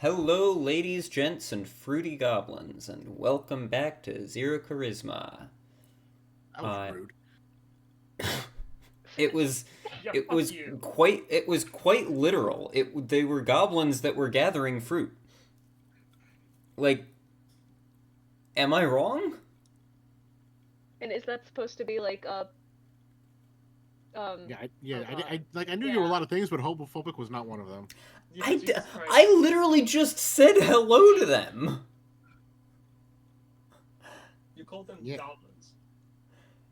Hello, ladies, gents, and fruity goblins, and welcome back to Zero Charisma. That was rude. It was you. quite literal. They were goblins that were gathering fruit. Like, am I wrong? And is that supposed to be like a I knew Yeah. you were a lot of things, but homophobic was not one of them. Yeah, I Jesus Christ. literally just said hello to them. You called them Yeah. goblins.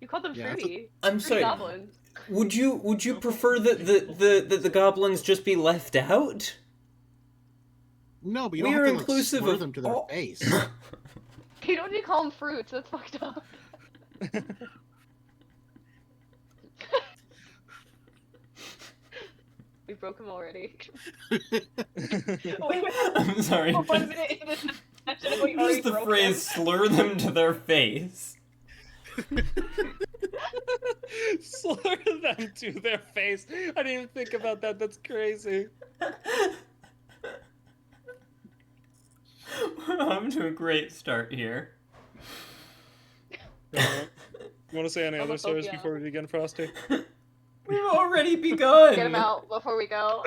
you called them Yeah, fruity? I'm Fruity sorry. goblins. Would you prefer that the goblins just be left out? No, but you We don't are have to inclusive slur of them to their all- face. You don't need to call them fruits. That's fucked up. We broke him already. I'm sorry. We're 1 minute into this session and we already Just the broke phrase "slur them to their face." Slur them to their face. I didn't even think about that. That's crazy. I'm to a great start here. You want to say any other stories Homophobia. before we begin, Frosty? We've already begun. Get him out before we go.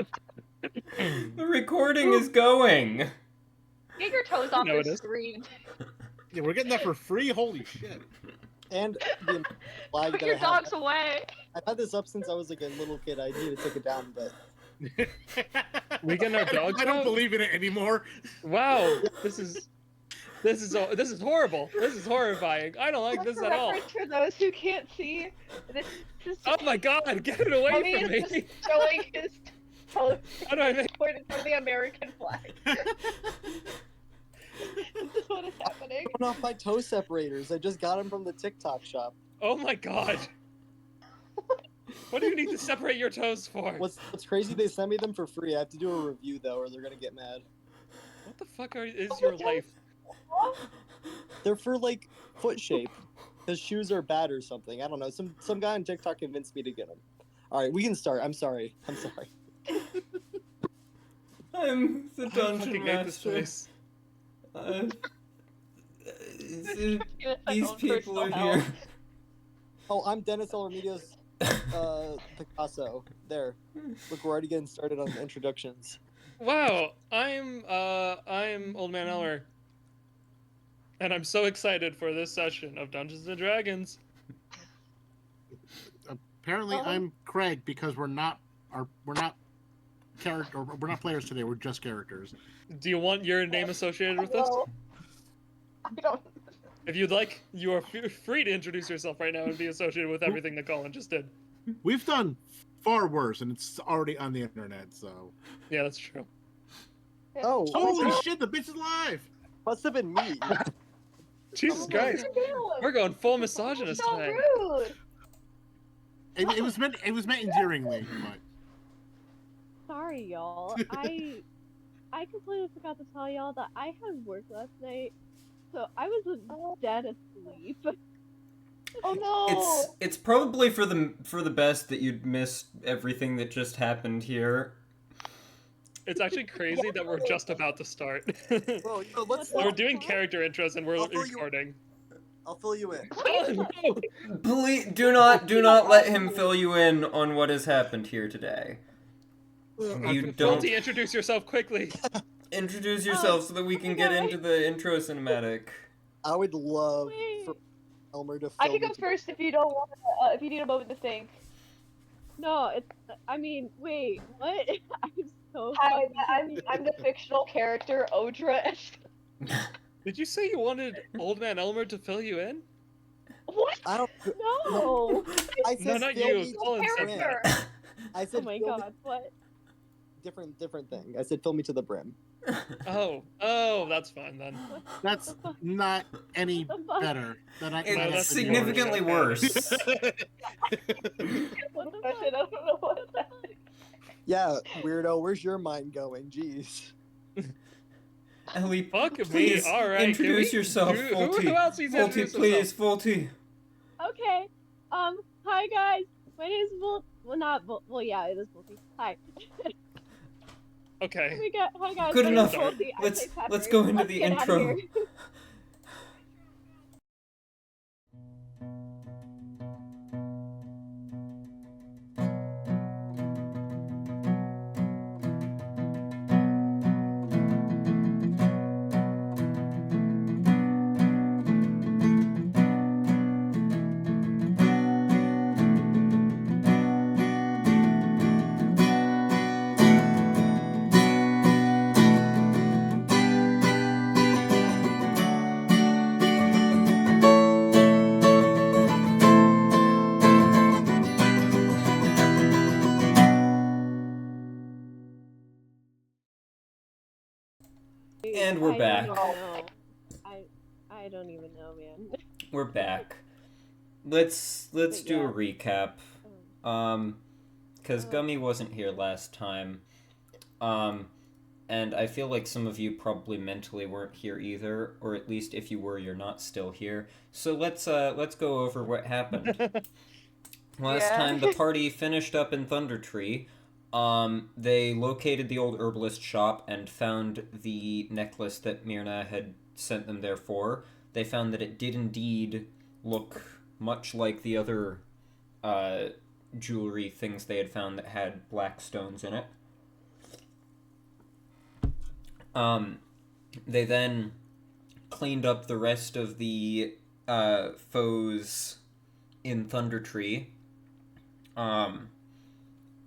The recording is going. Get your toes off No, it the is. screen. Yeah, we're getting that for free. Holy shit! And the flag Put that your I have. dogs away. I've had this up since I was like a little kid. I need to take it down, but We getting our dogs I don't out? believe in it anymore. Wow, this is horrible. This is horrifying. I don't like this For at all. reference, for those who can't see, this is Oh my God, get it away Tommy from is me! just showing his toes How do I make? pointed for the American flag. This is what is happening. going off my toe separators. I just got them from the TikTok shop. Oh my God! What do you need to separate your toes for? What's crazy? They sent me them for free. I have to do a review though, or they're gonna get mad. What the fuck is your life? They're for like foot shape, because shoes are bad or something. I don't know. Some guy on TikTok convinced me to get them. All right, we can start. I'm sorry. I'm the I dungeon fucking hate this master. place. These people are here. Oh, I'm Dennis L. Remedios, Picasso. There. Look, we're already getting started on the introductions. Wow, I'm Old Man Elmer, and I'm so excited for this session of Dungeons and Dragons. Apparently, I'm Craig because we're not players today. We're just characters. Do you want your name associated with this? Well, I don't. If you'd like, you are free to introduce yourself right now and be associated with everything that Colin just did. We've done far worse, and it's already on the internet. So, Yeah, that's true. Oh, holy shit, the bitch is live. must have been me. Jesus Christ, we're going full misogynist So today. rude. It was meant endearingly, but Sorry, y'all. I completely forgot to tell y'all that I had work last night, so I was dead asleep. Oh no. It's probably for the best that you'd missed everything that just happened here. It's actually crazy that we're just about to start. Well, let's. We're doing character intros and we're I'll fill you- recording. I'll fill you in. Colin, no! Please do not let him fill you in on what has happened here today. You don't Fulty, introduce yourself quickly. introduce yourself so that we can get into the intro cinematic. I would love for Elmer to. I fill can me go to- first if you don't want. If you need a moment to think. No, wait, what? I'm so Hi, fucking I'm the fictional character Odra. Did you say you wanted Old Man Elmer to fill you in? What? I don't. No! I said No, not fill you. me to Colin the said brim. that. I said Oh my fill me- god, what? different thing. I said fill me to the brim. Oh, that's fine then. that's not any What the fuck? better than I. It's No, that's significantly worse. What the I fuck? don't know what that is. Yeah, weirdo. Where's your mind going? Jeez. Ellie, Fuck me. please All right. introduce yourself, Who Fulty. else needs to Fulty, introduce please, himself? Fulty. Okay, hi guys. My name is Volt. Well, not Volt. Well, yeah, it is Volty. Hi. Okay. We got, hi guys, Good my enough. name's Ghelfi, I Let's play Pepper. let's go into Let's the get outta intro. here. And we're I back. Don't even know. I don't even know, man. We're back. Let's But do a yeah. recap. Because Oh. Gummy wasn't here last time. And I feel like some of you probably mentally weren't here either, or at least if you were, you're not still here. So let's go over what happened. Last Yeah. time the party finished up in Thunder Tree. They located the old herbalist shop and found the necklace that Myrna had sent them there for. They found that it did indeed look much like the other jewelry things they had found that had black stones in it. They then cleaned up the rest of the foes in Thunder Tree.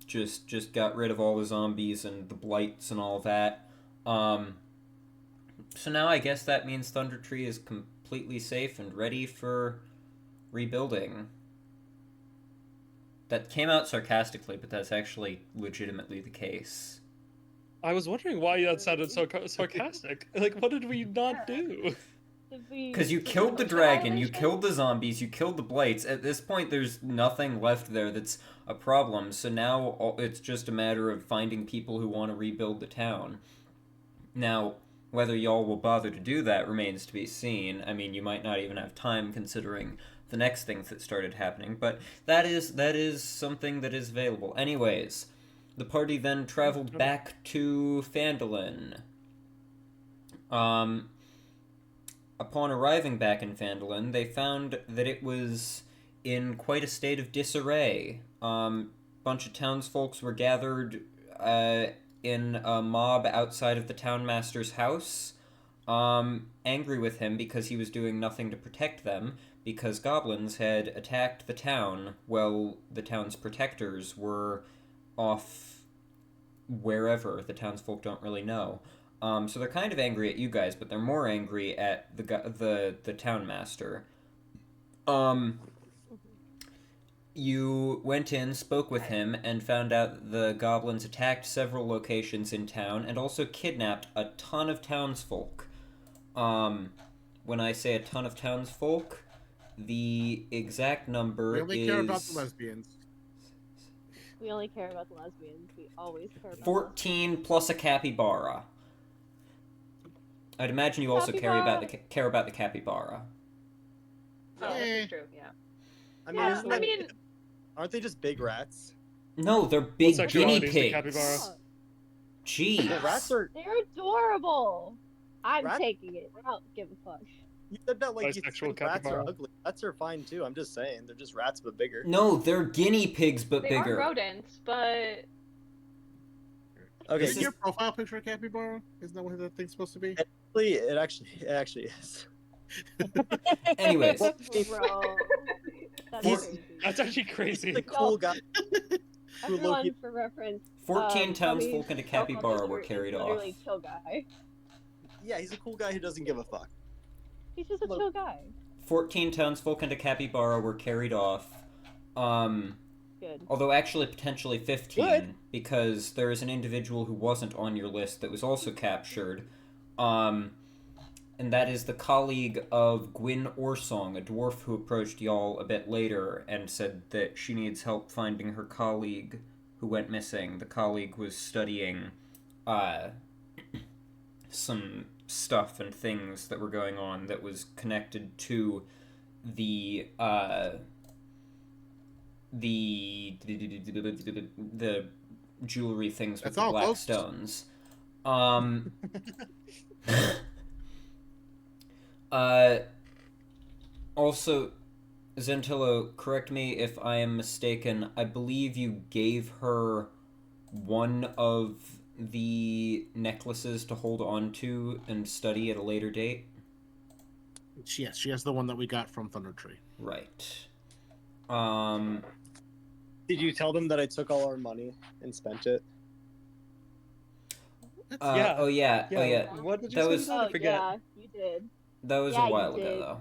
Just got rid of all the zombies and the blights and all that. So now I guess that means Thunder Tree is completely safe and ready for rebuilding. That came out sarcastically, but that's actually legitimately the case. I was wondering why that sounded so sarcastic. Like, what did we not do? Because you killed the dragon, you killed the zombies, you killed the blights. At this point, there's nothing left there that's a problem. So now it's just a matter of finding people who want to rebuild the town. Now, whether y'all will bother to do that remains to be seen. I mean, you might not even have time considering the next things that started happening, but that is something that is available. Anyways, the party then traveled back to Phandelver. Upon arriving back in Phandelver, they found that it was in quite a state of disarray. Bunch of townsfolk were gathered in a mob outside of the townmaster's house, angry with him because he was doing nothing to protect them, because goblins had attacked the town while the town's protectors were off wherever. The townsfolk don't really know. So they're kind of angry at you guys, but they're more angry at the townmaster. You went in, spoke with him, and found out the goblins attacked several locations in town and also kidnapped a ton of townsfolk. When I say a ton of townsfolk, the exact number We only is care about the lesbians. We only care about the lesbians. We always care about 14 plus a capybara. I'd imagine you also care about the capybara. Oh, Eh. this is true. Yeah. I mean, Yeah, isn't I that, mean, aren't they just big rats? No, they're What big sexuality guinea is the pigs. capybara? Oh, Jeez. Well, rats are. they're adorable. I'm Rat- taking it. I don't give a fuck. You said that like you Bisexual said rats are capybara. ugly. Rats are fine too. I'm just saying, they're just rats but bigger. No, they're guinea pigs, but they bigger. are rodents, but Okay, Isn't your profile picture a capybara? Isn't that what that thing's supposed to be? it actually is. Anyways, Bro. That's He's- crazy. That's actually crazy. He's a cool guy. who Everyone, Loki- for reference, 14 Tommy's townsfolk and a profile capybara were picture carried is off. literally chill guy. Yeah, he's a cool guy who doesn't give a fuck. He's just a Look. chill guy. 14 townsfolk and a capybara were carried off. Good. Although actually potentially 15, Good. because there is an individual who wasn't on your list that was also captured. And that is the colleague of Gwyn Orsong, a dwarf who approached y'all a bit later and said that she needs help finding her colleague who went missing. The colleague was studying some stuff and things that were going on that was connected to the jewelry things with That's the all, black folks. stones. Um. uh. Also, Xantilo, correct me if I am mistaken. I believe you gave her one of the necklaces to hold on to and study at a later date. Yes, she has the one that we got from Thunder Tree. Right. Did you tell them that I took all our money and spent it? Yeah. Oh yeah. Oh yeah. What did you That say was- to them? I Oh forget. yeah, you did. That was Yeah, a you while ago, did. though.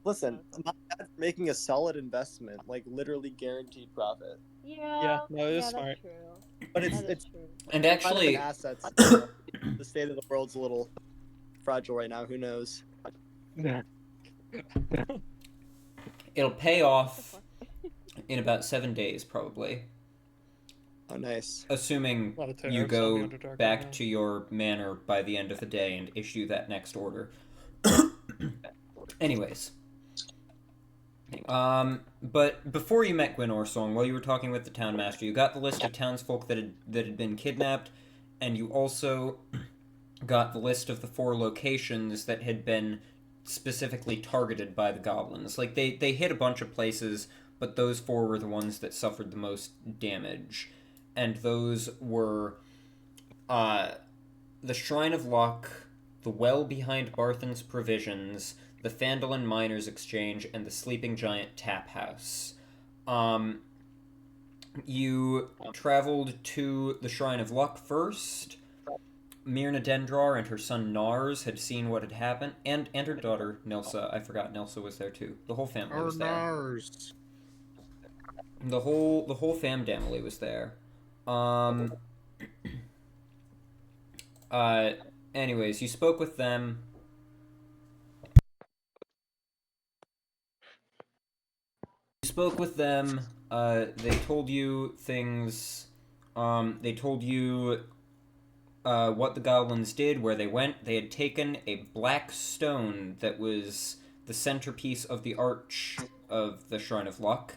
Listen, my dad's making a solid investment, like literally guaranteed profit. Yeah. no, it was yeah, smart. That's true. But it's That is it's true. And kind of actually, an asset. The state of the world's a little fragile right now. Who knows? it'll pay off in about 7 days, probably. Oh, nice. Assuming A lot of you tariffs on the go Underdark right back now. to your manor by the end of the day and issue that next order. Anyways. But before you met Gwyn Orsong, while you were talking with the town master, you got the list of townsfolk that had been kidnapped, and you also got the list of the 4 locations that had been specifically targeted by the goblins. Like, they hit a bunch of places, but those 4 were the ones that suffered the most damage. And those were the Shrine of Luck, the well behind Barthen's Provisions, the Phandelver Miners Exchange, and the Sleeping Giant Tap House. You traveled to the Shrine of Luck first. Myrna Dendrar and her son Nars had seen what had happened, and her daughter Nilsa. I forgot Nilsa was there too. The whole family was there. Nars. The whole family was there. Anyways, you spoke with them. They told you things. They told you what the goblins did, where they went. They had taken a black stone that was the centerpiece of the arch of the Shrine of Luck,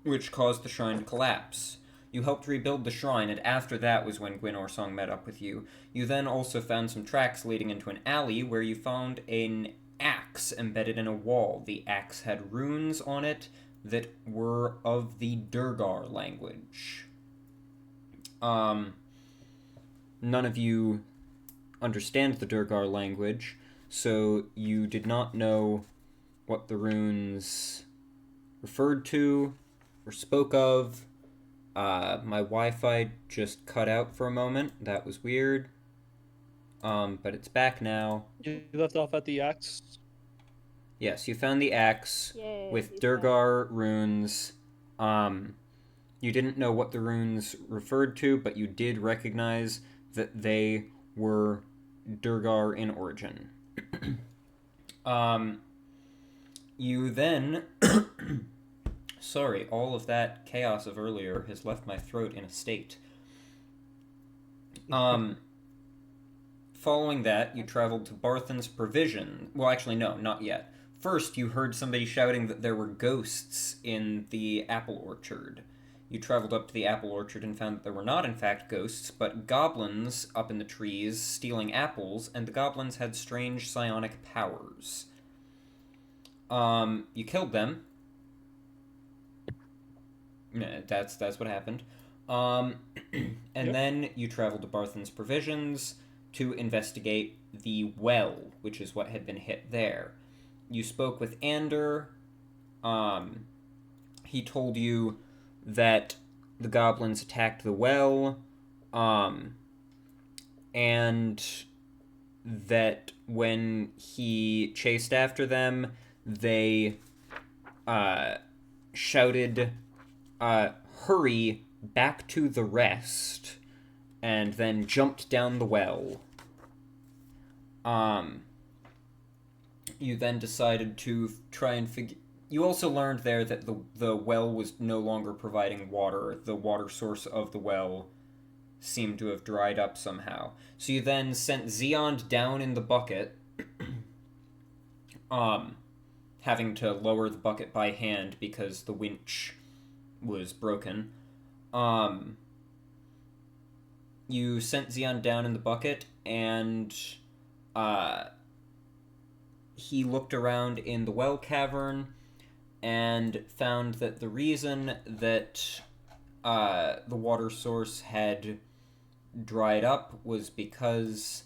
which caused the shrine to collapse. You helped rebuild the shrine, and after that was when Gwyn Orsong met up with you. You then also found some tracks leading into an alley where you found an axe embedded in a wall. The axe had runes on it that were of the Durgar language. None of you understand the Durgar language, so you did not know what the runes referred to or spoke of. My Wi-Fi just cut out for a moment. That was weird. But it's back now. You left off at the axe. Yes, you found the axe Yay, with he's Durgar runes. You didn't know what the runes referred to, but you did recognize that they were Durgar in origin. You then... Sorry, all of that chaos of earlier has left my throat in a state. Following that, you traveled to Barthen's Provision. Well, actually, no, not yet. First, you heard somebody shouting that there were ghosts in the apple orchard. You traveled up to the apple orchard and found that there were not, in fact, ghosts, but goblins up in the trees stealing apples, and the goblins had strange psionic powers. You killed them. That's what happened. And then you traveled to Barthen's Provisions to investigate the well, which is what had been hit there. You spoke with Ander. He told you that the goblins attacked the well, and that when he chased after them, they shouted, hurry, back to the rest, and then jumped down the well. You then decided to try and figure... You also learned there that the well was no longer providing water. The water source of the well seemed to have dried up somehow. So you then sent Zeond down in the bucket, having to lower the bucket by hand because the winch was broken. you sent Xeon down in the bucket, and he looked around in the well cavern and found that the reason that the water source had dried up was because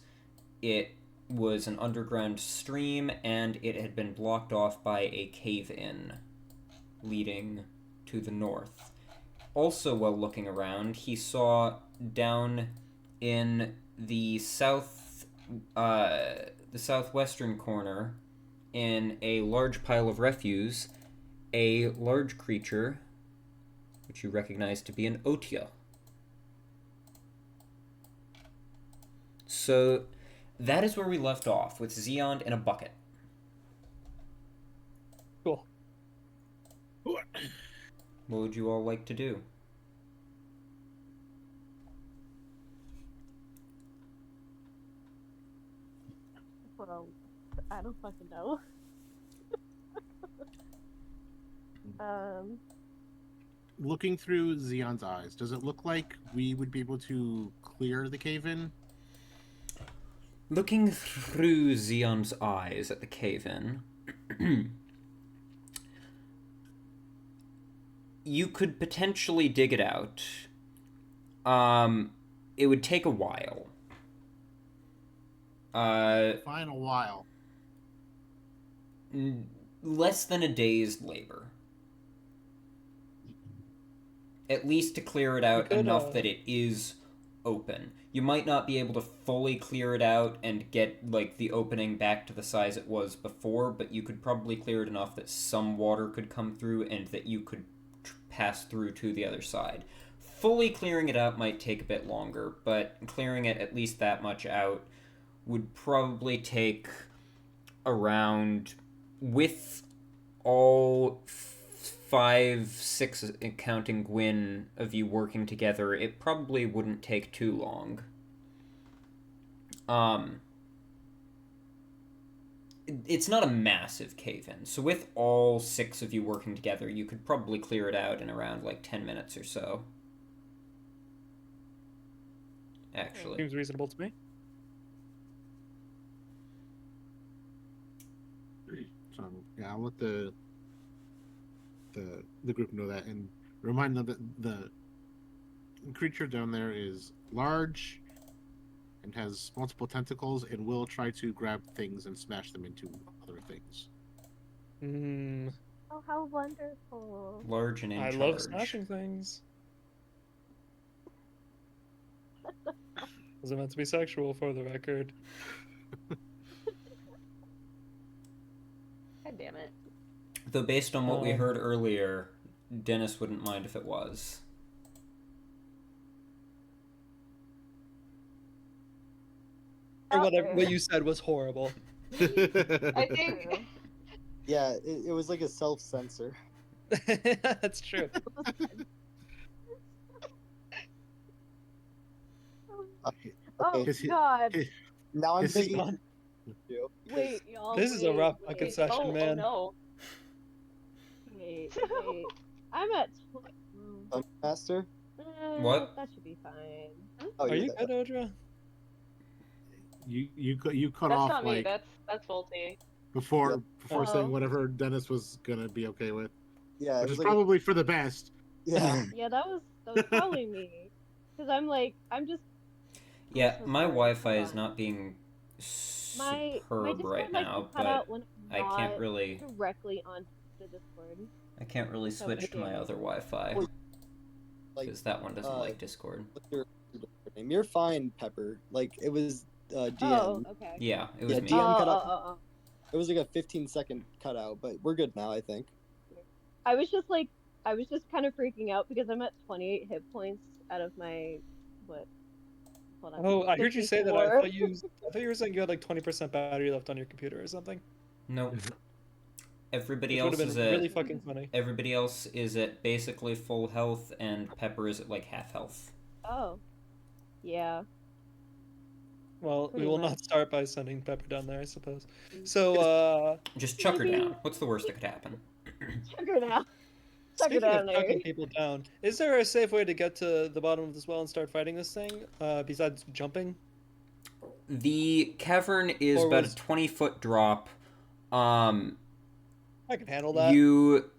it was an underground stream and it had been blocked off by a cave-in leading to the north. Also, while looking around, he saw down in the southwestern corner, in a large pile of refuse, a large creature, which you recognize to be an otia. So that is where we left off, with Xeon in a bucket. Cool. What would you all like to do? Well, I don't fucking know. Looking through Xeon's eyes, does it look like we would be able to clear the cave-in? Looking through Xeon's eyes at the cave-in, you could potentially dig it out. It would take a while. Fine, a while. Less than a day's labor. At least to clear it out enough that it is open. You might not be able to fully clear it out and get, like, the opening back to the size it was before, but you could probably clear it enough that some water could come through and that you could pass through to the other side. Fully clearing it out might take a bit longer, but clearing it at least that much out would probably take around, with all 5, 6, counting Gwyn, of you working together, it probably wouldn't take too long. It's not a massive cave-in, so with all 6 of you working together, you could probably clear it out in around, like, 10 minutes or so. Actually. Seems reasonable to me. So, yeah, I'll let the group know that and remind them that the creature down there is large and has multiple tentacles and will try to grab things and smash them into other things. Oh, how wonderful. Large and in charge. Love smashing things. Wasn't meant to be sexual, for the record. God damn it. Though based on what we heard earlier, Dennis wouldn't mind if it was. What you said was horrible. I think. Yeah, it was like a self-censor. That's true. Oh, His- God. Now I'm his- thinking on you. Wait, y'all. This is a rough fucking wait. session, man. Oh Wait. I'm at. Master? What? That should be fine. Oh, Are you're you there. good, Odra? You cut That's off not me. like That's faulty. before Oh. saying whatever Dennis was gonna be okay with, Yeah, it which was is like probably for the best. yeah. Yeah, that was probably me. Because I'm just. Yeah, so my sorry, Wi-Fi hold is on. not being My superb Discord right likes now, to cut but out when I'm I can't not really directly on the Discord. So switch to my weird. other Wi-Fi Like, because that one doesn't like Discord. what's your name? You're fine, Pepper. Like it was DM. Oh, okay. Yeah, it was Yeah, me. DM cut out. Oh. It was like a 15-second cutout, but we're good now, I think. I was just kind of freaking out because I'm at 28 hit points out of my what? Hold on. Oh, I heard you say that. I 54. thought you were saying you had like 20% battery left on your computer or something. Nope. Everybody Which else would have is been at really fucking funny. everybody else is at basically full health, and Pepper is at like half health. Oh, yeah. Well, we Pretty will much. not start by sending Pepper down there, I suppose. So, Just chuck her Maybe- down. What's the worst that could happen? Sugar now. Suck it Speaking down of there. chucking people down, is there a safe way to get to the bottom of this well and start fighting this thing, besides jumping? The cavern is Or about was- a 20-foot drop. Um, I can handle that. you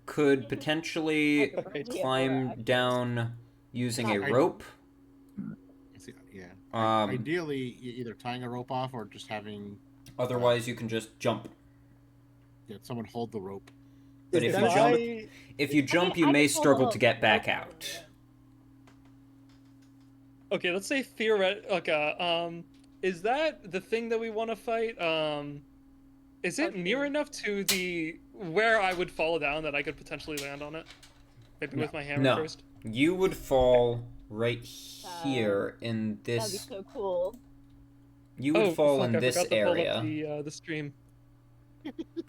could potentially Okay. climb down using a I- rope. Yeah. Um, Ideally, either tying a rope off or just having Otherwise, you can just jump. someone hold the rope. But Is if that you jump, I- if you jump, you I may can hold struggle the to get rope. back out. Okay, let's say is that the thing that we want to fight? Is it near enough to the where I would fall down that I could potentially land on it? Maybe with my hammer No. first. You would fall right here in That'd be this. so cool. You would fall in I this forgot to pull area. up the stream.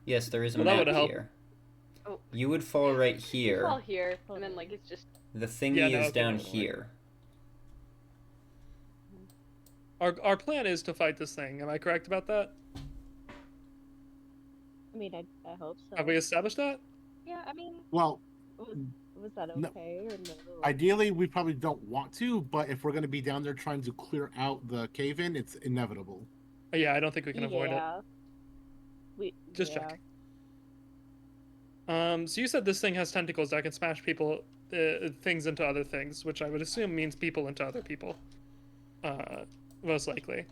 Yes, there is a Well, that map would've helped. here. Oh. You would fall right It's here. all here, and then like it's just. The thingy Yeah, no, is okay, down never mind. here. Our plan is to fight this thing. Am I correct about that? I mean, I hope so. Have we established that? Yeah, I mean, Well, Was that No. okay or no? ideally, we probably don't want to, but if we're going to be down there trying to clear out the cave-in, it's inevitable. Yeah, I don't think we can avoid it. Yeah. We Just yeah. checking. So you said this thing has tentacles that can smash people, things into other things, which I would assume means people into other people. Most likely.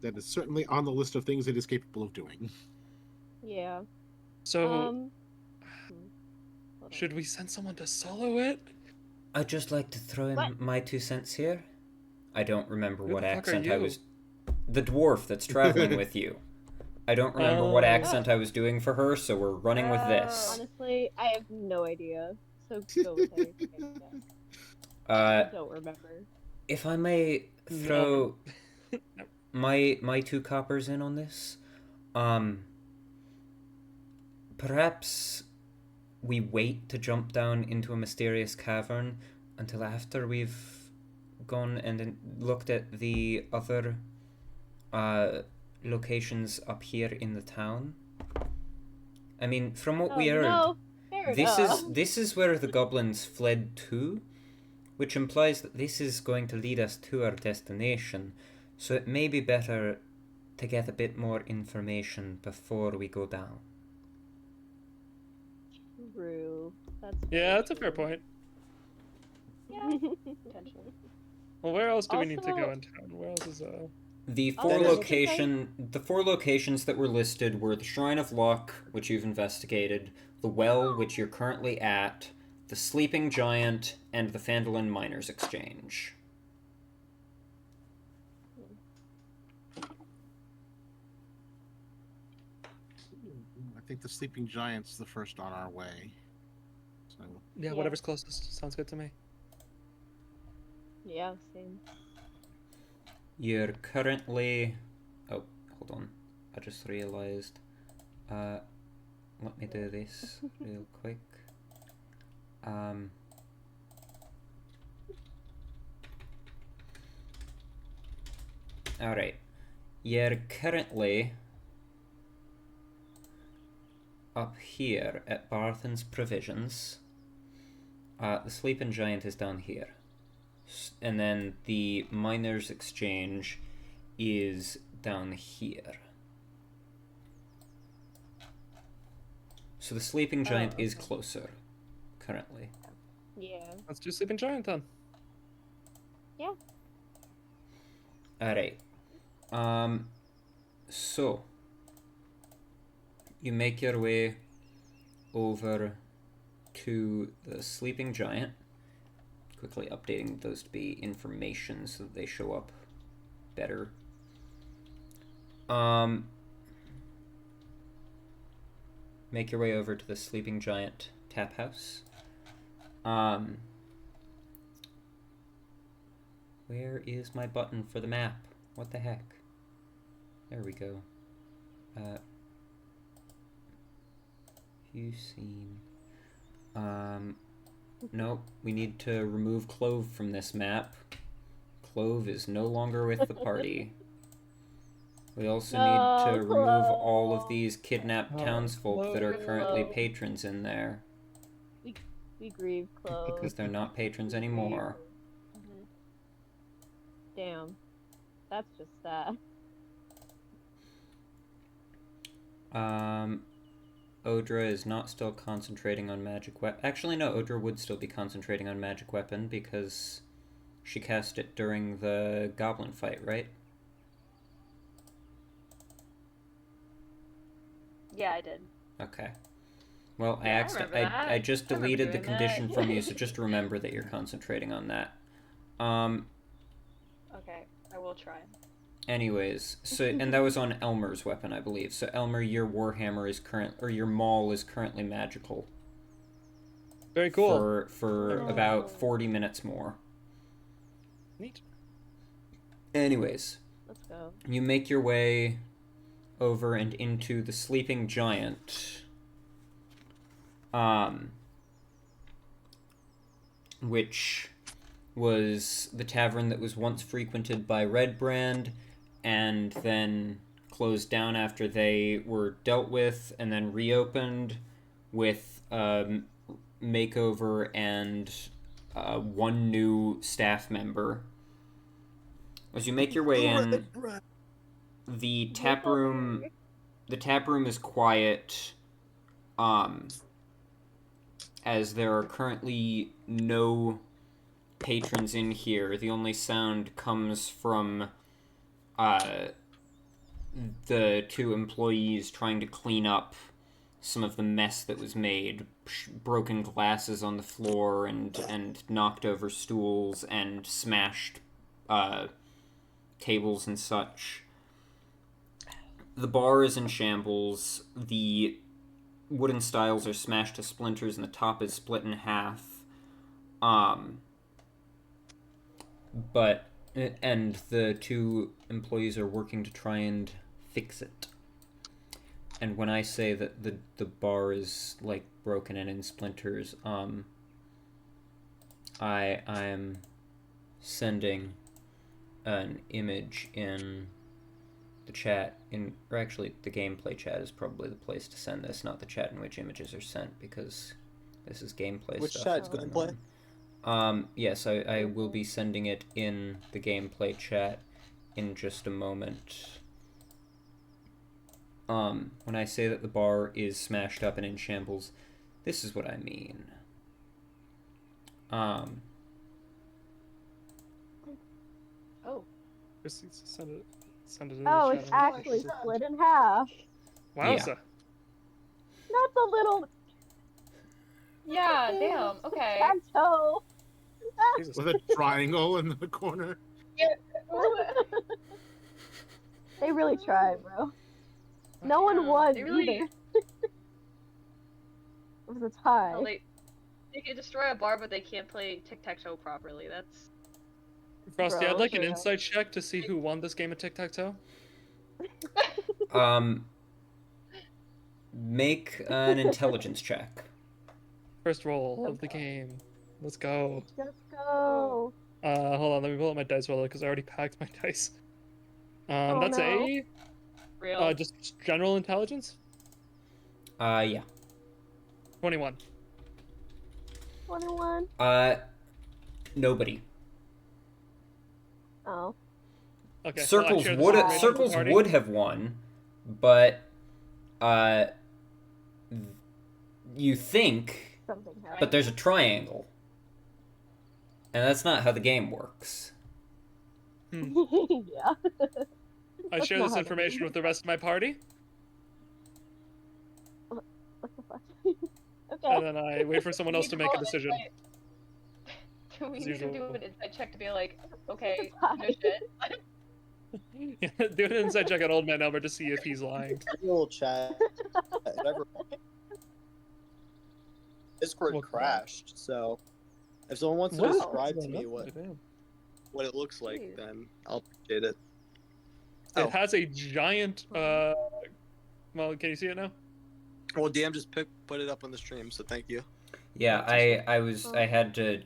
That is certainly on the list of things it is capable of doing. Yeah. So Hold on. should we send someone to solo it? I'd just like to throw in What? my 2 cents here. I don't remember Who what the fuck are accent I you? was. The dwarf that's traveling with you. I don't remember what Oh. accent I was doing for her, so we're running with this. Honestly, I have no idea. So go with anything. I Uh, don't remember. if I may throw my 2 coppers in on this, perhaps we wait to jump down into a mysterious cavern until after we've gone and looked at the other locations up here in the town. I mean, from what we heard, No, fair enough. this is where the goblins fled to, which implies that this is going to lead us to our destination. So it may be better to get a bit more information before we go down. True. That's Yeah, that's a fair point. yeah, potentially. Well, where else do we need to go Also- in town? Where else is The Oh, four there's- the 4 locations that were listed were the Shrine of Luck, which you've investigated, the Well, which you're currently at, the Sleeping Giant, and the Phandelver Miners Exchange. I think the Sleeping Giant's the first on our way. So Yeah, Yeah. whatever's closest. Sounds good to me. Yeah, same. You're currently... Oh, hold on. I just realized. Let me do this real quick. Alright. You're currently up here at Barthen's Provisions. The Sleeping Giant is down here. And then the Miners Exchange is down here. So the Sleeping Giant is okay. closer, currently. Yeah. Let's do Sleeping Giant then. Yeah. Alright. So you make your way over to the Sleeping Giant. Quickly updating those to be information so that they show up better. Make your way over to the Sleeping Giant tap house. Where is my button for the map? What the heck? There we go. View scene. Nope, we need to remove Clove from this map. Clove is no longer with the party. We also need to No, remove all of Clove. these kidnapped Oh, townsfolk that are currently Clove. patrons in there. We We grieve clothes. Because they're not patrons anymore. Mhm. Damn. That's just sad. Odra is not still concentrating on magic weapon. Actually, no, Odra would still be concentrating on magic weapon because she cast it during the goblin fight, right? Yeah, I did. Okay. Well, Yeah, I remember that. I just I remember deleted the doing that. condition from you, so just remember that you're concentrating on that. Okay, I will try. Anyways, so and that was on Elmer's weapon, I believe. So Elmer, your warhammer is your maul is currently magical. Very cool. For Oh. about 40 minutes more. Neat. Anyways, Let's go. you make your way over and into the Sleeping Giant. Which was the tavern that was once frequented by Red Brand and then closed down after they were dealt with and then reopened with makeover and one new staff member. As you make your way in, the tap room is quiet, as there are currently no patrons in here. The only sound comes from the two employees trying to clean up some of the mess that was made. Broken glasses on the floor and knocked over stools and smashed tables and such. The bar is in shambles. The wooden stiles are smashed to splinters and the top is split in half. And the two employees are working to try and fix it. And when I say that the bar is like broken and in splinters, I am sending an image in the chat, or actually the gameplay chat is probably the place to send this, not the chat in which images are sent, because this is gameplay Which stuff. chat's going gameplay? on. Yes, I will be sending it in the gameplay chat in just a moment. When I say that the bar is smashed up and in shambles, this is what I mean. Oh. Just send it in Oh, the it's chat. actually split in half. Wowza. Not the little Yeah, damn. Okay. Santo. Jesus. With a triangle in the corner. They really tried, bro. No one won They really- either. It was a tie. Well, they can destroy a bar, but they can't play tic-tac-toe properly. That's... Frosty, Bro, I'd like an sure. insight check to see who won this game of tic-tac-toe. Make an intelligence check. First roll of the game. Let's go. Let's go. Hold on, let me pull up my dice roller because I already packed my dice. Oh, That's no. Real. just general intelligence? Yeah. 21. 21. Nobody. Oh. Okay. Circles well, I shared this information with the Circles party. would have won, but you think, Something happened. but there's a triangle, and that's not how the game works. Yeah. I That's share not this how information with the rest of my party, What the fuck? and Okay. then I wait for someone else to make a decision. Do we As need to do usual. an insight check to be like, okay, Hi. no shit? Yeah, do an inside check on Old Man Elmer to see if he's lying. Little chat. Discord Well, crashed, so if someone wants to Wow. describe to me Damn. what it looks like, Jeez. then I'll appreciate it. It Oh. has a giant. Well, can you see it now? Well, DM just put it up on the stream, so thank you. Yeah, I had to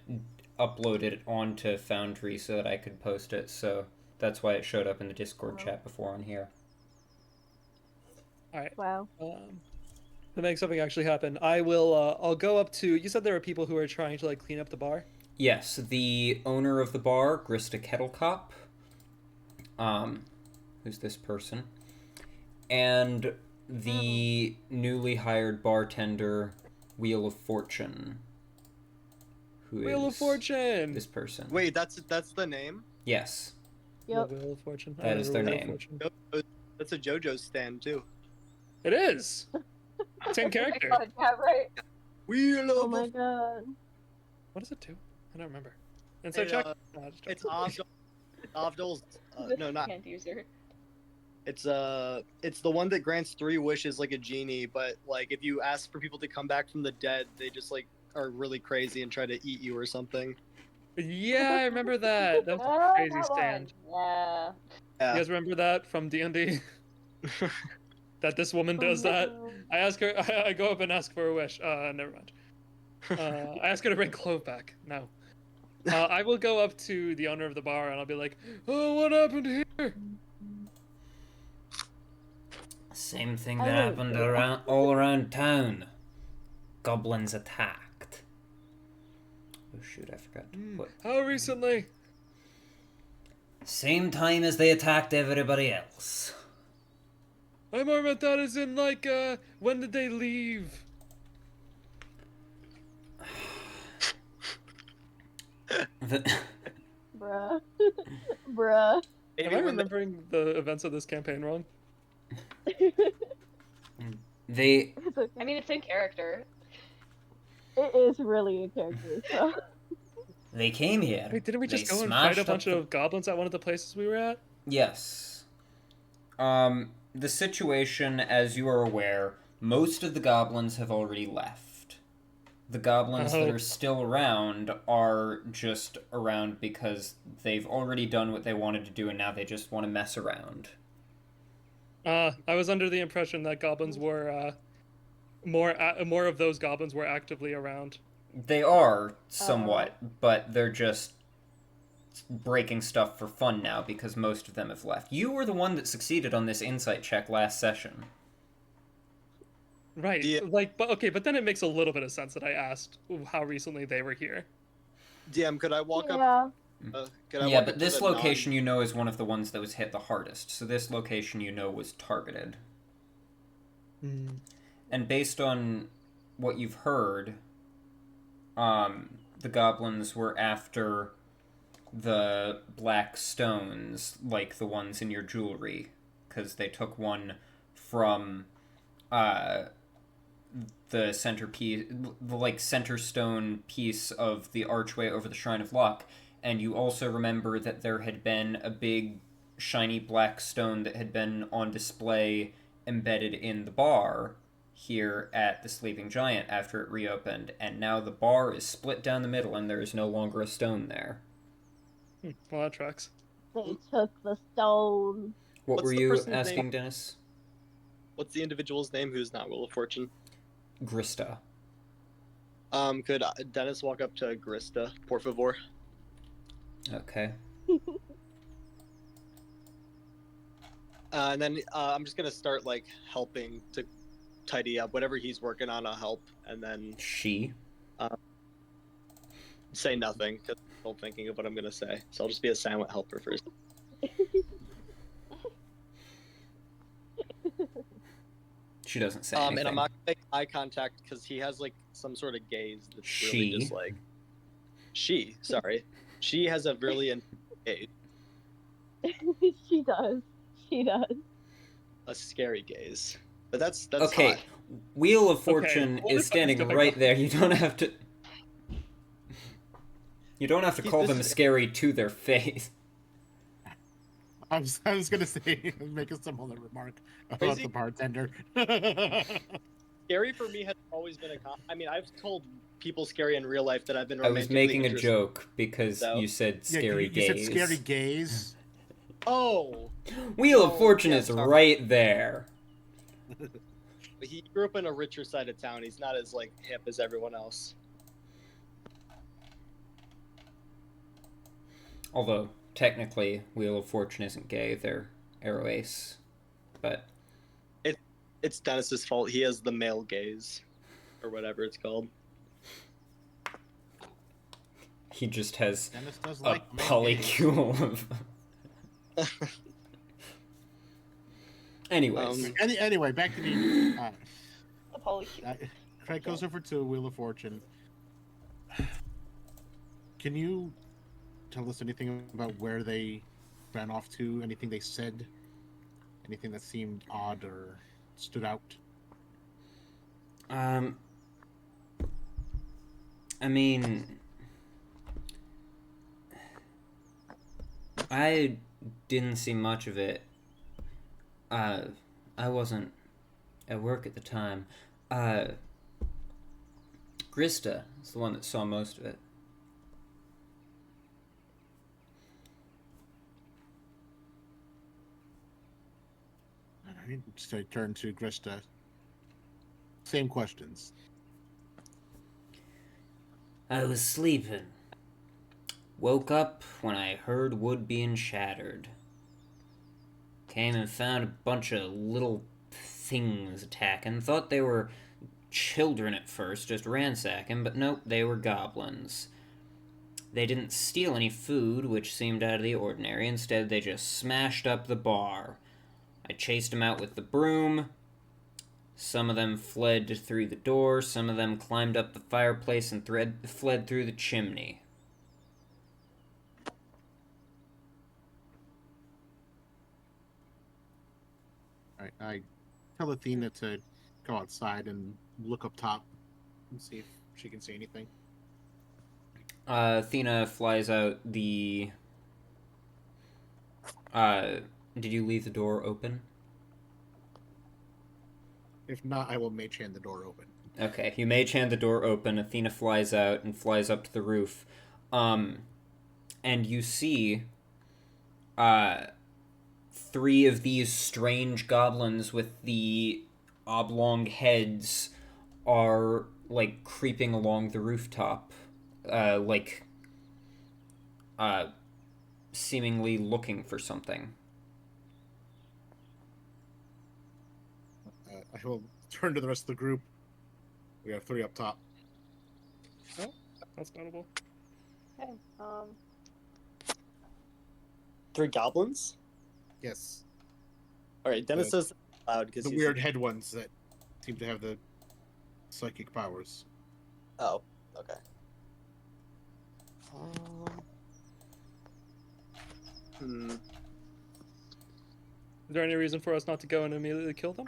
upload it onto Foundry so that I could post it, so that's why it showed up in the Discord chat before on here. All right. Wow. to make something actually happen, I will. I'll go up to. You said there are people who are trying to like clean up the bar. Yes, the owner of the bar, Grista Kettlecop, who's this person, and the newly hired bartender, Wheel of Fortune, who Wheel of is Fortune. this person. Wait, that's the name? Yes, Yep. The Wheel of Fortune. That is their Wheel of name. Fortune. That's a JoJo's stand too. It is. Same character. Yeah, right. Wheel Oh of my god. What does it do? I don't remember. And so It, check. uh, No, just It's joking. Avdol's. No, not. Can't use her. It's the one that grants 3 wishes like a genie, but like if you ask for people to come back from the dead, they just like are really crazy and try to eat you or something. Yeah, I remember that. That was a Oh, crazy that stand. one. Yeah. You guys remember that from D&D? That this woman does that? I ask her. I go up and ask for a wish. Never mind. I ask her to bring Clove back. No. I will go up to the owner of the bar and I'll be like, "Oh, what happened here?" same thing I that wouldn't happened say around all around town. Goblins attacked. Oh shoot! I forgot to put. How recently? Same time as they attacked everybody else. I'm more about that as in like, when did they leave? Bruh. Bruh. Am I remembering the events of this campaign wrong? They It's okay. I mean, it's in character. It is really a character, so. they came here. Wait, didn't we just They go and fight a smashed bunch up of goblins at one of the places we were at? Yes. The situation, as you are aware, most of the goblins have already left. The goblins that Oh. are still around are just around because they've already done what they wanted to do and now they just want to mess around. I was under the impression that goblins were, more of those goblins were actively around. They are somewhat, but they're just breaking stuff for fun now because most of them have left. You were the one that succeeded on this insight check last session. Right. Yeah. Like, but then it makes a little bit of sense that I asked how recently they were here. DM, could I walk up? Yeah. Could I Yeah, walk but up this to the location you know is one of the ones that was hit the hardest, so this location you know was targeted. And based on what you've heard, the goblins were after the black stones, like the ones in your jewelry, because they took one from the centerpiece, the like center stone piece of the archway over the Shrine of Luck, and you also remember that there had been a big shiny black stone that had been on display embedded in the bar here at the Sleeping Giant after it reopened, and now the bar is split down the middle and there is no longer a stone there. Well, that tracks. They took the stone. What What's were the you person's asking, name? Dennis? What's the individual's name who's not Wheel of Fortune? Grista. Could Dennis walk up to Grista, por favor? Okay. And then I'm just gonna start like helping to tidy up whatever he's working on. I'll help, and then She. say nothing because I'm still thinking of what I'm gonna say. So I'll just be a silent helper first. She doesn't say And anything. I'm not gonna make eye contact because he has like some sort of gaze that's really She. just like. Sorry, she has a really gaze, She does. She does. a scary gaze. But that's Okay, hot. Wheel of Fortune Well, is this standing fucker's right going there. You don't have to. You don't have to call them This- scary to their face. I was gonna say make a similar remark about Crazy. the bartender. Scary for me has always been I mean, I've told people scary in real life that I've been I was romantically making a interested. joke because So? you said Yeah, scary you gaze. said scary gaze. Oh, Wheel of Oh, Fortune yeah, is sorry. right there. he grew up in a richer side of town. He's not as like hip as everyone else. Although technically, Wheel of Fortune isn't gay; they're Arrow Ace. But It's Dennis's fault. He has the male gaze, or whatever it's called. He just has Dennis does a like male polycule of. Anyways, Anyway, back to the. The polycule. Craig goes over to Wheel of Fortune. Can you tell us anything about where they ran off to? Anything they said? Anything that seemed odd or stood out? I mean, I didn't see much of it. I wasn't at work at the time. Grista is the one that saw most of it. Alright, so I turn to Grista. Same questions. I was sleeping. Woke up when I heard wood being shattered. Came and found a bunch of little things attacking. Thought they were children at first, just ransacking, but nope, they were goblins. They didn't steal any food, which seemed out of the ordinary. Instead, they just smashed up the bar. I chased them out with the broom. Some of them fled through the door, some of them climbed up the fireplace and fled through the chimney. Alright, I tell Athena to go outside and look up top and see if she can see anything. Athena flies out the... did you leave the door open? If not, I will mage hand the door open. Okay, you mage hand the door open, Athena flies out and flies up to the roof. And you see, 3 of these strange goblins with the oblong heads are, like, creeping along the rooftop. Seemingly looking for something. I will turn to the rest of the group. We have 3 up top. Oh, that's notable. Okay. 3 goblins? Yes. Alright, Dennis says loud because The weird head ones that seem to have the psychic powers. Oh, okay. Is there any reason for us not to go and immediately kill them?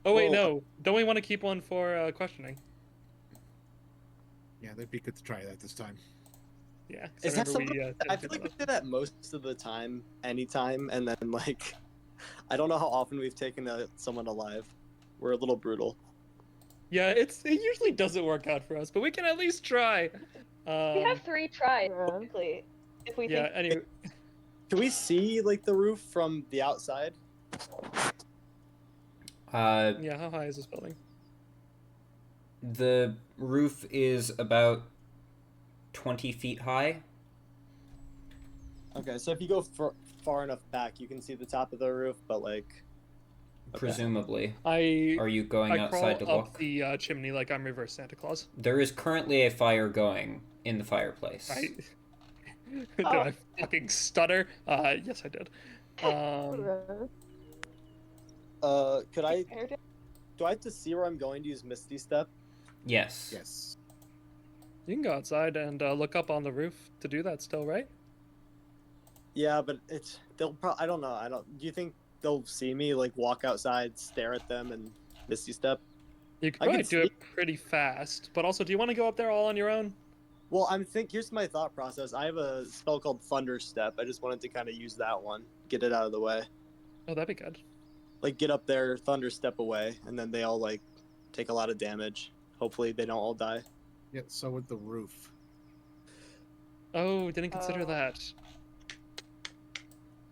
Oh wait, Well, no. Don't we want to keep one for questioning? Yeah, that'd be good to try that this time. Yeah. 'cause Is that remember something? didn't I do feel like we that. do that most of the time, anytime, and then like, I don't know how often we've taken someone alive. We're a little brutal. Yeah, it usually doesn't work out for us, but we can at least try. We have 3 tries, Yeah. technically. If we Yeah. think Anyway, Can we see like the roof from the outside? yeah. How high is this building? The roof is about 20 feet high. Okay, so if you go far enough back, you can see the top of the roof, but like, Presumably. I Are you going I outside to crawl look? up the chimney like I'm reverse Santa Claus. There is currently a fire going in the fireplace. Did I fucking stutter? Yes, I did. could I? Do I have to see where I'm going to use Misty Step? Yes. Yes. You can go outside and look up on the roof to do that still, right? Yeah, but I don't know. Do you think they'll see me like walk outside, stare at them, and Misty Step? You could I probably can do it pretty fast, but also, do you want to go up there all on your own? Well, here's my thought process. I have a spell called Thunder Step. I just wanted to kind of use that one, get it out of the way. Oh, that'd be good. Like get up there, Thunder Step away, and then they all like take a lot of damage. Hopefully, they don't all die. Yeah, so with the roof. Oh, didn't consider Oh. that.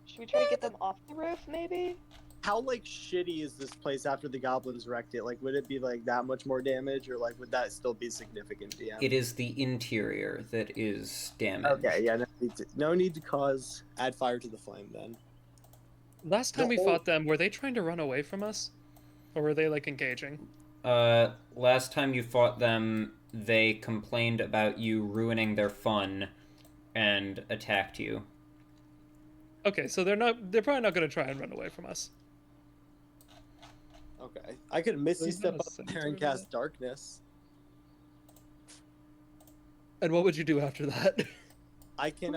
Should we try to get them off the roof, maybe? How like shitty is this place after the goblins wrecked it? Like, would it be like that much more damage, or like would that still be significant? DM? It is the interior that is damaged. Okay, yeah, no need to add fire to the flame then. Last time The we whole- fought them, were they trying to run away from us? Or were they like engaging? Last time you fought them, they complained about you ruining their fun and attacked you. Okay, so they're probably not gonna try and run away from us. Okay. I could Misty There's step not a up there sense and of cast it. darkness. And what would you do after that? I can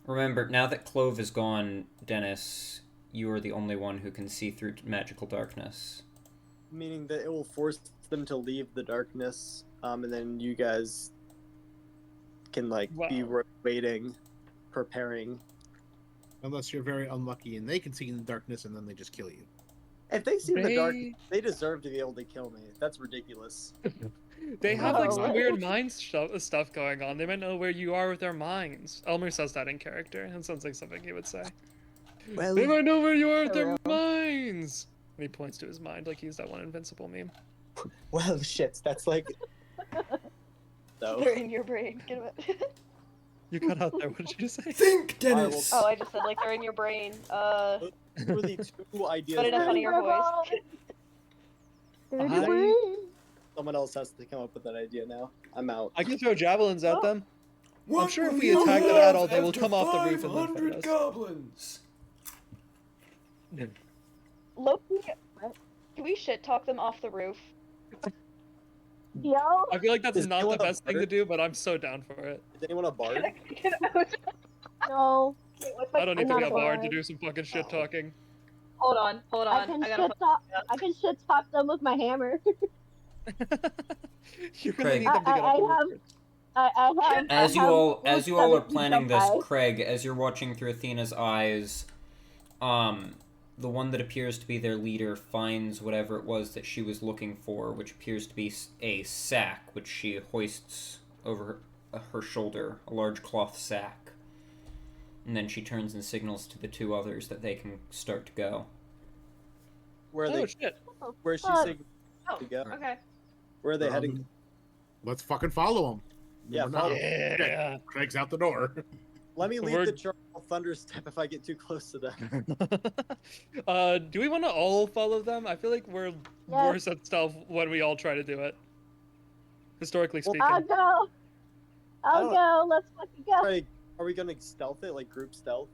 Remember, now that Clove is gone, Dennis, you are the only one who can see through magical darkness. meaning that it will force them to leave the darkness, and then you guys can like be Wow. waiting, preparing. Unless you're very unlucky and they can see in the darkness and then they just kill you. If they see the dark, They they deserve to be able to kill me. That's ridiculous. they have like some Oh. weird mind stuff going on. They might know where you are with their minds. Elmer says that in character. That sounds like something he would say. Well, They might know where you are with For their real. minds. And he points to his mind like he's that one invincible meme. well, shit. That's like. So They're in your brain. Get away. You cut out there. What did you just say? Think, Dennis! Oh, I just said like they're in your brain. those were the two ideas. Put it in a that funnier voice. Someone else has to come up with that idea now. I'm out. I can throw javelins at them. What sure if will we you attack them have at all, they will after come off the roof and then fight 500 us. goblins. Loki, can we shit talk them off the roof? Yo, I feel like that's Is not anyone the a best thing to bard? do, but I'm so down for it. Is anyone a bard? no. I don't need I'm to not be a a bard to bard. do some fucking shit talking. Hold on. I can I shit gotta. talk. I can shit talk them with my hammer. You really Craig. need them to get I off the have- roof. I have. As I you have all boots are that planning jump this, high. Craig, as you're watching through Athena's eyes, the one that appears to be their leader finds whatever it was that she was looking for, which appears to be a sack, which she hoists over her shoulder, a large cloth sack. And then she turns and signals to the two others that they can start to go. Where are Oh they? shit. Where is she Fuck. saying Oh, to go? okay. Where are they heading? Let's fucking follow them. Yeah, We're not- follow- Yeah. Craig's out the door. Let me lead We're- the charge. I'll thunder step if I get too close to them. Do we want to all follow them? I feel like we're Yeah. worse at stealth when we all try to do it. Historically Well, speaking. I'll go. I'll go. Let's fucking go. Craig, are we gonna stealth it, like group stealth?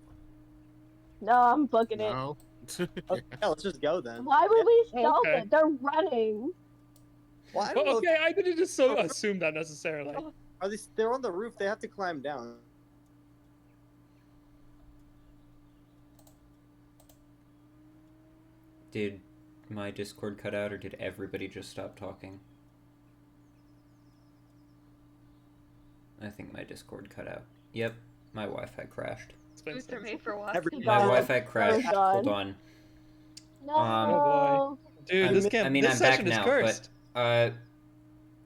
No, I'm booking it. No. Okay, yeah, let's just go then. Why would we stealth Okay. it? They're running. Well, I don't know. Okay, I didn't just so assume that necessarily. Are they? They're on the roof. They have to climb down. Did my Discord cut out, or did everybody just stop talking? I think my Discord cut out. Yep, my Wi-Fi crashed. Explains Booster things. made for what? Every- My God. Wi-Fi crashed. God. Hold on. No. Oh, Dude, this camp. I mean, this I'm back session is now, cursed. but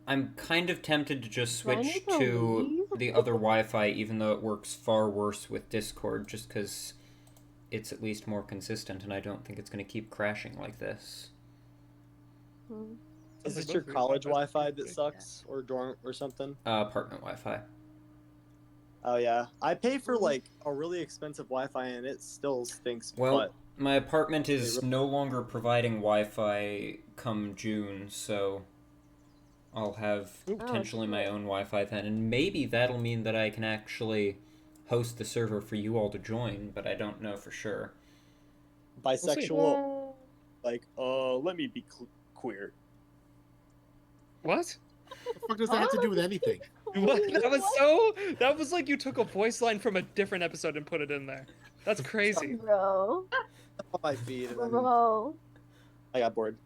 I'm kind of tempted to just Do I switch need to to leave? the other Wi-Fi, even though it works far worse with Discord, just because it's at least more consistent, and I don't think it's going to keep crashing like this. Hmm. Is this Both your of these college Wi-Fi's Wi-Fi pretty that good. sucks, or dorm or something? Apartment Wi-Fi. Oh yeah, I pay for like a really expensive Wi-Fi and it still stinks. Well, but my apartment is no longer providing Wi-Fi come June, so I'll have Ooh. potentially Oh, my shit. own Wi-Fi then, and maybe that'll mean that I can actually host the server for you all to join, but I don't know for sure. bisexual, like, let me be queer. What? What the fuck does that have to do with anything? What? That was like you took a voice line from a different episode and put it in there. That's crazy. Bro. On my feed, and then Bro. I got bored.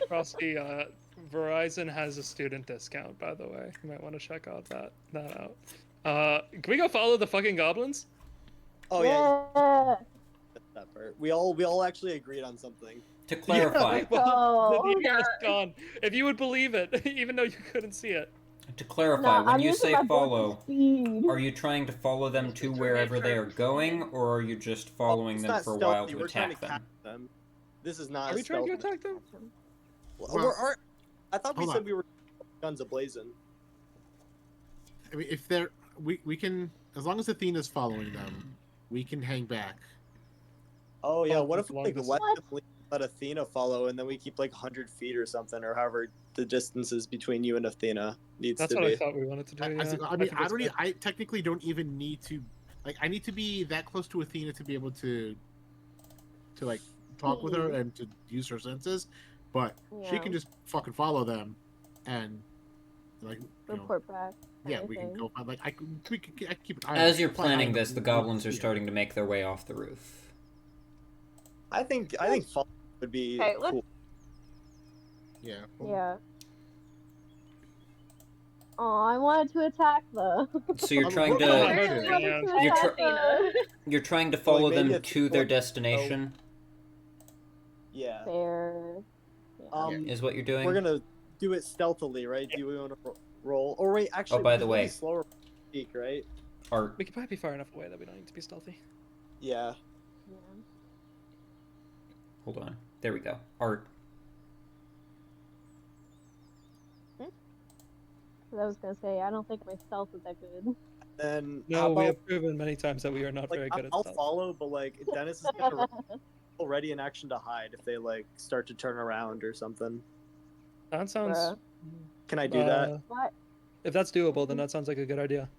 Frosty, Verizon has a student discount, by the way. You might want to check out that out. Can we go follow the fucking goblins? Oh yeah, Yeah. that part. We all actually agreed on something. To clarify, Well, Go. the year is gone. If you would believe it, even though you couldn't see it. to clarify, Nah, when I'm you using say my board follow, speed. are you trying to follow them to wherever they are going, or are you just following It's them not for a while stealthy, to we're trying attack to them? catch them. This is not. Are a we trying to stealth attack them? Well, I thought we hold said on. we were guns ablazing. I mean, if they're we can, as long as Athena's following them, we can hang back. Oh yeah, what if just we long like distance. let Athena follow, and then we keep like 100 feet or something, or however the distances between you and Athena needs That's to what I be. thought we wanted to do. I, Yeah. I, I mean, think I it's don't. good. I technically don't even need to. Like, I need to be that close to Athena to be able to like talk with her and to use her senses, but she Yeah. can just fucking follow them, and like Report back. yeah, kinda we can thing. go. Like I can keep an eye. As you're fly high planning enough this, the to- goblins are yeah. starting to make their way off the roof. I think follow would be Okay, let's- cool. Yeah. Yeah. Oh, I wanted to attack them. So you're Oh, trying what- to what- Apparently, Yeah. You're attack tr- Athena. you're trying to follow maybe them it's to their like- destination. Yeah. Fair. Yeah. Is what you're doing. We're gonna do it stealthily, right? Do we want to roll? Or wait, actually, by we the can way. be slower speak, right? Art. We could probably be far enough away that we don't need to be stealthy. Yeah. Yeah. Hold on. There we go. Art. I was gonna say, I don't think my stealth is that good. Then No, how we about, have proven many times that we are not like, very good at I'll stealth. follow, but like Dennis is gonna already in action to hide if they like start to turn around or something. That sounds. Bruh. Can I do that? What? If that's doable, then that sounds like a good idea.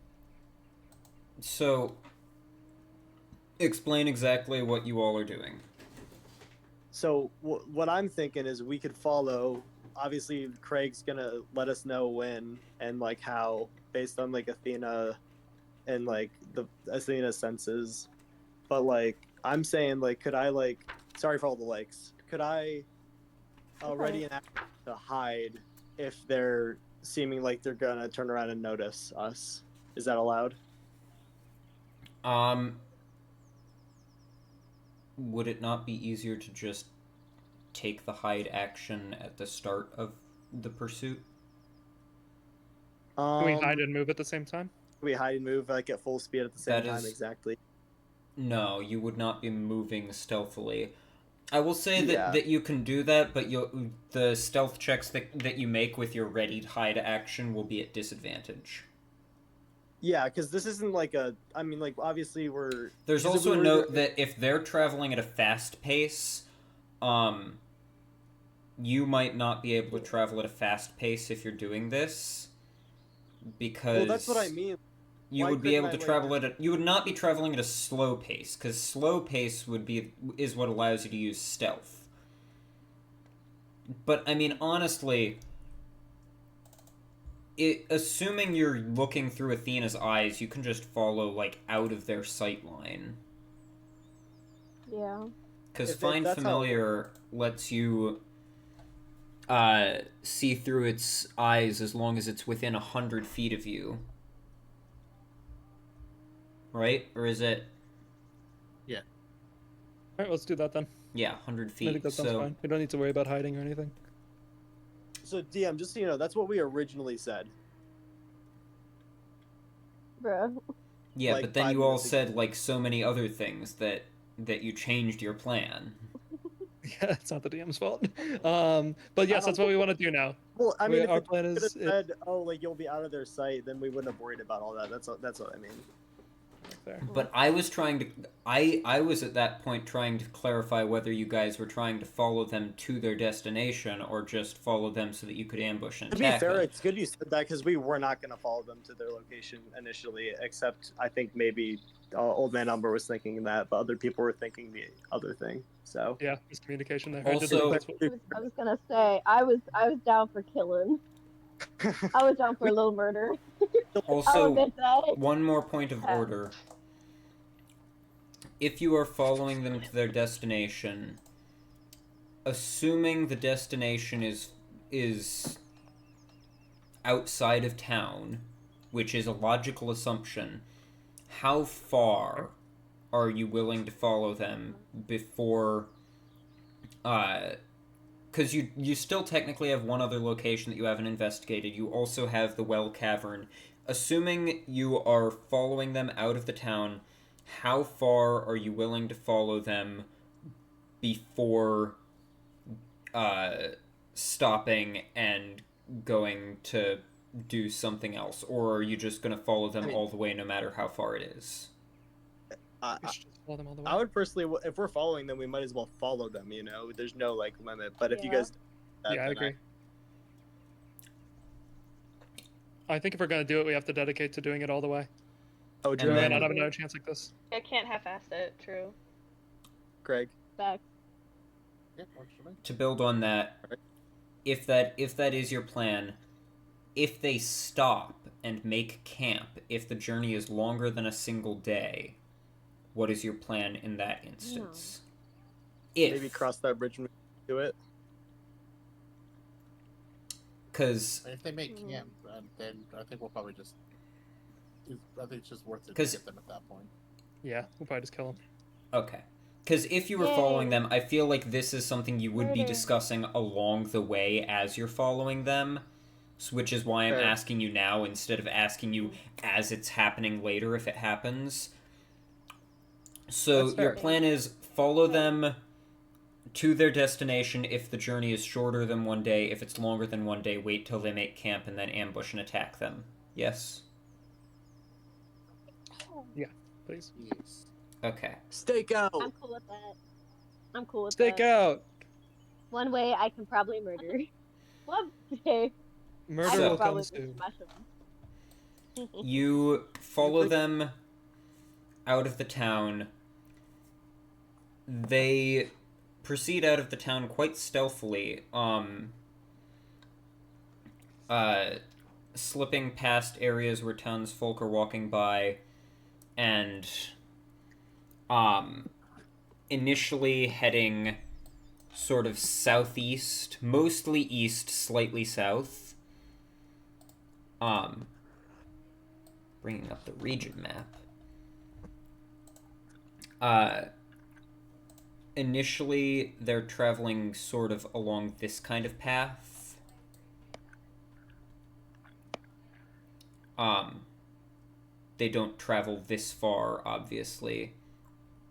So, explain exactly what you all are doing. So what I'm thinking is we could follow. Obviously, Craig's gonna let us know when and like how, based on like Athena and like the Athena's senses. But like I'm saying, like, could I like? Sorry for all the likes. Could I already enact to hide if they're seeming like they're gonna turn around and notice us? Is that allowed? Would it not be easier to just take the hide action at the start of the pursuit? Can we hide and move at the same time? We hide and move like at full speed at the same That time, is- exactly. No, you would not be moving stealthily. I will say that, Yeah. that you can do that, but the stealth checks that you make with your ready hide action will be at disadvantage. Yeah, because this isn't like a. I mean, like obviously we're. There's because if also we a were- note that if they're traveling at a fast pace, you might not be able to travel at a fast pace if you're doing this, because Well, that's what I mean. you Why would be couldn't able to I, travel at a, you would not be traveling at a slow pace, because slow pace is what allows you to use stealth. But I mean, honestly, assuming you're looking through Athena's eyes, you can just follow like out of their sight line. Yeah. Because If it- Find that's how- Familiar lets you see through its eyes as long as it's within 100 feet of you. Right? Or is it... Alright, let's do that then. Yeah, 100 I feet. think that sounds So, fine. We don't need to worry about hiding or anything. So DM, just so you know, that's what we originally said. Bruh. yeah, like, but then 5 you all minutes ago. said like so many other things that you changed your plan. Yeah, it's not the DM's fault. But yes, that's what we want to do now. Well, I mean, if Our it plan could have is said, "Oh, like you'll be out of their sight," then we wouldn't have worried about all that. That's what I mean. fair. But I was trying to... I was at that point trying to clarify whether you guys were trying to follow them to their destination or just follow them so that you could ambush and To be attack fair, them. it's good you said that because we were not going to follow them to their location initially. Except I think maybe Old Man Umber was thinking that, but other people were thinking the other thing. So Yeah, miscommunication there. Also- I was gonna say, I was down for killing. I was down for a little murder. I'll Also, admit that. one more point of order. If you are following them to their destination, assuming the destination is outside of town, which is a logical assumption, how far are you willing to follow them before... Because you still technically have one other location that you haven't investigated. You also have the well cavern. Assuming you are following them out of the town, how far are you willing to follow them before stopping and going to do something else? Or are you just going to follow them I mean- all the way no matter how far it is? We should just follow them all the way. I would personally, if we're following them, we might as well follow them. You know, there's no like limit. But if you Yeah. guys, Yeah, I agree. I think if we're gonna do it, we have to dedicate to doing it all the way. Odra, And We might then- not have another chance like this. I can't half-ass it. True. Greg. Back. Yeah, works for me. To build on that, if that is your plan, if they stop and make camp, if the journey is longer than a single day, what is your plan in that instance? Maybe cross that bridge and do it. Because If they make camp, then I think we'll probably just. I think it's just worth it to 'Cause- get them at that point. Yeah, we'll probably just kill them. okay. Because if you were Yay. following them, I feel like this is something you would be Murder. discussing along the way as you're following them, which is why I'm Fair. asking you now instead of asking you as it's happening later if it happens. So That's your fair. plan is follow them to their destination if the journey is shorter than 1 day. If it's longer than 1 day, wait till they make camp and then ambush and attack them. Yes? Please. Yes. Okay. Stake out. I'm cool with that. I'm cool with Stake that. out! One way I can probably murder. One day I Murder So- can will probably come soon. smash them. You follow them out of the town. They proceed out of the town quite stealthily, slipping past areas where townsfolk are walking by, and initially heading sort of southeast, mostly east, slightly south. Bringing up the region map. Initially, they're traveling sort of along this kind of path. They don't travel this far, obviously,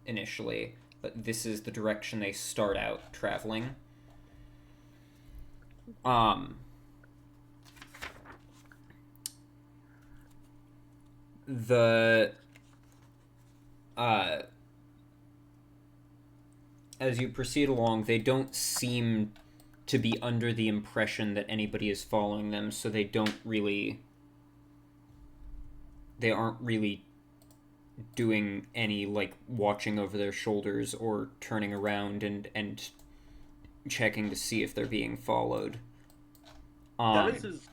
initially, but this is the direction they start out traveling. As you proceed along, they don't seem to be under the impression that anybody is following them, so they aren't really doing any, like, watching over their shoulders or turning around and checking to see if they're being followed. Dennis's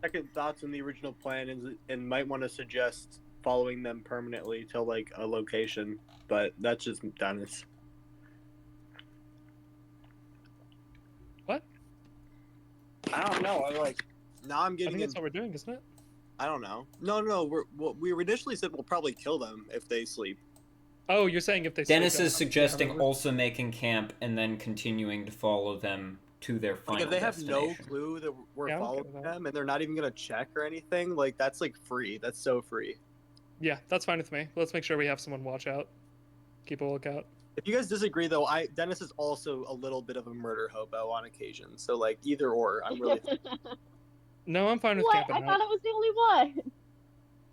second thoughts on the original plan and might want to suggest following them permanently to like a location, but that's just Dennis. What? I don't know. Now I'm I getting think in. that's what we're doing, isn't it? I don't know. No. We initially said we'll probably kill them if they sleep. Oh, you're saying if they Dennis sleep, is yeah, suggesting remember. also making camp and then continuing to follow them to their final Like if they have no destination. clue that we're Yeah, I'm okay following with that. them and they're not even gonna check or anything, like that's like free. That's so free. Yeah, that's fine with me. Let's make sure we have someone watch out. Keep a lookout. If you guys disagree though, Dennis is also a little bit of a murder hobo on occasion. So like either or, I'm really No, I'm fine with What? camping I out. thought I was the only one.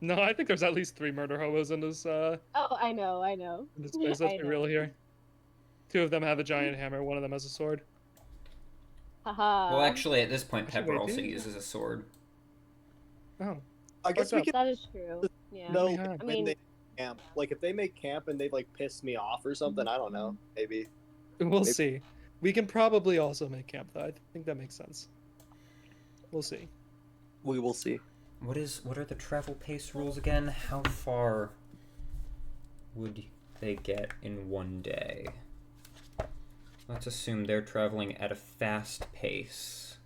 No, I think there's at least 3 murder hobos in this Oh, I know. in this place. Let's I be know. real here. 2 of them have a giant hammer. 1 of them has a sword. Haha. Well, actually, at this point, Actually, Pepper wait, also do you? uses a sword. Oh, I guess What's we up? can That is true. Yeah. know Yeah. I when mean- they camp. Like if they make camp and they like piss me off or something, I don't know. Maybe. we'll see. We can probably also make camp though. I think that makes sense. We'll see. We will see. What are the travel pace rules again? How far would they get in 1 day? Let's assume they're traveling at a fast pace.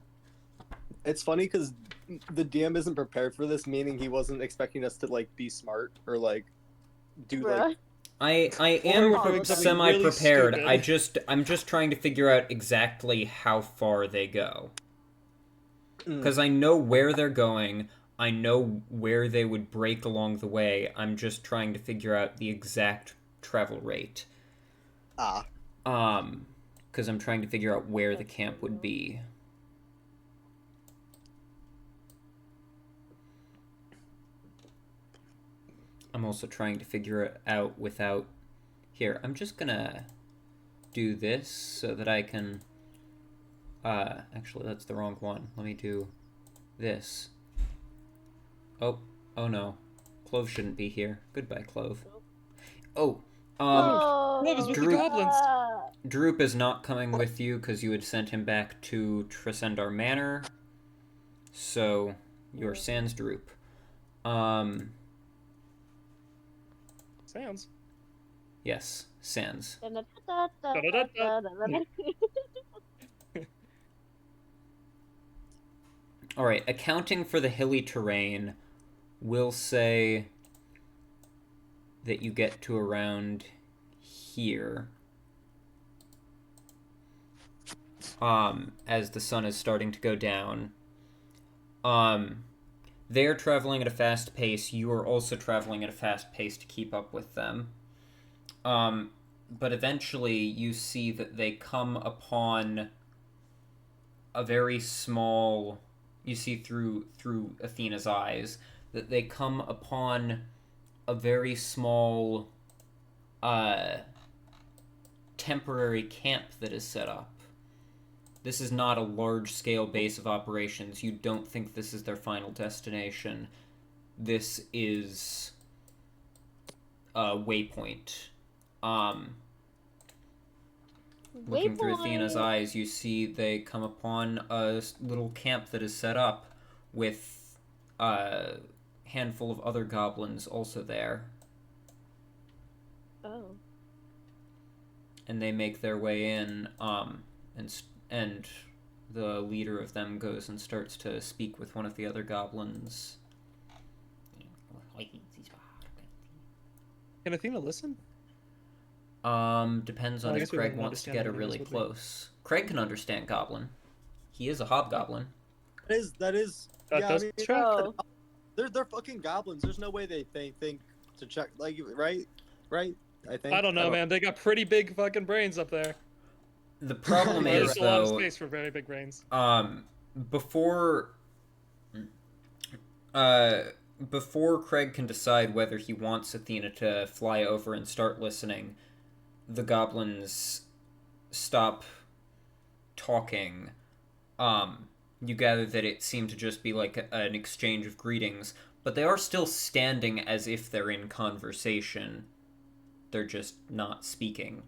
It's funny because the DM isn't prepared for this, meaning he wasn't expecting us to like be smart or like do like. Bruh. I Or am we're doing something semi-prepared. really I'm just trying to figure out exactly how far they go. Because I know where they're going. I know where they would break along the way. I'm just trying to figure out the exact travel rate. Because I'm trying to figure out where the camp would be. I'm also trying to figure it out without... Here, I'm just gonna do this so that I can... actually, that's the wrong one. Let me do this. Oh no. Clove shouldn't be here. Goodbye, Clove. Oh, Clove is with the Droop. goblins. Droop is not coming with you because you had sent him back to Tresendar Manor. So, you're sans Droop. Sounds. Yes, sans. Alright, accounting for the hilly terrain, we'll say that you get to around here. As the sun is starting to go down. They're traveling at a fast pace. You are also traveling at a fast pace to keep up with them. But eventually you see that they come upon a very small... You see through Athena's eyes that they come upon a very small temporary camp that is set up. This is not a large-scale base of operations. You don't think this is their final destination. This is a waypoint. Looking through Athena's eyes, you see they come upon a little camp that is set up with a handful of other goblins also there. Oh. And they make their way in, and the leader of them goes and starts to speak with one of the other goblins. Can Athena listen? Depends Well, on I if guess we Craig wouldn't wants to understand get what it really is, would we? close. Craig can understand goblin. He is a hobgoblin. That is. That yeah, does I mean, track. Oh. they're fucking goblins. There's no way they think to check, like, right? I think. I don't know, man. They got pretty big fucking brains up there. The problem There's is, There's a lot of though, space for very big brains. before Craig can decide whether he wants Athena to fly over and start listening, the goblins stop talking. You gather that it seemed to just be like an exchange of greetings, but they are still standing as if they're in conversation. They're just not speaking.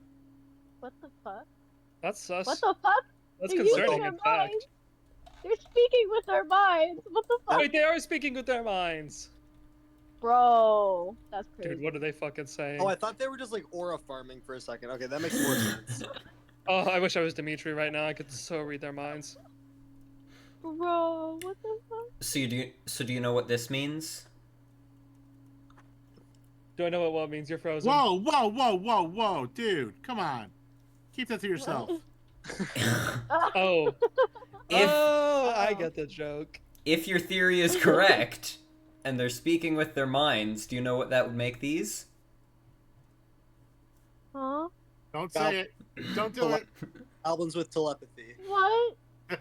What the fuck? That's sus. What the fuck? That's They're using concerning, their in fact. minds. They're speaking with their minds. What the fuck? Wait, they are speaking with their minds. Bro, that's crazy. Dude, what are they fucking saying? Oh, I thought they were just like aura farming for a second. Okay, that makes more sense. Oh, I wish I was Dimitri right now. I could so read their minds. Bro, what the fuck? So do you know what this means? Do I know what it means? You're frozen. Whoa, dude, come on. Keep that to yourself. Oh. If I get the joke. if your theory is correct, and they're speaking with their minds, do you know what that would make these? Huh? Don't say it. Don't do it. Goblins with telepathy. What?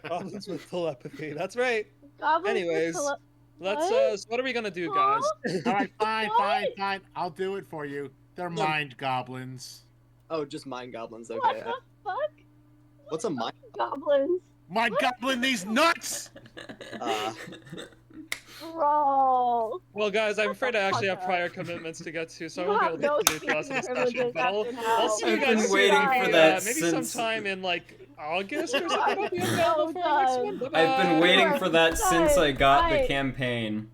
Goblins with telepathy. That's right. Goblins with Anyways, let's What? so what are we gonna do, guys? All right, fine. What? I'll do it for you. They're No. mind goblins. Oh, just mind goblins. What Okay. the fuck? What's a mind? Goblins. Mind goblin these nuts! Bro. Well, guys, I'm afraid I actually have Fuck prior commitments to get to, so I You won't have be able no to do the rest of the speaking discussion. But I'll privileges see you I've guys been soon. waiting for that Maybe since- sometime in like August or something. I'll be I'm available so for our next one. done. Bye-bye. I've been waiting for that since I got the Bye. campaign.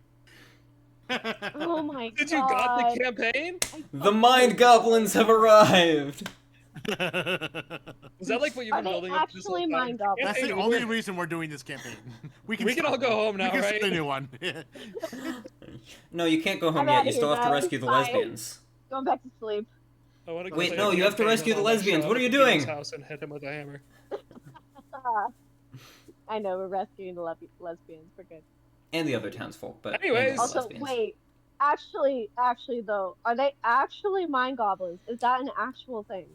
Oh my god. Did you got the campaign? The mind goblins have arrived! Is that like what you've Are been they building up this whole actually time? mind goblins? That's the Campaign only over. reason we're doing this campaign. We can stop all go home now, we can right? start a new one. No, you can't go home I'm yet. outta You still here, have to guys. rescue the Bye. lesbians. Going back to sleep. I wanna go Wait, play no, a you have to campaign rescue and the I'll lesbians. show What up are you at Dean's doing? house and hit him with a hammer. I know, we're rescuing the lesbians. We're good. And the other townsfolk, but Anyways. mainly the Also, lesbians. wait. Actually, though, are they actually mind goblins? Is that an actual thing?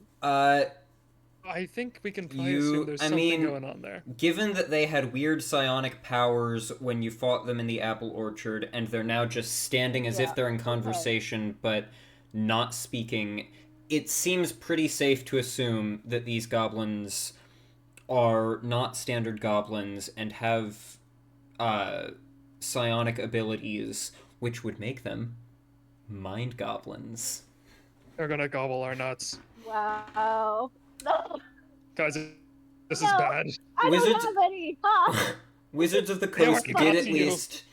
I think we can probably assume there's something going on there. Given that they had weird psionic powers when you fought them in the apple orchard, and they're now just standing as if they're in conversation, but not speaking, it seems pretty safe to assume that these goblins are not standard goblins and have psionic abilities, which would make them mind goblins. They're gonna gobble our nuts. Wow. No. Guys, this is bad. I Wizards- don't have any. Huh? Wizards of the They Coast already did got at you. least...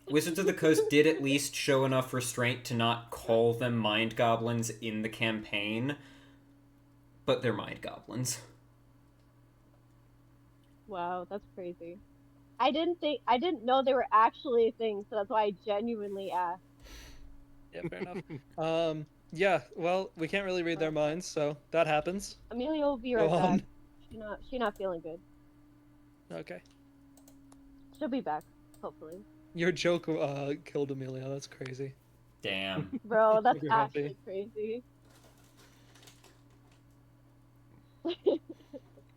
Wizards of the Coast did at least show enough restraint to not call them mind goblins in the campaign, but they're mind goblins. Wow, that's crazy. I didn't know they were actually a thing, so that's why I genuinely asked. Yeah, fair enough. Yeah, well, we can't really read their minds, so that happens. Amelia will be Go right on. back. She's not feeling good. Okay. She'll be back, hopefully. Your joke killed Amelia, that's crazy. Damn. Bro, that's You're happy. actually crazy.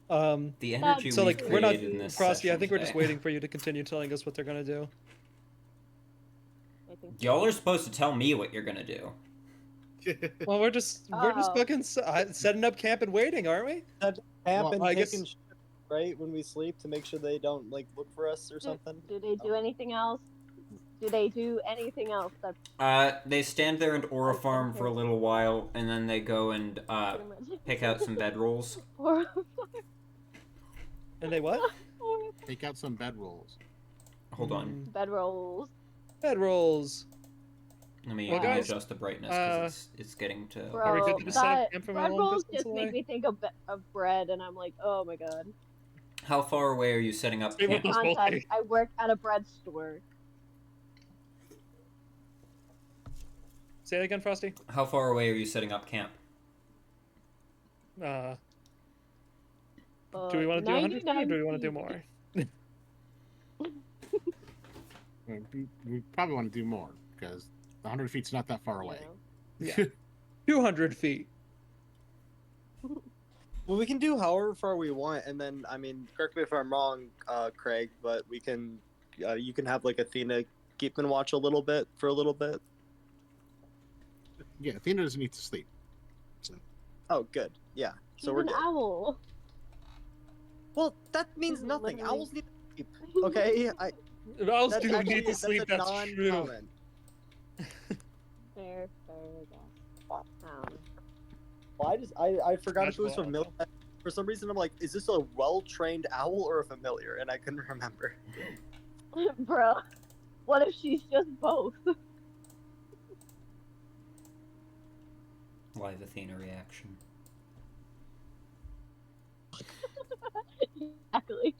The energy So, we've like, we're not... created in this Frosty, I session think we're just today. waiting for you to continue telling us what they're gonna do. I think Y'all are supposed to tell me what you're gonna do. Well, we're just Oh. fucking setting up camp and waiting, aren't we? Camp Well, and I guess- taking shit, right, when we sleep to make sure they don't like look for us or something. Do they do anything else? Do they do anything else that's They stand there and aura farm for a little while, and then they go and pretty much pick out some bedrolls. And they what? Take out some bedrolls. Hold on, bedrolls? Bedrolls. let me Well, guys, adjust the brightness because it's getting to. Bro, Are we good to set up that camp from a bread long rolls distance just make away? me think of bread, and I'm like, oh my god. How far away are you setting up Stay with camp? us. Well, Context, hey. I work at a bread store. Say that again, Frosty. How far away are you setting up camp? Do we want to do 100 feet or do we want to do 99 more? We probably want to do more because 100 feet's not that far away. Yeah. 200 feet. Well, we can do however far we want, and then I mean, correct me if I'm wrong, Craig, but we can, you can have like Athena keep and watch a little bit for a little bit. Yeah, Athena doesn't need to sleep. So. Oh, good. Yeah. She's So we're an good. owl. Well, that means She's nothing. literally- Owls need to sleep. Okay. Owls That's do actually, need to sleep, that's a that's true. non-comment. Fair, I guess. Well, I forgot if it was Magical familiar. For some reason, I'm like, is this a well-trained owl or a familiar? And I couldn't remember. Bro, what if she's just both? Live Athena reaction. Exactly.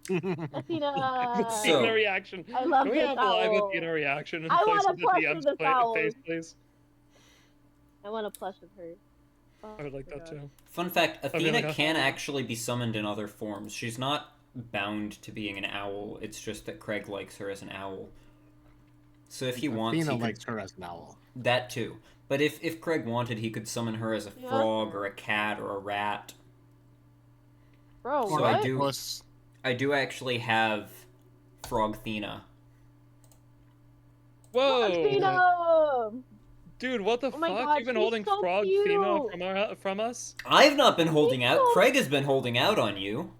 Athena. So- Athena reaction. I love Can we this have a live owl. Athena reaction in I place wanna of the plush DM's with this owl. face, please? I want a plush of her. Oh, I would like my that God. too. Fun fact, mean, Athena like, can actually be summoned in other forms. She's not bound to being an owl, it's just that Craig likes her as an owl. So if he wants, Athena he could... likes her as an owl. That too. But if Craig wanted, he could summon her as a Yeah. frog or a cat or a rat. Bro, So what? I do- Plus, I do actually have Frogthena. Whoa! Athena! Dude, what the Oh my fuck? God, You've been she's holding so Frog cute. Thena from us? I've not been holding out. so- Craig has been holding out on you.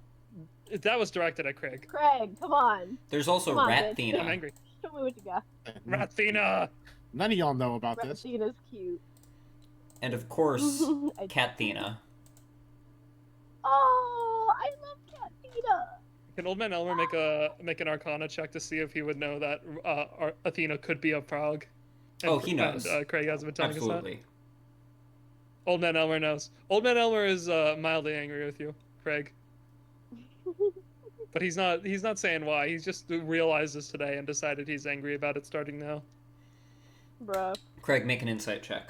That was directed at Craig. Craig, come on. There's also Come on, Rat bitch. I'm Thena. angry. Show me what you got. Rathena! none of y'all know about this. Athena's cute. And of course, I- Cat Thena. Oh, I love Cat Athena. Can Old Man Elmer make an Arcana check to see if he would know that Athena could be a frog? Oh, he knows. And, Craig hasn't been telling us that. Absolutely. Old Man Elmer knows. Old Man Elmer is mildly angry with you, Craig. But he's not saying why. He's just realized this today and decided he's angry about it starting now. Bruh. Craig, make an insight check.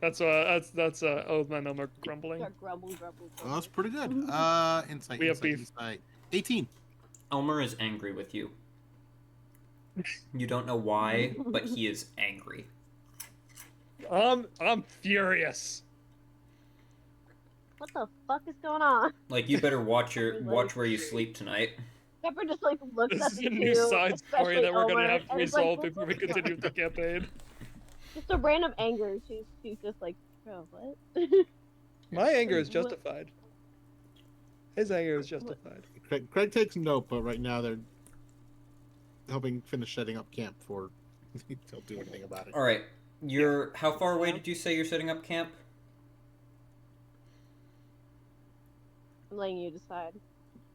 That's Old Man Elmer grumbling. Start grumble, grumble, Oh, that's pretty good. Insight. We have insight, beef. Insight. 18. Elmer is angry with you. You don't know why, but he is angry. I'm furious. What the fuck is going on? Like, you better watch Like- where you sleep tonight. Pepper just like looks This at is the a new two, side story especially that we're Elmer, gonna have to and is like, resolve "What before the we continue with the campaign. Just a random anger. She's just like, bro, what? My anger is What- justified. His anger is justified. Craig takes note, but right now they're helping finish setting up camp before they'll do anything about it. All right, how far away did you say you're setting up camp? I'm letting you decide.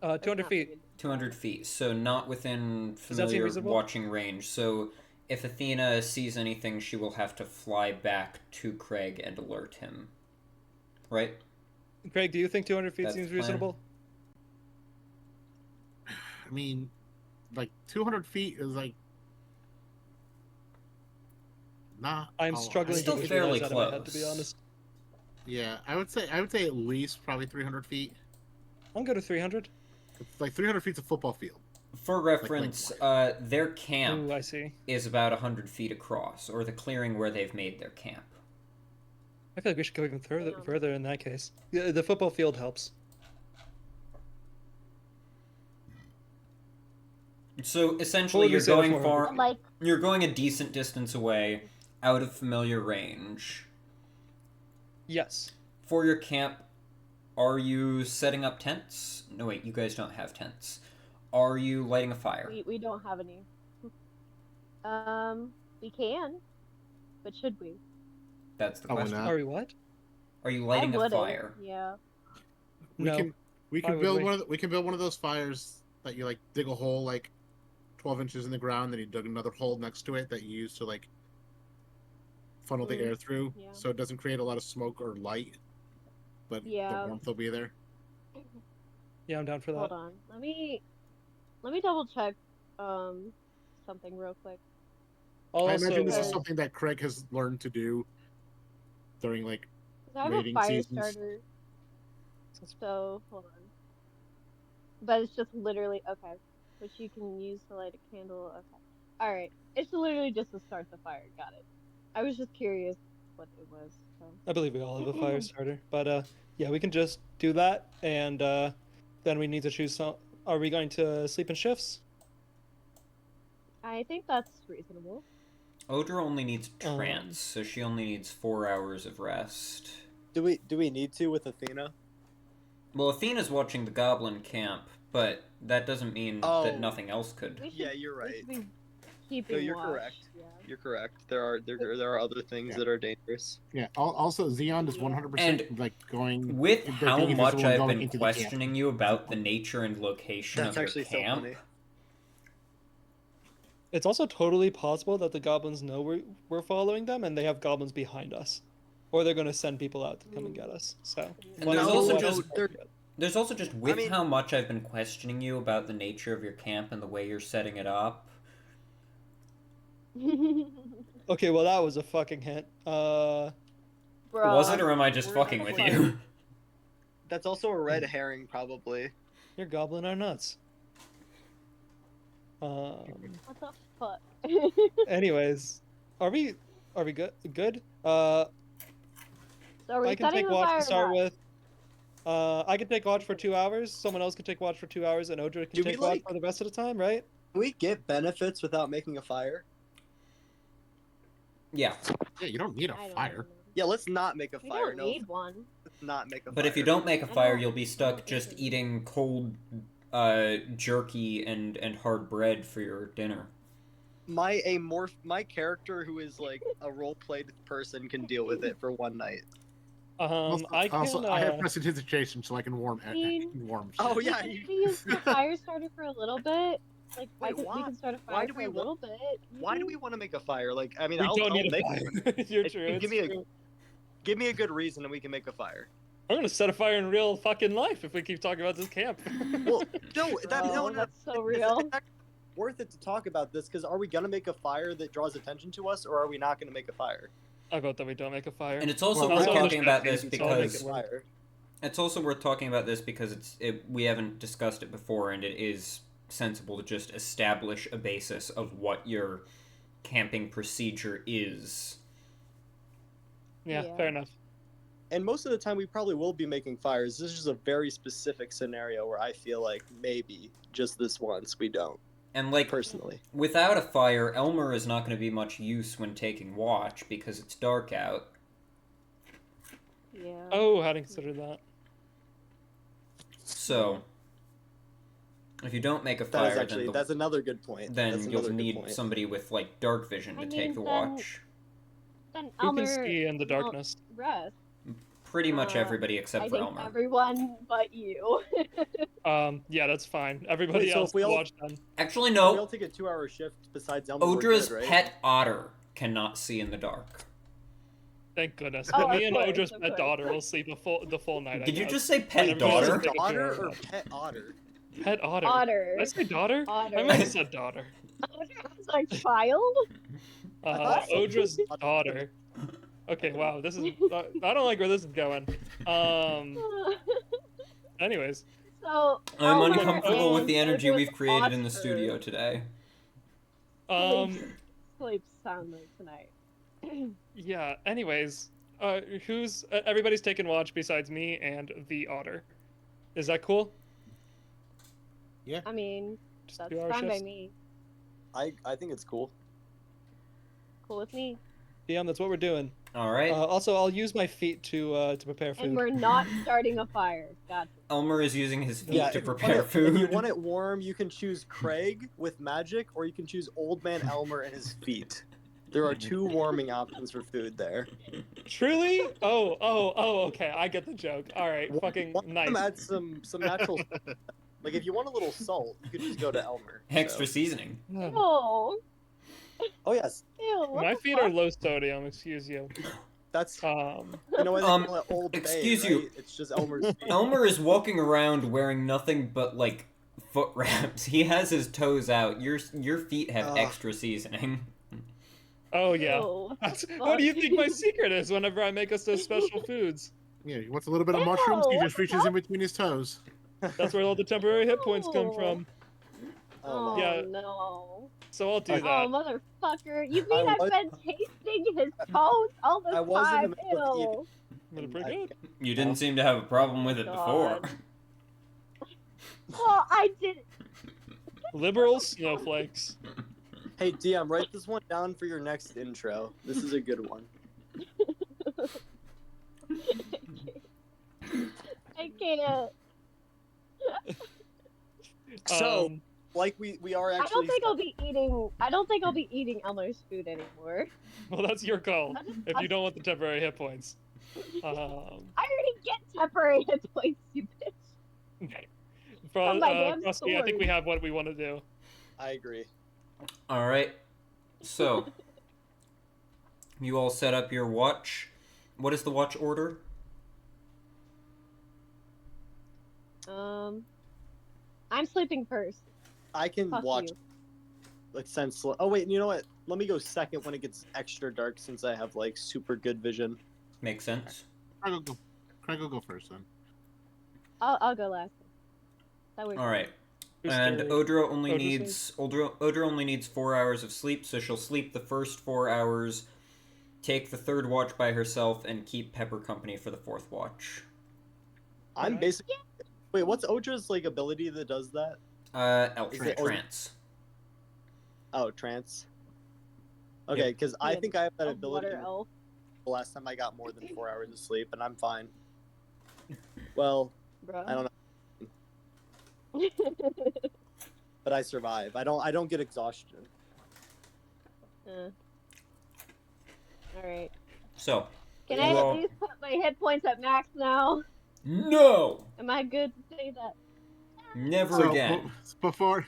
200 feet. 200 feet, so not within Does that seem familiar reasonable? watching range. So if Athena sees anything, she will have to fly back to Craig and alert him. Right? Craig, do you think 200 feet That's seems the plan. reasonable? I mean, like 200 feet is like not. I'm a lot. struggling Still to fairly visualize that in my head, to be close. honest. Yeah, I would say at least probably 300 feet. I'm good with 300. It's like 300 feet's a football field. For reference, their camp Ooh, I see. is about 100 feet across, or the clearing where they've made their camp. I feel like we should go even Damn. further in that case. Yeah, the football field helps. So essentially, What would we you're say going before? far. Like, You're going a decent distance away, out of familiar range. Yes. For your camp, are you setting up tents? No, wait, you guys don't have tents. Are you lighting a fire? we don't have any. We can, but should we? That's the Oh, we're question. not. Are we what? Are you lighting I a wouldn't. fire? Yeah. No. We Why can would build we? we can build one of those fires that you like dig a hole like 12 inches in the ground, then you dig another hole next to it that you use to like funnel the air through, Yeah. so it doesn't create a lot of smoke or light, but Yeah. the warmth will be there. Yeah, I'm down for that. Hold on. Let me double check something real quick. I Also, imagine this is uh, something that Craig has learned to do during like 'Cause I have raiding a fire seasons. starter. So hold on. But it's just literally okay, which you can use to light a candle. Okay. All right. It's literally just to start the fire. Got it. I was just curious what it was. So. I believe we all have a fire starter. But yeah, we can just do that, and then we need to choose some. Are we going to sleep in shifts? I think that's reasonable. Odra only needs trance, so she only needs 4 hours of rest. Do we need to with Athena? Well, Athena's watching the goblin camp, but that doesn't mean Oh. that nothing else could. We should, Yeah, you're we right. should be keeping No, you're watch. correct. Yeah. You're correct. There are other things Yeah. that are dangerous. Yeah. Also, Xeon is 100% And like going With like, how he is the much one I've going been into the camp. questioning you about the nature and location That's of actually your so camp, funny. It's also totally possible that the goblins know we're following them, and they have goblins behind us, or they're going to send people out to come and get us. So And one there's of also the- just- there's also just with mean- how much I've been questioning you about the nature of your camp and the way you're setting it up. Okay, well that was a fucking hint. Bro, Was it, or am I just we're fucking not with quite- you? That's also a red herring, probably. Your goblin are nuts. What the fuck? Anyways, are we good? Good. So are we I can setting take the watch fire to or start not? with. I can take watch for 2 hours. Someone else can take watch for 2 hours, and Odra can Do we, take watch like- for the rest of the time, right? Can we get benefits without making a fire? Yeah, Yeah, you don't need a I don't fire. know. Yeah, let's not make a We fire. don't No, need one. let's not make a fire. but if you don't make a I fire, don't- you'll be I stuck don't just think so. eating cold jerky and hard bread for your dinner. my character who is like a role played person can deal with it for one night. I can. I have prestidigitation, so I can warm. I mean- warm. Oh shit. yeah, We can use the fire starter for a little bit. Like Wait, we why- can start a fire why do for we a wa- little bit. Why do we want to make a fire? Like, I mean, we I'll don't need make a fire. You're It- true. give it's me a- true. Give me a good reason and we can make a fire. I'm gonna set a fire in real fucking life if we keep talking about this camp. Well, no, that Bro, no, that's so it's- real. It's actually worth it to talk about this because are we gonna make a fire that draws attention to us, or are we not gonna make a fire? I vote that we don't make a fire. And it's also Well, worth also talking about this understand maybe because it's all Fire. it's also worth talking about this because we haven't discussed it before, and it is sensible to just establish a basis of what your camping procedure is. Yeah, Yeah. fair enough. And most of the time, we probably will be making fires. This is just a very specific scenario where I feel like maybe just this once we don't. And, like, Personally, without a fire, Elmer is not going to be much use when taking watch because it's dark out. Yeah. Oh, hadn't considered that. So, if you don't make a that fire, is actually then, that's another good point. That's then you'll another good need point. somebody with, like, dark vision to I take mean, the then- watch. Then Who Elmer can see in the won't darkness? rest. Pretty much Uh, everybody except I for think Elmer. everyone but you. Yeah, that's fine. Everybody Wait, so else if we can all- watch then. Actually, We all no. take a 2-hour shift besides Elmer. we're Odra's good, right? pet otter cannot see in the dark. Thank goodness. Oh, But of me and course, Odra's of pet course. daughter will sleep the full night. I Did you guess. just say pet Wait, Did you say daughter? Take a daughter two-hour or nap. pet otter? Pet otter. Otter. Did I say daughter? Otter. I might have said daughter. It's our child? thought so. Odra's daughter. Okay, wow. This is. I don't like where this is going. Anyways, So I'm Elmer uncomfortable with and the energy Odra's we've created in the otter studio today. sleep soundly tonight. Yeah. Anyways, who's everybody's taking watch besides me and the otter. Is that cool? I mean, Just that's 2-hour fine by shifts? me. I think it's cool. Cool with me. Yeah, that's what we're doing. All right. Also, I'll use my feet to prepare food. And we're not starting a fire. Gotcha. Elmer is using his feet Yeah, to if you want prepare it- If you food. want it warm, you can choose Craig with magic, or you can choose Old Man Elmer and his feet. There are 2 warming options for food there. Truly? Oh, okay. I get the joke. All right, fucking One of nice. them adds some natural. Like if you want a little salt, you could just go to Elmer. Extra so. seasoning. Oh, Oh yes, ew. what My the feet fuck? are low sodium. Excuse you. that's You why they call it Old excuse Bay, you. right? It's just Elmer's feet. Elmer is walking around wearing nothing but, like, foot wraps. He has his toes out. Your feet have Ugh. extra seasoning. Oh yeah. Ew. What do you think my secret is whenever I make us those special foods? Yeah, he wants a little bit of mushrooms. He Ew, just what reaches the in between his toes. That's where all the temporary hit points come from. Oh, Oh, Yeah. no. So I'll do Okay. that. Oh, motherfucker. You mean I I've was- been tasting his toes all this I was in the time? middle of Ew. Really pretty good. You didn't seem to have a problem with it before. God. Well, I did. Liberal snowflakes. Hey DM, write this one down for your next intro. This is a good one. I can't. So, Um, like we are I actually. don't think I'll be eating. I don't think I'll be eating Elmer's food anymore. well, that's your call. If you don't want the temporary hit points. I already get temporary hit points, you bitch. Okay. From my damn Frosty, I think we sword. have what we want to do. I agree. All right. So, you all set up your watch. What is the watch order? I'm sleeping first. I can Fuck watch. you. Like sense. Oh wait, you know what? Let me go second when it gets extra dark, since I have like super good vision. Makes sense. Craig will go first then. I'll go last. That works. All right. Who's And third? Odra only Odra's needs Odra only needs 4 hours of sleep, so she'll sleep the first 4 hours, take the third watch by herself, and keep Pepper company for the fourth watch. I'm Alright. basically. Wait, what's Odra's like ability that does that? Elf Is it- trance. Oh, trance. Okay, because I Yeah, think I have that A ability. water elf. The last time I got more than 4 hours of sleep, and I'm fine. Well, Bro. I don't know, but I survive. I don't get exhaustion. All right. So, Can I Well- at least put my hit points at max now? no! Am I good to say that? Never again. Before,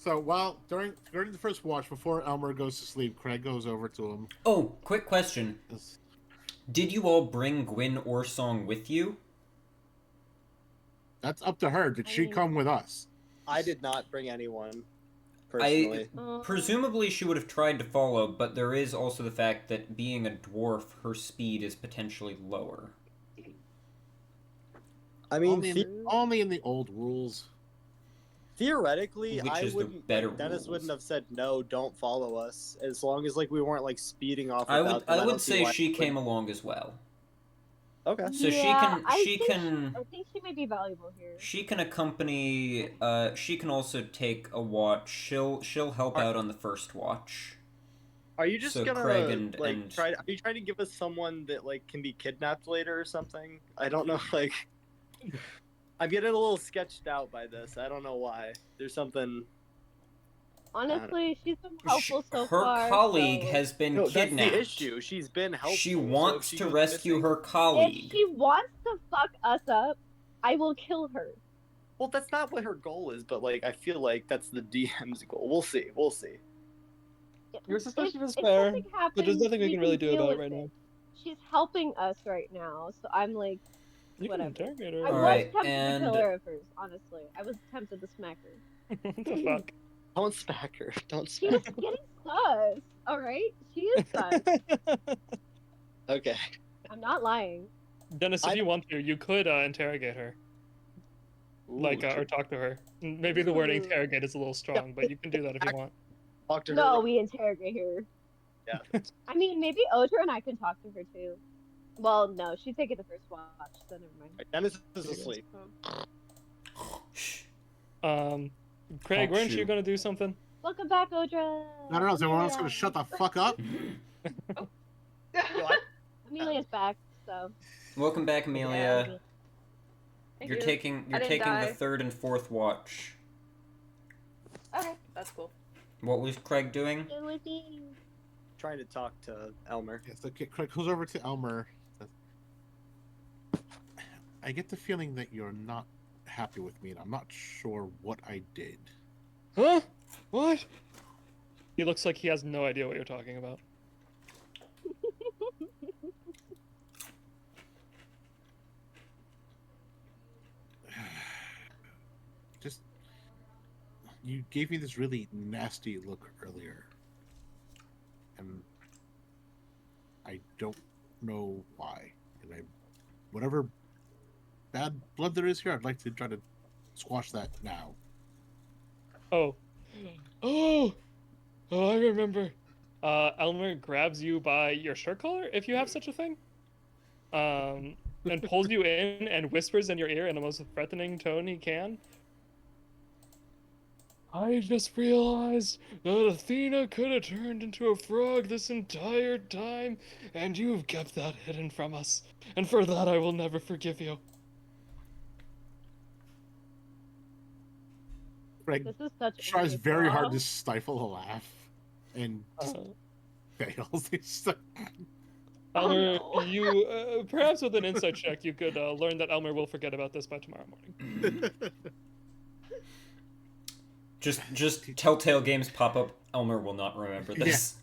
while during the first watch, before Elmer goes to sleep, Craig goes over to him. Oh, quick question. Yes. Did you all bring Gwyn or Song with you? That's up to her. Did she come with us? I did not bring anyone personally. Presumably she would have tried to follow, but there is also the fact that being a dwarf, her speed is potentially lower. I mean, Only in the old rules. Theoretically, Which I is the wouldn't. better Like, Dennis rules. wouldn't have said no. Don't follow us, as long as like we weren't like speeding off. I Without would them. I don't would see say why she we came wouldn't. along as well. Okay. So yeah, I she think she may be valuable here. she can accompany. She can also take a watch. She'll help Are- out on the first watch. Are you just So gonna Craig and- try? Are you trying to give us someone that like can be kidnapped later or something? I don't know. Like, I'm getting a little sketched out by this. I don't know why. There's something. Honestly, she's been helpful so her far. colleague so... has been No, kidnapped. that's the issue. She's been helpful. She so wants if she to goes rescue missing- her colleague. If she wants to fuck us up, I will kill her. Well, that's not what her goal is, but like I feel like that's the DM's goal. We'll see. We'll see. Your suspicion is If fair, something happens, but there's nothing we can really do deal about it with right now. She's helping us right now, so I'm like, You whatever. can interrogate her. I was Alright, tempted and- to kill her at first, honestly. I was tempted to smack her. What the fuck? Don't smack her. Don't She smack. was getting sus, alright? She is sus. Okay. I'm not lying. Dennis, if I- you want to, you could interrogate her, like, or talk to her. Maybe the word Ooh. interrogate is a little strong, but you can do that if you want. talk to her. No, like- we interrogate her. Yeah. I mean, maybe Odra and I can talk to her too. Well, no, she's taking the first watch, so never mind. Dennis is asleep. Shh. Craig, Oh, weren't you shoot. gonna do something? Welcome back, Odra. No, is everyone else gonna Amelia. shut the fuck up? Amelia's back, so. Welcome back, Amelia. Thank You're you. taking I didn't the die. third and fourth watch. Okay, that's cool. What was Craig doing? Stay with me. Trying to talk to Elmer. Yes, okay, Craig goes over to Elmer. I get the feeling that you're not happy with me, and I'm not sure what I did. Huh? What? He looks like he has no idea what you're talking about. Just, you gave me this really nasty look earlier, and I don't know why. And whatever bad blood there is here, I'd like to try to squash that now. Oh. Oh! Oh, I remember. Elmer grabs you by your shirt collar, if you have such a thing. And pulls you in and whispers in your ear in the most threatening tone he can. I just realized that Athena could have turned into a frog this entire time, and you've kept that hidden from us. And for that I will never forgive you. Craig This is such. tries a very hard problem. to stifle a laugh, and just Uh, fails. He's like, Elmer, no. you perhaps with an insight check, you could learn that Elmer will forget about this by tomorrow morning. Just Telltale Games pop up. Elmer will not remember this.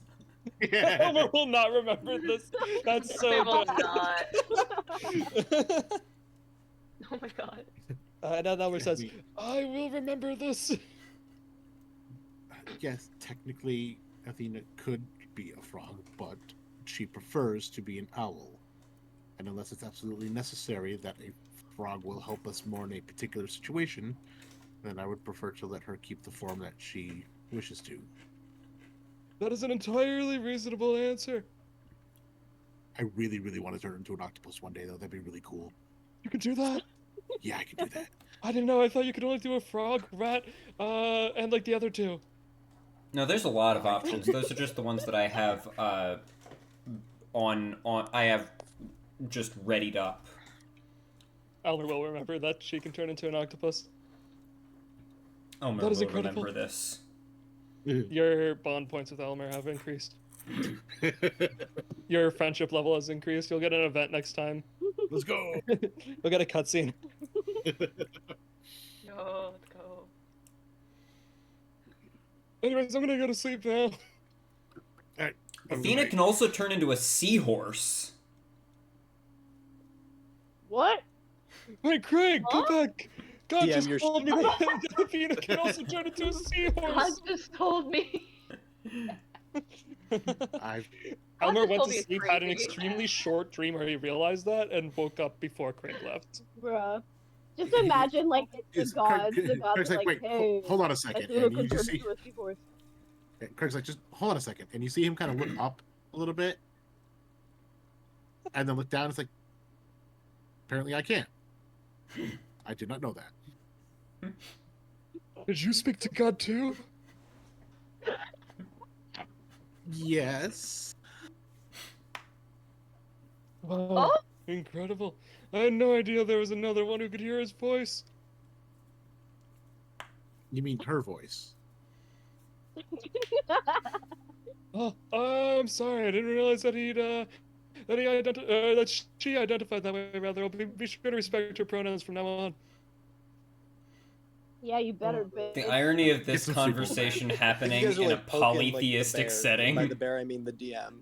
yeah. Elmer will not remember this. That's They so will good. not. Oh my god. And then Elmer says, "I will remember this." Yes, technically, Athena could be a frog, but she prefers to be an owl. And unless it's absolutely necessary that a frog will help us more in a particular situation, then I would prefer to let her keep the form that she wishes to. That is an entirely reasonable answer. I really, really want to turn into an octopus one day, though. That'd be really cool. You can do that. Yeah, I could do that. I didn't know. I thought you could only do a frog, rat, and like the other two. No, there's a lot of options. Those are just the ones that I have on I have just readied up. Elmer will remember that she can turn into an octopus. Elmer That is will incredible. remember this. Your bond points with Elmer have increased. Your friendship level has increased. You'll get an event next time. Let's go. You'll get a cutscene. Yo, let's go. Anyways, I'm gonna go to sleep now. Athena can also turn into a seahorse. What? Wait, Craig, go Huh? back. God DM just your told me that Athena can also turn into a God seahorse. just told me. I've Elmer just went told to me it's sleep, had an crazy. extremely short dream where he realized that, and woke up before Craig left. Bruh. Just imagine, like, it's the gods. The gods Craig's are like, like, wait, hey, hold on a I second. see who And you just contributes see, to a seahorse. Craig's like, just hold on a second. And you see him kind of look up a little bit. And then look down. It's like, apparently I can't. I did not know that. Did you speak to God too? Yes. Wow, incredible. I had no idea there was another one who could hear his voice. You mean her voice? Oh, I'm sorry. I didn't realize that that she identified that way. Rather, I'll be sure to respect her pronouns from now on. Yeah, you better, bitch. The irony of this Get some sleep over conversation You happening guys are, in a like, poking, like, the polytheistic bear. setting. By the bear, I mean the DM.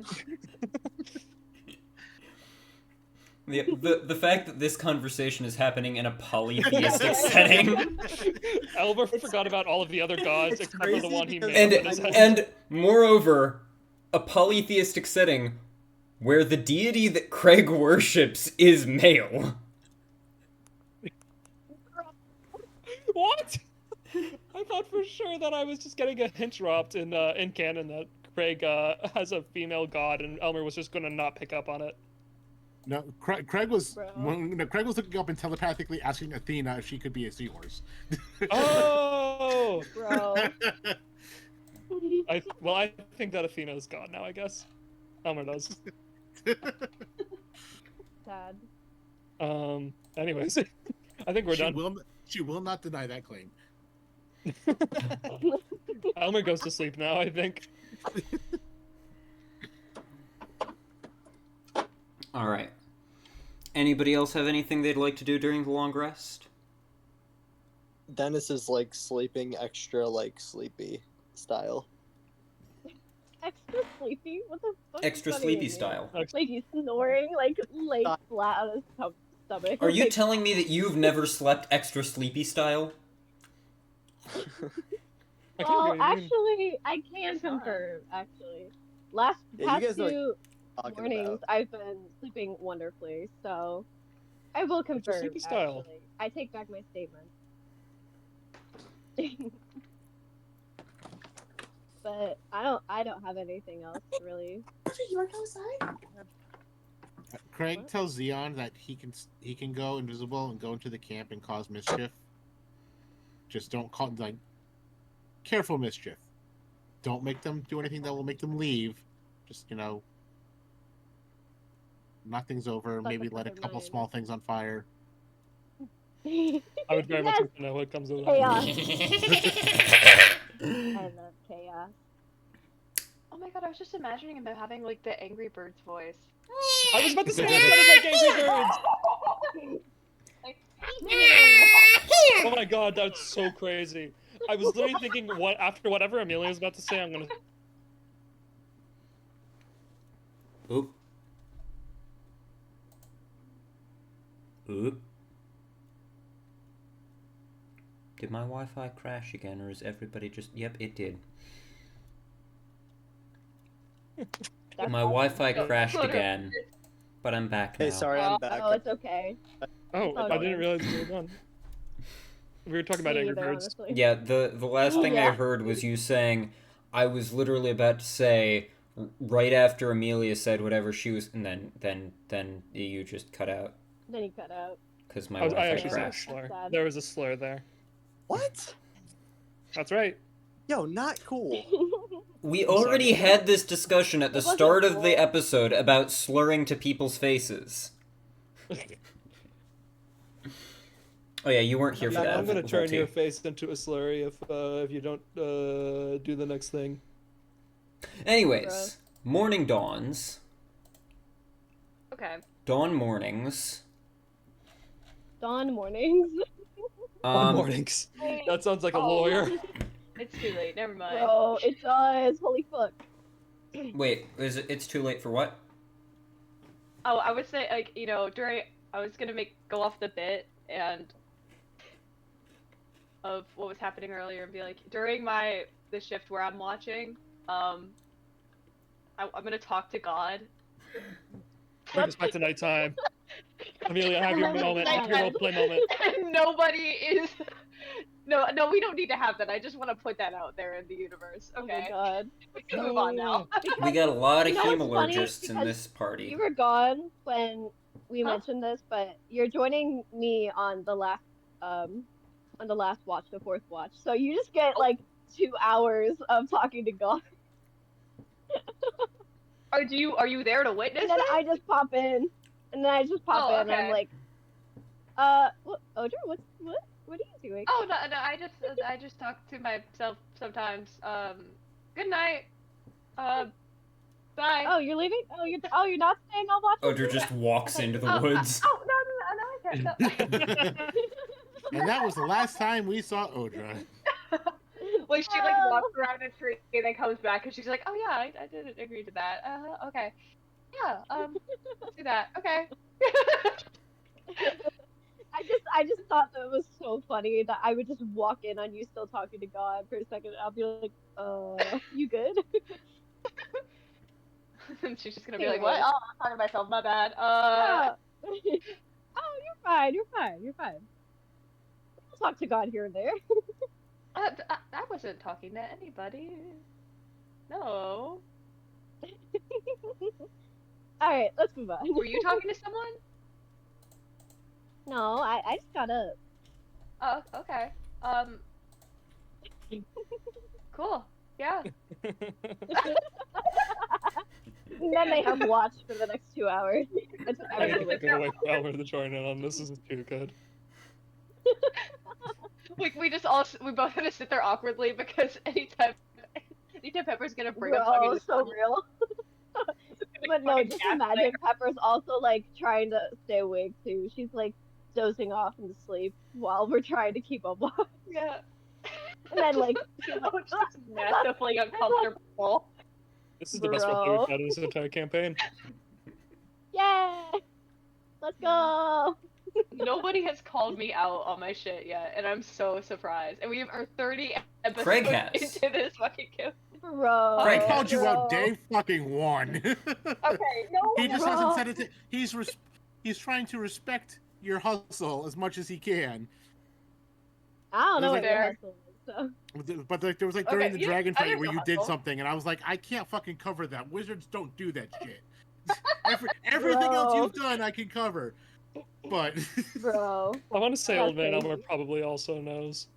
The fact that this conversation is happening in a polytheistic setting. Elmer forgot about all of the other gods It's except for the crazy one he because- made. in his head. And moreover, a polytheistic setting where the deity that Craig worships is male. What? I thought for sure that I was just getting a hint dropped in canon that Craig has a female god, and Elmer was just gonna not pick up on it. No, Craig was Bro. Craig was looking up and telepathically asking Athena if she could be a seahorse. Oh, Bro. I think that Athena's god now. I guess Elmer knows. Sad. Anyways, I think we're done. She will not deny that claim. Elmer goes to sleep now, I think. Alright. Anybody else have anything they'd like to do during the long rest? Dennis is like sleeping extra like sleepy style. Extra sleepy? What the fuck? Extra is funny sleepy to me? style. Like he's snoring, like flat on his stomach. Are you like, telling me that you've never slept extra sleepy style? I can't Well, hear you. actually, I can confirm. Actually, past Yeah, you guys know what two Talking mornings, about. I've been sleeping wonderfully. So, I will confirm. sleepy style. Actually, I take back my statement. But I don't have anything else really. You work outside? Craig What? tells Xeon that he can go invisible and go into the camp and cause mischief. Just don't call like careful mischief. Don't make them do anything that will make them leave. Just knock things over. Suck Maybe up let a their couple mind. small things on fire. I would very much Yes! like to know what comes of that. Chaos. I love chaos. Oh my god, I was just imagining him having like the Angry Birds voice. I was about to say that like Angry Birds. Oh my god, that's so crazy. I was literally thinking, after whatever Amelia was about to say, I'm gonna. Oop. Oop. Did my Wi-Fi crash again, or is everybody just... Yep, it did. That's My Wi-Fi crashed again, but I'm back now. Hey, sorry, I'm back. Oh, it's okay. Oh, all I didn't good. realize you were done. We were talking about Me Angry either, Birds. honestly. Yeah, the last thing I Yeah. heard was you saying, I was literally about to say, right after Amelia said whatever she was, and then you just cut out, Then he cut out. because my I Wi-Fi actually said a crashed. slur. Sad. There was a slur there. What? That's right. Yo, not cool. We already had this discussion at the It wasn't start of the cool. episode about slurring to people's faces. Oh yeah, you weren't here for that. I'm gonna We'll turn to your you. face into a slurry if you don't do the next thing. Anyways, Gross. morning dawns. Okay. Dawn mornings. Dawn mornings. Mornings. That sounds like a Oh. lawyer. It's too late, never mind. Bro, it does. Holy fuck. Wait, it's too late for what? Oh, I would say like, I was gonna go off the bit and of what was happening earlier and be like, during the shift where I'm watching, I'm gonna talk to God. Bring us back to nighttime. Amelia, have your moment. Have your roleplay moment. Nobody is. No, we don't need to have that. I just want to put that out there in the universe. Oh Okay. my god. We can move on now. We got a lot of You know what's funny? hemalurgists in Because this party. You were gone when we Huh? mentioned this, but you're joining me on the last watch, the fourth watch. So you just get like 2 hours of talking to God. Are you there to witness And then it? I just pop in. And I'm okay. like, Odra, what are you doing? Oh no, I just talk to myself sometimes. Good night. Bye. Oh, you're leaving? You're not staying on watch? with Odra me? just walks into the woods. Oh no, I can't. And that was the last time we saw Odra. Like she like walks around a tree and then comes back and she's like, oh yeah, I didn't agree to that. Okay. Yeah. Let's do that. Okay. I just thought that was so funny that I would just walk in on you still talking to God for a second. And I'll be like, you good? And she's just gonna be like, what? Oh, I'm talking to myself. My bad. Oh, you're fine. I'll talk to God here and there. I wasn't talking to anybody. No. Alright, let's move on. Were you talking to someone? No, I just got up. Oh, okay. Cool. Yeah. And then they have watched for the next 2 hours. Until I everyone have to wait for Elmer to join in on this. This is too good. Like we both had to sit there awkwardly because anytime Pepper's gonna bring up Bro, talking to so real. But no, just imagine Pepper's also like trying to stay awake too. She's like dozing off into sleep while we're trying to keep up. Yeah. And then like She's just massively uncomfortable. This is the best one we've had in this entire campaign. yeah, let's go. Nobody has called me out on my shit yet, and I'm so surprised. And we are 30 episodes Craig has. into this fucking game. Bro. Craig I called you out bro. day fucking one. Okay, no. He just Bro. hasn't said it. He's trying to respect your hustle as much as he can. I don't know what Fair. your hustle is, so. But like, there was like during Okay, the dragon I fight didn't where know you did hustle. something, and I was like, I can't fucking cover that. Wizards don't do that shit. Everything else Bro. you've done, I can cover. But Bro. I want to say That's Old Man crazy. Elmer probably also knows.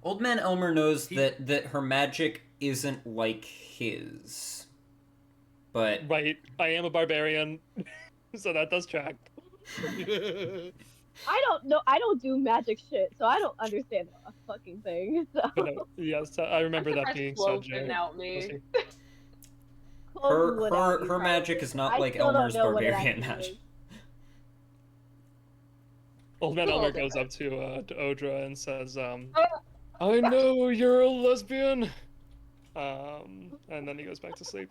Old Man Elmer knows He- that her magic isn't like his. But Right, I am a barbarian, so that does track. I don't know. I don't do magic shit, so I don't understand a fucking thing. So. But no, yes, I remember that being said, Jay. out me. her magic is not I like still don't Elmer's know what it barbarian actually magic. is. Old Man Cool, Elmer different. goes up to Odra and says, I know you're a lesbian. And then he goes back to sleep.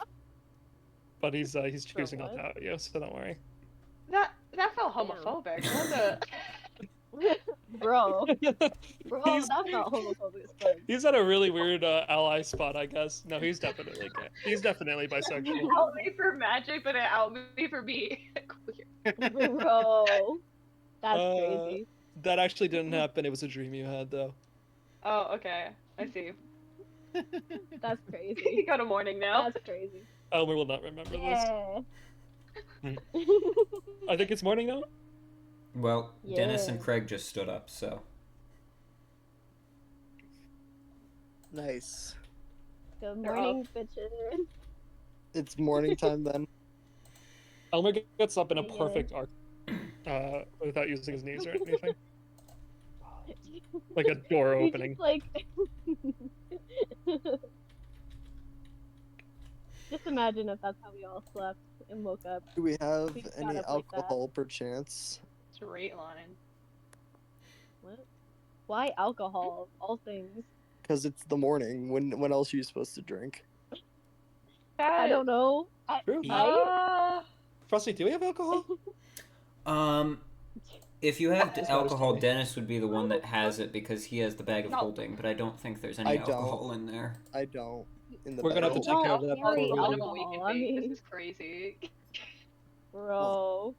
But he's choosing not to out you, so don't worry. That felt homophobic. What the? Bro, he's, that's not homophobic as fuck. he's at a really weird ally spot, I guess. No, he's definitely gay. He's definitely bisexual. Out me for magic, but it out me for being queer. Bro, that's crazy. That actually didn't happen. It was a dream you had, though. Oh, okay. I see. That's You crazy. go to morning now. That's crazy. Elmer will not remember this. Yeah. I think it's morning now. Well, Dennis and Yeah. Craig just stood up, so. Nice. Good morning, bitches. It's morning time then. Elmer gets up in a Yeah. perfect arc, without using his knees or anything. Like a door We opening. just, like, just imagine if that's how we all slept and woke up. Do we have We just any got up like that. alcohol perchance? Straight line. What? Why alcohol? Of all things. Because it's the morning. When else are you supposed to drink? I don't know. True. Frosty, do we have alcohol? If you have Just alcohol, noticed me. Dennis would be the one that has it because he has the bag of No. holding, but I don't think there's any I don't. alcohol in there. I don't. In the We're gonna have to bag. take care of that Don't before worry, we leave. alcohol. I mean- This is crazy. Bro.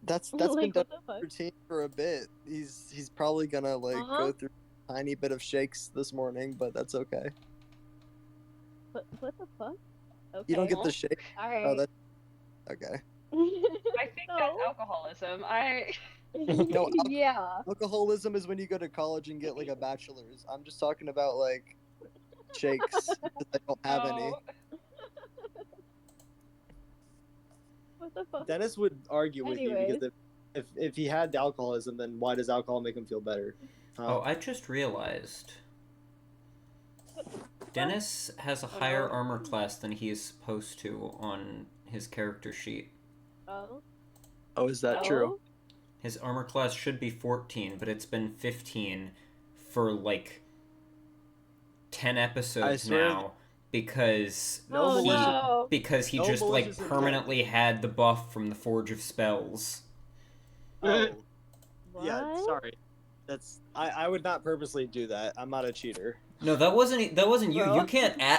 That's been Like, done what the fuck? routine for a bit. He's probably gonna like Uh-huh. go through a tiny bit of shakes this morning, but that's okay. What the fuck? Okay. You don't get the shake. All right. Oh, that's okay. I think that's No. alcoholism. No, Yeah. Alcoholism is when you go to college and get like a bachelor's. I'm just talking about like shakes because I don't have any. No. What the fuck? Dennis would argue with you Anyways. because if he had alcoholism, then why does alcohol make him feel better? Oh, I just realized. Dennis has a higher armor class than he is supposed to on his character sheet. Oh. Oh, is that true? His armor class should be 14, but it's been 15 for like 10 episodes swear- now because Oh he no. because he No just like malicious intent. permanently had the buff from the Forge of Spells. Oh, What? yeah. Sorry. I would not purposely do that. I'm not a cheater. No, that wasn't you. Bro.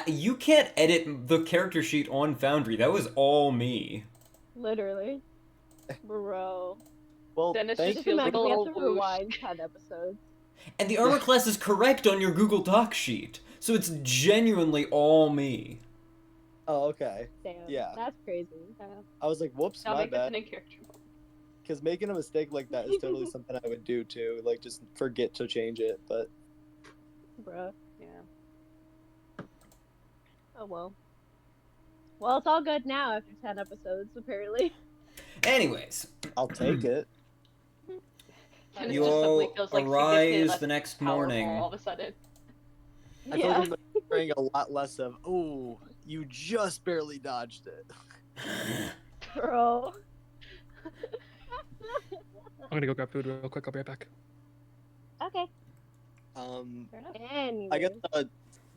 You can't edit the character sheet on Foundry. That was all me. Literally. Bro. Well, Dennis thank just Just feels you. like a imagine we have little to whoosh. rewind 10 episodes. And the armor class is correct on your Google Doc sheet. So it's genuinely all me. Oh, okay. Damn. Yeah. That's crazy. I was like, whoops, Now my make this bad. an in-character. Because making a mistake like that is totally something I would do too. Like, just forget to change it. But Bruh. Yeah. Oh well. Well, it's all good now after 10 episodes, apparently. Anyways, I'll take it. Dennis you just suddenly all feels like arise significantly the less next powerful morning. all of a sudden. I feel like I'm hearing a lot less of, "Ooh, you just barely dodged it." Bro. I'm gonna go grab food real quick. I'll be right back. Okay. Fair enough. Anyways. I guess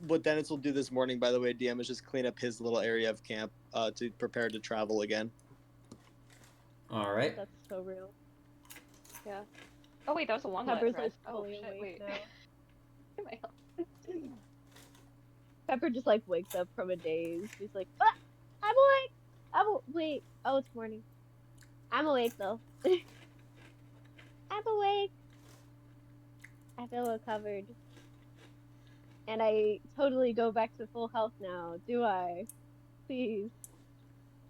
what Dennis will do this morning, by the way, DM, is just clean up his little area of camp to prepare to travel again. All right. That's so real. Yeah. Oh wait, that was a long Pepper's rest. like Oh fully shit, awake wait. now. My health. Pepper just like wakes up from a daze. She's like, ah, I'm awake. Wait. Oh, it's morning. I'm awake though. I'm awake. I feel recovered. And I totally go back to full health now. Do I? Please.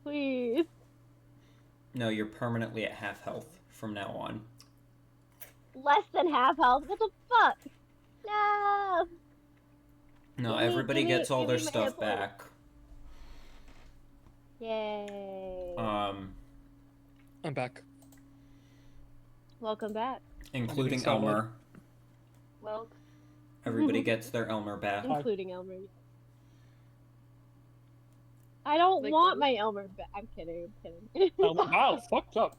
Please. No, you're permanently at half health from now on. Less than half health. What the fuck? No. No, Give me- everybody give me- gets all give their me my stuff hit points. back. Yay. I'm back. Welcome back. Including solid. Elmer. Well, Everybody gets their Elmer back. Including Elmer. I don't Like want those? my Elmer back. I'm kidding. I'm kidding. Wow, fucked up.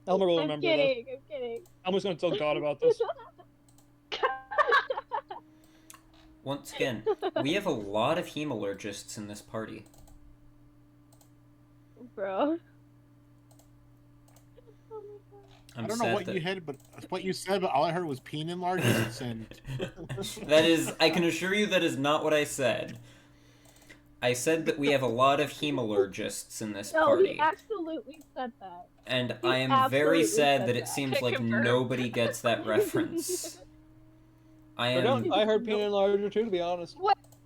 Elmer will I'm remember this. kidding. I'm kidding. Elmer's gonna tell God about this. Once again, we have a lot of hemalurgists in this party. Bro. I'm I don't know sad what that... you had, but what you said, but all I heard was peen enlargements and That is, I can assure you that is not what I said. I said that we have a lot of hemalurgists in this No, party. he absolutely said that. And he I am very absolutely sad said that it that. seems Can like confirm. nobody gets that reference. I am I heard peanut larger too, to be honest.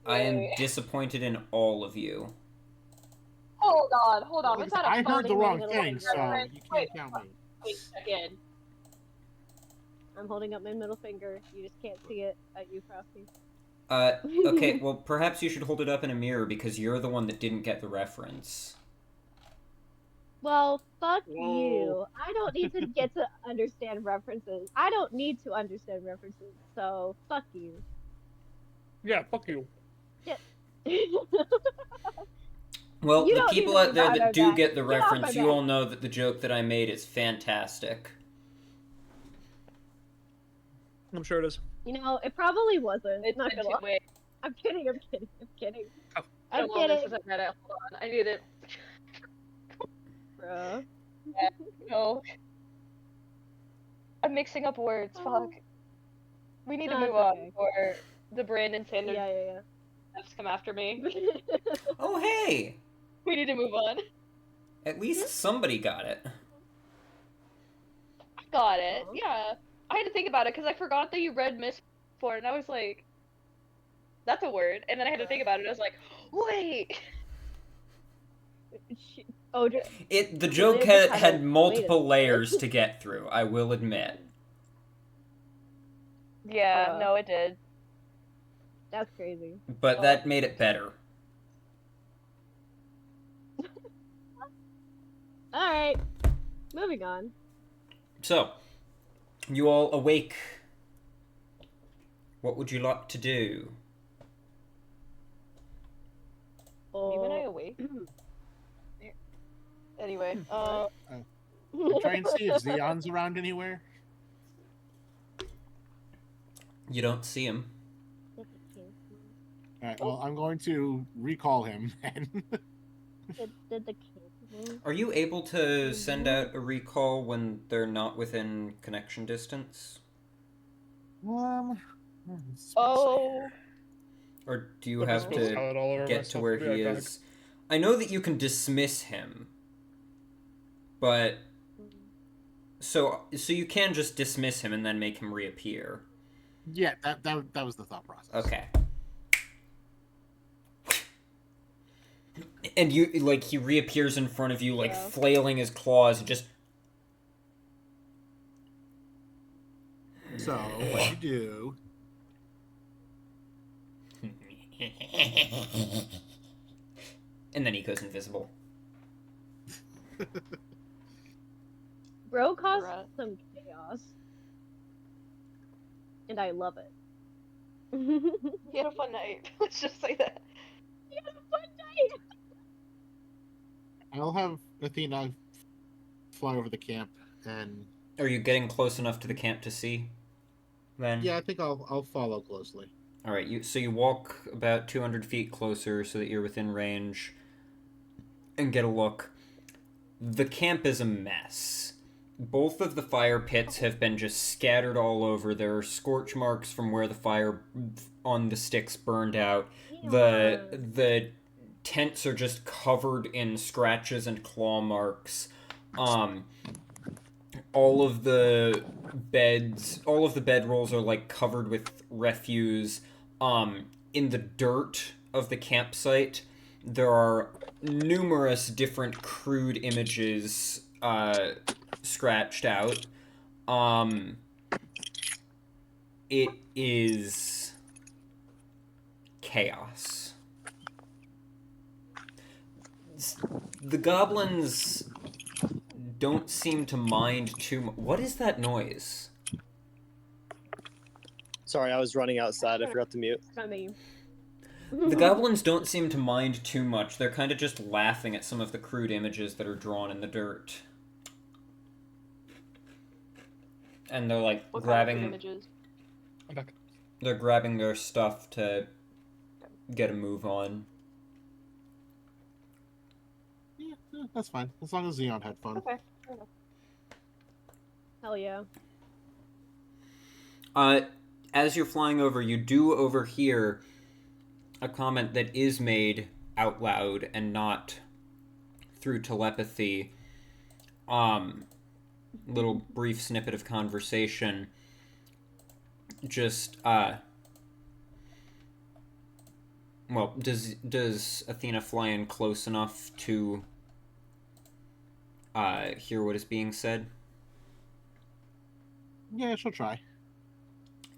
I am disappointed in all of you. hold on. Was that a I heard the folding wrong middle thing, finger so reference? you Wait, can't count me. wait again. I'm holding up my middle finger. You just can't see it at you, Frosty. Okay, well, perhaps you should hold it up in a mirror because you're the one that didn't get the reference. Well, fuck Whoa. you. I don't need to get to understand references. I don't need to understand references, so fuck you. Yeah, fuck you. Well, You the don't people need to out there be that bothered do by get the it. Get off reference, my you back. all know that the joke that I made is fantastic. I'm sure it is. You know, it probably wasn't. It's Not been gonna too lie. late. I'm kidding. I'm kidding. Oh. I'm Hold on, this kidding, isn't Reddit. Hold on. I need it. bro. No. I'm mixing up words. Fuck. We need to No, move it's on okay. before the Brandon Sanders Yeah. F's come after me. Oh, hey! We need to move on. At least somebody got it. I got it. Aw. Yeah. I had to think about it because I forgot that you read Miss before, and I was like, that's a word. And then I had to think about it. I was like, wait. Odra. The joke Amelia just had wait a multiple minute. layers to get through, I will admit. Yeah, no, it did. That's crazy. But that made it better. Alright. Moving on. So, you all awake. What would you like to do? Even I awake. Anyway, I'll try and see if Xeon's around anywhere. You don't see him. Alright, well, I'm going to recall him then. Did the camp move? Are you able to send out a recall when they're not within connection distance? oh, Or do you Put have this to salad all over get to myself. where Be he right back. is? I know that you can dismiss him, but so you can just dismiss him and then make him reappear. Yeah, that was the thought process. Okay. And you he reappears in front of you, Yeah. flailing his claws, just. So what you do? And then he goes invisible. Bro caused Right. some chaos. And I love it. he had a fun night. Let's just say that. He had a fun night! I'll have Athena fly over the camp, and Are you getting close enough to the camp to see? Then. yeah, I think I'll follow closely. All right. You walk about 200 feet closer so that you're within range, and get a look. The camp is a mess. Both of the fire pits have been just scattered all over. There are scorch marks from where the fire on the sticks burned out. The tents are just covered in scratches and claw marks. All of the bedrolls are covered with refuse. In the dirt of the campsite, there are numerous different crude images scratched out. It is chaos. The goblins don't seem to mind too much. What is that noise? Sorry, I was running outside. I forgot to mute. It's not me. The goblins don't seem to mind too much. They're kind of just laughing at some of the crude images that are drawn in the dirt. And they're What grabbing kind of images? I'm back. they're grabbing their stuff to get a move on. Yeah, that's fine. As long as Xeon had fun. Okay. Hell yeah. As you're flying over, you do overhear a comment that is made out loud and not through telepathy. Little brief snippet of conversation. Just, well, does Athena fly in close enough to hear what is being said? Yeah, she'll try.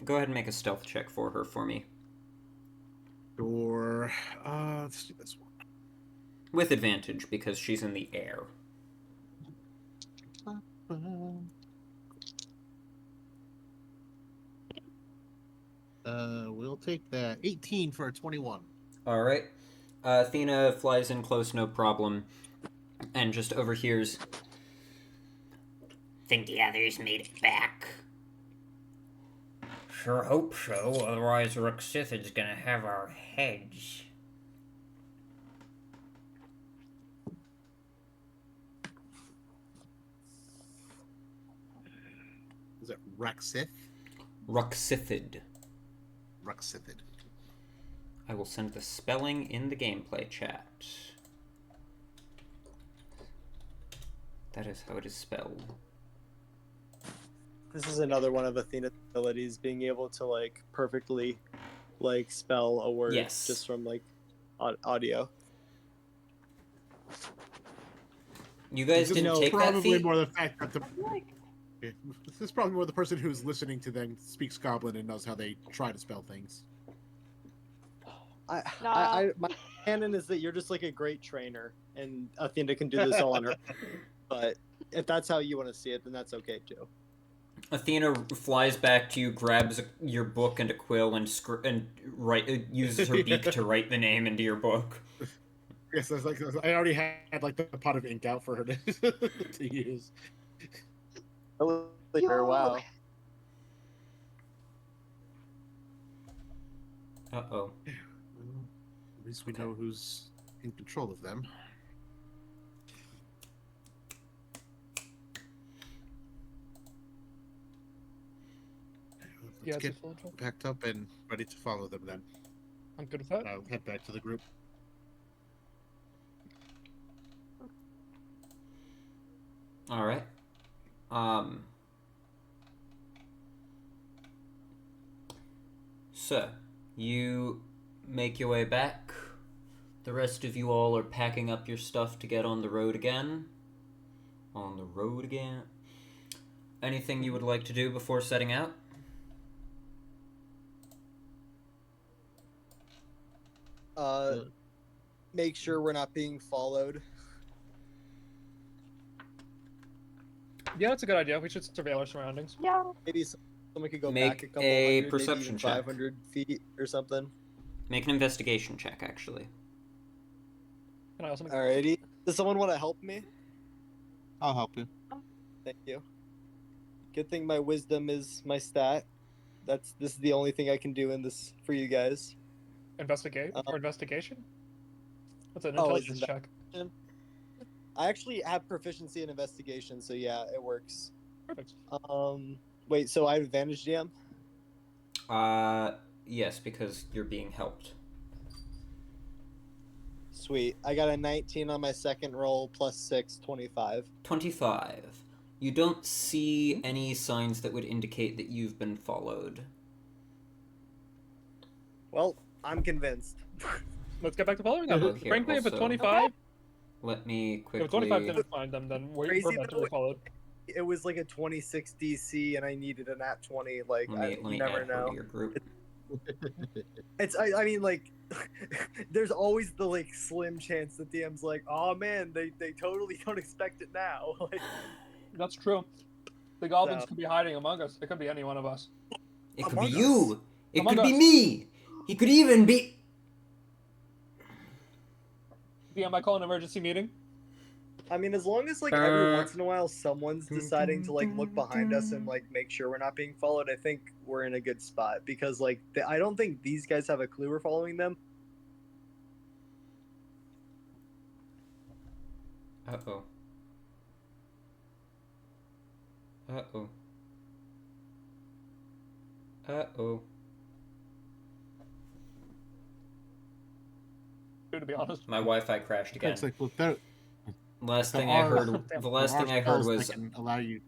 Go ahead and make a stealth check for me. Sure. Let's do this one. With advantage, because she's in the air. We'll take that. 18 for a 21. Alright. Athena flies in close, no problem, and just overhears. Think the others made it back. Sure hope so, otherwise Ruxithid's gonna have our heads. Is it Ruxith? Ruxithid. Ruxithid. I will send the spelling in the gameplay chat. That is how it is spelled. This is another one of Athena's abilities, being able to like perfectly like spell a word Yes. just from like audio. You guys This didn't is take that probably feat? more the fact that the I feel like this is probably more the person who's listening to them speaks Goblin and knows how they try to spell things. My canon is that you're just like a great trainer, and Athena can do this all on her. But if that's how you want to see it, then that's okay too. Athena flies back to you, grabs your book and a quill, and uses her beak to write the name into your book. Yes, I already had like the pot of ink out for her to use. Wow. Uh-oh. At least we know who's in control of them. Yeah, Let's it's get a full control. packed up and ready to follow them then. I'm good with that. I'll head back to the group. All right. So, you make your way back. The rest of you all are packing up your stuff to get on the road again. On the road again. Anything you would like to do before setting out? Make sure we're not being followed. Yeah, that's a good idea. We should surveil our surroundings. Yeah. Maybe someone could go Make back a couple a hundred, perception maybe check. 500 feet or something. Make an investigation check, actually. Can I also make Alrighty. Does someone want to help me? I'll help you. Thank you. Good thing my wisdom is my stat. This is the only thing I can do in this for you guys. investigate or investigation? What's an Oh, it's intelligence check? I actually have proficiency in investigation, so yeah, it works. Perfect. Wait, so I have advantage, DM? Yes, because you're being helped. Sweet. I got a 19 on my second roll, plus 6, 25. 25. You don't see any signs that would indicate that you've been followed. Well, I'm convinced. Let's get back to following them. Here, Frankly, if a also- 25, Let me quickly... if a 25 didn't find them, then we're Crazy meant to though. be followed. It was like a 26 DC, and I needed a nat 20. Like, Let you me never add her know. to your group. I mean, like, there's always the like slim chance that DM's like, oh man, they totally don't expect it now. Like, That's true. The goblins So- could be hiding among us. It could be any one of us. It could Among be Us. you! It Among could be Us. me! He could even be... DM, I call an emergency meeting. I mean, as long as like every once in a while someone's deciding to like look behind us and like make sure we're not being followed, I think we're in a good spot because like I don't think these guys have a clue we're following them. Uh-oh. Uh-oh. Uh-oh. To be honest. My Wi-Fi crashed again. It's like, well, there Last there thing I are- heard... The last are thing I heard spells that was... can allow you.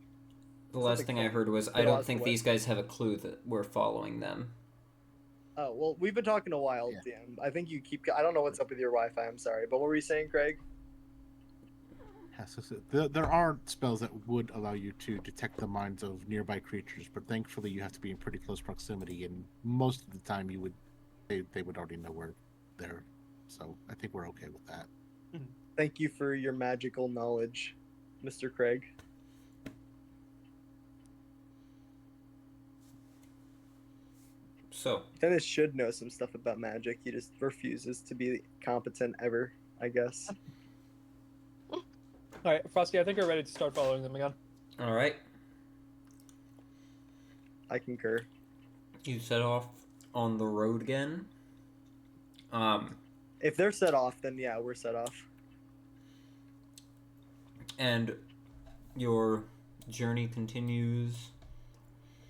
The last Something thing I called heard was, I Get don't Lost think Away. these guys have a clue that we're following them. Oh well, we've been talking a while, Yeah. DM. I think you keep. I don't know what's up with your Wi-Fi. I'm sorry, but what were you saying, Craig? Yes, there are spells that would allow you to detect the minds of nearby creatures, but thankfully you have to be in pretty close proximity, and most of the time they would already know we're there. So I think we're okay with that. Thank you for your magical knowledge, Mr. Craig. So, Dennis should know some stuff about magic. He just refuses to be competent ever, I guess. Alright, Frosty, I think we're ready to start following them again. alright. I concur. You set off on the road again. If they're set off, then yeah, we're set off. And your journey continues.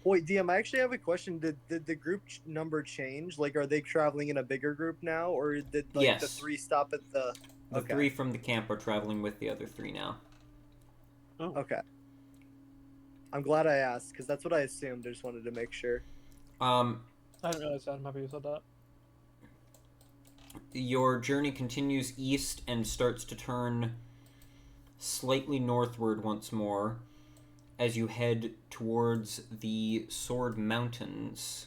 Wait, DM, I actually have a question. Did the group number change? Like, are they traveling in a bigger group now, or did like the Yes. 3 stop at the? The Okay. 3 from the camp are traveling with the other 3 now. Oh. Okay. I'm glad I asked because that's what I assumed. I just wanted to make sure. Um, I didn't realize that. I'm happy you said that. your journey continues east and starts to turn slightly northward once more as you head towards the Sword Mountains.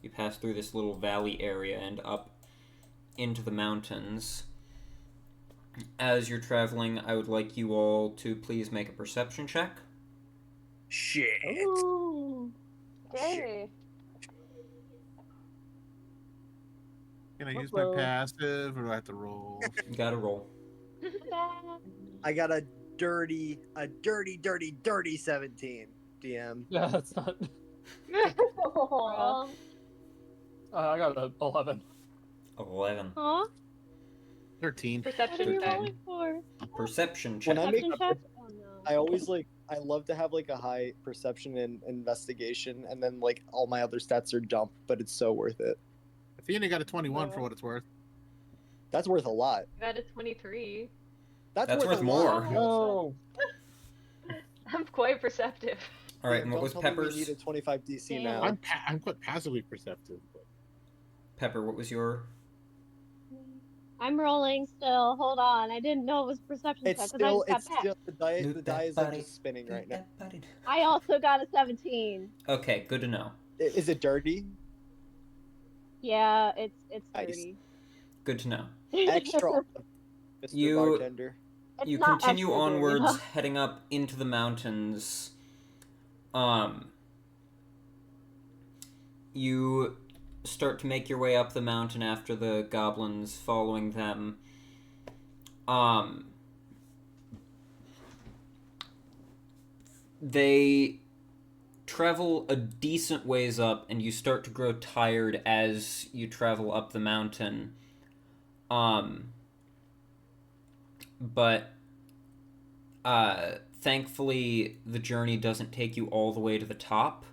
You pass through this little valley area and up into the mountains. As you're traveling, I would like you all to please make a perception check. Shit. Ooh. Yay. Can I use my Hello. passive, or do I have to roll? You gotta roll. I got a dirty 17. DM. Yeah, that's not. Aw. I got a 11. 11. Huh? 13. What are Perception you check. rolling for? Perception When check. I make Perception a check? Oh no. I always I love to have like a high perception and investigation, and then like all my other stats are dump, but it's so worth it. Athena got a 21 for what it's worth. That's worth a lot. I got a 23. That's worth a more. lot. No. I'm quite perceptive. All right, Yeah, and what don't was tell me we Pepper's? need a 25 DC Damn. now. I'm quite passively perceptive. But... Pepper, what was your? I'm rolling still. Hold on. I didn't know it was perception check It's because I still, just got it's back. still the die is like just spinning right now. I also got a 17. Okay, good to know. Is it dirty? Yeah, it's Nice. dirty. Good to know. Extra, Mr. You- Bartender. It's You not continue extra dirty, onwards, though. heading up into the mountains. You start to make your way up the mountain after the goblins following them. They travel a decent ways up, and you start to grow tired as you travel up the mountain. But thankfully, the journey doesn't take you all the way to the top.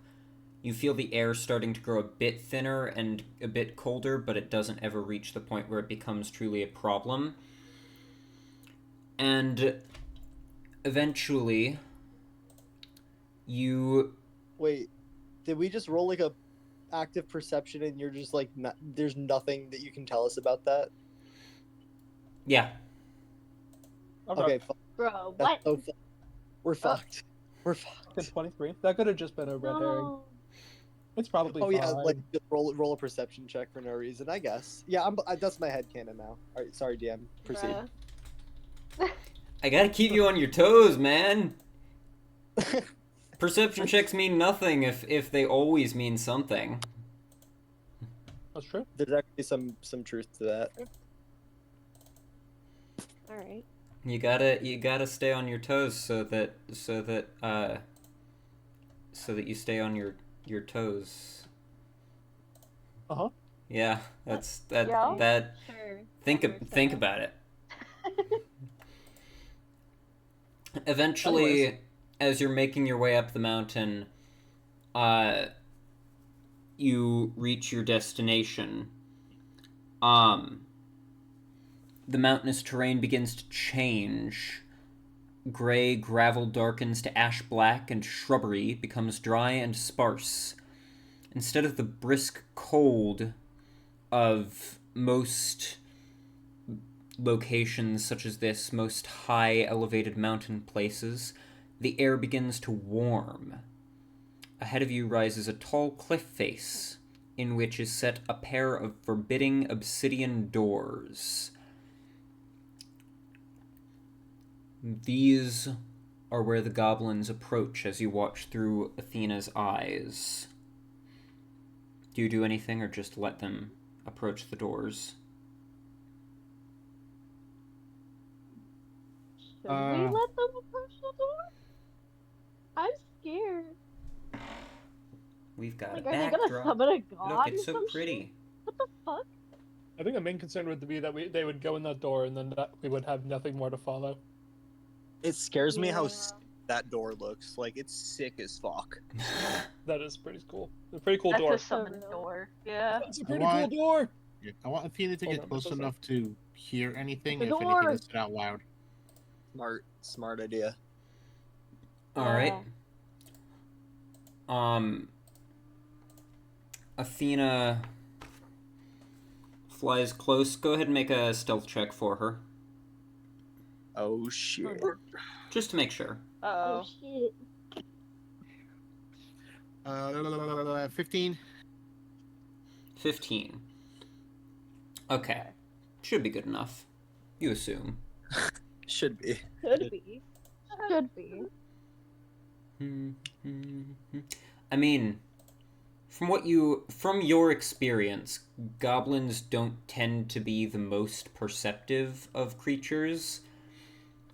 You feel the air starting to grow a bit thinner and a bit colder, but it doesn't ever reach the point where it becomes truly a problem. And eventually, you... Wait, did we just roll like a active perception and you're just like, there's nothing that you can tell us about that? Yeah. Okay, Bro, that's what? so we're fucked. We're fucked. 23. That could have just been a red herring. No. It's probably Oh fine. yeah, like just roll a perception check for no reason, I guess. Yeah, that's my headcanon now. All right, sorry, DM. Proceed. Bruh. I gotta keep you on your toes, man! Perception checks mean nothing if they always mean something. That's true. There's actually some truth to that. Alright. You gotta stay on your toes so that you stay on your toes. Uh-huh. Yeah, that Yeah. that Sure. think about it. Eventually, Anyways. as you're making your way up the mountain, you reach your destination. The mountainous terrain begins to change. Gray gravel darkens to ash black, and shrubbery becomes dry and sparse. Instead of the brisk cold of most locations such as this, most high elevated mountain places, the air begins to warm. Ahead of you rises a tall cliff face, in which is set a pair of forbidding obsidian doors. These are where the goblins approach as you watch through Athena's eyes. Do you do anything or just let them approach the doors? Should we let them approach the door? I'm scared. We've got Like, a are they gonna backdrop. summon a god Look, it's or so some pretty. shit? What the fuck? I think the main concern would be that they would go in that door and then that we would have nothing more to follow. It scares me how Yeah. sick that door looks. Like it's sick as fuck. That is pretty cool. A pretty cool That's door. a summon door. Yeah. That's a pretty want- cool door. Yeah, I want Athena to Hold get on, close this is enough to hear anything The if anything door! is said out loud. Smart idea. All right. Athena flies close. Go ahead and make a stealth check for her, Oh shit. just to make sure. Oh Uh-oh. shit. 15. 15. Okay. Should be good enough. You assume. Should be. Could be. Should be. I mean, from your experience, goblins don't tend to be the most perceptive of creatures.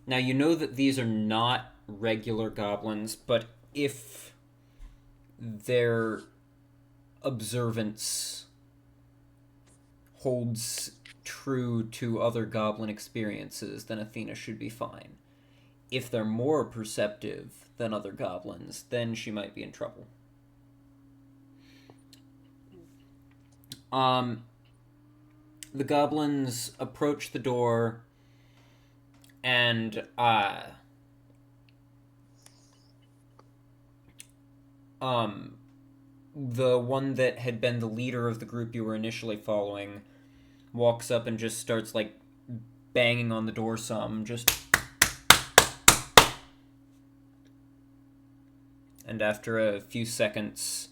Now, you know that these are not regular goblins, but if their observance holds true to other goblin experiences, then Athena should be fine. If they're more perceptive than other goblins, then she might be in trouble. The goblins approach the door, and the one that had been the leader of the group you were initially following walks up and just starts like banging on the door some, just. And after a few seconds,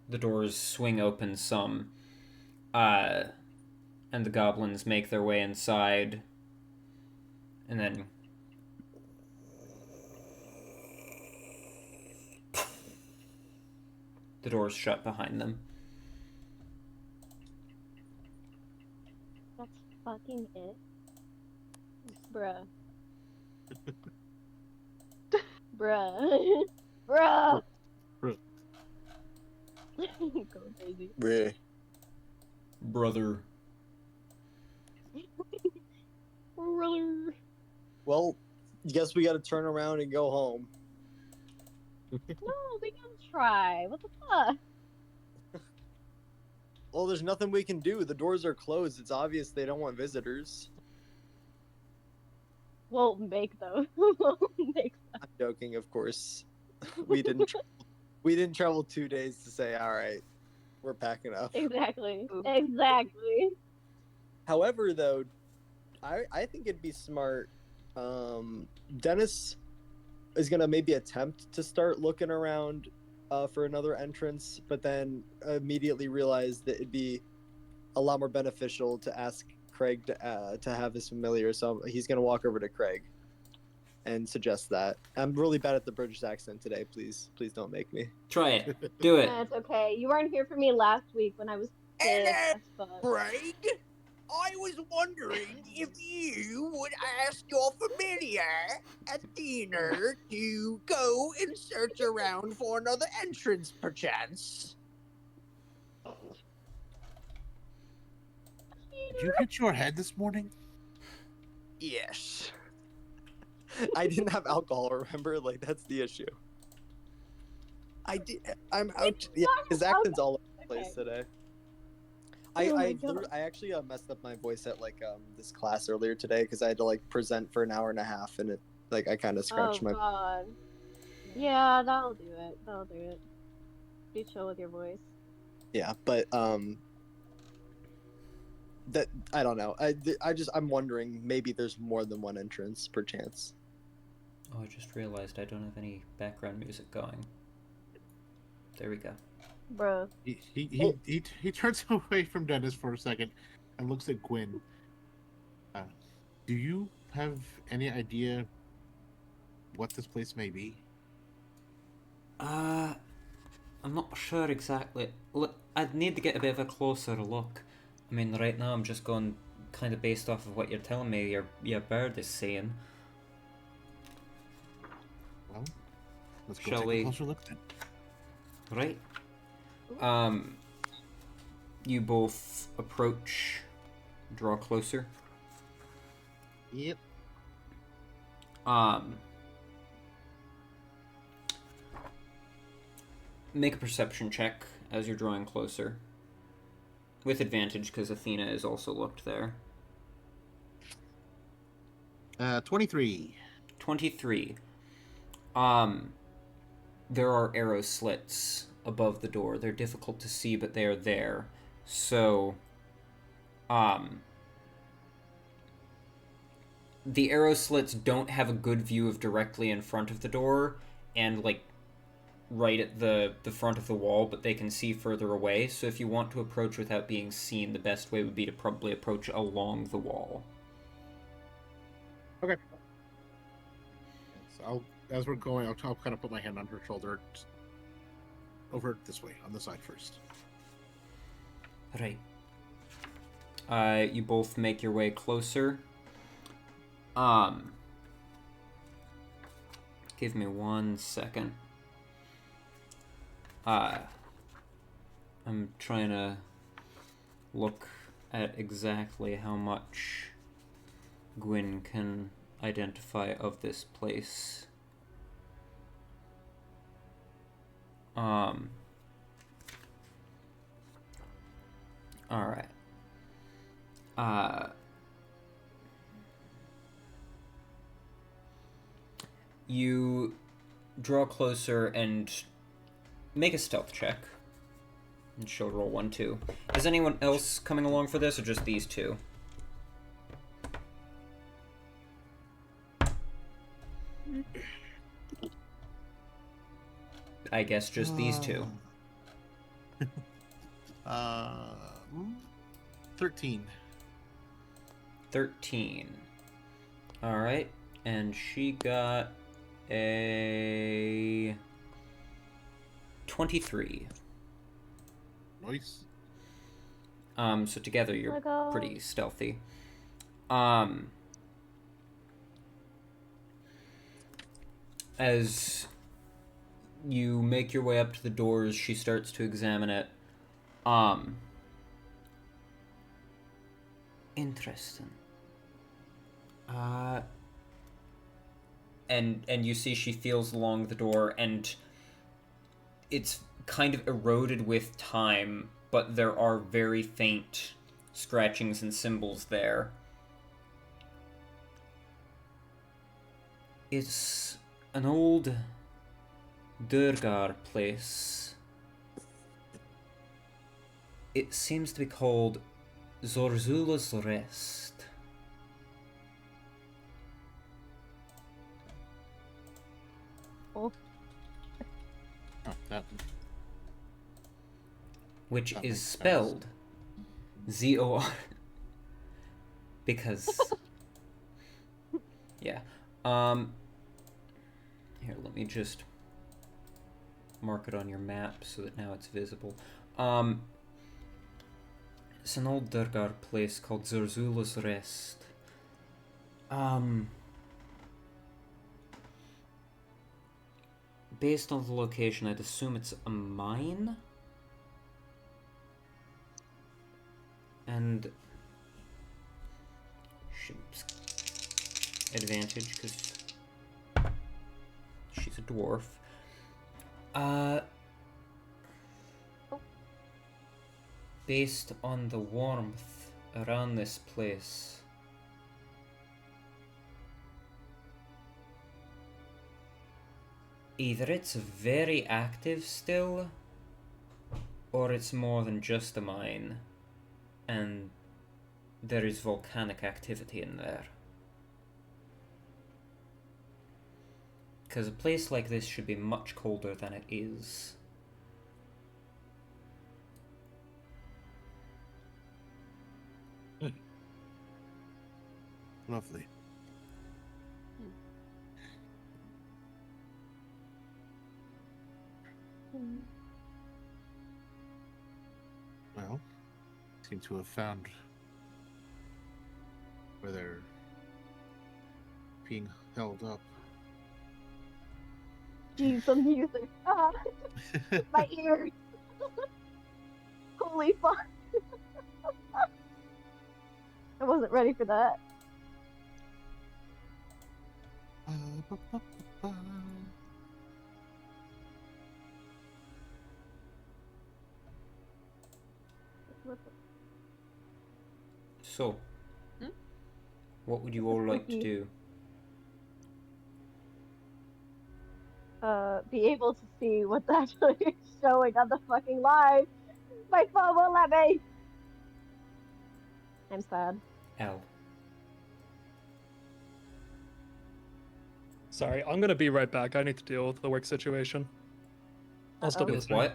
the doors swing open some, and the goblins make their way inside, and then the doors shut behind them. That's fucking it. Bruh. Bruh. Bruh. Bruh. Go crazy. Bruh. Brother. Brother. Well, guess we gotta turn around and go home. No, we can try. What the fuck? Well, there's nothing we can do. The doors are closed. It's obvious they don't want visitors. We'll make those. We'll make I'm joking, of course. We didn't travel 2 days to say, all right, we're packing up. Exactly. Exactly. However, though, I think it'd be smart. Dennis is gonna maybe attempt to start looking around for another entrance, but then immediately realize that it'd be a lot more beneficial to ask Craig to have his familiar. So he's gonna walk over to Craig and suggest that. I'm really bad at the British accent today. Please don't make me. Try it. Do it. That's okay. You weren't here for me last week when I was pissed as fuck. Craig, I was wondering if you would ask your familiar Athena to go and search around for another entrance, perchance. Did you hit your head this morning? Yes. I didn't have alcohol, remember? Like, that's the issue. I'm out. Yeah, his accent's all over the place today. Oh my I God. actually messed up my voice at like this class earlier today because I had to like present for an hour and a half, and it like I kind of scratched Oh my. god. Yeah, that'll do it. That'll do it. Be chill with your voice. Yeah, but that I don't know. I'm wondering maybe there's more than one entrance per chance. Oh, I just realized I don't have any background music going. There we go. Bro. He turns away from Dennis for a second and looks at Gwyn. Do you have any idea what this place may be? I'm not sure exactly. Look, I'd need to get a bit of a closer look. I mean, right now I'm just going kind of based off of what you're telling me your bird is saying. Well, let's go Shall take we- a closer look then. Right? You both approach, draw closer. Yep. Make a perception check as you're drawing closer. With advantage, because Athena is also looked there. 23. 23. There are arrow slits above the door. They're difficult to see, but they are there. So, the arrow slits don't have a good view of directly in front of the door and, like, right at the front of the wall, but they can see further away. So if you want to approach without being seen, the best way would be to probably approach along the wall. Okay. So as we're going, I'll kind of put my hand on her shoulder, over this way, on the side first. Right. You both make your way closer. Give me 1 second. I'm trying to look at exactly how much Gwyn can identify of this place. Alright. You draw closer and make a stealth check. And she'll roll 1, 2. Is anyone else coming along for this, or just these two? I guess just these two. 13. 13. Alright. And she got a 23. Nice. So together you're pretty stealthy. As you make your way up to the doors, she starts to examine it. Interesting. And you see she feels along the door, and it's kind of eroded with time, but there are very faint scratchings and symbols there. It's an old Durgar place. It seems to be called Zorzula's Rest. Oh. Oh, that. Which That is makes spelled Z-O-R. Because... yeah. Here, let me just mark it on your map so that now it's visible. It's an old Durgar place called Zorzula's Rest. Based on the location, I'd assume it's a mine? And... Shimp's advantage, because she's a dwarf. Based on the warmth around this place, either it's very active still, or it's more than just a mine, and there is volcanic activity in there. Because a place like this should be much colder than it is. Lovely. Well, seem to have found where they're being held up. Jeez, the music. Ah, my ears. Holy fuck. I wasn't ready for that. So, what would you all like to do? be able to see what's actually showing on the fucking live. My phone won't let me. I'm sad. Ow. Sorry, I'm gonna be right back. I need to deal with the work situation. I'll still be Uh-oh. With listening. what?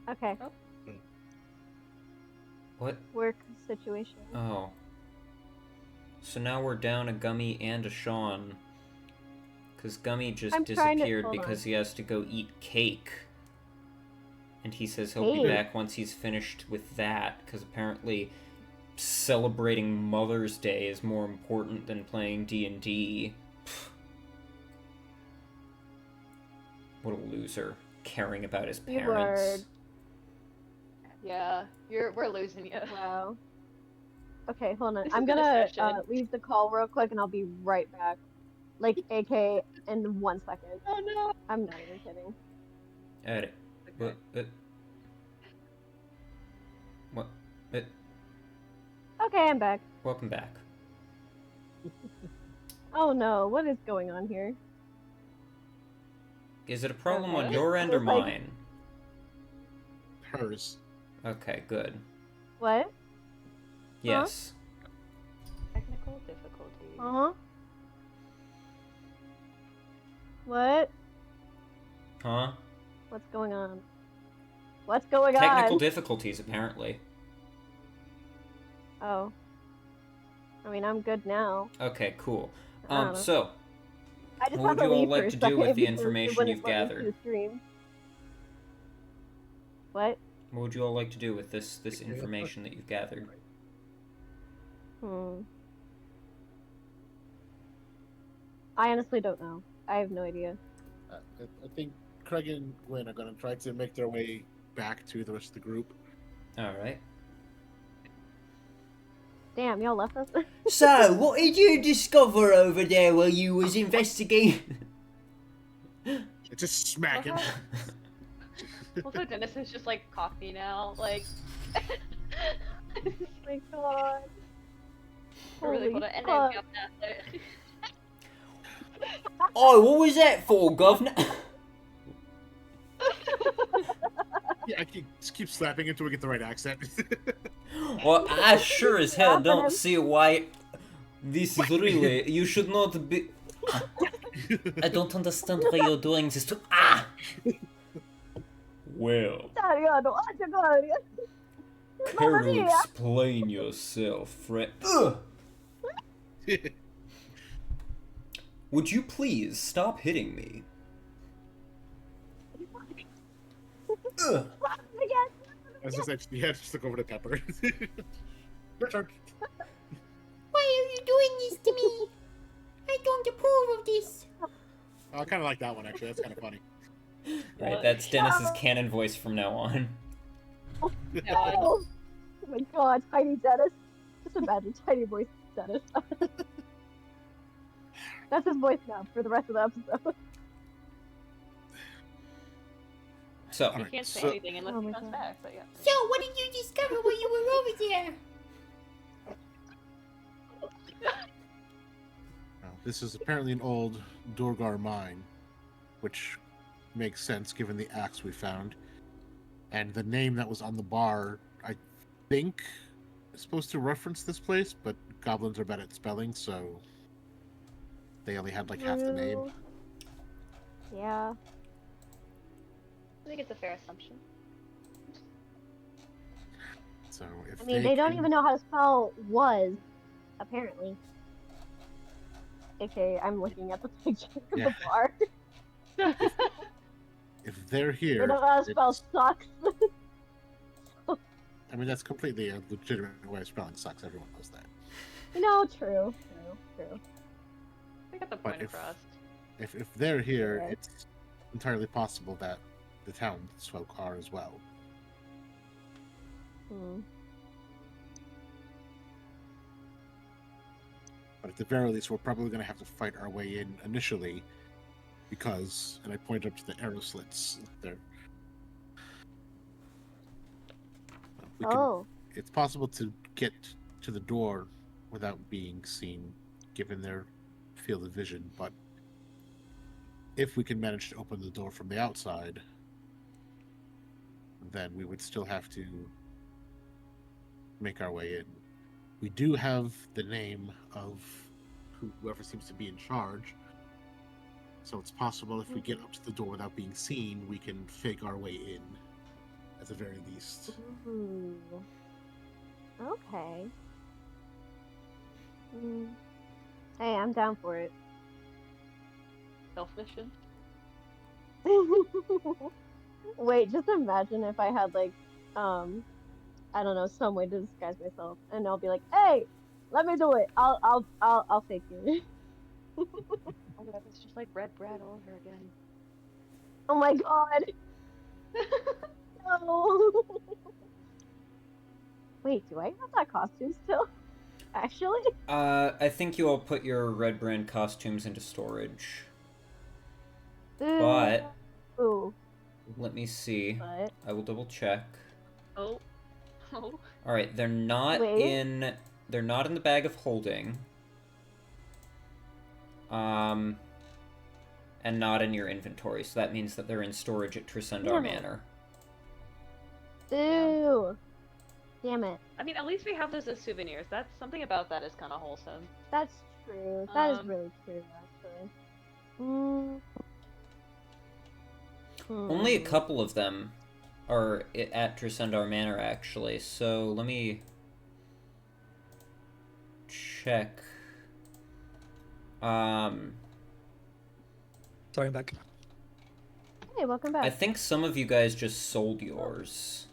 Okay. What? Work situation. Oh. So now we're down a Gummy and a Shaun. Because Gummy just I'm trying to- disappeared hold on. because he has to go eat cake. And he says he'll be Cake? back once he's finished with that. Because apparently celebrating Mother's Day is more important than playing D&D. What a loser. Caring about his You parents. Yeah, we're losing you. Wow. Okay, hold on. This I'm is a gonna discussion. leave the call real quick and I'll be right back. Like, AK in 1 second. Oh no. I'm not even kidding. Alright. What? What? Okay, I'm back. Welcome back. Oh no, what is going on here? Is it a problem on Okay. your end or It's like- mine? Hers. Okay, good. What? Yes. Technical difficulties. Uh-huh. What? Huh? What's going on? What's going Technical on? difficulties, apparently. Oh. I mean, I'm good now. Okay, cool. I don't know. So, I just what have would to you all leave like for a to do second with the because it information wouldn't you've let me see gathered? the stream. What? what would you all like to do with this information that you've gathered? I honestly don't know. I have no idea. I think Craig and Gwen are going to try to make their way back to the rest of the group. Alright. Damn, y'all left us? So, what did you discover over there while you was investigating? Just smack him. Also, Dennis is just like coffee now. Like, Oh my god. really Holy cool. And then fuck. we have that. Oh, what was that for, governor? Yeah, I just keep slapping until we get the right accent. Well, I sure as hell Slapping don't him. see why this is really... You should not be... I don't understand why you're doing this to... Ah! Well, Italiano, Italiano. care Mamma to mia. explain yourself, friend. Ugh! Would you please stop hitting me? Ugh! Again. That's just actually, yeah, just look over to Pepper. Your turn. Why are you doing this to me? I don't approve of this. I kind of like that one, actually. That's kind of funny. Right, that's Dennis's canon voice from now on. God. Oh my god, tiny Dennis. Just imagine tiny voice Dennis. That's his voice now for the rest of the episode. So, You can't say So- anything unless Oh he my comes God. back. But yeah. So, what did you discover while you were over there? This is apparently an old Dorgar mine, which makes sense given the axe we found. And the name that was on the bar, I think, is supposed to reference this place, but goblins are bad at spelling, so they only had like half the name. True. Yeah. I think it's a fair assumption. So if I mean, they don't can- even know how to spell was, apparently. Okay, I'm looking at the picture of Yeah. the bar. If they're They here, don't know how to spell it's- sucks. I mean that's completely a legitimate way of spelling sucks. Everyone knows that. True. We got the But point if- across. If they're here, Yeah. it's entirely possible that the townsfolk are as well. But at the very least, we're probably going to have to fight our way in initially, because, and I point up to the arrow slits there. Oh. It's possible to get to the door without being seen, given their field of vision. But if we can manage to open the door from the outside, then we would still have to make our way in. We do have the name of whoever seems to be in charge, so it's possible if we get up to the door without being seen, we can fake our way in, at the very least. Ooh. Okay. Hey, I'm down for it. Self-mission. Wait, just imagine if I had like, I don't know, some way to disguise myself, and I'll be like, "Hey, let me do it. I'll fake you." Oh my god, it's just like red bread all over again. Oh my god. No. Wait, do I have that costume still? Actually? I think you all put your red brand costumes into storage. Ooh. But Ooh. let me see. But I will double check. Oh. Oh. All right, they're not Wait. in the bag of holding. And not in your inventory, so that means that they're in storage at Trisendar Damn it. Manor. Ooh. Damn it. I mean, at least we have those as souvenirs. That's something about that is kind of wholesome. That's true. That is really true, actually. Only a couple of them are at Trisendar Manor, actually, so let me check. Sorry, I'm back. Hey, welcome back. I think some of you guys just sold yours.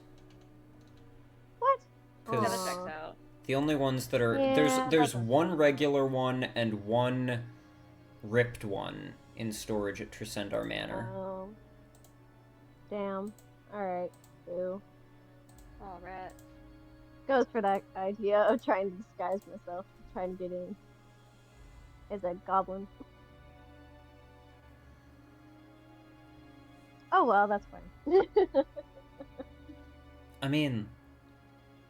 What? Kind of Because checks out. the only ones that are Yeah, there's that's one regular one and one ripped one in storage at Trisendar Manor. Oh. Damn. Alright. Boo. Oh, rat. Goes for that idea of trying to disguise myself, trying to get in as a goblin. Oh well, that's fine. I mean,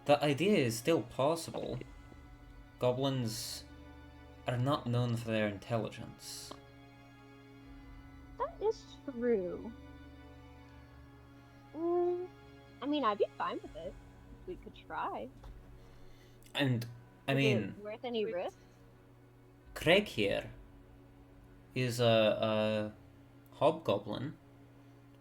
the idea is still possible. Goblins are not known for their intelligence. That is true. I mean, I'd be fine with it. We could try. And, I Is mean, it worth any risk? Craig here is a hobgoblin,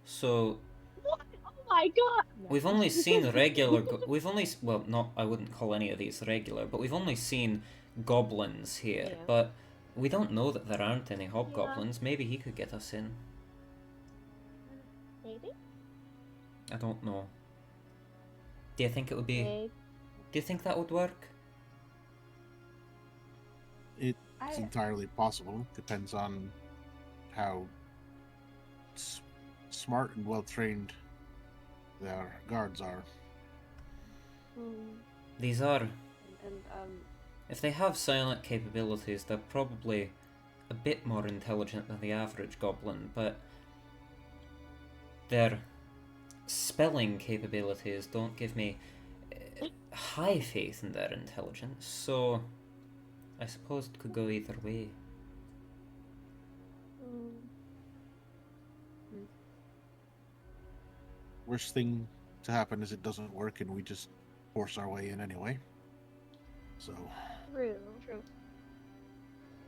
so What? Oh my god! No. we've only seen regular. Well, not I wouldn't call any of these regular, but we've only seen goblins here. Yeah. But we don't know that there aren't any hobgoblins. Maybe he could get us in. Maybe. I don't know. Do you think it would be? Maybe. Do you think that would work? It's entirely possible. Depends on how smart and well trained their guards are. These are. And If they have silent capabilities, they're probably a bit more intelligent than the average goblin, but their spelling capabilities don't give me high faith in their intelligence, so I suppose it could go either way. Worst thing to happen is it doesn't work and we just force our way in anyway. So True.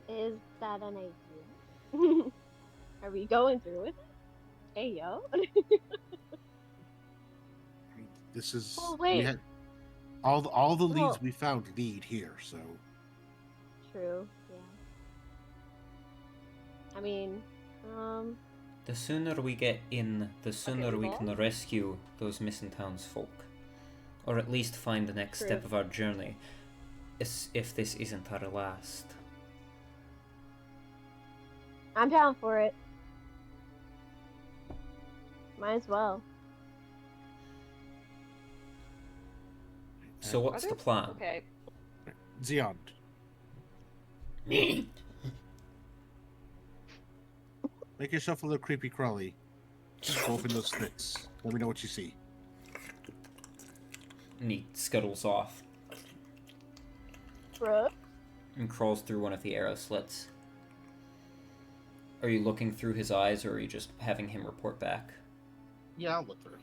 Is that an idea? Are we going through with it? Hey yo. this is Oh, we wait. had all the leads Well- we found lead here, so True. Yeah. I mean, The sooner we get in, the sooner we well. can rescue those missing townsfolk. Or at least find the next step True. of our journey, if this isn't our last. I'm down for it. Might as well. So what's the plan? Okay. Zeon, Me? make yourself a little creepy crawly. Go open those slits. Let me know what you see. And he scuttles off Brooke? and crawls through one of the arrow slits. Are you looking through his eyes, or are you just having him report back? Yeah, I'll look through.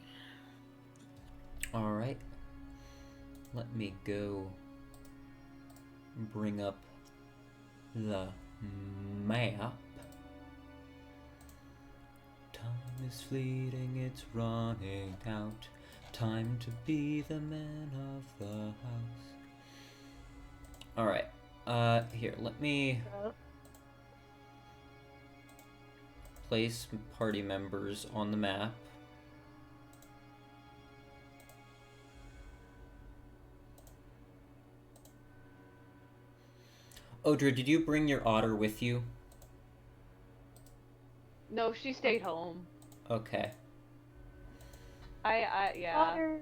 Alright. Let me go bring up the map. Time is fleeting, it's running out. Time to be the man of the house. Alright. Here, let me place party members on the map. Odra, did you bring your otter with you? No, she stayed home. Okay. Yeah. Otter.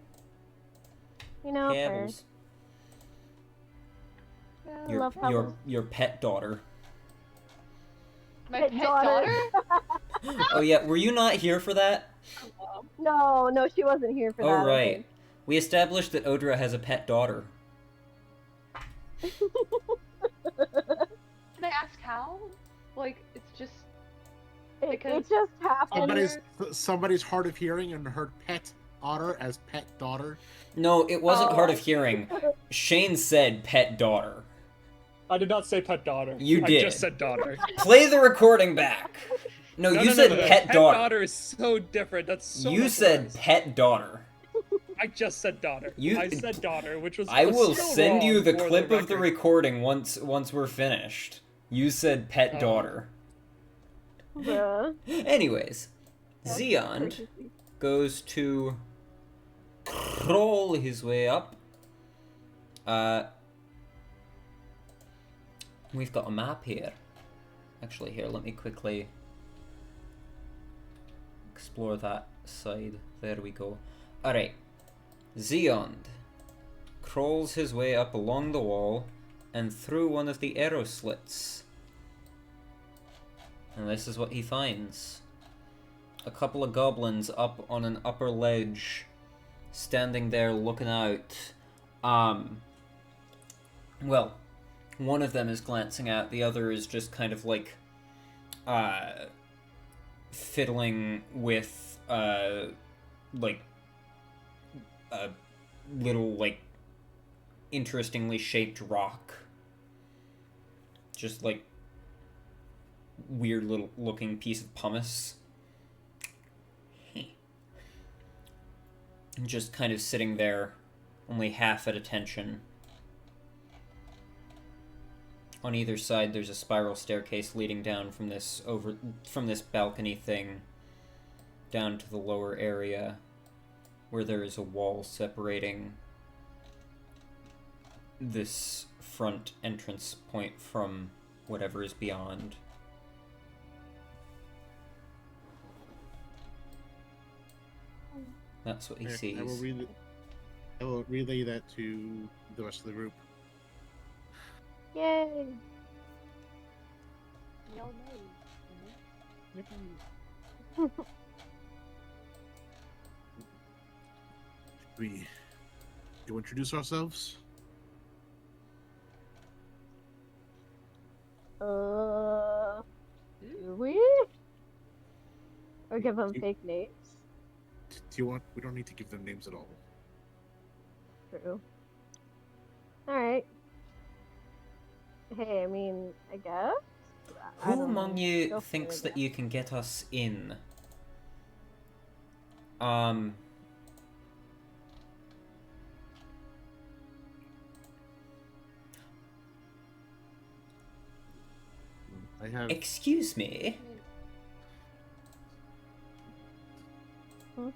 You know her. Pebbles. I love Pebbles. Your pet daughter. My pet daughter? Oh yeah, were you not here for that? No, she wasn't here for that. Oh right. Okay. We established that Odra has a pet daughter. Can I ask how? Like, it's just... It just happened. Somebody's hard of hearing and heard pet otter as pet daughter. No, it wasn't Oh. hard of hearing. Shane said pet daughter. I did not say pet daughter. You I did. just said daughter. Play the recording back. No, you said pet daughter. Pet daughter is so different. That's so You much said worse. pet daughter. I just said daughter. I said daughter, which was. I will still send you wrong the for clip of the record. recording once we're finished. You said pet Oh. daughter. Bruh. Anyways, Xeond goes to crawl his way up. We've got a map here. Actually, here, let me quickly explore that side. There we go. Alright. Xeond crawls his way up along the wall and through one of the arrow slits. And this is what he finds. A couple of goblins up on an upper ledge, standing there looking out. Well, one of them is glancing out, the other is just kind of like, fiddling with, like, a little, like, interestingly shaped rock. Just, like, weird little looking piece of pumice. Just kind of sitting there, only half at attention. On either side, there's a spiral staircase leading down from this balcony thing down to the lower area, where there is a wall separating this front entrance point from whatever is beyond. That's what he sees. I will relay that to the rest of the group. Yay! We go introduce ourselves. Do we? Or give them fake names? Do you want? We don't need to give them names at all. True. Alright. Hey, I mean, I guess? I Who don't among know. you Go for thinks it, that yeah. you can get us in? I have. Excuse me? Hmm?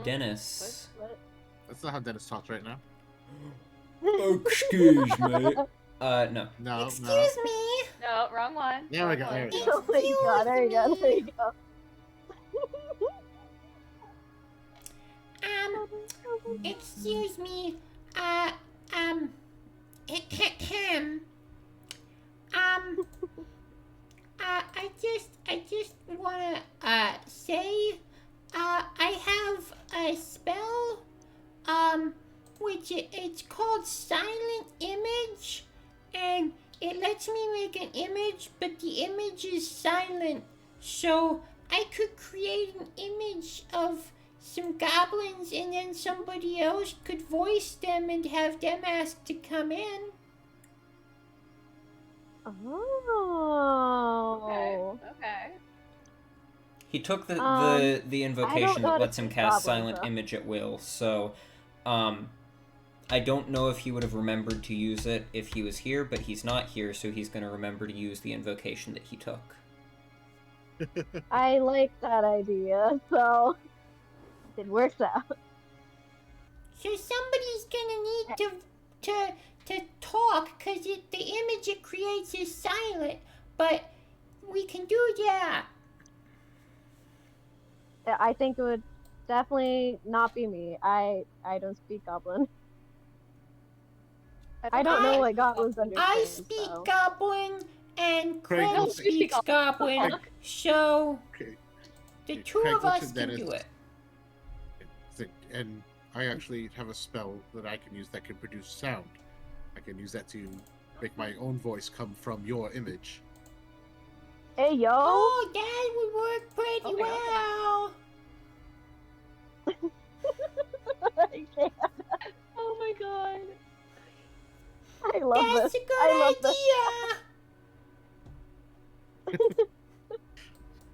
Dennis. What? That's not how Dennis talks right now. Excuse me. No. No, Excuse me. No, wrong one. There we Wrong go, one. there we Oh my god, there you go, there you go. Excuse me. I just wanna say, I have a spell, which it's called Silent Image, and it lets me make an image, but the image is silent. So I could create an image of some goblins and then somebody else could voice them and have them ask to come in. Oh. Okay. He took the I invocation don't know that how to lets him speak cast goblin, silent though. image at will, so I don't know if he would have remembered to use it if he was here, but he's not here, so he's going to remember to use the invocation that he took. I like that idea, so it works out. So somebody's gonna need to talk, cause the image it creates is silent, but we can do that. I think it would definitely not be me. I don't speak goblin. I don't know what goblins understand. I speak so. goblin, and Craig, Craig let's say- speaks goblin, so Okay. the Yeah, two Craig, of let's us say can that do is- it. And I actually have a spell that I can use that can produce sound. I can use that to make my own voice come from your image. Hey yo! Oh, that would work pretty Okay, okay. well. I can't. Oh my god. I love That's this. a good I love this. idea.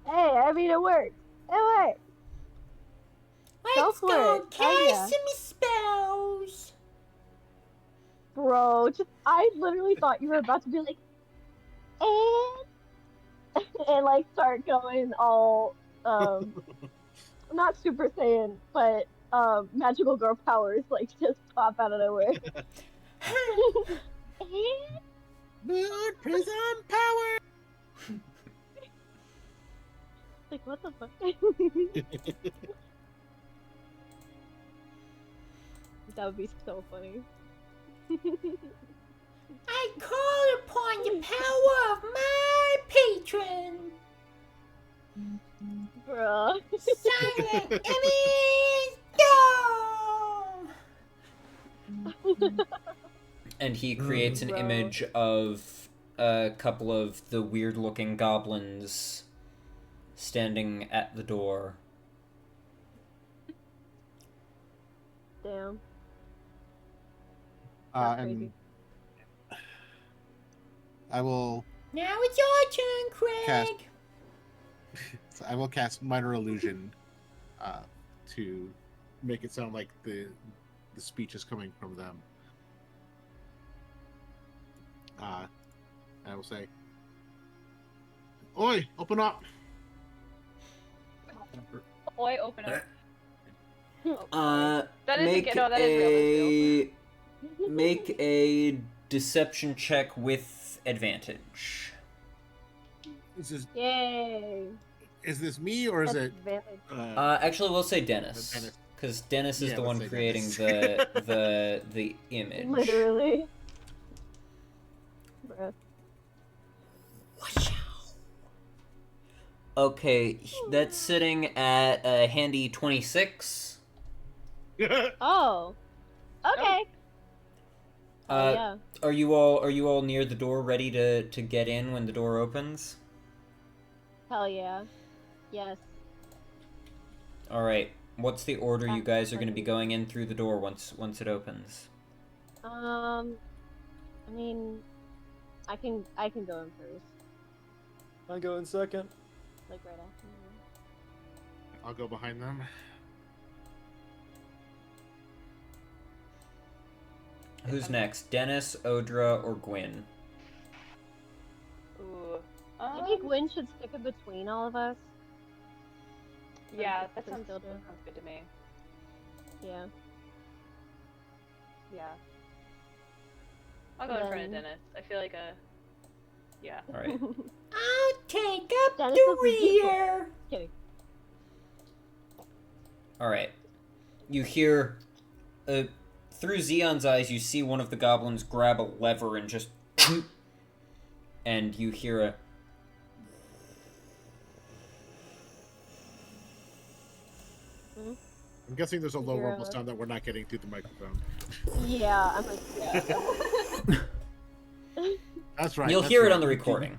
Hey, I mean it works. It works. Let's for go it. cast Oh, yeah. some spells. Bro, I literally thought you were about to be like, and like start going all not Super Saiyan, but magical girl powers like just pop out of nowhere. Moon prism power. Like what the fuck? That would be so funny. I call upon the power of my patron, Bruh. Silent Image, go! And he creates an Bro. image of a couple of the weird-looking goblins standing at the door. Damn. That's crazy. And I will Now it's your turn, Craig. I will cast minor illusion to make it sound like the speech is coming from them. I will say, "Oi, open up!" Oi, open up. That is Make no, that is real. make a deception check with advantage. Yay. Is this me or is That's it? advantage. Actually, we'll say Dennis, Dennis. because Dennis is Yeah, the let's one say creating Dennis. the image. Literally. Bruh. Okay, that's sitting at a handy 26. Oh. Okay. Oh, yeah. Are you all near the door, ready to get in when the door opens? Hell yeah. Yes. All right. What's the order you guys are going to be going in through the door once it opens? I mean, I can go in first. I go in second. Like right after you. I'll go behind them. Who's next? Dennis, Odra, or Gwyn? Ooh. Maybe Gwen should stick in between all of us. Yeah, that Like, sounds still do. good to me. Yeah. Yeah. I'll go in front of Then- Dennis. I feel like yeah. All right. I'll take up Dennis the is the default. rear. Kidding. All right. You hear, through Xeon's eyes, you see one of the goblins grab a lever and just, and you hear a. I'm guessing there's a low You're rumble a- sound that we're not getting through the microphone. Yeah, I'm like, yeah. That's right. You'll that's hear it right. on the You recording.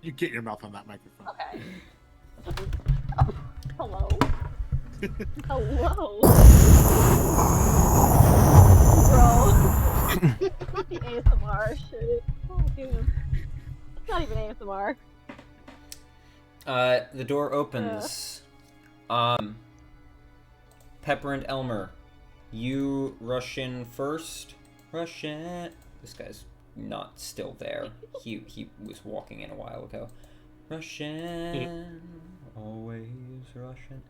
You get your mouth on that microphone. Okay. Oh, hello. Hello. Bro. The ASMR shit. Oh, dude. It's not even ASMR. The door opens. Pepper and Elmer, you rush in first. Rush in. This guy's not still there. He was walking in a while ago. Rush in. Always rush in.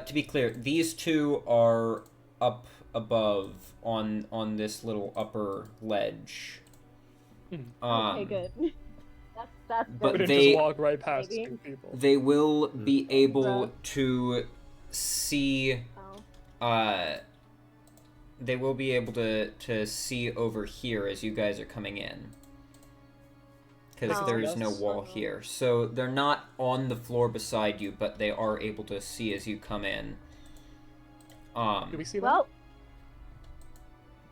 To be clear, these two are up above on this little upper ledge. Okay, good. That's But We didn't they- just walk right past Maybe. two people. They will be able Bruh. to see. Oh. They will be able to see over here as you guys are coming in. Because Oh. there's no Yes. wall here. So they're not on the floor beside you, but they are able to see as you come in. Do we see them? Well,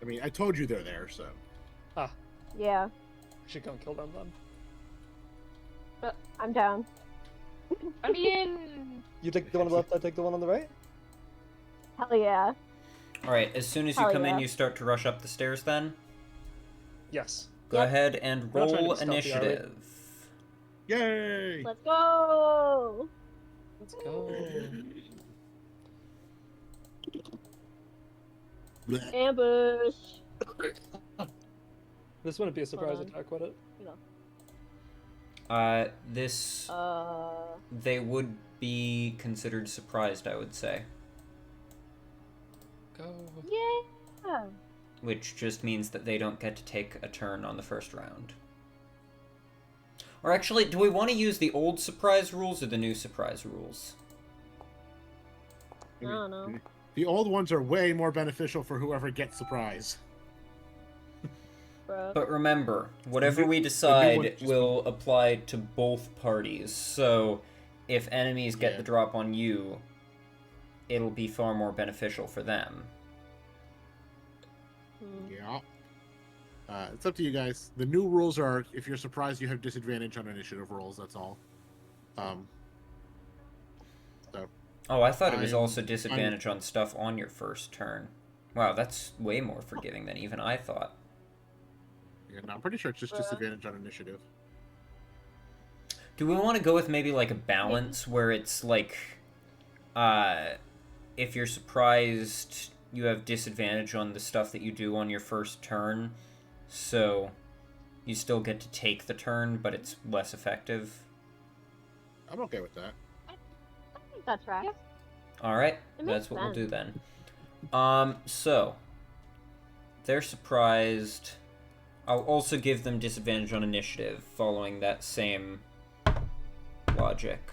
I mean, I told you they're there, so. yeah. I should go and kill them then. I'm down. I mean, You take the one on the left, I take the one on the right? Hell yeah. Alright, as soon as you Hell come in, yeah. you start to rush up the stairs then? Yes. Go Yep. ahead and We're not trying to roll be stealthy, are we? initiative. Yay! Let's go. Let's go. Blech. Ambush. This wouldn't be a surprise on. attack, would it? This... Uh. They would be considered surprised, I would say. Go. Yeah. Which just means that they don't get to take a turn on the first round. Or actually, do we want to use the old surprise rules or the new surprise rules? I don't know. The old ones are way more beneficial for whoever gets surprise. Bro. But remember, whatever new- we one decide just- will apply to both parties. So, if enemies get Yeah. the drop on you, it'll be far more beneficial for them. Yeah. It's up to you guys. The new rules are, if you're surprised, you have disadvantage on initiative rolls. That's all. Oh, I thought it was I'm- also disadvantage on stuff on your first turn. Wow, that's way more forgiving than even I thought. Yeah, no, I'm pretty sure it's just disadvantage on initiative. Do we want to go with maybe like a balance where it's like, if you're surprised, you have disadvantage on the stuff that you do on your first turn, so you still get to take the turn, but it's less effective? I'm okay with that. I think that tracks. Alright, It that's makes what we'll do sense. then. So, they're surprised. I'll also give them disadvantage on initiative, following that same logic.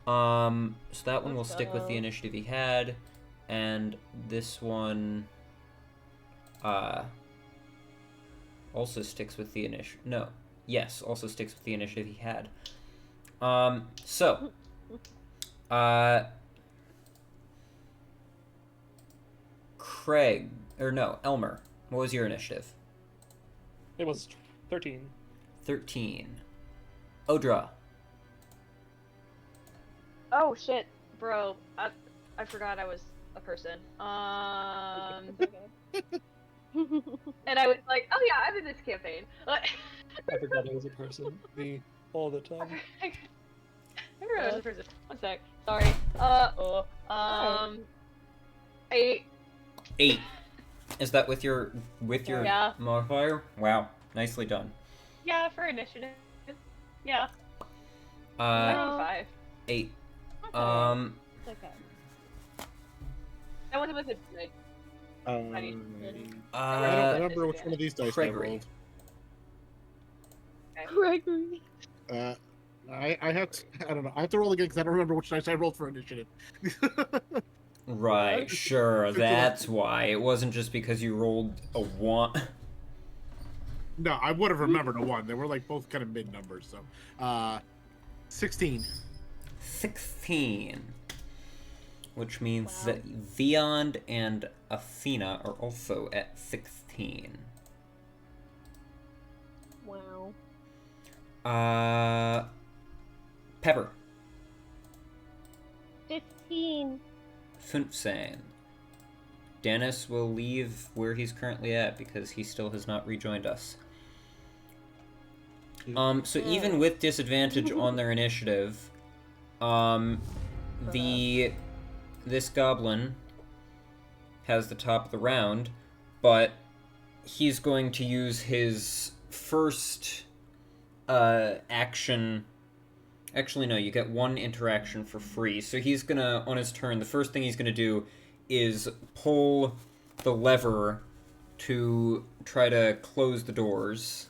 So that one will stick with the initiative he had, and this one, also sticks with the initiative. No, yes, also sticks with the initiative he had. So, Craig, or no, Elmer, what was your initiative? It was 13. 13. Odra. oh shit, bro. I forgot I was a person. And I was like, oh yeah, I'm in this campaign. I forgot I was a person. Me, all the time. I forgot I was a person. One sec. Sorry. 8. 8. Is that with your Yeah. modifier? Wow, nicely done. Yeah, for initiative. Yeah. I Uh, rolled 5. 8. It's okay. That wasn't with a good. I don't uh, remember which one of these dice Gregory. I rolled. Gregory. I have to, I don't know. I have to roll again because I don't remember which dice I rolled for initiative. Right, sure, that's why. It wasn't just because you rolled a 1. No, I would have remembered a 1. They were like both kind of mid numbers. So, 16. 16. Which means Wow. that Viand and Athena are also at 16. Wow. Pepper. 15. 15. Dennis will leave where he's currently at because he still has not rejoined us. So even with disadvantage on their initiative, this goblin has the top of the round, but he's going to use his first action. Actually, no, you get one interaction for free. So he's gonna, on his turn, the first thing he's gonna do is pull the lever to try to close the doors.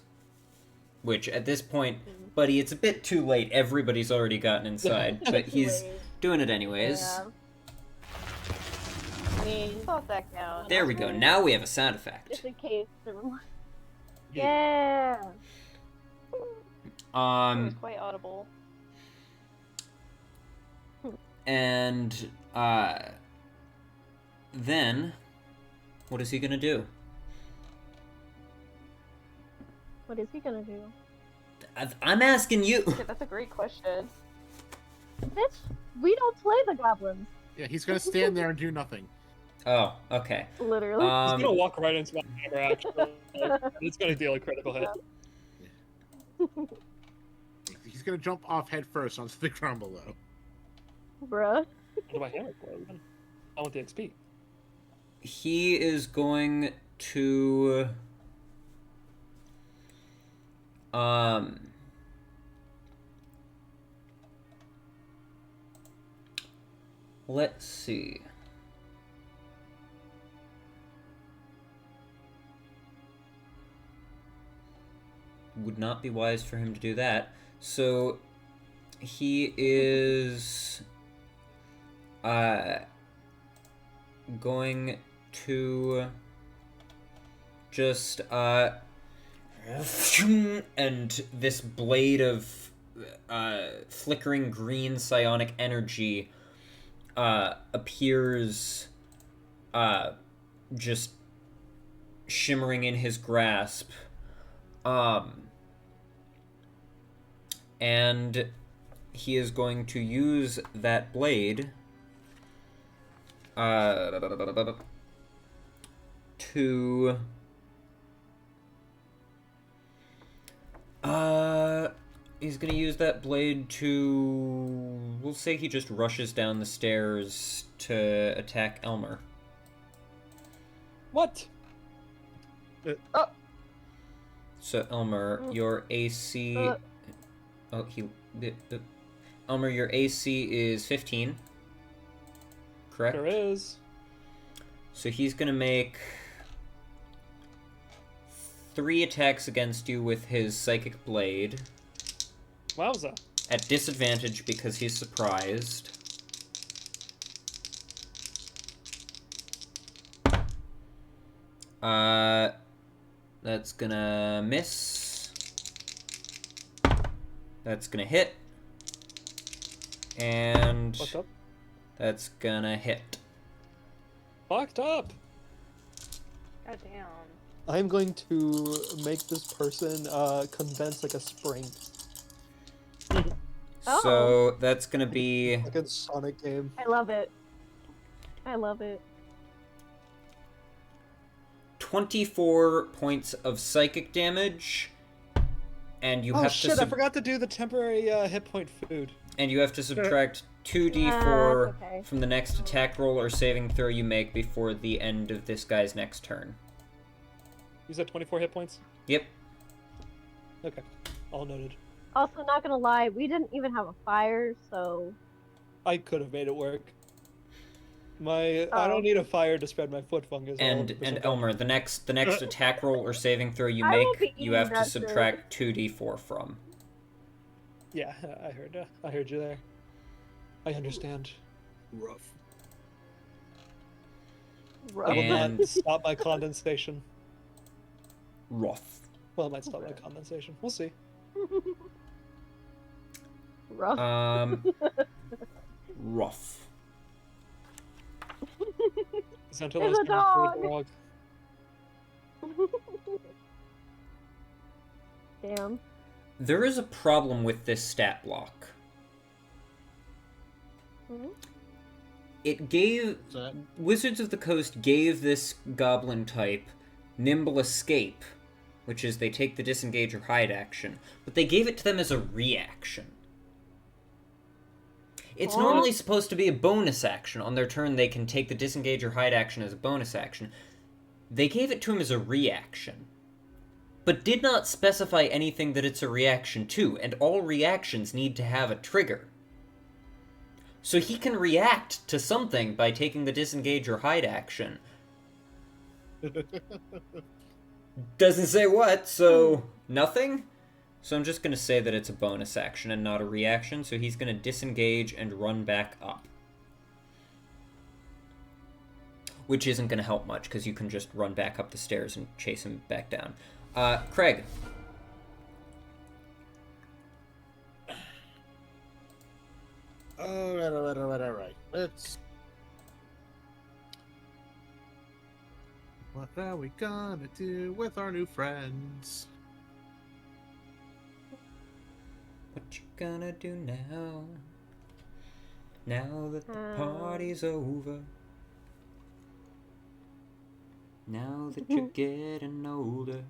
Which, at this point, buddy, it's a bit too late. Everybody's already gotten inside, but he's doing it anyways. Yeah. I mean, Thought that count. There we go. Now we have a sound effect. just in case. Yeah. It was quite audible. And then, what is he gonna do? What is he gonna do? I'm asking you. Shit, that's a great question. Bitch, we don't play the goblins. Yeah, he's gonna stand there and do nothing. Oh, okay. Literally. He's gonna walk right into my hammer, actually. It's gonna deal a critical hit. He's gonna jump off head first onto the ground below. Bruh. What do I hammer for? I want the XP. He is going to... Let's see. Would not be wise for him to do that. So he is going to just and this blade of flickering green psionic energy appears just shimmering in his grasp. And he is going to use that blade to he's gonna use that blade to, we'll say he just rushes down the stairs to attack Elmer. What? So Elmer, your AC Elmer, your AC is 15. Correct? There is. So he's gonna make 3 attacks against you with his psychic blade. Wowza. At disadvantage because he's surprised. That's gonna miss. That's gonna hit. And Fucked up. that's gonna hit. Fucked up. God damn. I'm going to make this person condense like a spring, So that's gonna be like a Sonic game. I love it. I love it. 24 points of psychic damage, and you Oh have shit, to I forgot to do the temporary hit point food. and you have to subtract 2d4 Yeah, that's okay. from the next attack roll or saving throw you make before the end of this guy's next turn. You said 24 hit points? Yep. Okay. All noted. Also, not gonna lie, we didn't even have a fire, so I could have made it work. I Oh. don't need a fire to spread my foot fungus. And Elmer, the next attack roll or saving throw you I will make, be you have eating to that shit. subtract 2d4 from. Yeah, I heard you there. I understand. Rough. rough. It will And- not stop my condensation. Rough. Well, it might stop my condensation. We'll see. rough. Rough. Xantilo There's is a gonna dog. Damn. There is a problem with this stat block. Hmm? It gave... What's that? Wizards of the Coast gave this goblin type Nimble Escape, which is they take the disengage or hide action, but they gave it to them as a reaction. It's normally supposed to be a bonus action. On their turn, they can take the disengage or hide action as a bonus action. They gave it to him as a reaction, but did not specify anything that it's a reaction to, and all reactions need to have a trigger. So he can react to something by taking the disengage or hide action. Doesn't say what, so nothing? So I'm just going to say that it's a bonus action and not a reaction, so he's going to disengage and run back up. Which isn't going to help much, because you can just run back up the stairs and chase him back down. Craig. Alright. What are we gonna do with our new friends? What you gonna do now? Now that the party's over. Now that you're getting older.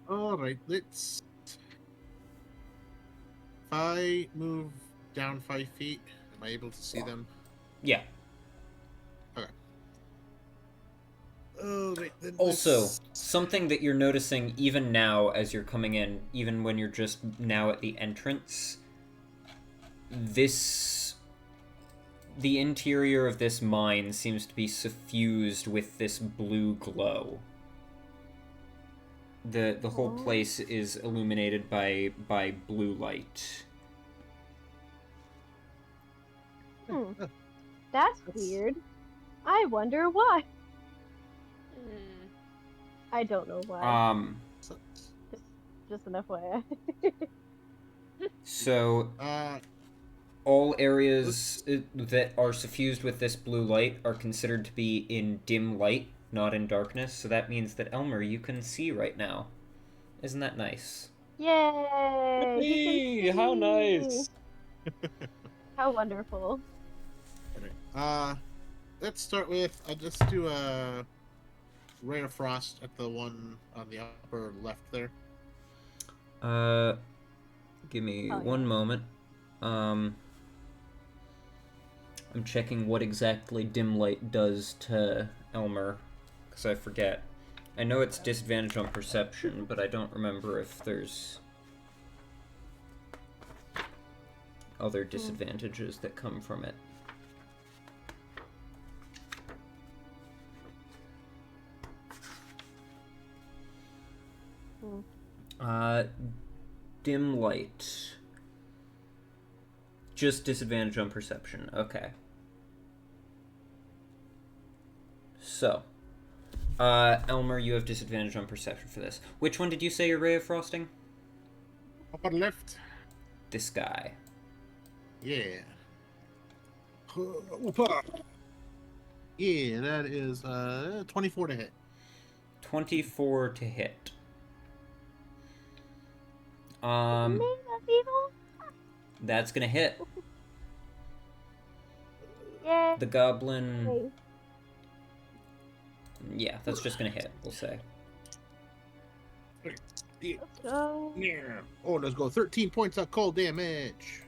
Alright, let's... If I move down 5 feet, am I able to see them? Yeah. Okay. Alright, then Also, let's- something that you're noticing even now as you're coming in, even when you're just now at the entrance, the interior of this mine seems to be suffused with this blue glow. The whole place is illuminated by blue light. That's weird. I wonder why. I don't know why. Just an FYI. So all areas that are suffused with this blue light are considered to be in dim light, not in darkness. So that means that, Elmer, you can see right now. Isn't that nice? Yay! Hey, how nice. How wonderful. Let's start with, I'll just do a Ray of Frost at the one on the upper left there. Give me Oh, yeah. one moment. I'm checking what exactly dim light does to Elmer, because I forget. I know it's disadvantage on perception, but I don't remember if there's other disadvantages that come from it. Dim light. Just disadvantage on perception. Okay. So, Elmer, you have disadvantage on perception for this. Which one did you say your ray of frosting? Upper left. This guy. Yeah. Yeah, that is 24 to hit. 24 to hit. Man, that's evil. That's gonna hit. Yeah. The goblin... Okay. Yeah, that's just gonna hit, we'll say. Yeah. Let's go. Yeah. Oh, let's go. 13 points of cold damage.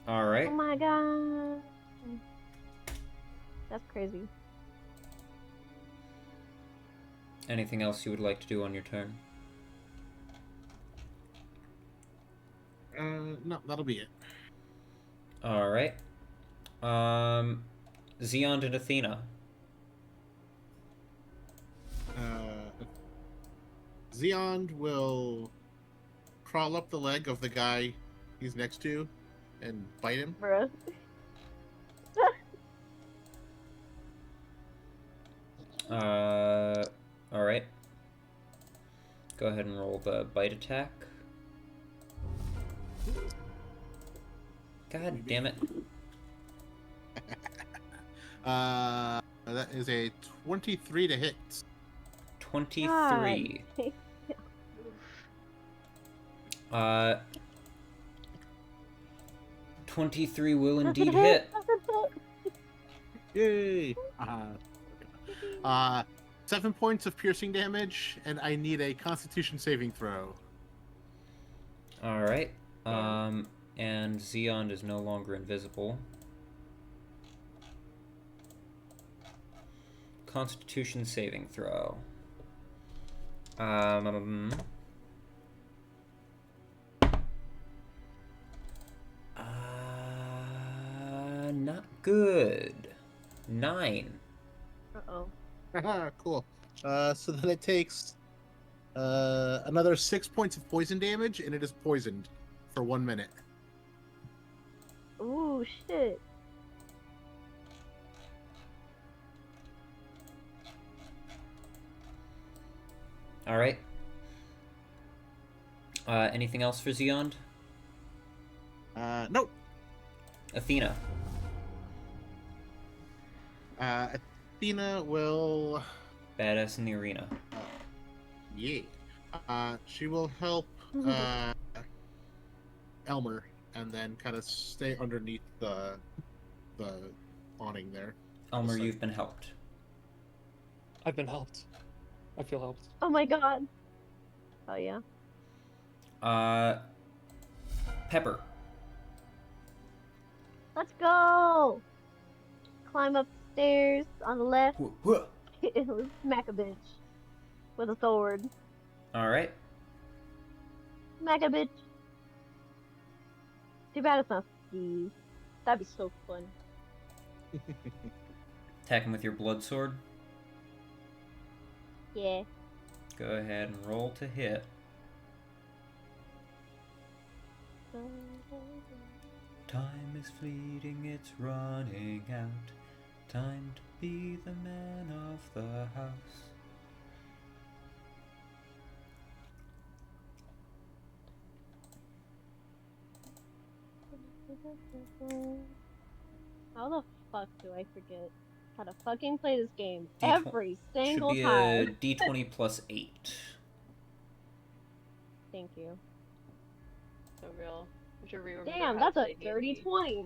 Alright. Oh my god. That's crazy. Anything else you would like to do on your turn? No, that'll be it. Alright. Xeon and Athena. Xeon will crawl up the leg of the guy he's next to and bite him. Bruh. Alright. Go ahead and roll the bite attack. God damn it. That is a 23 to hit. 23. God. 23 will indeed hit. Yay! 7 points of piercing damage, and I need a Constitution saving throw. Alright. And Xeon is no longer invisible. Constitution saving throw. Not good. 9. Uh-oh. Cool. So then it takes another 6 points of poison damage, and it is poisoned for 1 minute. Ooh, shit. Alright. Anything else for Xeon? Nope. Athena. Athena will... Badass in the arena. Yeah. She will help Elmer, and then kind of stay underneath the awning there. Elmer, you've been helped. I've been helped. I feel helped. Oh my god. Oh yeah. Pepper. Let's go! Climb up the stairs on the left. Smack a bitch. With a sword. Alright. Smack a bitch. Too bad it's not Steve. That'd be so fun. Attack him with your blood sword. Yeah. Go ahead and roll to hit. Time is fleeting, it's running out. Time to be the man of the house. How the fuck do I forget how to fucking play this game D20 every single Should be time? a D20 plus 8. Thank you. So real. I should remember Damn, how to that's a play dirty D&D. 20.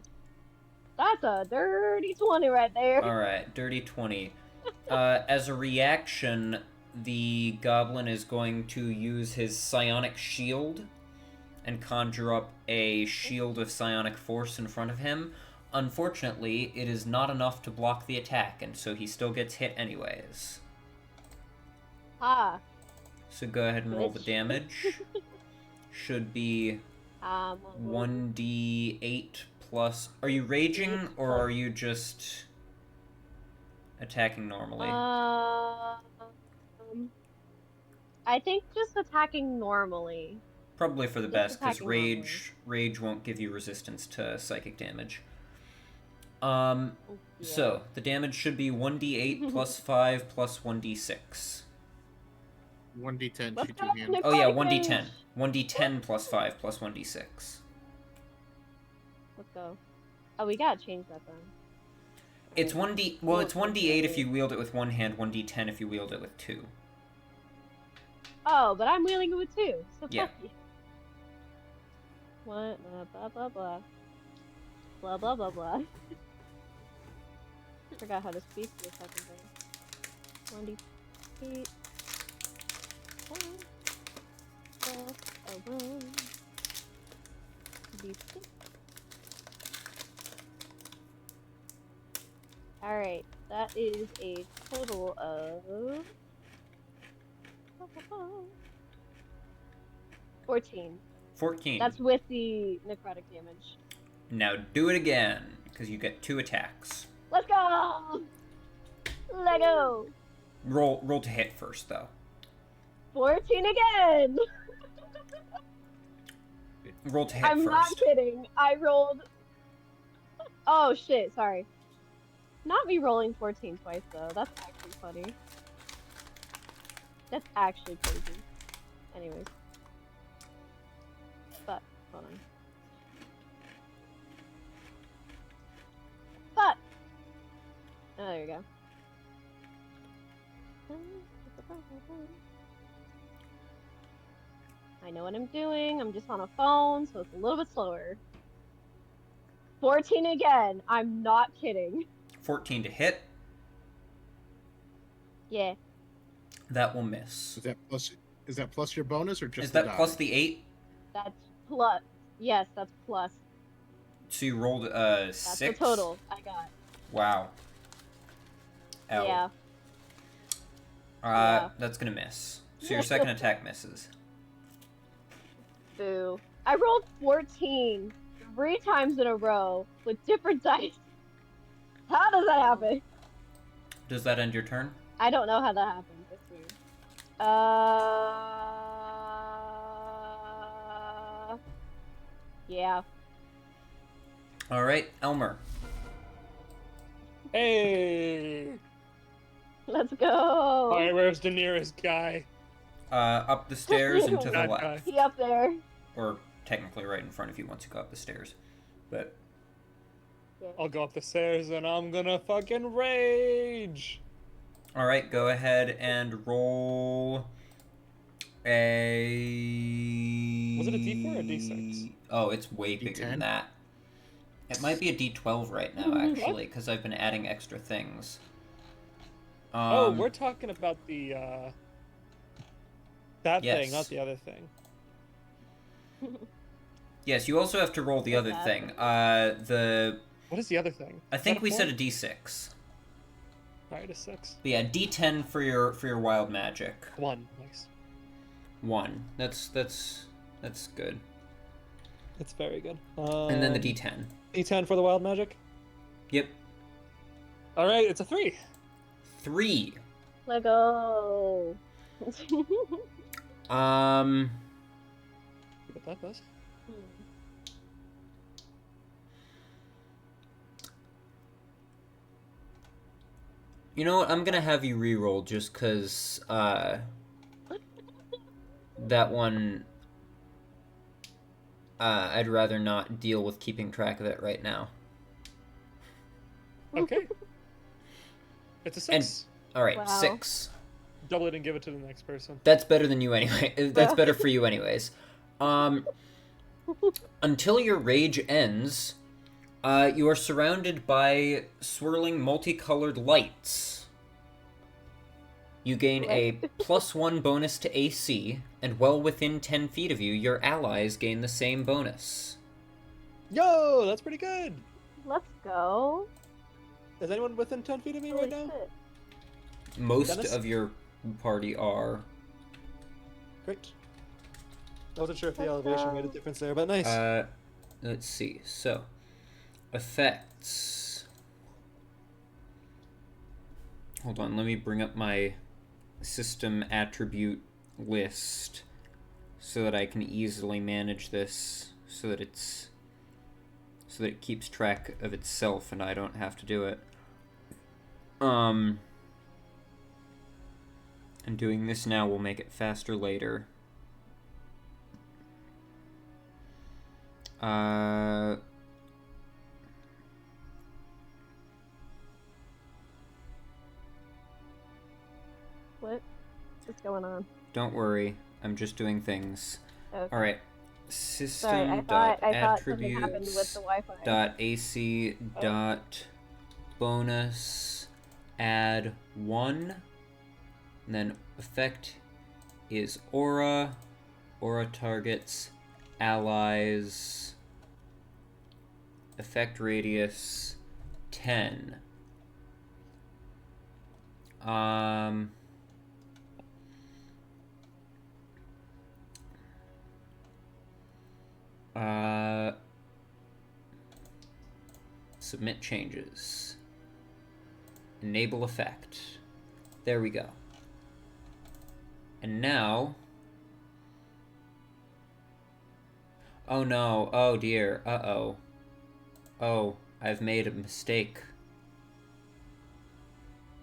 That's a dirty 20 right there. Alright, dirty 20. As a reaction, the goblin is going to use his psionic shield and conjure up a shield of psionic force in front of him. Unfortunately, it is not enough to block the attack, and so he still gets hit anyways. Ah. So go ahead and roll the Bitch. damage. Should be 1d8 plus... Are you raging, or are you just attacking normally? I think just attacking normally. Probably for the just best, because attacking rage won't give you resistance to psychic damage. Yeah. So, the damage should be 1d8 plus 5 plus 1d6. 1d10 Let's shoot go, 2 hands. Oh yeah, Necrotic 1d10. Rage. 1d10 plus 5 plus 1d6. Let's go. Oh, we gotta change that then. It's 1d... Well, it's 1d8 if you wield it with one hand, 1d10 if you wield it with two. Oh, but I'm wielding it with 2, so Yeah. fuck you. What? Blah, blah, blah. Blah, blah, blah, blah. Forgot how to speak for a second there. 1d8. Alright, that is a total of 14. 14. That's with the necrotic damage. Now do it again, because you get 2 attacks. Let's go! Let go! Roll to hit first, though. 14 again! Roll to hit I'm first. not kidding. I rolled... Oh shit, sorry. Not me rolling 14 twice though. That's actually funny. That's actually crazy. Anyways. But, hold on. But! Oh, there you go. I know what I'm doing. I'm just on a phone, so it's a little bit slower. 14 again. I'm not kidding. 14 to hit. Yeah. That will miss. Is that plus your bonus or just Is the that die? plus the 8? That's plus. Yes, that's plus. So you rolled That's 6? the total I got. Wow. Ow. Yeah. That's gonna miss. So your second attack misses. Boo. I rolled 14 3 times in a row with different dice. How does that happen? Does that end your turn? I don't know how that happens. It's weird. Yeah. Alright, Elmer. Hey! Let's go. Alright, where's the nearest guy? Up the stairs and to the That left. guy. He up there. Or technically right in front of you once you go up the stairs. But I'll go up the stairs and I'm gonna fucking rage! alright, go ahead and roll a... Was it a D4 or a D6? Oh, it's way bigger than D10? that. It might be a D12 right now, actually, because I've been adding extra things. Oh, we're talking about the, that Yes. thing, not the other thing. Yes, you also have to roll the other thing. What is the other thing? I think we said a D6. Alright, a 6. But yeah, D10 for your wild magic. 1, nice. 1. That's good. That's very good. And then the D10. D10 for the wild magic? Yep. Alright, it's a 3. 3. Let go. See what that does. You know what? I'm gonna have you re-roll just because that one I'd rather not deal with keeping track of it right now. Okay. It's a 6. Alright, Wow. 6. Double it and give it to the next person. That's better than you anyway. That's better for you anyways. Until your rage ends, you are surrounded by swirling multicolored lights. You gain a +1 bonus to AC, and well within 10 feet of you, your allies gain the same bonus. Yo, that's pretty good. Let's go. Is anyone within 10 feet of me right now? Shit. Most Dennis? of your party are. Great. I wasn't sure if the elevation made a difference there, but nice. Let's see. So, effects. Hold on, let me bring up my system attribute list so that I can easily manage this so that it keeps track of itself and I don't have to do it. And doing this now will make it faster later. What's going on? Don't worry, I'm just doing things. Okay. Alright. Sorry, I System thought dot something happened with attributes the Wi-Fi. dot AC dot bonus add 1. And then effect is aura. Aura targets allies. Effect radius 10. Submit changes. Enable effect. There we go. And now... Oh no, oh dear, uh-oh. Oh, I've made a mistake.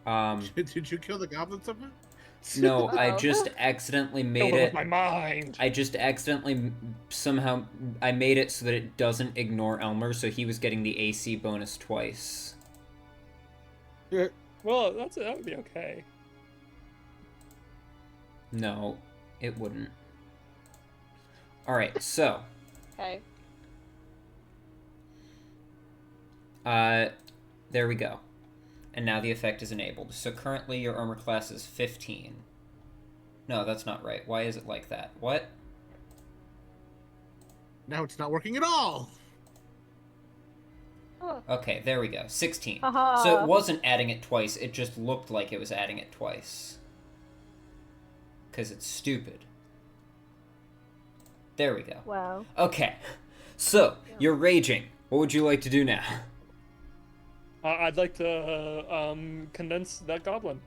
Did you kill the goblin somehow? No, I Uh-oh. just accidentally made Killed it with it... my mind. I just accidentally somehow I made it so that it doesn't ignore Elmer, so he was getting the AC bonus twice. Well, that would be okay. No, it wouldn't. Alright, so. Okay. There we go. And now the effect is enabled. So currently your armor class is 15. No, that's not right. Why is it like that? What? Now it's not working at all. Oh. Okay, there we go. 16. Haha. So it wasn't adding it twice, it just looked like it was adding it twice. Because it's stupid. There we go. Wow. Okay. So, you're raging. What would you like to do now? I'd like to condense that goblin.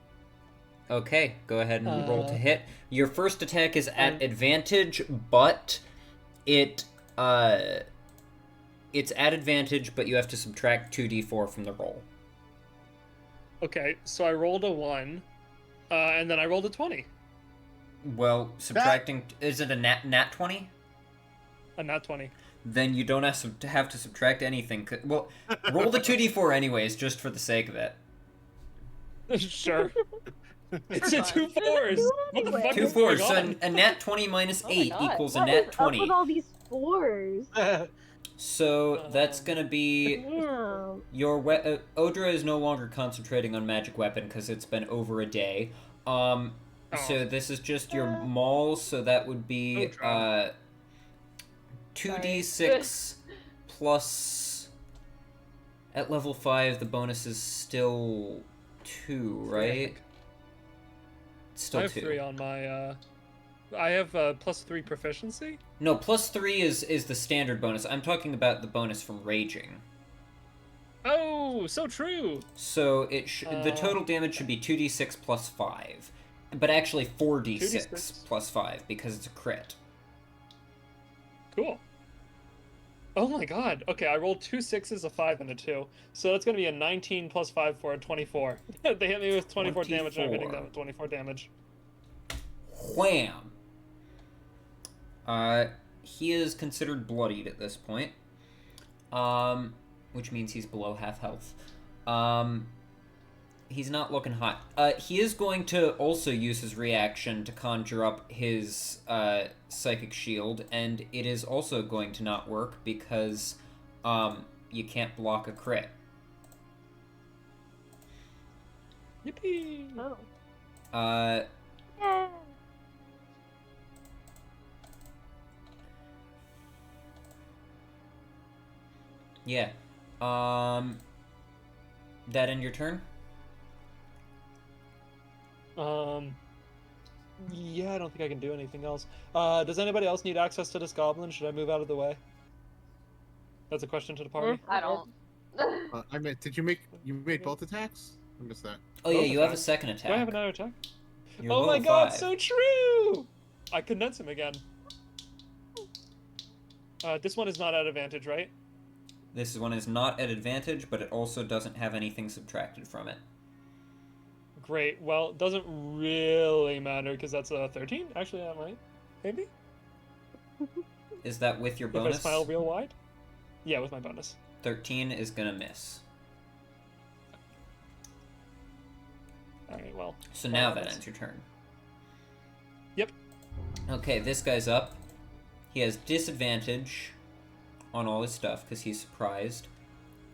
Okay, go ahead and roll to hit. Your first attack is at advantage, but it's at advantage, but you have to subtract 2d4 from the roll. Okay, so I rolled a 1, and then I rolled a 20. Well, subtracting... Is it a nat 20? A nat 20. Then you don't have to subtract anything. Well, roll the 2d4 anyways, just for the sake of it. Sure. It's a 2 4s. What the fuck 2 is going 4s, so on? a nat 20 minus Oh my 8 God. equals a What nat is 20. up with all these 4s? So that's gonna be... Damn. Your Odra is no longer concentrating on magic weapon because it's been over a day. So this is just your maul, so that would be 2d6 plus... At level 5, the bonus is still 2, right? It's still I have 2. 3 on my, I have +3 proficiency? No, plus 3 is the standard bonus. I'm talking about the bonus from raging. Oh, so true! So the total damage should be 2d6 plus 5. But actually 4d6 2d6 plus 5, because it's a crit. Cool. Oh my god. Okay, I rolled 2 6s, a 5, and a 2. So that's gonna be a 19 plus 5 for a 24. They hit me with 24 damage, and I'm hitting them with 24 damage. Wham! He is considered bloodied at this point. Which means he's below half health. He's not looking hot. He is going to also use his reaction to conjure up his psychic shield, and it is also going to not work because you can't block a crit. Yippee! Oh. Yeah. That end your turn? Yeah, I don't think I can do anything else. Does anybody else need access to this goblin? Should I move out of the way? That's a question to the party. I don't. I meant, you made both attacks? I missed that. Oh yeah, Both you have a attacks. second attack. Do I have another attack? You're Oh my level god, 5. so true! I condense him again. This one is not at advantage, right? This one is not at advantage, but it also doesn't have anything subtracted from it. Great. Well, it doesn't really matter because that's a 13. Actually, that might. Maybe? Is that with your If I bonus? smile real wide? Yeah, with my bonus. 13 is gonna miss. Alright, well. So now that ends your turn. Yep. Okay, this guy's up. He has disadvantage on all his stuff because he's surprised.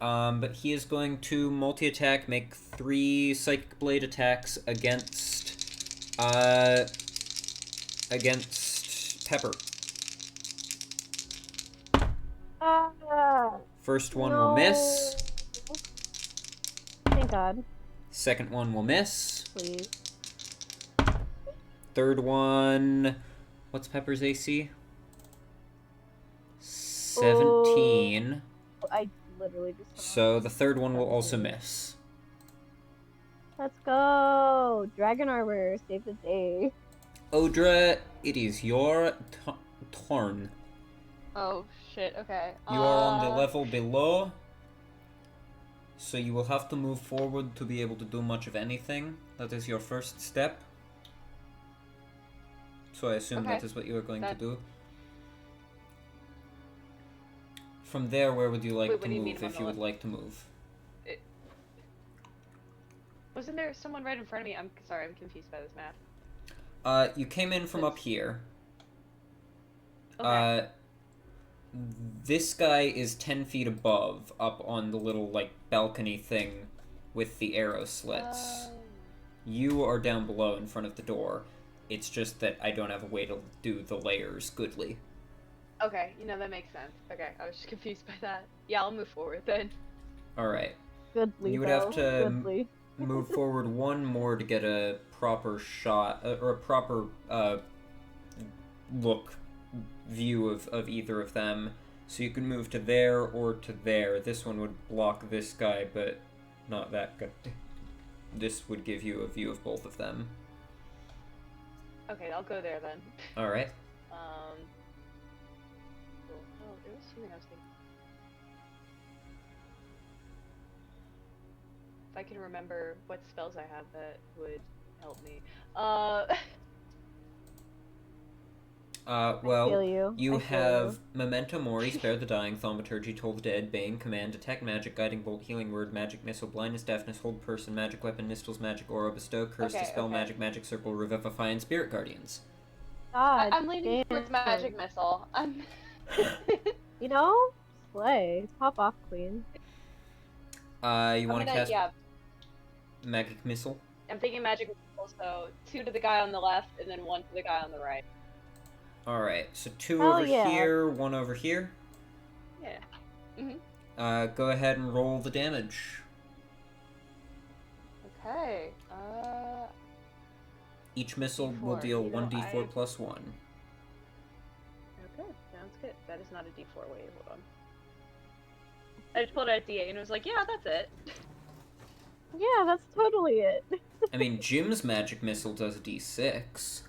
But he is going to multi-attack, make 3 Psychic Blade attacks against Pepper. First one will miss. Thank God. Second one will miss. Please. Third one... What's Pepper's AC? 17. I literally just. So the third one will also miss. Let's go! Dragon armor, save the day. Odra, it is your turn. Oh shit. Okay. You are on the level below, so you will have to move forward to be able to do much of anything. That is your first step. So I assume that Okay. is what you are going to do. From there, where would you like Wait, to what do you mean move on if the you would left? like to move? Wasn't there someone right in front of me? I'm sorry. I'm confused by this map. You came in from up here. Okay. This guy is 10 feet above, up on the little, like, balcony thing with the arrow slits. You are down below in front of the door. It's just that I don't have a way to do the layers goodly. Okay, that makes sense. Okay, I was just confused by that. Yeah, I'll move forward then. Alright. Goodly, You would have though. to Goodly. move forward one more to get a proper shot, or a proper, view of either of them. So you can move to there or to there. This one would block this guy, but not that guy. This would give you a view of both of them. Okay, I'll go there then. Alright. Cool. Oh, there was something I was thinking. If I can remember what spells I have that would help me. Well, feel you. you I feel have Memento Mori, Spare the Dying, Thaumaturgy, Toll the Dead, Bane, Command, Detect Magic, Guiding Bolt, Healing Word, Magic Missile, Blindness, Deafness, Hold Person, Magic Weapon, Nistles, Magic Aura, Bestow, Curse, Okay, Dispel, okay. Magic Circle, Revivify, and Spirit Guardians. God, I'm leaning damn. towards magic missile. You know, slay. Pop off, queen. You want to cast Yeah, Magic Missile? I'm thinking magic missile, so 2 to the guy on the left, and then 1 to the guy on the right. Alright, so 2 Hell over yeah. here, 1 over here. Yeah. Go ahead and roll the damage. Okay. Each missile will D4, deal 1d4 I- plus 1. Okay, sounds good. That is not a D4. Wait, hold on. I just pulled out a D8 and it was like, yeah, that's it. Yeah, that's totally it. I mean, Jim's magic missile does a d6.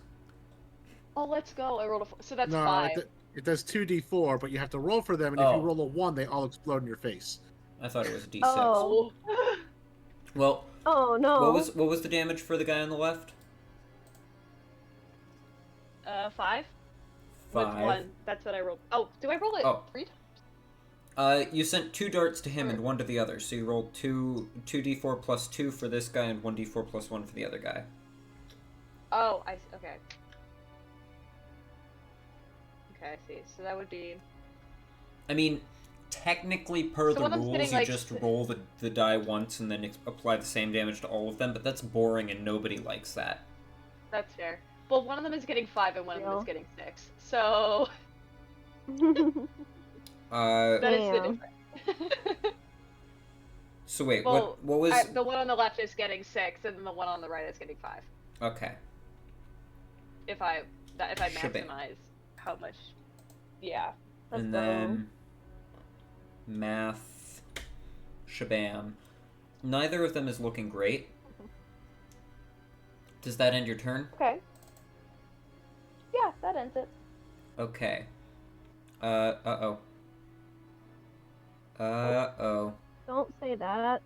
Oh, let's go. I rolled a 4. So that's No, 5. it does 2d4, but you have to roll for them, and if Oh. you roll a 1, they all explode in your face. I thought it was a d6. Oh. Well, Oh no. what was the damage for the guy on the left? 5? 5. With 1. That's what I rolled. Oh, do I roll it Oh. 3 times? You sent 2 darts to him and 1 to the other, so you rolled 2d4 plus 2 for this guy and 1d4 plus 1 for the other guy. Oh, okay. Okay, I see. So that would be... I mean, technically per So the one of them's rules, getting, you like, just roll the die once and then apply the same damage to all of them, but that's boring and nobody likes that. That's fair. Well, one of them is getting 5 and one of them Yeah. is getting 6. So... Uh, that is the Damn. difference. so wait, Well, what was... the one on the left is getting 6, and then the one on the right is getting 5. Okay. If I Shebang. maximize how much... Yeah. Let's And go. then... Math... Shabam. Neither of them is looking great. Does that end your turn? Okay. Yeah, that ends it. Okay. Uh-oh. Uh-oh. Don't say that.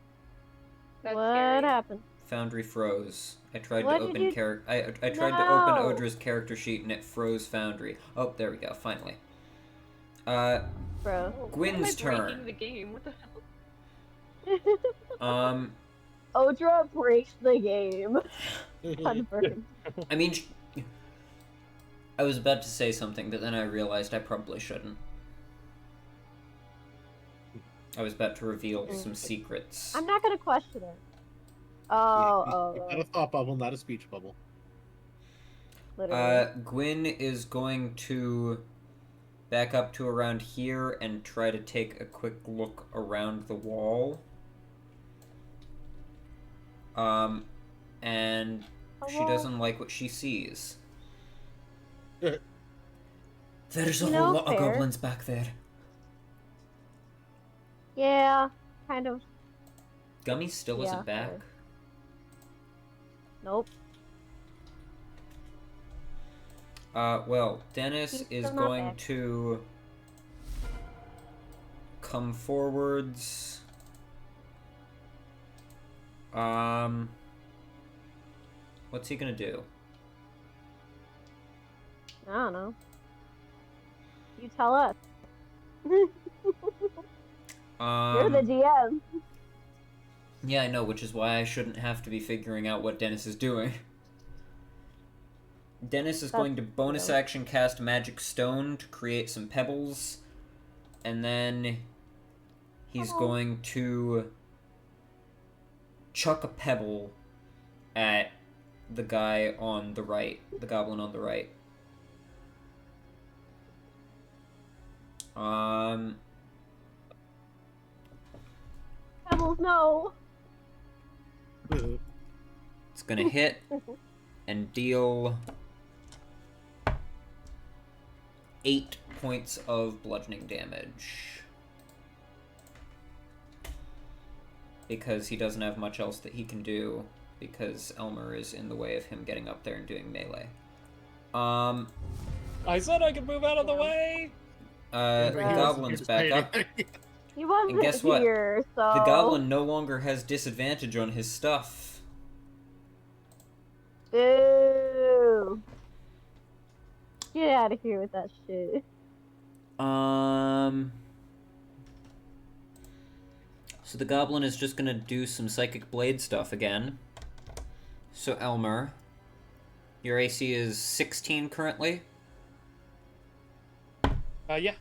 That's what scary. happened? Foundry froze. I tried What to did open you- I tried to open No. Odra's character sheet and it froze Foundry. Oh, there we go, finally. Bro. Gwyn's Why am I turn. breaking the game? What the hell? Odra breaks the game. Confirmed. I mean, I was about to say something, but then I realized I probably shouldn't. I was about to reveal some secrets. I'm not gonna question it. Oh, Not a thought bubble, not a speech bubble. literally. Gwyn is going to back up to around here and try to take a quick look around the wall. And she Hello? doesn't like what she sees. There's a You whole know, lot of fair. goblins back there. Yeah, kind of. Gummy still Yeah, isn't back. fair. Nope. Well, Dennis He's is still not going back. to come forwards. What's he gonna do? I don't know. You tell us. You're the GM. Yeah, I know, which is why I shouldn't have to be figuring out what Dennis is doing. Dennis is going to bonus action cast Magic Stone to create some pebbles, and then he's going to chuck a pebble at the guy on the right, the goblin on the right. Pebbles, no. It's gonna hit and deal 8 points of bludgeoning damage. Because he doesn't have much else that he can do, because Elmer is in the way of him getting up there and doing melee. I said I could move out of the way! The goblin's back up. He wasn't And guess what? here, so... The goblin no longer has disadvantage on his stuff. Ew. Get out of here with that shit. So the goblin is just gonna do some psychic blade stuff again. So Elmer, your AC is 16 currently. Yeah.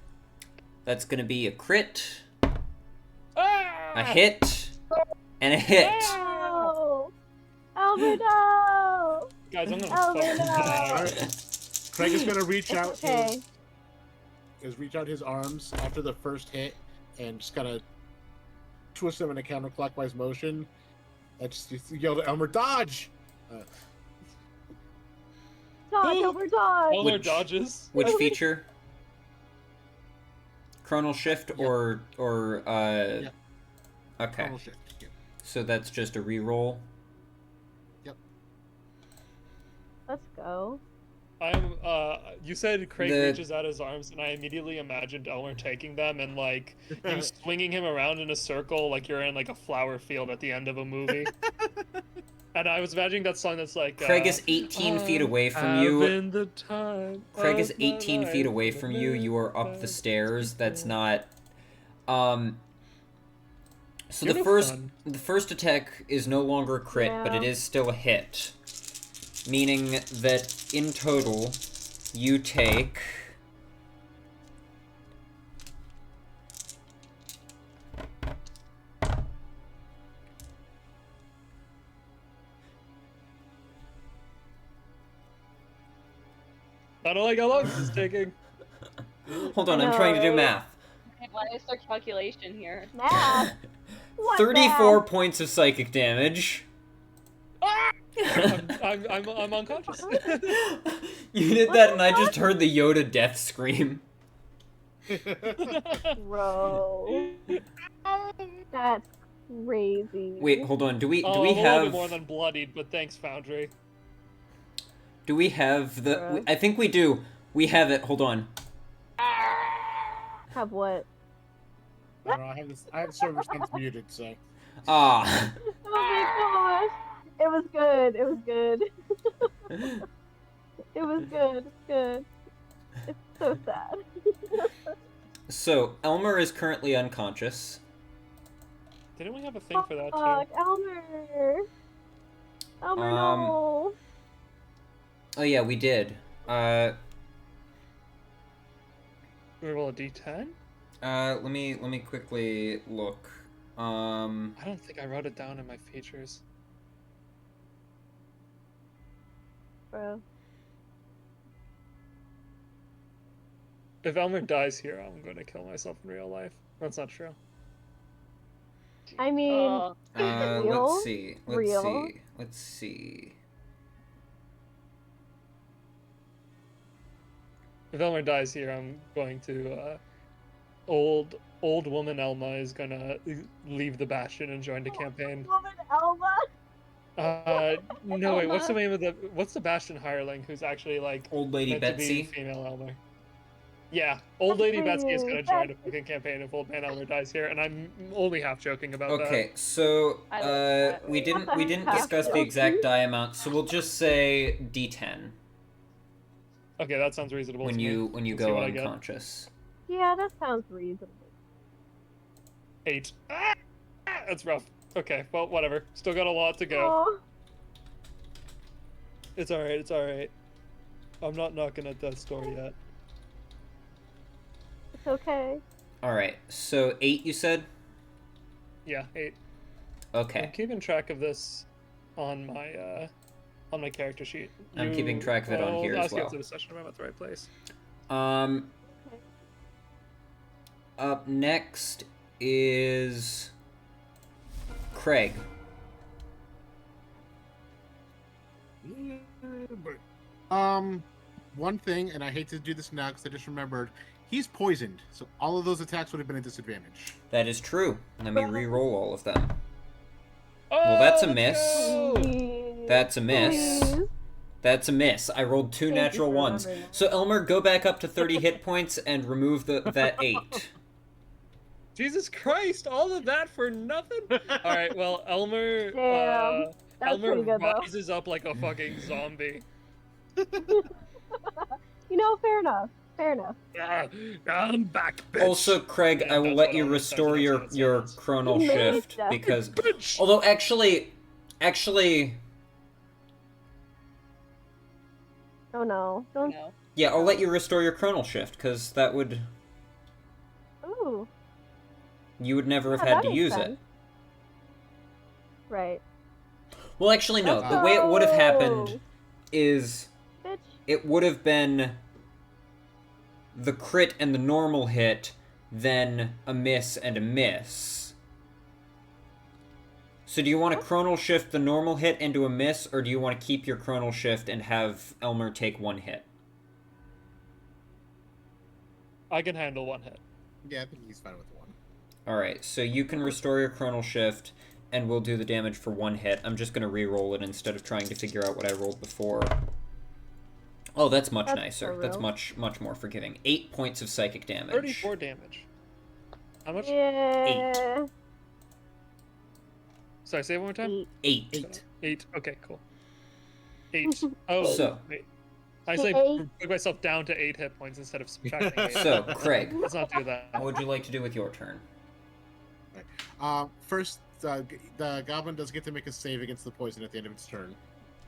That's gonna be a crit, Ah! a hit, and a hit. No! Elmer, no! Guys, I'm gonna Elmer, fucking die. Alright. Craig is gonna reach out Okay. his arms after the first hit and just kind of twist them in a counterclockwise motion. And just yell to Elmer, dodge! Dodge, Elmer, dodge! Elmer Which- dodges. Which feature? Chronal shift or Yeah. Okay. Chronal shift. Yeah. So that's just a reroll. Let's go. You said Craig The- reaches out his arms, and I immediately imagined Elmer taking them and, like, you swinging him around in a circle like you're in, like, a flower field at the end of a movie. And I was imagining that song that's like, Craig is 18 feet away from you. having the time Craig is of my 18 feet life. away from you. You are up the stairs. That's not. So You're the no first fun. the first attack is no longer a crit, but it Yeah. is still a hit, meaning that in total you take. I don't like how long this is taking. Hold on, I I'm know, trying to do right? math. Why is there calculation here? Math! What 34 math? points of psychic damage. I'm unconscious. You did that, and I just heard the Yoda death scream. Bro. That's crazy. Wait, hold on. Do we I'm a little bit have more than bloodied, but thanks, Foundry. do we have the? Bruh. I think we do. We have it. Hold on. Have what? I don't know, I have server sense muted, so. Ah. Oh my gosh! It was good. It was good. It was good. It's good. It's so sad. So Elmer is currently unconscious. Didn't we have a thing for that Fuck, too? Elmer. Elmer, Um, no. Oh yeah, we did. We roll a d10? Let me quickly look. I don't think I wrote it down in my features. Bro. If Elmer dies here, I'm going to kill myself in real life. That's not true. I mean, Real? Let's see. Real? Let's see. If Elmer dies here, I'm going to, old woman Elma is gonna leave the Bastion and join the campaign. woman Elma. No, wait, what's the Bastion hireling who's actually, like, Old Lady meant to be Betsy. female Elmer? Yeah, old lady Betsy is gonna join the Betsy. fucking campaign if old man Elmer dies here, and I'm only half joking about that. Okay, so I like that. we didn't Half discuss the joking. exact die amount, so we'll just say D10 Okay, that sounds reasonable when to you me. when you Let's see go what I get. unconscious. Yeah, that sounds reasonable. 8. Ah! That's rough. Okay, well, whatever. Still got a lot to go. Aw. It's alright, it's alright. I'm not knocking at that store yet. It's okay. Alright, so 8 you said? Yeah, 8. Okay. I'm keeping track of this on my character sheet. I'm keeping track of it on here as I'll ask you well. after the session if I'm at the right place. Up next is Craig. One thing, and I hate to do this now because I just remembered, he's poisoned, so all of those attacks would have been a disadvantage. That is true. Let me re-roll all of them. Oh, Well, that's a let's miss. go! That's a miss. That's a miss. I rolled 2 natural ones. So Elmer, go back up to 30 hit points and remove that 8. Jesus Christ! All of that for nothing. All right. Well, Elmer. Damn, that's Elmer pretty good, though. rises up like a fucking zombie. You know, fair enough. Fair enough. I'm back, bitch. Also, Craig, Yeah, I will that's let what you Elmer restore says, your that's what it says. chronal He made shift stuff. because Bitch! although actually Oh no. Don't. No. yeah, I'll let you restore your chronal shift because that would Ooh. you would never have Yeah, had that to makes use sense. it. Right. Well, actually no. Let's The way it would have happened go. is Bitch. it would have been the crit and the normal hit, then a miss and a miss. So do you want to chronal shift the normal hit into a miss, or do you want to keep your chronal shift and have Elmer take 1 hit? I can handle 1 hit. Yeah, I think he's fine with 1. Alright, so you can restore your chronal shift, and we'll do the damage for 1 hit. I'm just going to re-roll it instead of trying to figure out what I rolled before. Oh, that's much That's nicer. for That's real. much more forgiving. 8 points of psychic damage. 34 damage. How much? Yeah. Sorry, say it one more time. 8. 8. Okay, cool. 8. Oh, So- wait. I say Eight. bring myself down to 8 hit points instead of subtracting 8. So, Craig, Let's not do that. what would you like to do with your turn? First, the goblin does get to make a save against the poison at the end of its turn.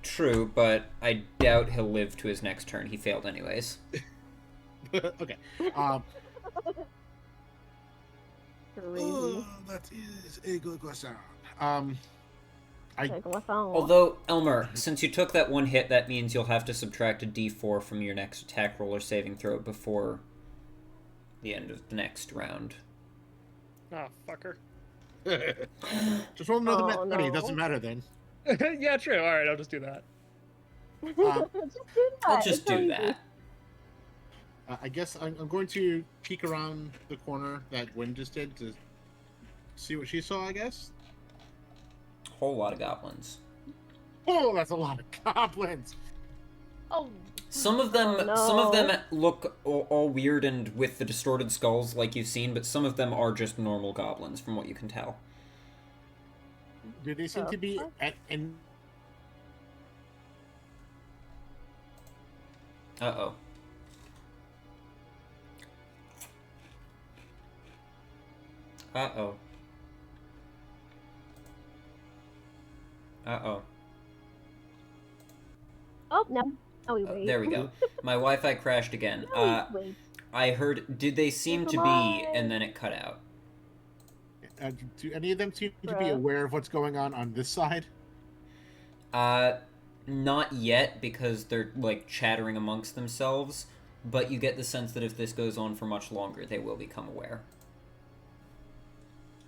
True, but I doubt he'll live to his next turn. He failed anyways. Okay. Crazy. That is a good question. Like, what's on? Although, Elmer, since you took that 1 hit, that means you'll have to subtract a d4 from your next attack roll or saving throw before the end of the next round. Oh, fucker. Just roll another Oh, net 20. It no. doesn't matter then. Yeah, true. All right, I'll just do that. Just do that. I'll just It's so do easy. that. I guess I'm going to peek around the corner that Gwen just did to see what she saw, I guess. Whole lot of goblins. Oh, that's a lot of goblins. Oh, Some of them, Oh, some of no. them look all weird and with the distorted skulls like you've seen, but some of them are just normal goblins, from what you can tell. Do they seem to be fuck? at in? Uh-oh. Uh-oh. Uh-oh. Oh no. Oh, we wait. There we go. My Wi-Fi crashed again. Wait. I heard, did they seem to be, and then it cut out. Do any of them seem to be Bruh. aware of what's going on this side? Not yet, because they're, like, chattering amongst themselves, but you get the sense that if this goes on for much longer, they will become aware.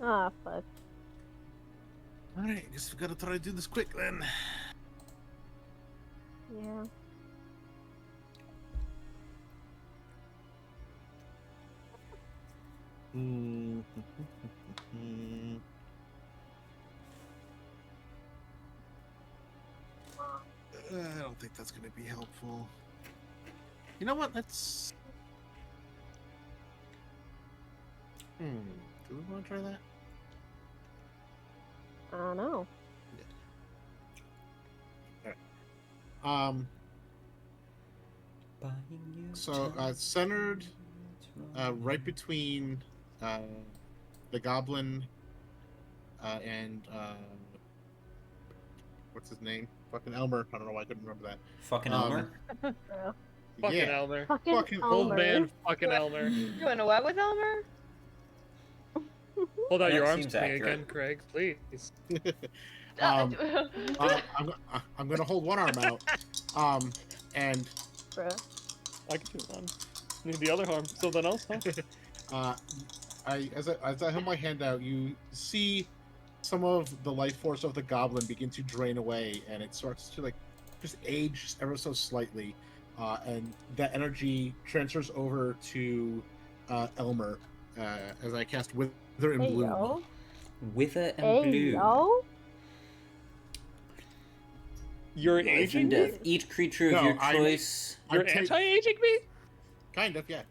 Ah, fuck. Alright, guess we gotta try to do this quick then. Yeah. I don't think that's gonna be helpful. You know what? Let's. Do we want to try that? I don't know. So centered, right between the goblin and what's his name? Fucking Elmer. I don't know why I couldn't remember that. Fucking Elmer? Fucking Yeah. Elmer. Fucking Old Elmer. man, fucking What? Elmer. Doing a what with Elmer? Hold out That your arms seems to me accurate. again, Craig, please. I'm gonna hold one arm out. And Bruh. I can do one. Need the other arm. Something else, huh? as I hold my hand out, you see some of the life force of the goblin begin to drain away, and it starts to like just age ever so slightly, and that energy transfers over to Elmer as I cast Wither and Hey Bloom. yo. Wither and Hey Bloom. yo. You're Life aging and me? death. Each creature of No, your I'm- choice You're anti-aging me? Kind of, yeah.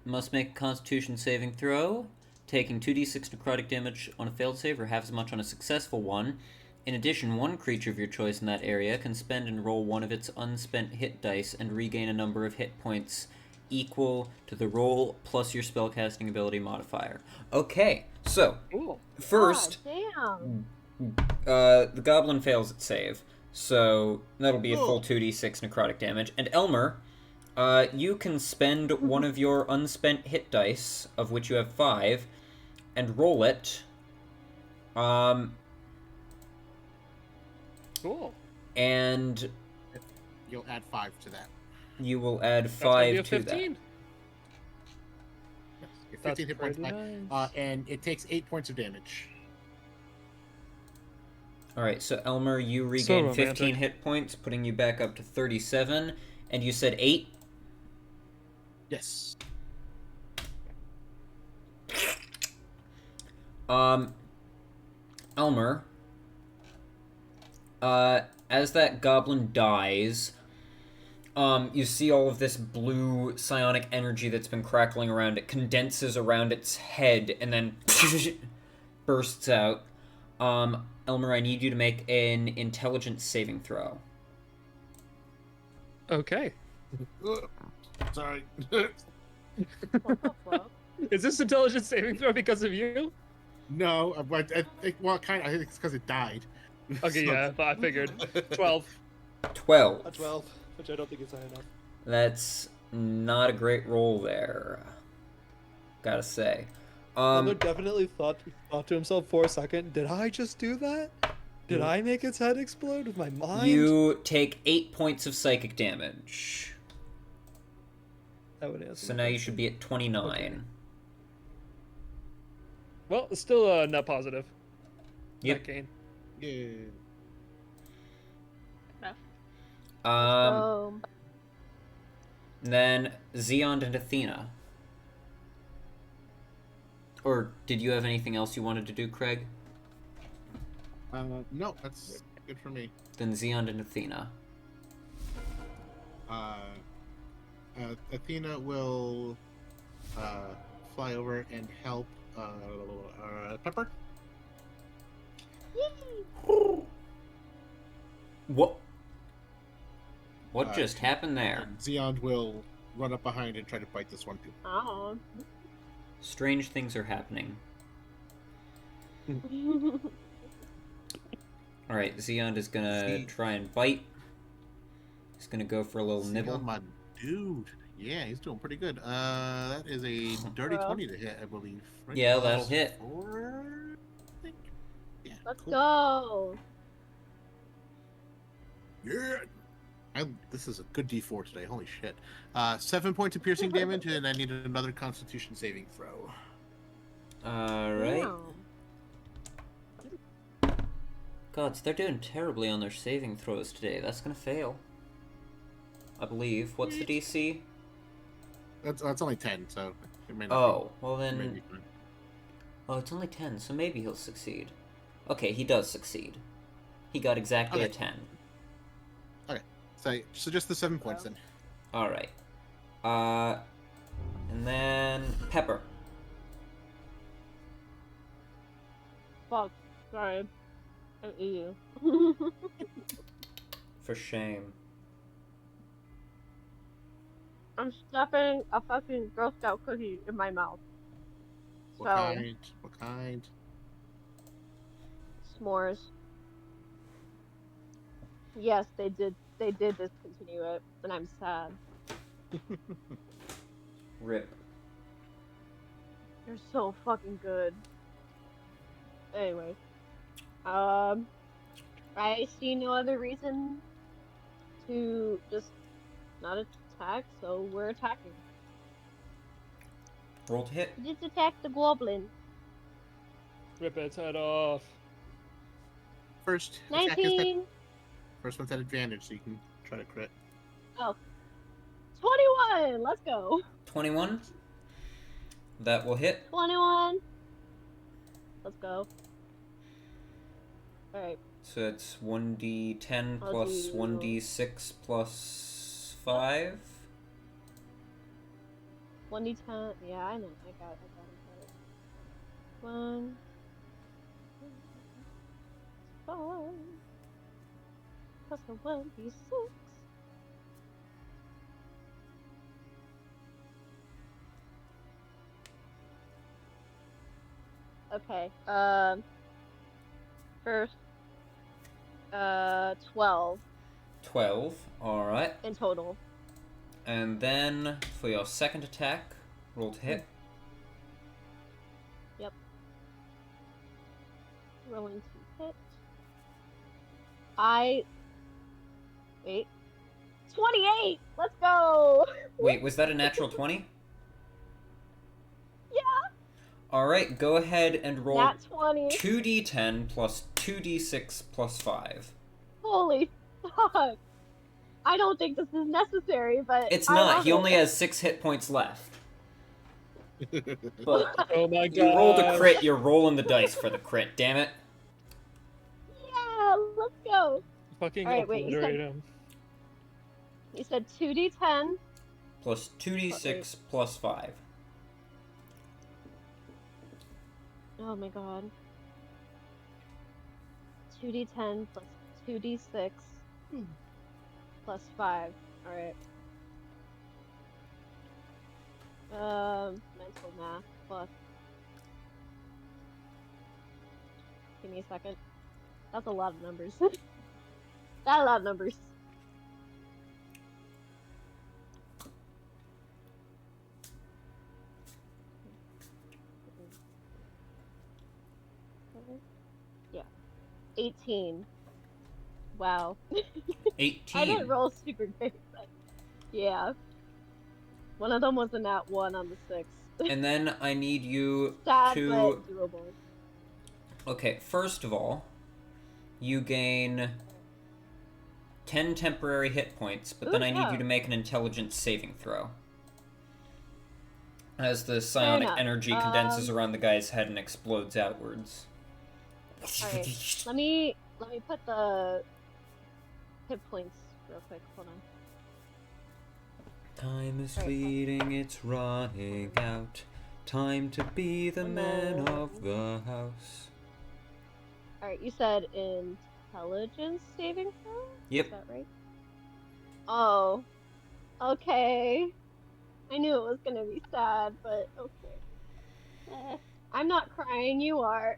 must make a Constitution saving throw, taking 2d6 necrotic damage on a failed save or half as much on a successful one. In addition, one creature of your choice in that area can spend and roll one of its unspent hit dice and regain a number of hit points equal to the roll plus your spellcasting ability modifier. Okay, so Cool. first, God damn. the goblin fails its save, so that'll be a full Oh. 2d6 necrotic damage. And Elmer, you can spend one of your unspent hit dice, of which you have 5, and roll it. Cool. And You'll add 5 to that. you will add That's gonna be 5 a to 15. Yes, get That's 15 hit points pretty back. nice. And it takes 8 points of damage. that. Alright, so Elmer, you So regain 15 romantic. hit points, putting you back up to 37. And you said 8? Yes. Elmer, as that goblin dies, you see all of this blue psionic energy that's been crackling around it condenses around its head and then bursts out. Elmer, I need you to make an intelligence saving throw. Okay. Sorry. What the fuck? Is this intelligence saving throw because of you? No, but I think it's because it died. Okay, So- yeah, I figured. 12. 12. A 12, which I don't think is high enough. That's not a great roll there. Gotta say. Elmer definitely thought to himself for a second, did I just do that? Did I make its head explode with my mind? You take 8 points of psychic damage. That would answer So my now you question. should be at 29. Okay. Well, it's still a net positive. Yep. Net gain. Yeah. Um, Then Xeon and Athena. Or did you have anything else you wanted to do, Craig? No, that's good for me. Then Xeon and Athena. Athena will fly over and help Pepper. What? What Uh, just happened there? And Xeon will run up behind and try to bite this one too. oh. Strange things are happening. Alright, Xeon is gonna try and bite. He's gonna go for a little nibble. Xeon, my dude. Yeah, he's doing pretty good. That is a dirty Bro. 20 to hit, I believe. Right? Yeah, that'll hit. 4, I think. Yeah, Let's cool. go. Yeah. This is a good D4 today. Holy shit. 7 points of piercing damage, and I need another Constitution saving throw. Alright. Damn. Gods, they're doing terribly on their saving throws today. That's gonna fail. I believe. What's the DC? That's only 10, so it may not Oh, well be, it may then... be fine. Oh, it's only 10, so maybe he'll succeed. Okay, he does succeed. He got exactly a Okay. 10. So just the 7 points then. Alright. And then Pepper. Fuck. Sorry. I ate you. For shame. I'm stuffing a fucking Girl Scout cookie in my mouth. What So, kind? What kind? s'mores. Yes, they did. They did discontinue it, and I'm sad. Rip. They're so fucking good. Anyway, I see no other reason to just not attack, so we're attacking. Roll to hit. Just attack the goblin. Rip its head off. First attack is that 19. first one's at advantage, so you can try to crit. Oh. 21. Let's go. 21. That will hit. 21. Let's go. All right. So it's 1d10 I'll plus do- 1d6 plus 5. 1d10. Yeah, I know. I got it. 1. 5. Plus a 1d6. Okay. First. 12 12. Alright. in total. And then for your second attack, roll to hit. Yep. Rolling to hit. Wait. 28! Let's go! Wait, was that a natural 20? Yeah! Alright, go ahead and roll Nat 20. 2d10 plus 2d6 plus 5. Holy fuck. I don't think this is necessary, but It's I not, love he it. only has 6 hit points left. But Oh my god. you rolled a crit, you're rolling the dice for the crit, damn it. Yeah, let's go. Fucking Alright, wait, you obliterate said- him. You said 2d10. Plus 2d6 plus 5. Oh my god. 2d10 plus 2d6 plus 5. Alright. Mental math plus. Give me a second. That's a lot of numbers. That's a lot of numbers. Yeah. 18. Wow. 18. I didn't roll super great, but yeah. One of them was a nat 1 on the 6. And then I need you Sad, to... but doable. Okay, first of all, you gain 10 temporary hit points, but then Ooh, I need yeah. you to make an intelligence saving throw. As the psionic enough. energy condenses around the guy's head and explodes outwards. Alright, let me put the hit points real quick. Hold on. Time is Right. fleeting, it's running out. Time to be the man No. of the house. Alright, you said intelligence saving throw? Yep. Is that right? Oh. Okay. I knew it was gonna be sad, but okay. I'm not crying, you are.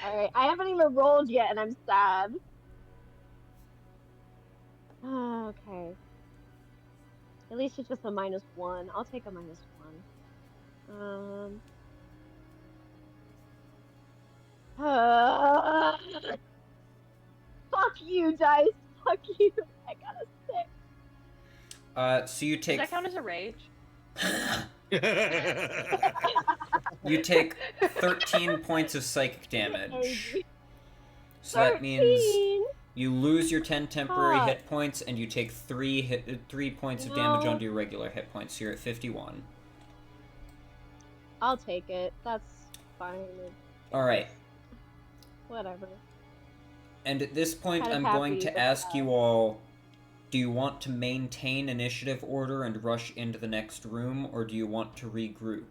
Alright, I haven't even rolled yet and I'm sad. Okay. At least it's just a -1. I'll take a -1. Fuck you, dice. Fuck you. I got a 6. So you Does take that count as a rage? you take 13 points of psychic damage. So that means 13. you lose your 10 temporary Fuck. hit points, and you take 3 points of damage No. onto your regular hit points. So you're at 51. I'll take it. That's fine. Alright, Whatever. and at this point Kind of I'm going happy to with ask that. you all, do you want to maintain initiative order and rush into the next room, or do you want to regroup?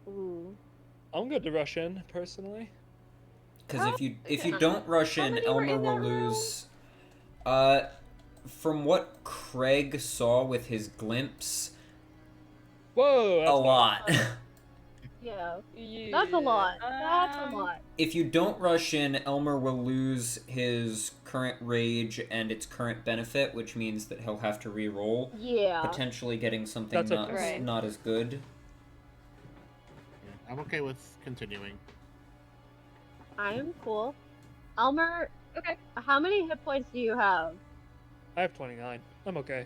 Ooh. I'm good to rush in, personally. Because if you Yeah. don't rush How in, many were Elmer in will that room? lose. From what Craig saw with his glimpse, Whoa, that's a lot. Yeah. That's a lot. That's a Um, lot. If you don't rush in, Elmer will lose his current rage and its current benefit, which means that he'll have to re-roll, Yeah. potentially getting something That's not, okay. Right. not as good. Yeah, I'm okay with continuing. I am cool. Elmer, Okay. how many hit points do you have? I have 29. I'm okay.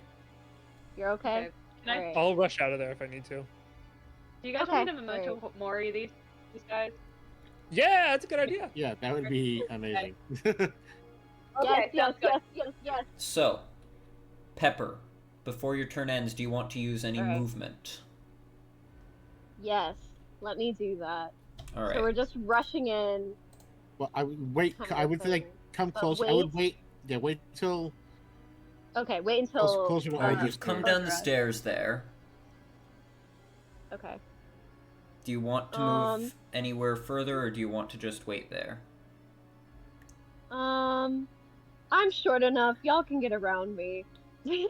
You're okay? Okay. Can I? Alright. I'll rush out of there if I need to. Do you guys Okay, want me to memento mori these guys? Yeah, that's a good idea. Yeah, that would be amazing. Okay, Yes, yes, sounds good. yes, yes, yes. So, Pepper, before your turn ends, do you want to use any Alright. movement? Yes. Let me do that. Alright. So we're just rushing in. Well, I would wait. Kind I of would like thing. come But close. I would wait. Yeah, wait till Okay, wait until. closer to Alright, Odra's you've come turn. down the Odra. stairs there. Okay. Do you want to move anywhere further, or do you want to just wait there? I'm short enough. Y'all can get around me. Yeah,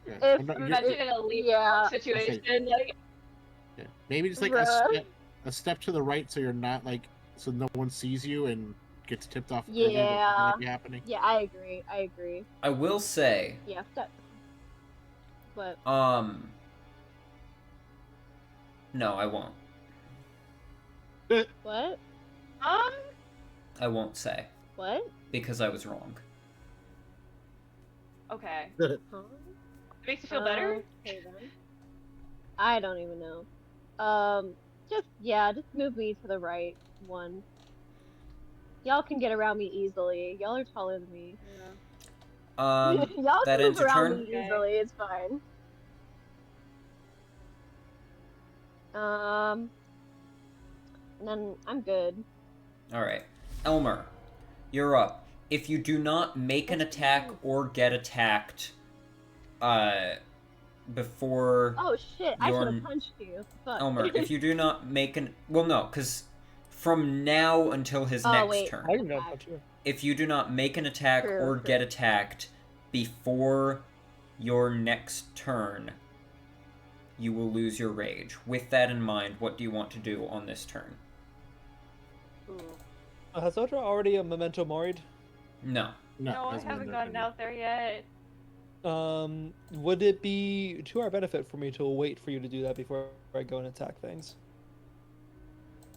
If- I'm not- I'm you're- imagining a leap Yeah. situation. Like, yeah. Maybe just like Bruh. a step to the right, so you're not like so no one sees you and gets tipped off. Yeah. That might be happening. Yeah, I agree. I agree. I will say, Yeah, step. But no, I won't. what? I won't say, What? because I was wrong. okay. Huh? It makes you feel better? Okay, then. I don't even know. Just move me to the right one. Y'all can get around me easily. Y'all are taller than me. Y'all that can ends move your around turn? me easily. It's fine. And then I'm good. Alright. Elmer, you're up. If you do not make an attack or get attacked, before... Oh shit! I Your- should have punched you. Fuck. Elmer, if you do not make an... Well, no, because from now until his Oh, next wait. turn, I can go punch you. if you do not make an attack True, or true. get attacked before your next turn, you will lose your rage. With that in mind, what do you want to do on this turn? Ooh. Has Odra already a memento mori'd? No. No, I hasn't been haven't there gotten yet. out there yet. Would it be to our benefit for me to wait for you to do that before I go and attack things?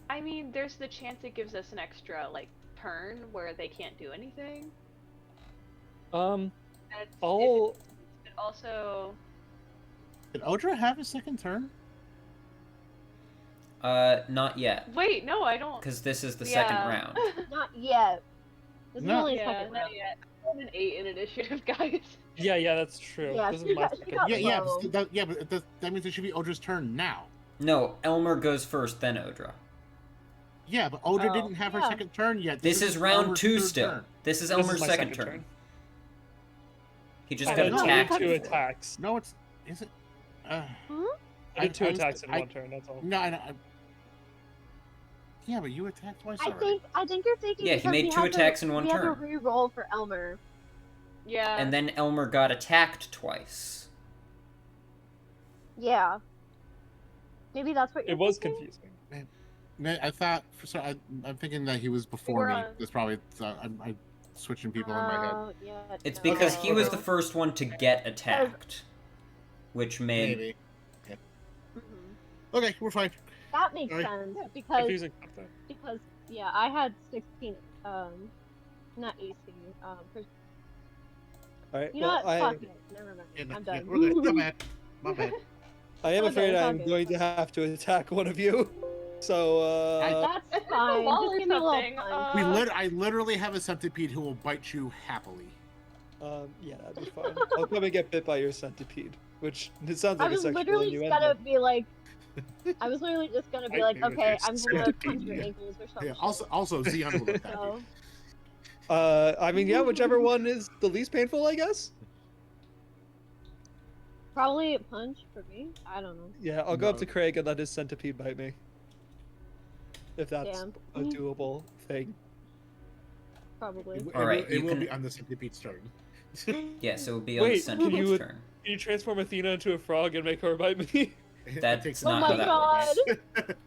I mean, there's the chance it gives us an extra, like, turn where they can't do anything. And I'll... it also... Did Odra have a second turn? Not yet. Wait, no, I don't. Because this is the Yeah. second round. Not yet. This is No. only a Yeah, second not round. yet. I'm an 8 in initiative, guys. Yeah, that's true. Yeah, This she is my got- she second got- turn. Yeah, Hello. that means it should be Odra's turn now. No, Elmer goes first, then Odra. Yeah, but Odra Oh. didn't have her Yeah. second turn yet. This is round Elmer's 2 third still. turn. This is This Elmer's is my second turn. He just I got had No, attacked. you two had- attacks. No, is it? I I- did two I was- attacks in I- one turn, that's all. No, yeah, but you attacked twice I already. think you're thinking. Yeah, he because made we two had to- attacks in one we had turn. to re-roll for Elmer. Yeah. And then Elmer got attacked twice. Yeah. Maybe that's what you're It was thinking? confusing. I thought I'm thinking that he was before were me. on- That's probably I'm switching people in my head. Oh, yeah. It's no. because he was Okay. the first one to get attacked. Which made... Maybe. Mhm. Okay, we're fine. That makes Alright. sense because Confusing stuff there. yeah, I had 16. Not AC. Alright, You know well, what? Fuck it. Never mind. Yeah, I'm yeah, done. we're good. My bad. My bad. I am Okay, afraid it's all I'm good. going to have to attack one of you. So, That's It's a fine. wall Just or give me a little something, punch. I literally have a centipede who will bite you happily. yeah, that'd be fine. I'll come and get bit by your centipede, which it sounds I like a was sexual literally just gonna innuendo. be like, I was literally just gonna be I like, knew okay, this I'm gonna punch your centipede. ankles or something. Yeah. Also, Xeon will attack you. So, I mean, yeah, whichever one is the least painful, I guess. probably a punch for me. I don't know. Yeah, I'll go up No. to Craig and let his centipede bite me. If that's Damn. a doable thing. Probably. Alright, It you will can- be on the centipede's turn. Yes, it will be on the Wait, centipede's you- turn. Can you transform Athena into a frog and make her bite me? That's takes not how how that works.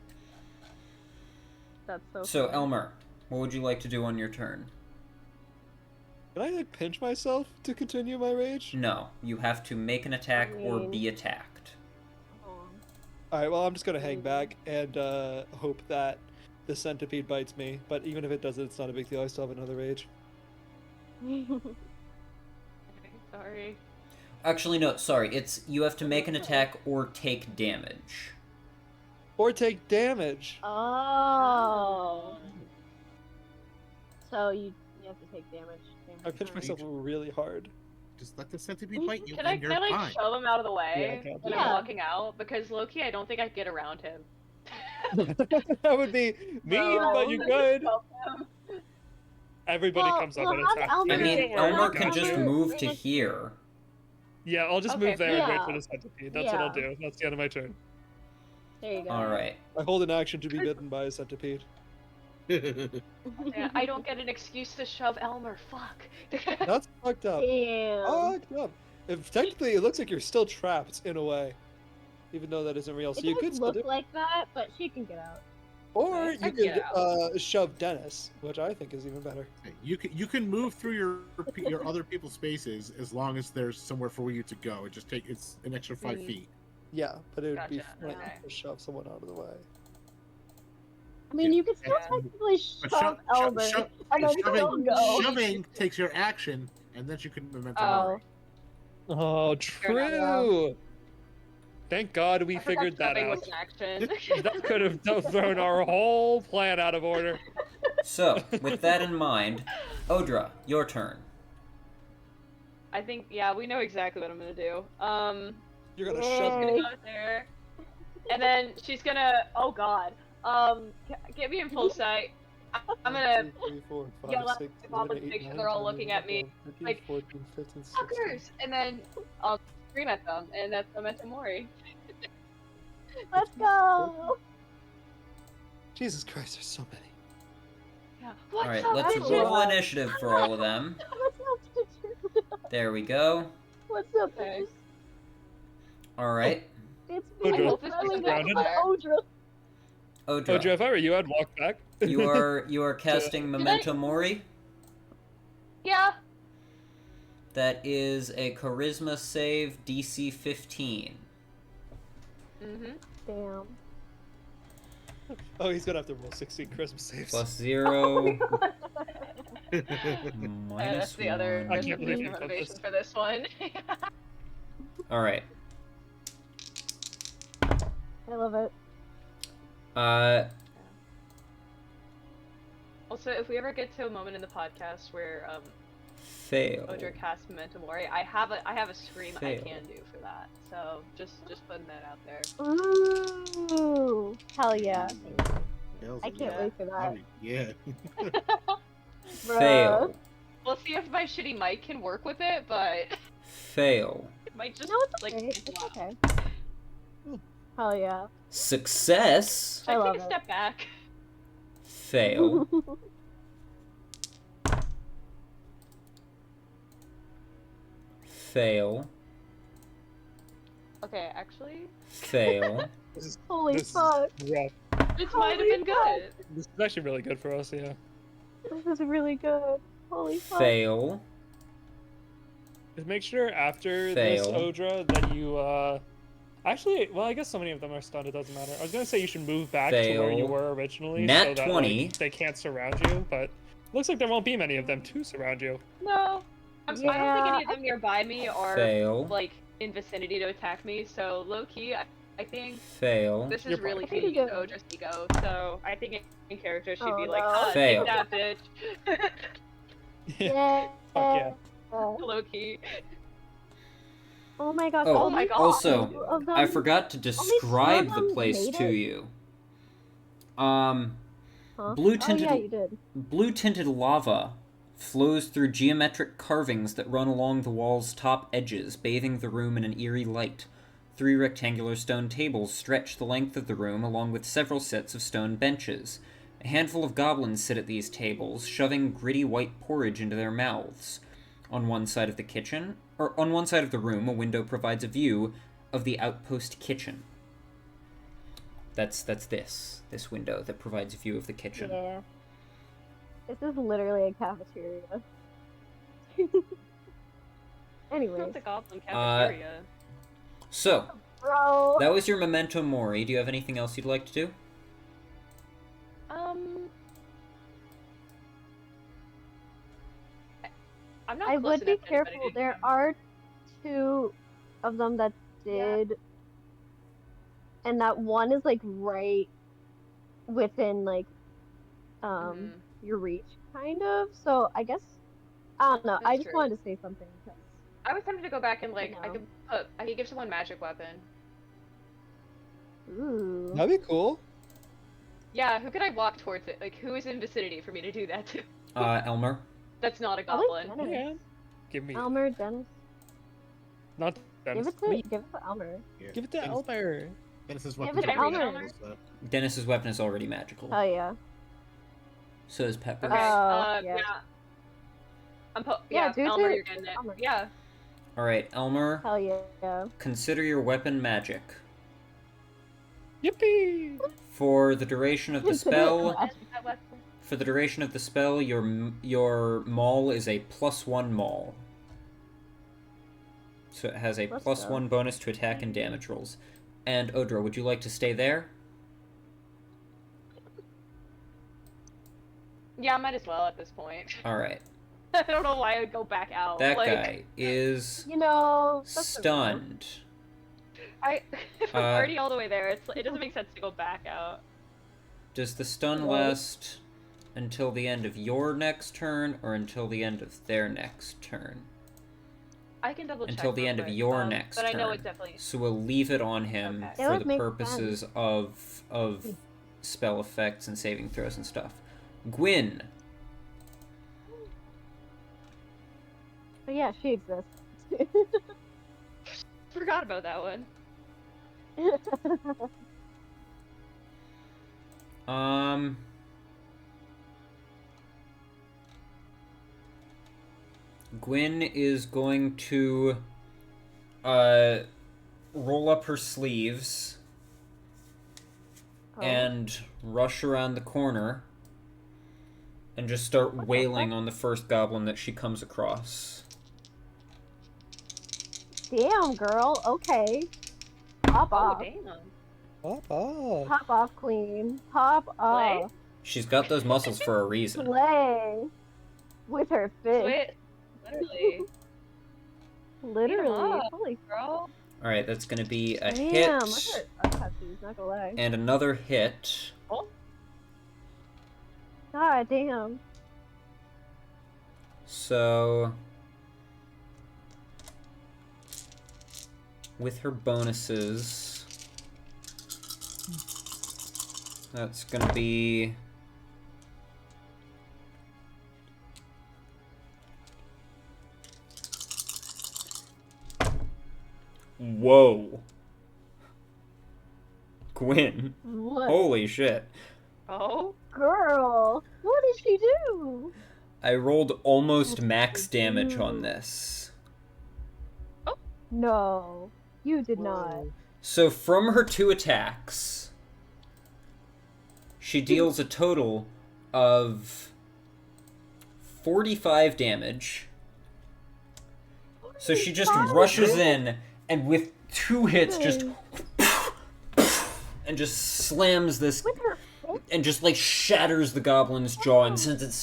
That's so. So, funny. Elmer, what would you like to do on your turn? Can I like pinch myself to continue my rage? No, you have to make an attack or be attacked. All right. Well, I'm just gonna hang back and hope that the centipede bites me. But even if it doesn't, it's not a big deal. I still have another rage. Sorry. Actually, no, sorry. It's you have to make an attack or take damage. Or take damage. Oh. So you have to take damage. I pinched myself really hard. Just let the centipede bite you, Can I and you're like fine. shove him out of the way Yeah, when I'm walking out? Because low-key, I don't think I'd get around him. That would be mean, but you could. Everybody comes up and attacks. I mean, Elmer can just you. move to here. Yeah, I'll just Okay, move there and wait yeah. for the centipede. That's what I'll do. That's the end of my turn. There you go. Alright. I hold an action to be bitten by a centipede. Yeah, I don't get an excuse to shove Elmer. Fuck. That's fucked up. Damn. Fucked up. If technically, it looks like you're still trapped in a way, even though that isn't real. So It you does could still look do. like that, but she can get out. Or I you can could get shove Dennis, which I think is even better. You can move through your other people's spaces as long as there's somewhere for you to go. It's an extra 5 feet. Yeah, but it would be Gotcha, fun okay. to shove someone out of the way. I mean, Yeah. you could still Yeah. technically But shove Elmer, and then still go. shoving takes your action, and then you can memento Oh. mori. Oh, Fair enough. true. Thank God we I forgot figured that shoving out. was an action. That could have thrown our whole plan out of order. So, with that in mind, Odra, your turn. I think, yeah, we know exactly what I'm gonna do. You're gonna She's shove gonna me. go there, and then she's gonna, oh god, get me in full sight. I'm gonna 1, 2, 3, 4, 5, yell at 6, the goblins, 7, 8, make sure 9, they're all 10, looking at me, 13, like, 14, 15, 16. fuckers, and then I'll scream at them, and that's memento mori. Let's go. Jesus Christ, there's so many. Yeah. Alright, What's let's up, roll everyone? initiative for all of them. What's up, bitches? There we go. What's up, Okay. bitches? Alright. It's Odra. me, I hope this Ellie, isn't that's grounded. Odra. Oh, Odra, Joe, if I were you, I'd walk back. you are casting Memento Mori. Yeah. That is a Charisma save DC 15. Mm-hmm. Damn. Oh, he's gonna have to roll 16 Christmas saves. Plus 0. That's Minus the other 1. I can't believe you put motivation this. for this one. Alright. I love it. Also, if we ever get to a moment in the podcast where Fail. Odra casts Memento Mori, I have a scream I Fail. can do for that. So just putting that out there. Ooh. Hell yeah. Hells I can't yeah. wait for that. I mean, yeah. Fail. We'll see if my shitty mic can work with it, but Fail. it might just No, it's like okay. take It's a while. okay. Hell yeah. Success. Should I love take a it. step back? Fail. Fail. Okay, actually, Fail. Holy This is fuck. rough. this might have been good. This is actually really good for us, yeah. This is really good. Holy fuck. Fail. Just make sure after Fail. this Odra that you actually, well, I guess so many of them are stunned, it doesn't matter. I was gonna say you should move back to where you Fail. were originally Nat so that 20. like, they can't surround you, but looks like there won't be many of them to surround you. No, I don't think Yeah. any of them nearby me are Fail. like in vicinity to attack me. So low key, I think Fail. this is You're really fine. feeding into Odra's ego. So I think in character she'd be Oh, like, no. "Ah, Fail. take that, bitch." Yeah. Fuck yeah. Low key. Oh my gosh. Oh, Oh my god. also, Two of them? I forgot to describe the them place made to it? you. Huh? Blue Oh tinted yeah, you did. blue tinted lava flows through geometric carvings that run along the wall's top edges, bathing the room in an eerie light. 3 rectangular stone tables stretch the length of the room, along with several sets of stone benches. A handful of goblins sit at these tables, shoving gritty white porridge into their mouths. On one side of the room, a window provides a view of the outpost kitchen. That's this window that provides a view of the kitchen. Yeah. This is literally a cafeteria. Anyways. It's a goblin cafeteria. So, Bro. that was your memento mori. Do you have anything else you'd like to do? I'm not I close would be enough to anybody careful. to- There are 2 of them that did, and that one is like right within like Mhm. your reach, kind of. So I guess I don't know. I That's just true. wanted to say something. 'Cause I was tempted to go back and like No. I could give someone magic weapon. Ooh. That'd be cool. Yeah, who could I walk towards it? Like who is in vicinity for me to do that to? Elmer? That's not a I like goblin. Dennis. Yeah. Give me. Elmer, Dennis. Not Dennis. Give it to Elmer. Yeah. Give it to Dennis- Elmer. Dennis's Give weapons it to are Elmer. magical, so- Dennis's weapon is already magical. Oh yeah. So is Pepper. Okay. Oh, yeah. yeah. Yeah, do it Elmer, to you're getting it. Elmer. Yeah. Alright, Elmer, Hell yeah. consider your weapon magic. Yippee! For the duration of the spell, That weapon. for the duration of the spell, your maul is a +1 maul. So it has a Let's +1 bonus to attack and damage rolls. And Odra, would you like to stay there? Yeah, might as well at this point. Alright. I don't know why I would go back out. That like, guy is You know. That's so stunned. If I'm already all the way there, it doesn't make sense to go back out. Does the stun What? last until the end of your next turn, or until the end of their next turn? I can double check. Until the real end of quick, your next but turn. I know it definitely. So we'll leave it on him Okay. It for would the make purposes of spell effects and saving throws and stuff. Gwyn. But yeah, she exists. Forgot about that one. Gwyn is going to roll up her sleeves Oh. and rush around the corner and just start What the wailing heck? on the first goblin that she comes across. Damn, girl. Okay. Pop Oh off. damn. Papa. Pop off, queen. Pop off. She's got those muscles for a reason. Play with her fist. Sweet. Literally, Literally. up. Holy girl. Alright, that's gonna be a damn. hit Look at her tattoos, not gonna lie. and another hit. God damn. So, with her bonuses, that's gonna be whoa. Gwyn. What? Holy shit. Oh. Girl. What did she do? I rolled almost What max did you damage do? on this. No. You did not. Whoa. So from her 2 attacks, she deals a total of 45 damage. So she just rushes in and with 2 hits just and just slams this With her fist? and just like shatters the goblin's jaw and sends its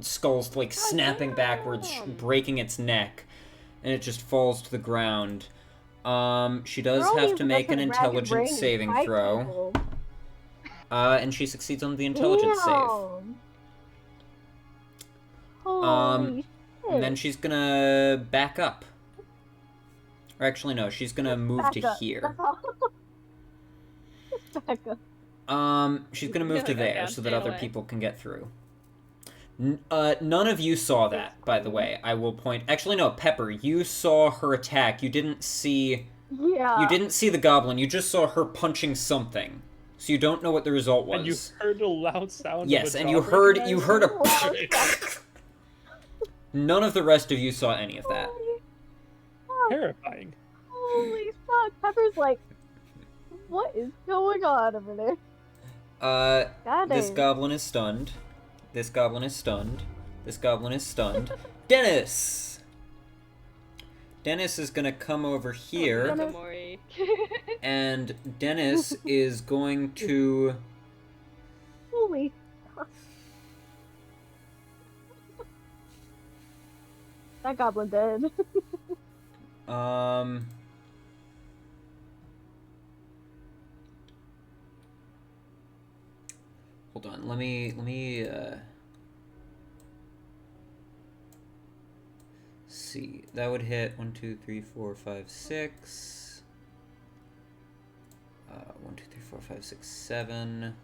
skull's like snapping backwards, breaking its neck, and it just falls to the ground. She does Girl have needs to to make get an some ragged brain intelligence and saving fight throw, people. and she succeeds on the intelligence save. Damn. Holy shit. And then she's gonna back up. Or actually, no, she's gonna move Back to up. here. That's all. Just back up. She's gonna move to Like, okay, there I'm so that staying other away. people can get through. None of you saw that, by the way. I will point. Actually, no, Pepper, you saw her attack. You didn't see. Yeah. You didn't see the goblin. You just saw her punching something. So you don't know what the result was. And you heard a loud sound. Yes, of a and you dog heard recognizing a. None of the rest of you saw any of that. Holy fuck. Terrifying. Holy fuck. Pepper's like, What is going on over there? This dang. goblin is stunned. This goblin is stunned. This goblin is stunned. Dennis! Dennis is gonna come over here, Dennis. Mori. and Dennis is going to... Holy. That goblin dead. Hold on, let me see. That would hit 1, 2, 3, 4, 5, 6. 1, 2, 3, 4, 5, 6, 7.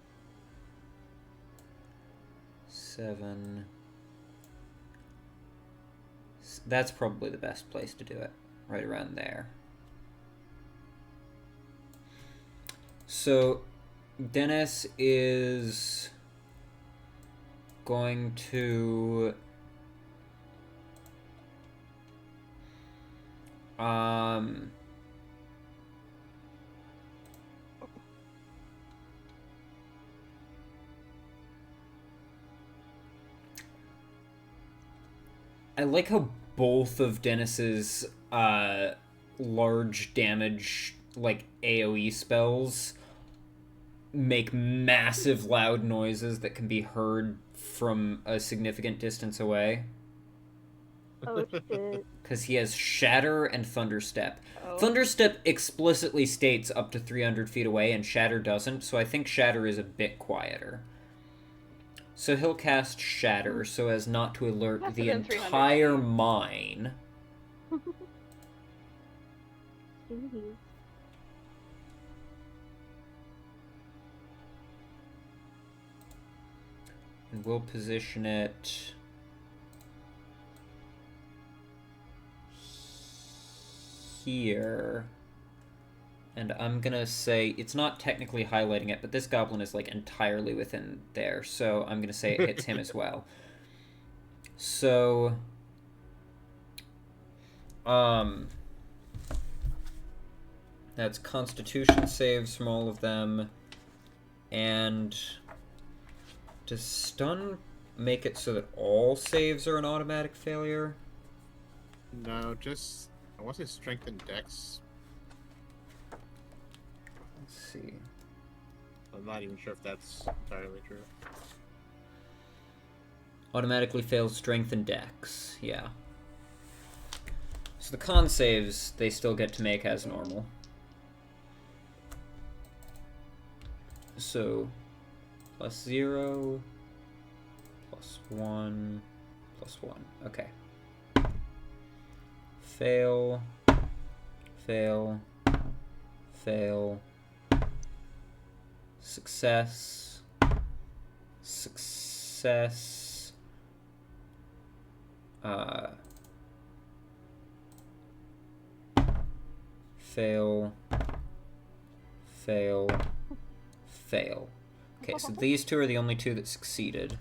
7. That's probably the best place to do it. Right around there. So, Dennis is going to I like how both of Dennis's large damage, like AoE spells, make massive loud noises that can be heard from a significant distance away. Oh shit. Because he has Shatter and Thunderstep. Oh. Thunderstep explicitly states up to 300 feet away, and Shatter doesn't, so I think Shatter is a bit quieter. So he'll cast Shatter so as not to alert That's the within 300 entire feet. mine. Jeez. And we'll position it here. And I'm gonna say, it's not technically highlighting it, but this goblin is like entirely within there, so I'm gonna say it hits him as well. So, that's Constitution saves from all of them, and does stun make it so that all saves are an automatic failure? No, just I want to say strength and dex. Let's see. I'm not even sure if that's entirely true. Automatically fails strength and dex, yeah. So the con saves, they still get to make as normal. So, +0, +1, +1. Okay. Fail, fail, fail, success, success, fail, fail, fail. Okay, so these two are the only two that succeeded.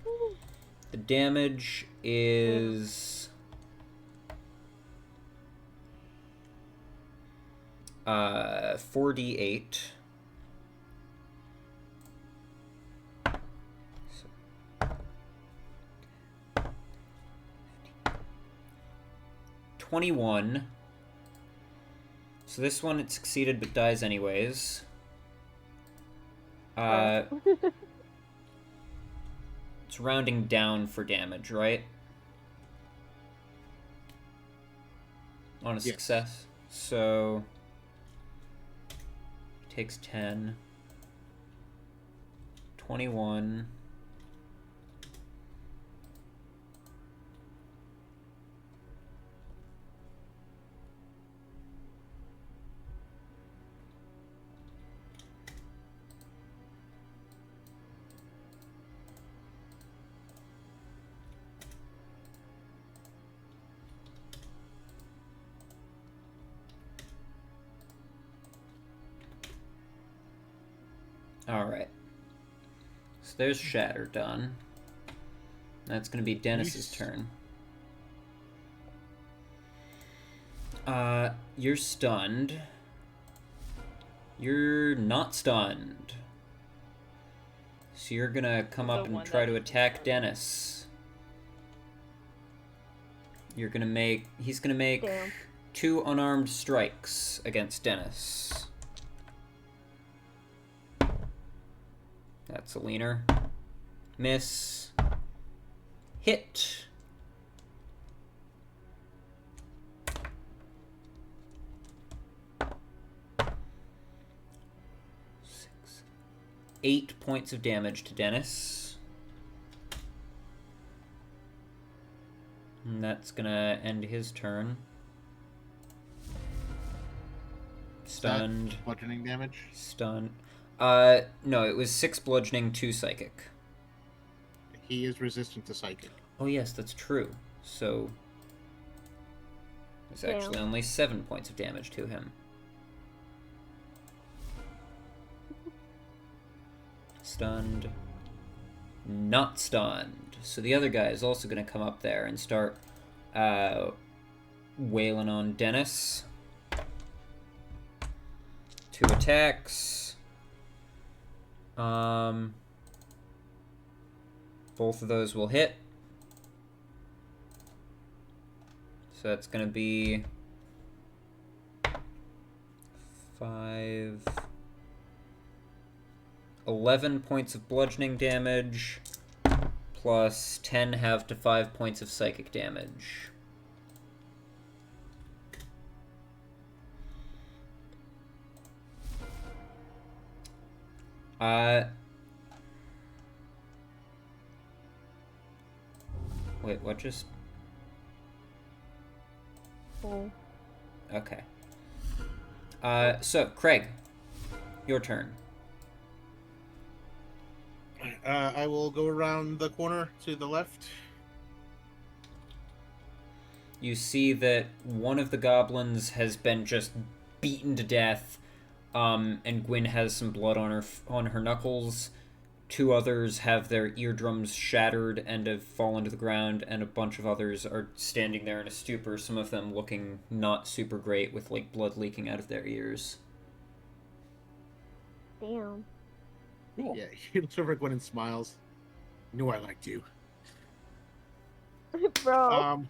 The damage is 4d8. So, 21. So this one it succeeded but dies anyways. It's rounding down for damage, right? On a Yes. success. So takes 10. 21. Alright. So there's Shatter done. That's going to be Dennis's turn. You're stunned. You're not stunned. So you're gonna come The up and one try that- to attack Dennis. He's gonna make Damn. 2 unarmed strikes against Dennis. That's a leaner. Miss. Hit. Six. 8 points of damage to Dennis. And that's gonna end his turn. Stunned. Bludgeoning damage. Stunned. No, it was 6 bludgeoning, 2 psychic. He is resistant to psychic. Oh yes, that's true. So there's actually only 7 points of damage to him. Stunned. Not stunned. So the other guy is also going to come up there and start wailing on Dennis. 2 attacks. Both of those will hit. So that's going to be 11 points of bludgeoning damage, plus 10 half to 5 points of psychic damage. Wait, what just... Oh. Okay. So, Craig, your turn. I will go around the corner to the left. You see that one of the goblins has been just beaten to death, and Gwyn has some blood on her knuckles. 2 others have their eardrums shattered and have fallen to the ground, and a bunch of others are standing there in a stupor, some of them looking not super great with, like, blood leaking out of their ears. Damn. Cool. Yeah, he looks over at Gwen and smiles. Knew I liked you. Bro.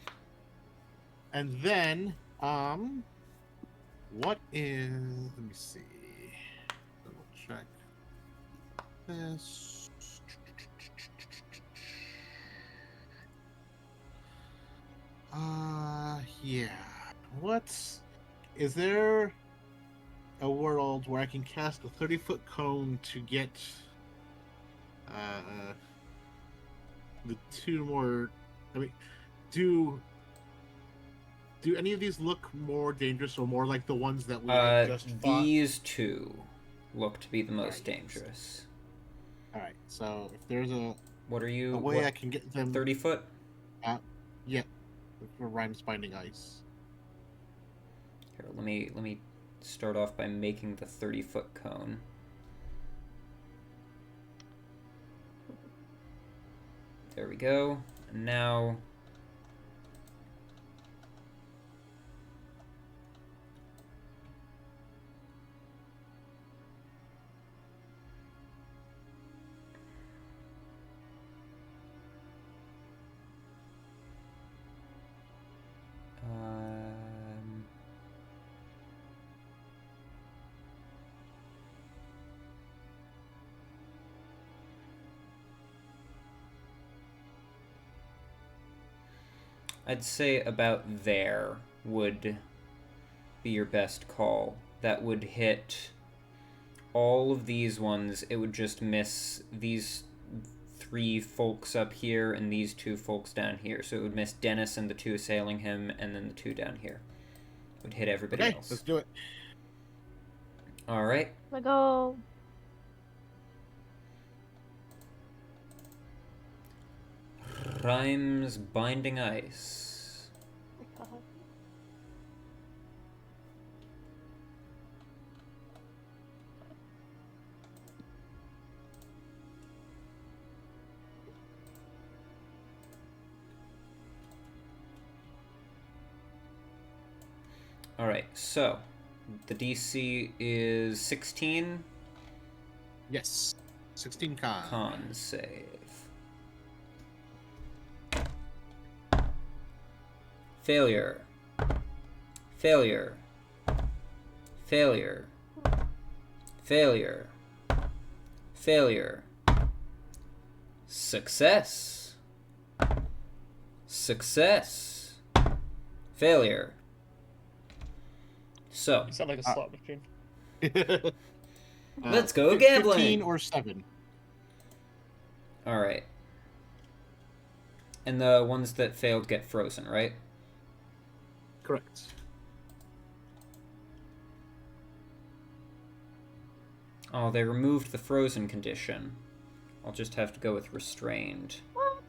And then, what is... Let me see. Double check this. Yeah. Is there a world where I can cast a 30-foot cone to get the 2 more... I mean, do any of these look more dangerous or more like the ones that we just fought? These 2 look to be the most dangerous. Alright, so if there's What are you... a way I can get them... 30 foot? Yeah. For Rhymes Binding Ice. Here, let me start off by making the 30-foot cone. There we go. And now... I'd say about there would be your best call. That would hit all of these ones. It would just miss these 3 folks up here and these 2 folks down here. So it would miss Dennis and the 2 assailing him, and then the 2 down here. It would hit everybody else. Let's do it. Alright. Let go. Rhymes Binding Ice. Alright, so The DC is 16. Yes. 16 con. Con save. Failure. Failure. Failure. Failure. Failure. Success. Success. Failure. So, You sound like a slot machine. let's go gambling. 15 or 7. Alright. And the ones that failed get frozen, right? Correct. Oh, they removed the frozen condition. I'll just have to go with restrained. What?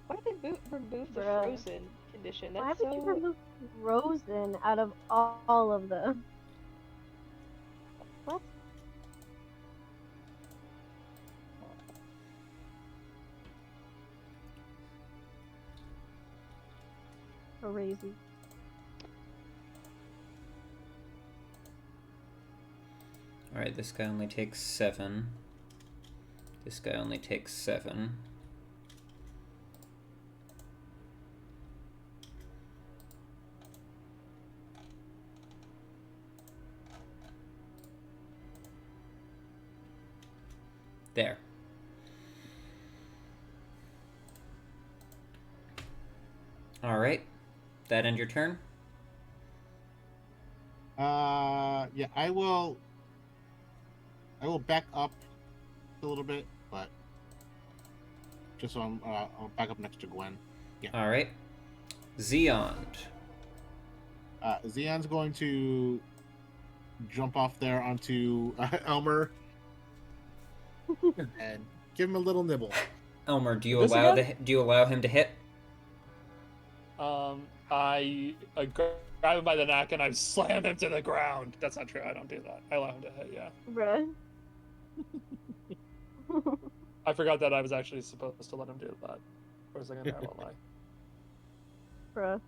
Why did they remove the Bruh. frozen condition? Why That's would you so... remove frozen out of all of them? What? Crazy. Alright, this guy only takes 7. This guy only takes 7. There. Alright. That end your turn? Yeah, I will back up a little bit, but just so I'll back up next to Gwen. Yeah. Alright. Xeon. Xeon's going to jump off there onto Elmer and give him a little nibble. Elmer, do you This allow again? do you allow him to hit? I grab him by the neck and I slam him to the ground. That's not true. I don't do that. I allow him to hit. Yeah. Bruh. I forgot that I was actually supposed to let him do that. For a second there, I won't lie. Bruh.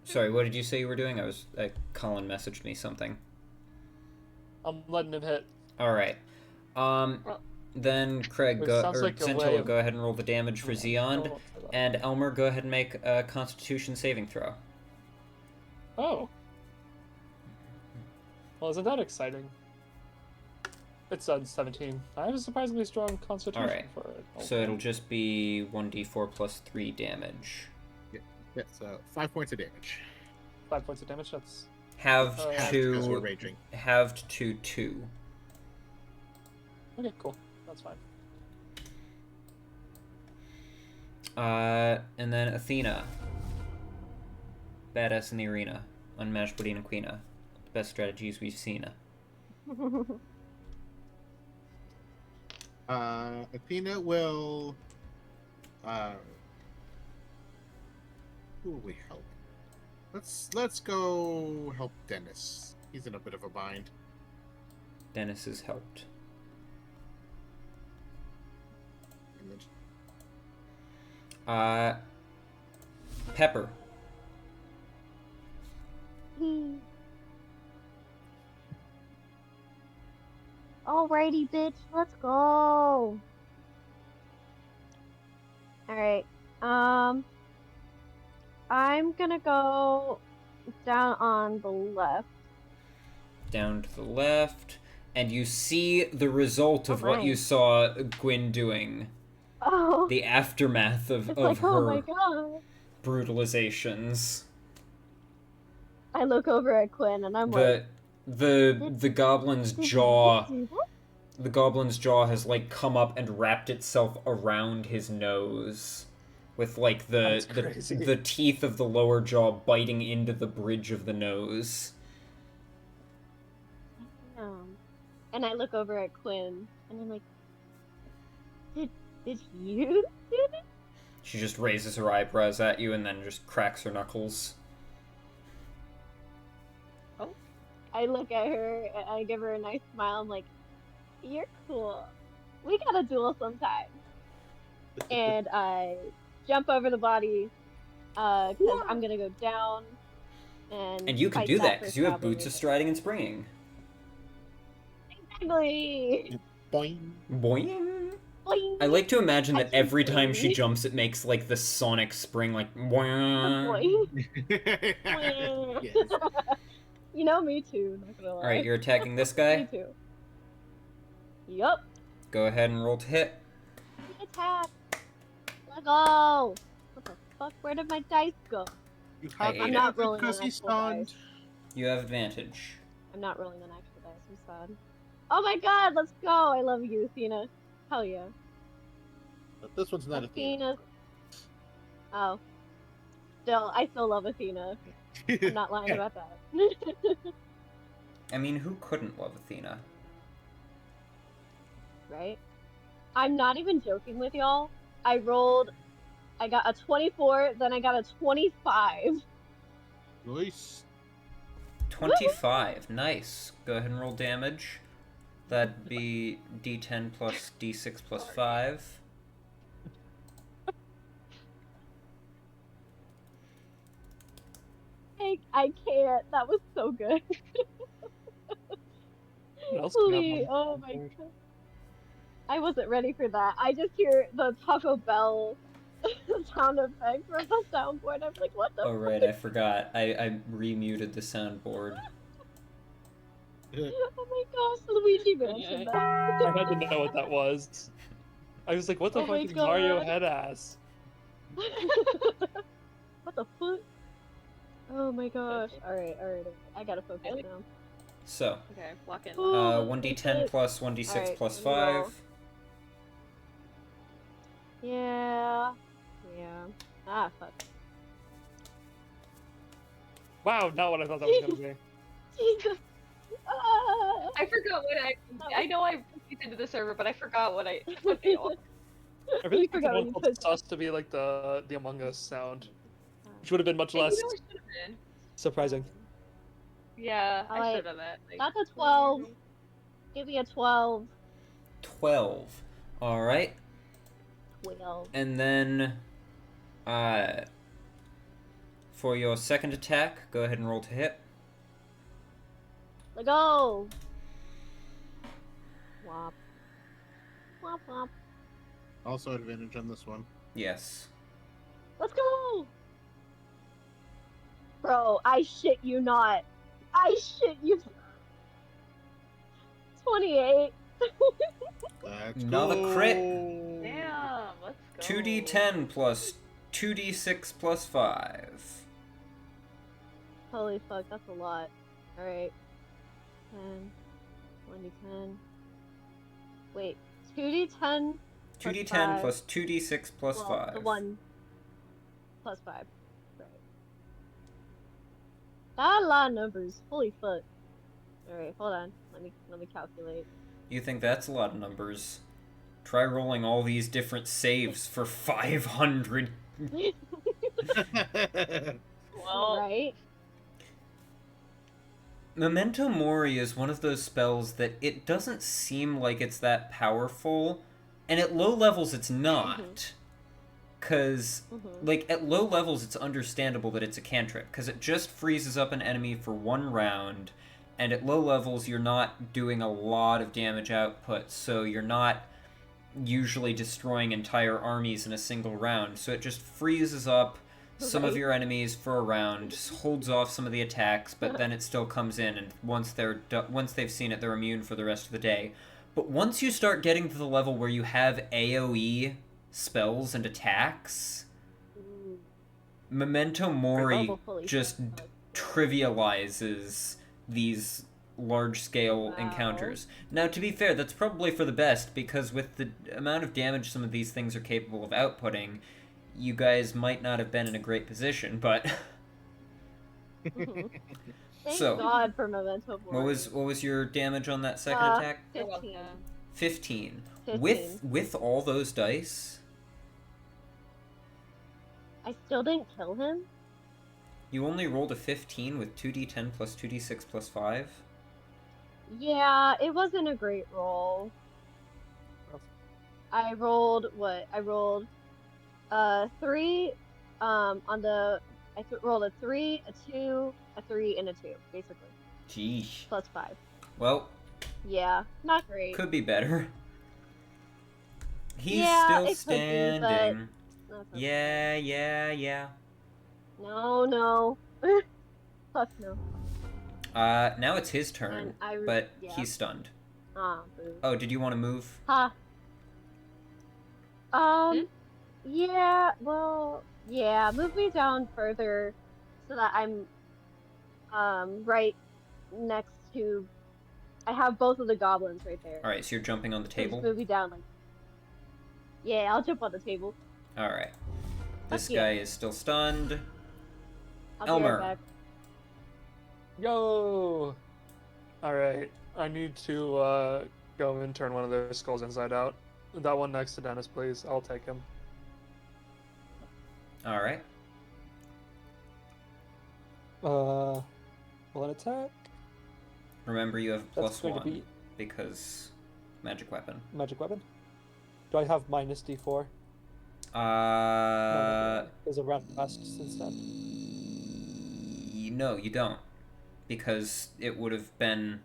Sorry, what did you say you were doing? Colin messaged me something. I'm letting him hit. Alright. Then Craig, It go, sounds or like a way Xantilo, of- go ahead and roll the damage for Xeon. Oh, for that. And Elmer, go ahead and make a Constitution saving throw. Oh. Well, isn't that exciting? It's 17. I have a surprisingly strong constitution Alright. for it. So it'll just be 1d4 plus 3 damage. Yeah, so 5 points of damage. 5 points of damage. That's Halved Halved because we're to raging. halved to 2. okay. Cool. That's fine. And then Athena. Badass in the arena. Unmatched Bodina Queena. The best strategies we've seen. Athena will. Who will we help? Let's go help Dennis. He's in a bit of a bind. Dennis is helped. And then Pepper. Alrighty, bitch, let's go. Alright, I'm gonna go down on the left. Down to the left. And you see the result of what you Alright. saw Gwyn doing. Oh, The aftermath of it's like, her oh my god. brutalizations. I look over at Quinn and I'm like, The goblin's did jaw you do that? the goblin's jaw has like come up and wrapped itself around his nose, with like That's crazy. the teeth of the lower jaw biting into the bridge of the nose. And I look over at Quinn and I'm like, did you do it? She just raises her eyebrows at you and then just cracks her knuckles. I look at her and I give her a nice smile. I'm like, you're cool. We gotta duel sometime. And I jump over the body because I'm gonna go down And you can fight do that first because you have goblin boots of with it. striding and springing. Exactly. Boing. Boing. Boing. I like to imagine that Catching every time she boing. jumps, it makes like the sonic spring, like. Boing. Boing. Yes. You know, me too. Not gonna lie. All right, you're attacking this Me guy. too. Yup. Go ahead and roll to hit. Attack. Let go. What the fuck? Where did my dice go? You I have hate I'm it. not rolling an because he's actual stunned. dice. You have advantage. I'm not rolling an actual dice. I'm sad. Oh my god, let's go! I love you, Athena. Hell yeah. But this one's not Athena. Oh. I still love Athena. I'm not lying about that. I mean, who couldn't love Athena? Right? I'm not even joking with y'all. I got a 24, then I got a 25. Nice. 25. Nice. Go ahead and roll damage. That'd be d10 plus d6 plus 5. I can't. That was so good. What else can Holy, happen? oh my god. I wasn't ready for that. I just hear the Taco Bell sound effect from the soundboard. I'm like, what the Oh, right, I forgot. I remuted the soundboard. Oh my gosh, Luigi mentioned that. I had to know what that was. I was like, what the Oh fuck my is Mario God. head ass? What the fuck? Oh my gosh. Alright. I gotta focus now. So, Okay, lock in. 1d10 plus 1d6 Alright, plus let me roll. 5. Yeah. Ah, fuck. Wow, not what I thought that was gonna be. Jesus. Ah. I forgot what I know I put into the server, but I forgot what they all. I really forgot think what it you was put. sus to be like the Among Us sound, which would have been much You know less what should have been? surprising. Yeah, I Alright, should have that. Like, Got the 12. Give me a 12. 12. Alright. 12. And then, for your second attack, go ahead and roll to hit. Let go. Wop. Wop wop. Also advantage on this one. Yes. Let's go. Bro, I shit you not. I shit you. 28. Let's Another go. crit. damn, let's go. 2d10 plus 2d6 plus 5. Holy fuck, that's a lot. Alright. 10. 1d10. Wait, 2d10 plus 2d10 5. plus 2d6 plus Well, 5. The 1 plus 5. Right. That's a lot of numbers. Holy fuck. Alright, hold on. Let me calculate. You think that's a lot of numbers? Try rolling all these different saves for 500. Well, Right? Memento Mori is one of those spells that it doesn't seem like it's that powerful, and at low levels it's not. Because, like, at low levels it's understandable that it's a cantrip, because it just freezes up an enemy for 1 round, and at low levels you're not doing a lot of damage output, so you're not usually destroying entire armies in a single round, so it just freezes up some of Right. your enemies for a round, holds off some of the attacks, but then it still comes in, and once they've seen it, they're immune for the rest of the day. But once you start getting to the level where you have AoE spells and attacks, Memento Mori Fully just fucked. trivializes these large-scale Wow. encounters. Now, to be fair, that's probably for the best, because with the amount of damage some of these things are capable of outputting, you guys might not have been in a great position, but Thank So, God for Memento Mori. what was your damage on that second attack? 15. 15. 15. With all those dice, I still didn't kill him? you only rolled a 15 with 2d10 plus 2d6 plus 5. Yeah, it wasn't a great roll. I rolled what? I rolled 3 on the rolled a 3, a 2, a 3, and a 2, basically. Jeez. Plus 5. Well, Yeah, not great. could be better. He's Yeah, still it could be, standing. but that's okay. Yeah. No. Plus no. Now it's his turn, but yeah. he's stunned. Ah, boo. Oh, did you want to move? Ha. Yeah, well, yeah, move me down further so that I'm, right next to, I have both of the goblins right there. Alright, so you're jumping on the So table? just move me down, like, yeah, I'll jump on the table. Alright. This Fuck guy yeah. is still stunned. I'll Elmer. be right back. Yo! Alright, I need to go and turn one of their skulls inside out. That one next to Dennis, please. I'll take him. Alright. Will an attack? Remember, you have That's going +1 to be because magic weapon. magic weapon. Do I have minus D4? Is it round past since then? No, you don't. Because it would have been...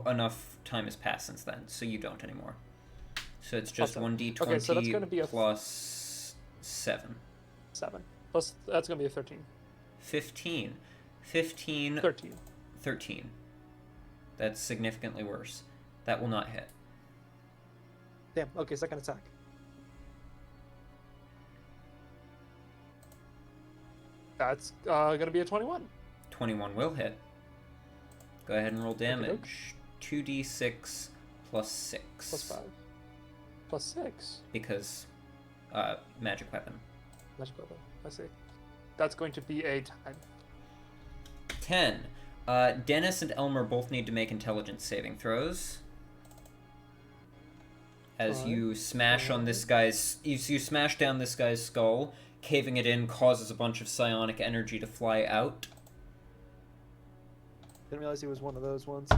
enough time has passed since then, so you don't anymore. So it's just Awesome. 1d20 Okay, so that's gonna be a plus 7. 7. Plus, that's going to be a 13. 15. 15. 13. 13. That's significantly worse. That will not hit. Damn, okay, second attack. That's going to be a 21. 21 will hit. Go ahead and roll damage. 2d6 plus 6. Plus 5. Plus 6. Because, magic weapon. Magic weapon, I see. That's going to be a 10. Dennis and Elmer both need to make intelligence saving throws. As you smash on this guy's... You smash down this guy's skull. Caving it in causes a bunch of psionic energy to fly out. Didn't realize he was one of those ones.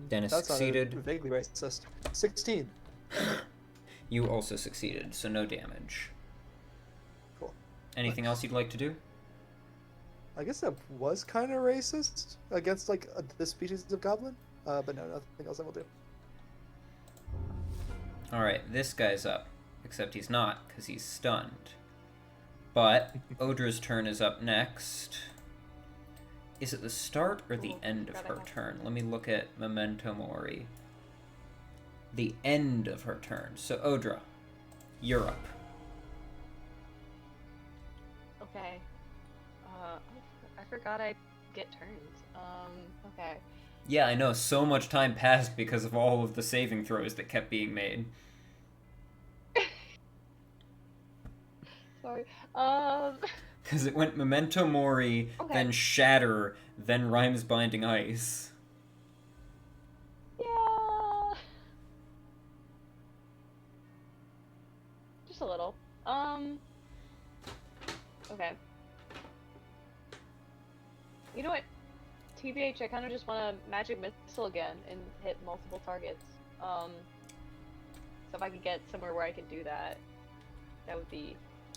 Dennis that's succeeded. Vaguely racist. 16. You also succeeded, so no damage. Cool. Anything else you'd like to do? I guess that was kind of racist against like this species of goblin, but no, nothing else I will do. Alright, this guy's up. Except he's not, because he's stunned. But Odra's turn is up next. Is it the start or the end of her turn? Let me look at Memento Mori. The end of her turn. So Odra, you're up. Okay. I forgot I get turns. Okay. Yeah, I know. So much time passed because of all of the saving throws that kept being made. Sorry. Because it went Memento Mori, Okay. then Shatter, then Rhymes Binding Ice. Yeah. Just a little. Okay. You know what? TBH, I kind of just want to magic missile again and hit multiple targets. So if I could get somewhere where I can do that, that would be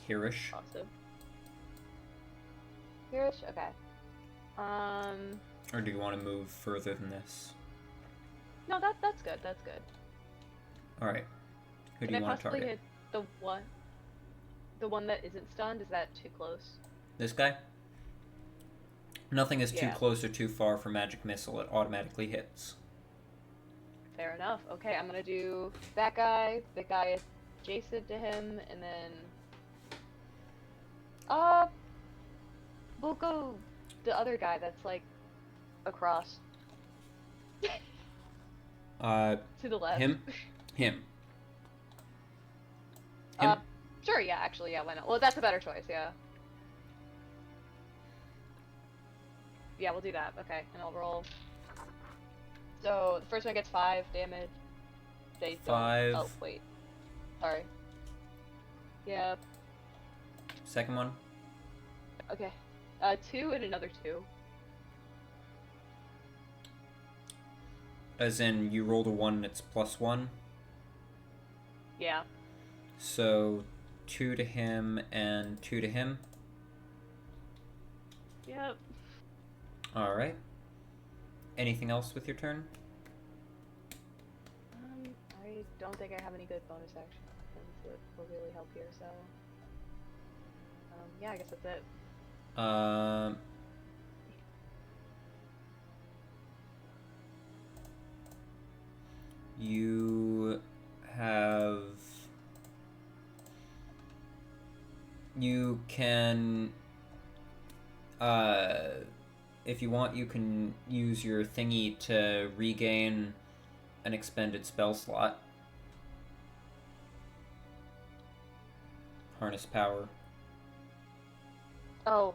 Hereish. awesome. Hereish? Okay. Or do you want to move further than this? No, that's good. That's good. Alright. Who do Can you I want to possibly target? hit the one that isn't stunned? Is that too close? This guy? Nothing is too Yeah. close or too far for Magic Missile. It automatically hits. Fair enough. Okay, I'm gonna do that guy, the guy adjacent to him, and then we'll go the other guy that's like across to the left. Him? Him. Sure, yeah, actually, yeah, why not? Well, that's a better choice, yeah. Yeah, we'll do that. Okay, and I'll roll. So, the first one gets 5 damage. They don't... 5. Oh, wait. Sorry. Yep. Second one? Okay. 2 and another 2. As in, you rolled a 1 and it's +1? Yeah. So, 2 to him and 2 to him? Yep. Alright. Anything else with your turn? I don't think I have any good bonus actions that will really help here, so... yeah, I guess that's it. You have... You can... if you want, you can use your thingy to regain an expended spell slot. Harness power. Oh,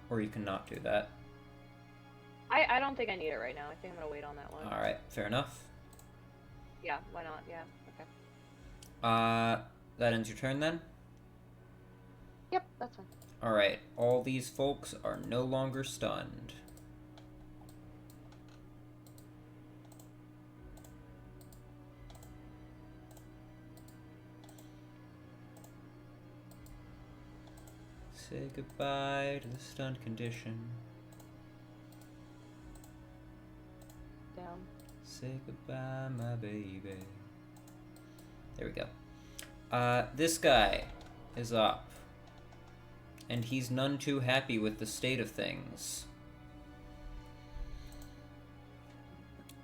Or you can not do that. I don't think I need it right now. I think I'm gonna wait on that one. Alright, fair enough. Yeah, why not? Yeah, okay. That ends your turn then? Yep, that's fine. Alright, all these folks are no longer stunned. Say goodbye to the stunned condition. Down. Say goodbye, my baby. There we go. This guy is up. And he's none too happy with the state of things.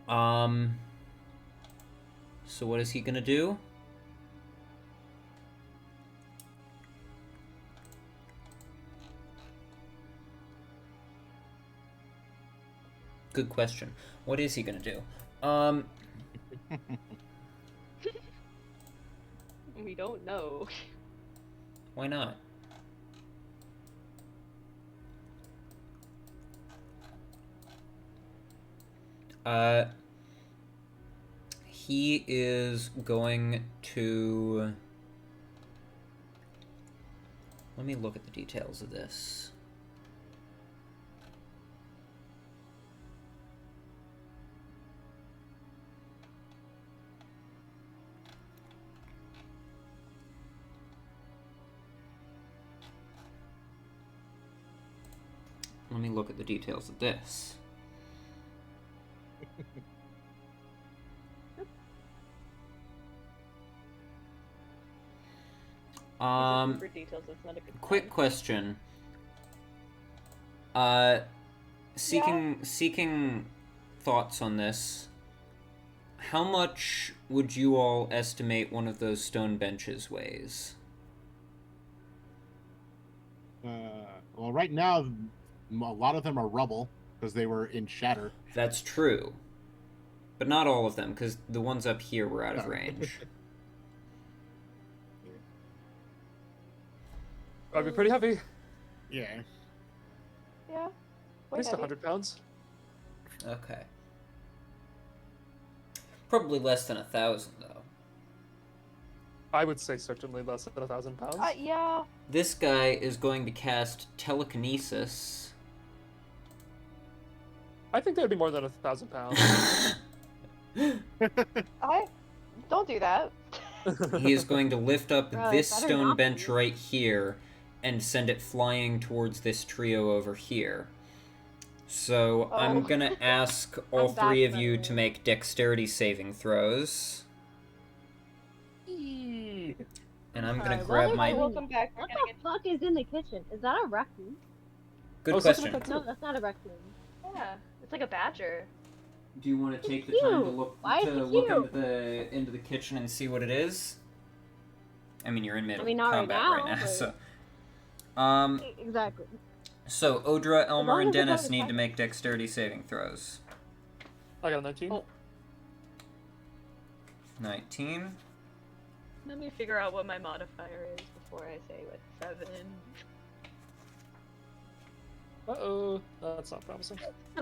So what is he gonna do? Good question. What is he gonna do? We don't know. Why not? He is going to... Let me look at the details of this. Let me look at the details of this. For details, that's not a good Quick sign. question. Seeking thoughts on this. How much would you all estimate one of those stone benches weighs? Well, right now, a lot of them are rubble because they were in shatter. That's true. But not all of them, because the ones up here were out of range. Probably pretty heavy. Yeah. Yeah. At least 100 pounds. Okay. Probably less than 1,000, though. I would say certainly less than 1,000 pounds. Yeah. This guy is going to cast telekinesis. I think there'd be more than 1,000 pounds. I don't do that. He is going to lift up Bro, this better stone not bench be. right here and send it flying towards this trio over here. So I'm Oh. gonna ask all I'm three of you backpedaling. to make dexterity saving throws. And I'm gonna Alright, grab well, my... Welcome back. We're What gonna the get... fuck is in the kitchen? Is that a raccoon? Good Oh, something question. like that. No, that's not a raccoon. Yeah, it's like a badger. Do you want to take It's the time to cute. look Why is it look cute? into the kitchen and see what it is? I mean, you're in mid not right combat now, right now, but- so. Exactly. So Odra, Elmer, long and as it's Dennis not need to attacking. make dexterity saving throws. I got a 19. Oh. 19. Let me figure out what my modifier is before I say what 7. Uh-oh. That's not promising.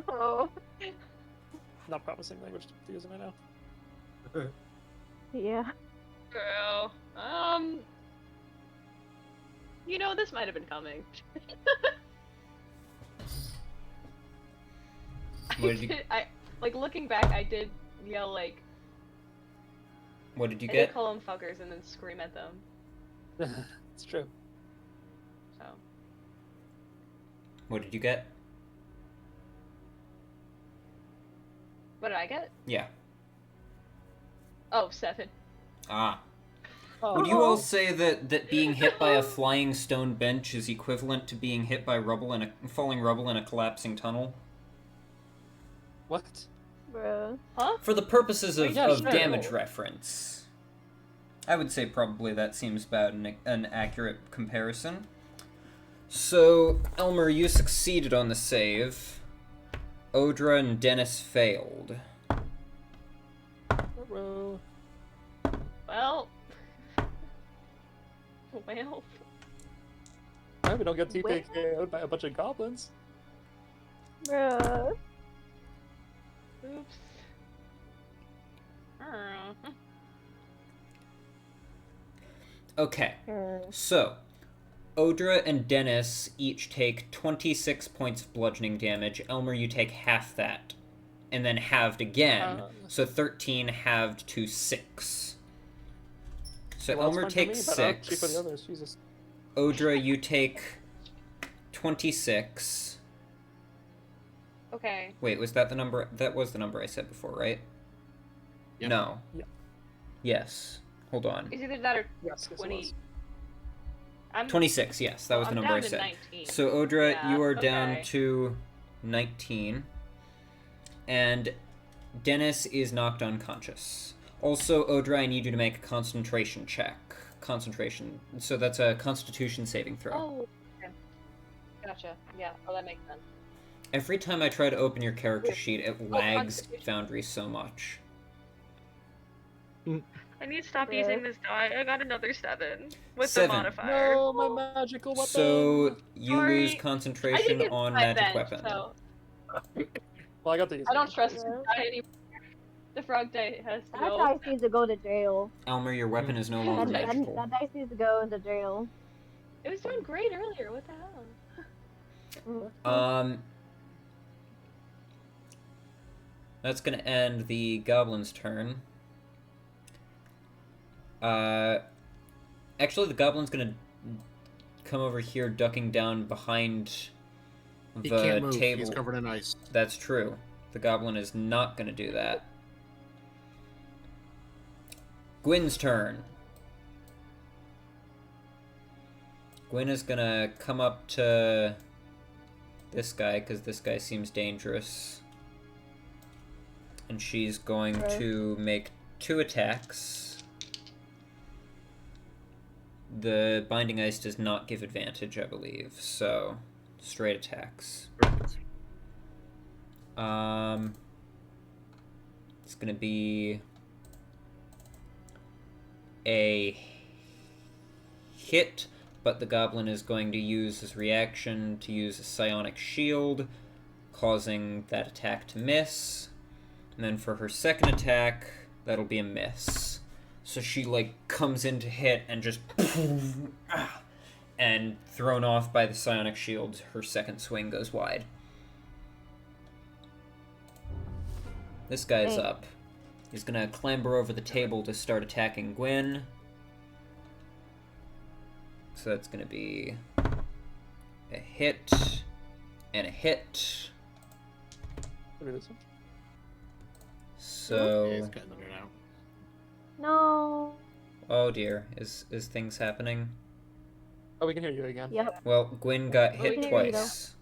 Oh. Not promising language to use right now. Yeah. Girl. You know, this might have been coming. What did you- like, looking back, I did yell, like, What did you I did get? call them fuckers and then scream at them, It's true. so. What did you get? What did I get? Yeah. Oh, 7. Ah. Oh. Would you all say that being hit by a flying stone bench is equivalent to being hit by falling rubble in a collapsing tunnel? What? Bruh. Huh? For the purposes of, Yeah, sure. damage reference, I would say probably that seems about an accurate comparison. So, Elmer, you succeeded on the save. Odra and Dennis failed. Ruh-roh. Well. Well. Why we don't get TPK'd by a bunch of goblins? Bruh. Oops. Okay, so Odra and Dennis each take 26 points of bludgeoning damage. Elmer, you take half that, and then halved again, so 13 halved to 6. So Well, Elmer it's fine for takes me, but, cheap for 6. the others, Jesus. Odra, you take 26. Okay. Wait, was that the number? That was the number I said before, right? Yep. No. Yeah. Yes. Hold on. It's either that or Yes, it 20. was. I'm 26, yes, that was the I'm number I down to said. 19. So, Odra, Yeah, you are down okay. to 19. And Dennis is knocked unconscious. Also, Odra, I need you to make a concentration check. Concentration. So that's a constitution saving throw. Oh, okay. Gotcha. Yeah. Oh, that makes sense. Every time I try to open your character sheet, it lags Constitution. Foundry so much. I need to stop Yeah. using this die. I got another 7 with 7. the modifier. No, my magical weapon! So, you Sorry. lose I concentration think it's on my magic bench, weapon. So Well, I got these. I don't trust Yeah. this die anymore. The frog die has to That go. dice needs to go to jail. Elmer, your weapon is no That, longer that, magical. that dice needs to go into jail. It was doing great earlier. What the hell? That's gonna end the goblin's turn. Actually, the goblin's gonna come over here, ducking down behind He the can't move. table. He's covered in ice. That's true. The goblin is not gonna do that. Gwyn's turn. Gwyn is gonna come up to this guy, because this guy seems dangerous. And she's going Okay. to make 2 attacks. The Binding Ice does not give advantage, I believe, so straight attacks. It's gonna be a hit, but the goblin is going to use his reaction to use a psionic shield, causing that attack to miss. And then for her second attack, that'll be a miss. So she, comes in to hit and just... and thrown off by the psionic shield, her second swing goes wide. This guy's Hey. up. He's gonna clamber over the table to start attacking Gwyn. So that's gonna be a hit and a hit. What is it? So, Yeah, he's cutting it out. No. oh dear, is things happening? Oh, we can hear you again. Yep. Well, Gwyn got we hit can hear you, twice.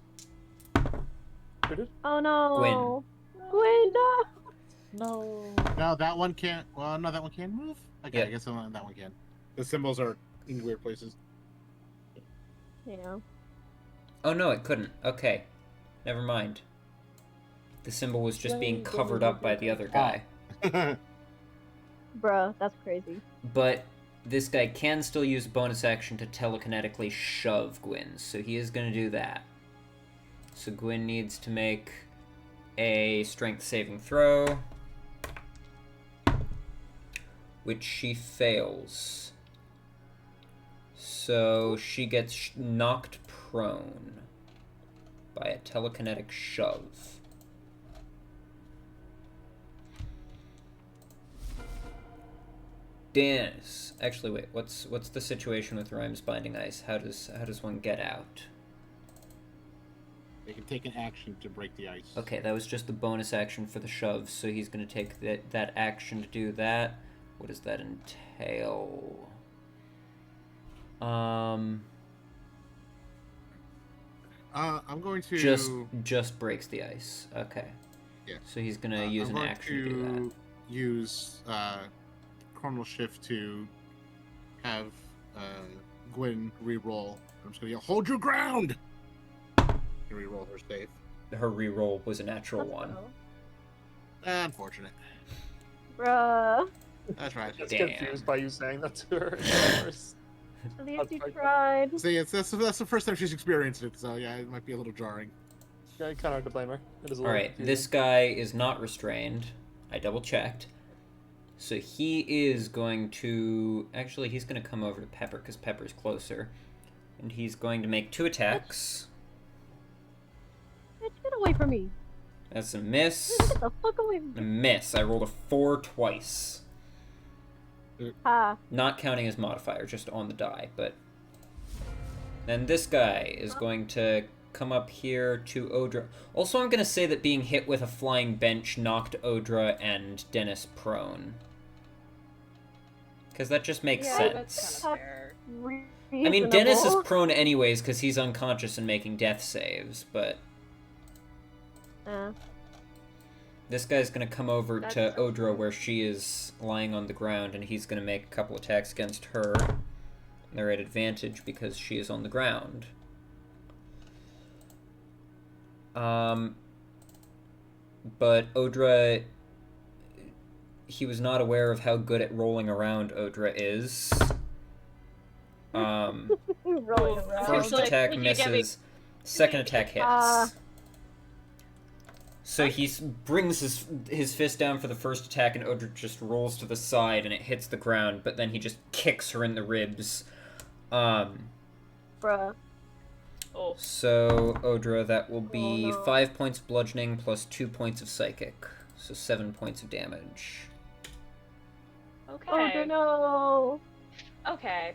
Who did? Oh no. Gwenda. No. No, that one can't. Well, no, that one can move. Okay, Yeah. I guess that one can. The symbols are in weird places. Yeah. Oh no, it couldn't. Okay, never mind. The symbol was just being covered up by the other guy. Bruh, that's crazy. But this guy can still use a bonus action to telekinetically shove Gwyn, so he is going to do that. So Gwyn needs to make a strength saving throw, which she fails. So she gets knocked prone by a telekinetic shove. Dennis. Actually, wait. What's the situation with Rhyme's Binding Ice? How does one get out? They can take an action to break the ice. Okay, that was just the bonus action for the shove, so he's going to take that action to do that. What does that entail? I'm going to Just breaks the ice. Okay. Yeah. So he's going to use an action to do that. Use Chronal Shift to have Gwyn re-roll. I'm just going to yell, "Hold your ground!" And re-roll her save. Her re-roll was a natural one. Unfortunate. Bruh. That's right. Just Damn. confused by you saying that to her. At least you tried. See, that's the first time she's experienced it, so yeah, it might be a little jarring. Yeah, kind of hard to blame her. It is a little Alright, confusing. this guy is not restrained. I double-checked. So he is going to... Actually, he's going to come over to Pepper, because Pepper's closer. And he's going to make 2 attacks. Bitch, get away from me. That's a miss. Get the fuck away from A me. miss. I rolled a 4 twice. Ha. Not counting his modifier, just on the die, but... Then this guy is going to come up here to Odra. Also, I'm going to say that being hit with a flying bench knocked Odra and Dennis prone. Because that just makes Yeah, sense. that's kind of fair. I mean, Dennis is prone anyways because he's unconscious and making death saves, but... This guy's going to come over to Odra where she is lying on the ground, and he's going to make a couple attacks against her. They're at advantage because she is on the ground. But Odra... He was not aware of how good at rolling around Odra is. Rolling around. First attack misses. Second attack hits. So he brings his fist down for the first attack, and Odra just rolls to the side, and it hits the ground, but then he just kicks her in the ribs. Bruh. Oh. So, Odra, that will be Oh, no. 5 points bludgeoning plus 2 points of psychic. So 7 points of damage. Okay. Oh no. Okay.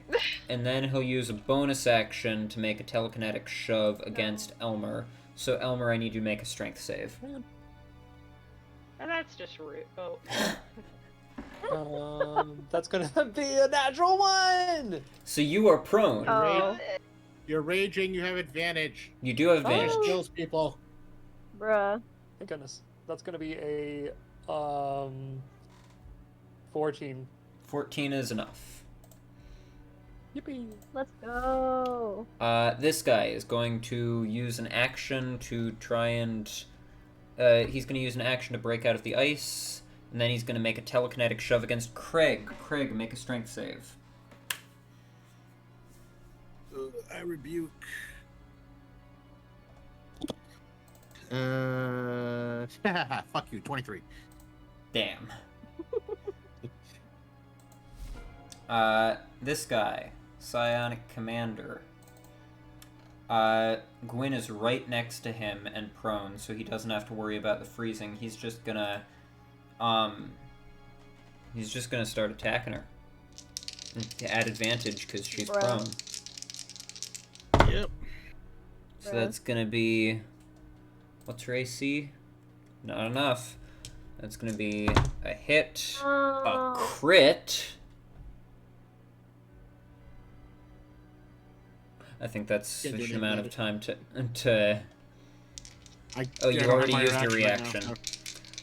And then he'll use a bonus action to make a telekinetic shove against Elmer. So, Elmer, I need you to make a strength save. And that's just rude. Oh. That's gonna be a natural 1! So you are prone. Oh. You're raging, you have advantage. You do have advantage. Finish kills people. Bruh. Thank goodness. That's gonna be a 14. 14 is enough. Yippee! Let's go. This guy is going to use an action to try and... he's going to use an action to break out of the ice, and then he's going to make a telekinetic shove against Craig. Craig, make a strength save. I rebuke. Fuck you, 23. Damn. This guy, Psionic Commander. Gwyn is right next to him and prone, so he doesn't have to worry about the freezing. He's just gonna, start attacking her. At advantage, because she's Bruh. prone. Yep. So that's gonna be... What's her AC? Not enough. That's gonna be a hit, a crit. I think that's Can't do sufficient anything amount of about time to... I Oh, you don't already have my used your reaction reaction. right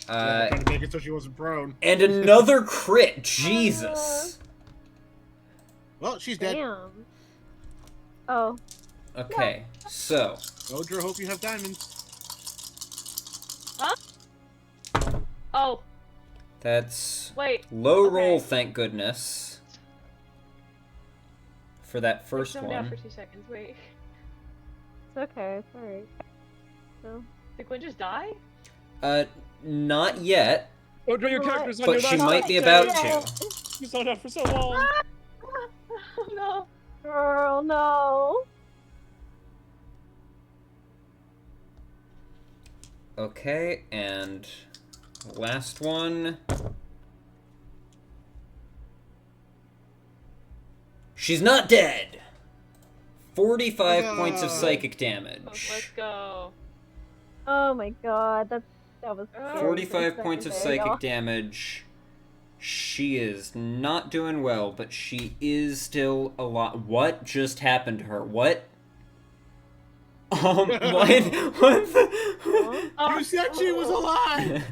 now. I'm trying to make it so she wasn't prone. And another crit! Jesus! Well, she's dead. Damn. Oh. Okay, so... Odra, hope you have diamonds. Oh. That's Wait. low okay. roll, thank goodness. For that first Zone down one. for 2 seconds. Wait. It's okay. It's alright. So. Did Gwen just die? Not yet, Odra, your character's on but your she last might be turn. about to. You zoned out for so long. No. Girl, no. Okay, and last one. She's not dead! 45 points of psychic damage. Let's go. Oh my god, that was scary. 45 for points of Saturday, psychic y'all. damage. She is not doing well, but she is still alive. What just happened to her? What? What? What the... You said she was alive!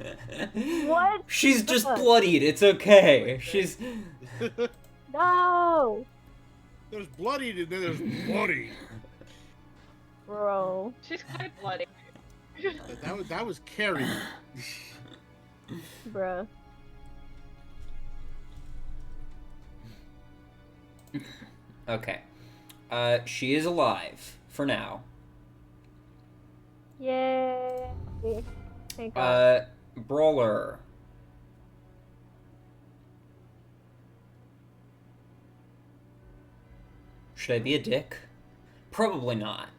What? She's just What? bloodied. It's okay. She's... No! There's bloodied and then there's bloody. Bro. She's quite bloody. That was Carrie. Bruh. Okay. She is alive. For now. Yay. Thank God. Brawler. Should I be a dick? Probably not.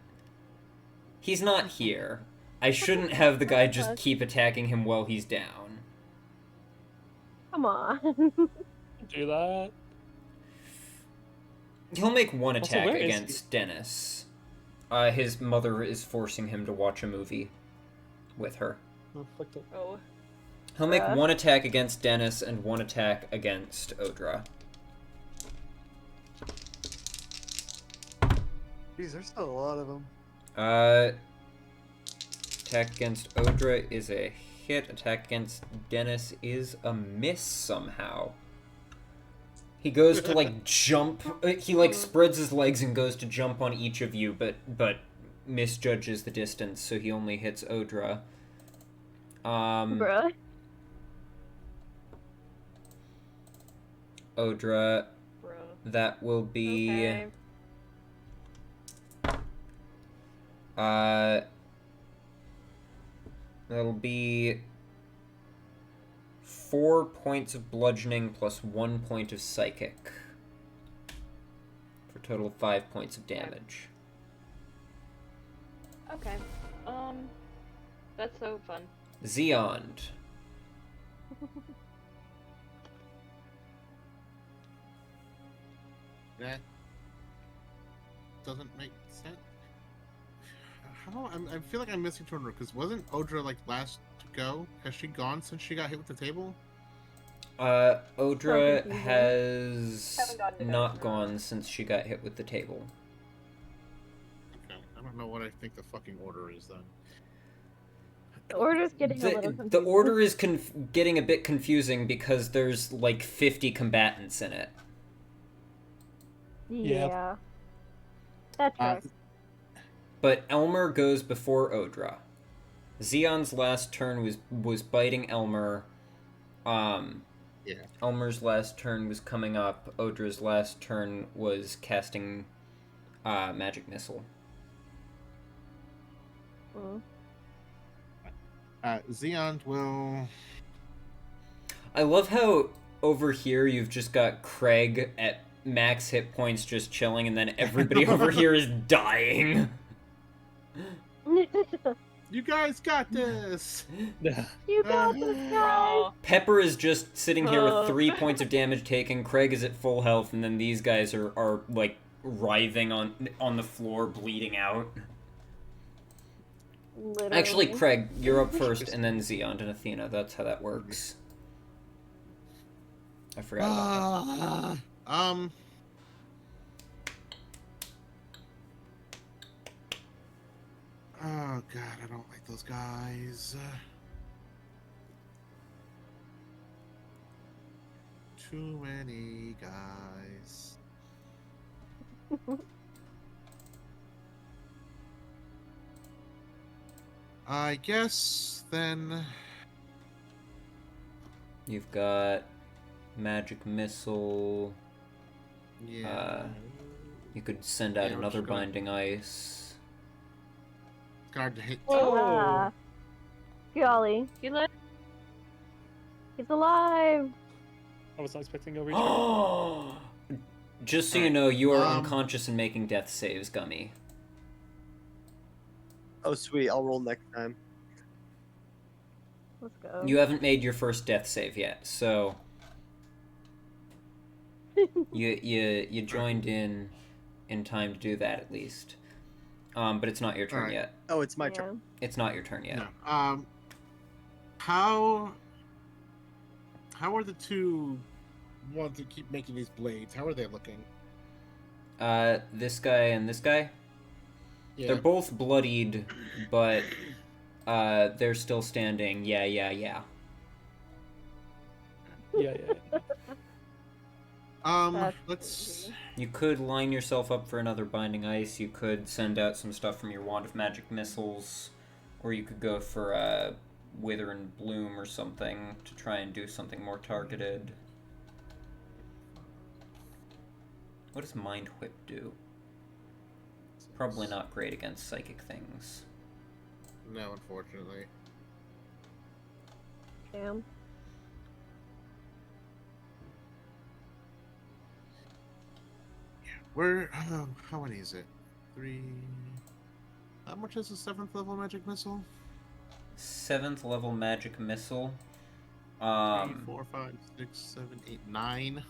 He's not here. I shouldn't have the guy just keep attacking him while he's down. Come on. Do that. He'll make one Also, attack where is against Dennis. His mother is forcing him to watch a movie with her. Oh, fucked up. Oh. He'll make Bruh. one attack against Dennis and one attack against Odra. Jeez, there's still a lot of them. Attack against Odra is a hit. Attack against Dennis is a miss somehow. He goes to, like, jump. He, like, spreads his legs and goes to jump on each of you, but misjudges the distance, so he only hits Odra. Bruh. Odra, Bro. that will be... Okay. That'll be 4 points of bludgeoning plus 1 point of psychic. For a total of 5 points of damage. Okay. That's so fun. Zeond. That doesn't make sense. How? I feel like I'm missing Turner because wasn't Odra like last to go? Has she gone since she got hit with the table? Odra confusing. has Haven't gotten to not that. gone since she got hit with the table. Okay. I don't know what I think the fucking order is then. The order's getting a little The confusing. order is getting a bit confusing because there's like 50 combatants in it. Yeah. That's right. But Elmer goes before Odra. Zeon's last turn was biting Elmer. Yeah. Elmer's last turn was coming up. Odra's last turn was casting magic missile. Mm. Zeon will. I love how over here you've just got Craig at max hit points just chilling, and then everybody over here is dying. You guys got this. You got this, guys. Bro. Pepper is just sitting here with 3 points of damage taken. Craig is at full health, and then these guys are like writhing on the floor, bleeding out. Literally. Actually, Craig, you're up first, and then Zeon and Athena. That's how that works. I forgot about that. Oh god, I don't like those guys. Too many guys. I guess then. You've got magic missile. Yeah. You could send out Yeah, we're another just gonna- binding ice. It's hard to hit. Ah. Golly. He let He's alive. I was not expecting a reach. Just so you know, you are Um, unconscious and making death saves, Gummy. Oh, sweet. I'll roll next time. Let's go. You haven't made your first death save yet, so you joined in time to do that at least. But it's not your turn Alright. yet. Oh, it's my Yeah. turn. It's not your turn yet. No. How are the two ones that keep making these blades? How are they looking? This guy and this guy? Yeah. They're both bloodied, but they're still standing. Yeah. Yeah, yeah. That's Let's. crazy. You could line yourself up for another Binding Ice. You could send out some stuff from your Wand of Magic Missiles, or you could go for Wither and Bloom or something to try and do something more targeted. What does Mind Whip do? Probably not great against psychic things. No, unfortunately. Damn. Where? How many is it? 3. How much is a 7th level magic missile? 7th level magic missile. 3, 4, 5, 6, 7, 8, 9.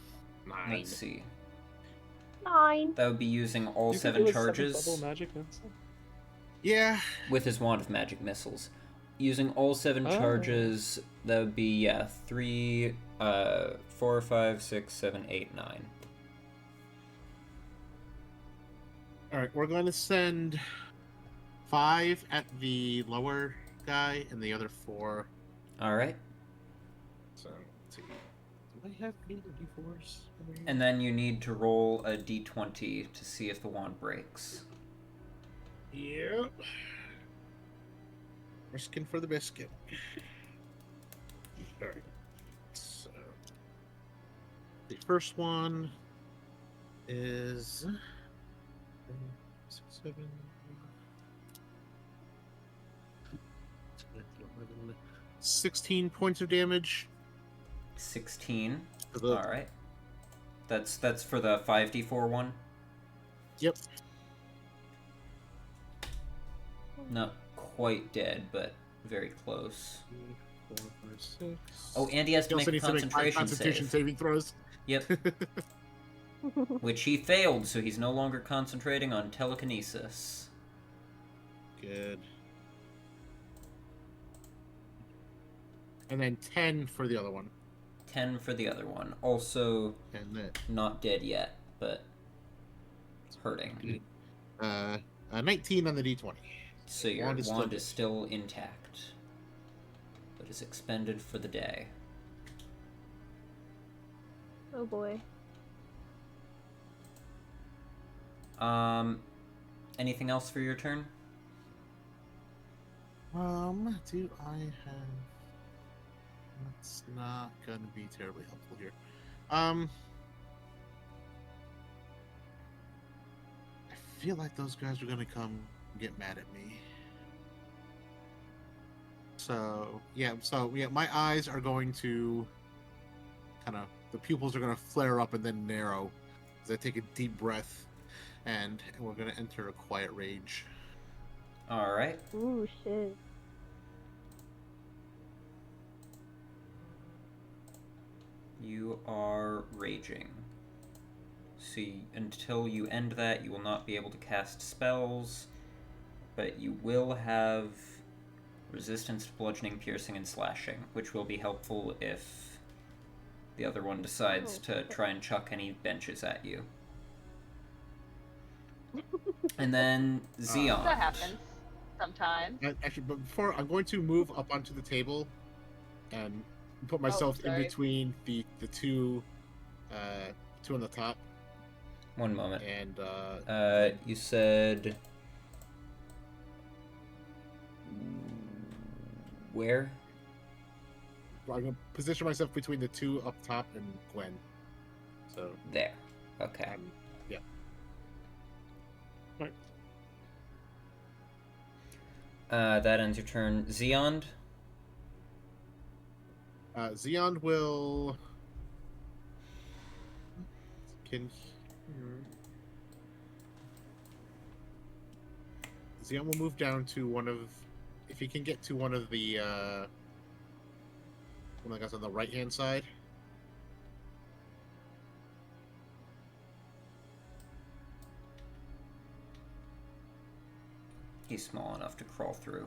9. Let's see. 9. That would be using all You could 7 do a charges 7th level magic missile. Yeah. with his Wand of Magic Missiles. Using all 7 Oh. charges, that would be 3, 4, 5, 6, 7, 8, 9. All right, we're going to send 5 at the lower guy and the other 4. All right, So, let's see. Do I have any D4s? and then you need to roll a d20 to see if the wand breaks. Yep. Risking for the biscuit. All right. So, the first one is 6, 7, 11, 16 points of damage. 16. For the- All right. That's for the 5d4 one. Yep. Not quite dead, but very close. 3, 4, 5, 6. Oh, and he has to He make also a needs to make 5 concentration Constitution save. saving throws. Yep, which he failed, so he's no longer concentrating on telekinesis. Good. And then 10 for the other one. 10 for the other one. Also And then not dead yet, but it's hurting. 19 on the D20. So your Wand is still wand dead. is still intact, but is expended for the day. Oh boy. Anything else for your turn? Do I have... That's not gonna be terribly helpful here. I feel like those guys are gonna come get mad at me. So yeah, my eyes are going to kind of, the pupils are gonna flare up and then narrow as I take a deep breath, and we're gonna enter a quiet rage. All right. Ooh, shit. You are raging. See, until you end that, you will not be able to cast spells, but you will have resistance to bludgeoning, piercing, and slashing, which will be helpful if the other one decides to try and chuck any benches at you. And then Xeon. That happens sometimes. Actually, but before, I'm going to move up onto the table and put myself in sorry. between the two on the top, One moment. and You said... Where? I'm going to position myself between the two up top and Gwen. So, There. Okay. yeah. Right. That ends your turn. Xeon? Xeon will... Xeon will move down to one of... If he can get to one of the guys on the right-hand side. He's small enough to crawl through.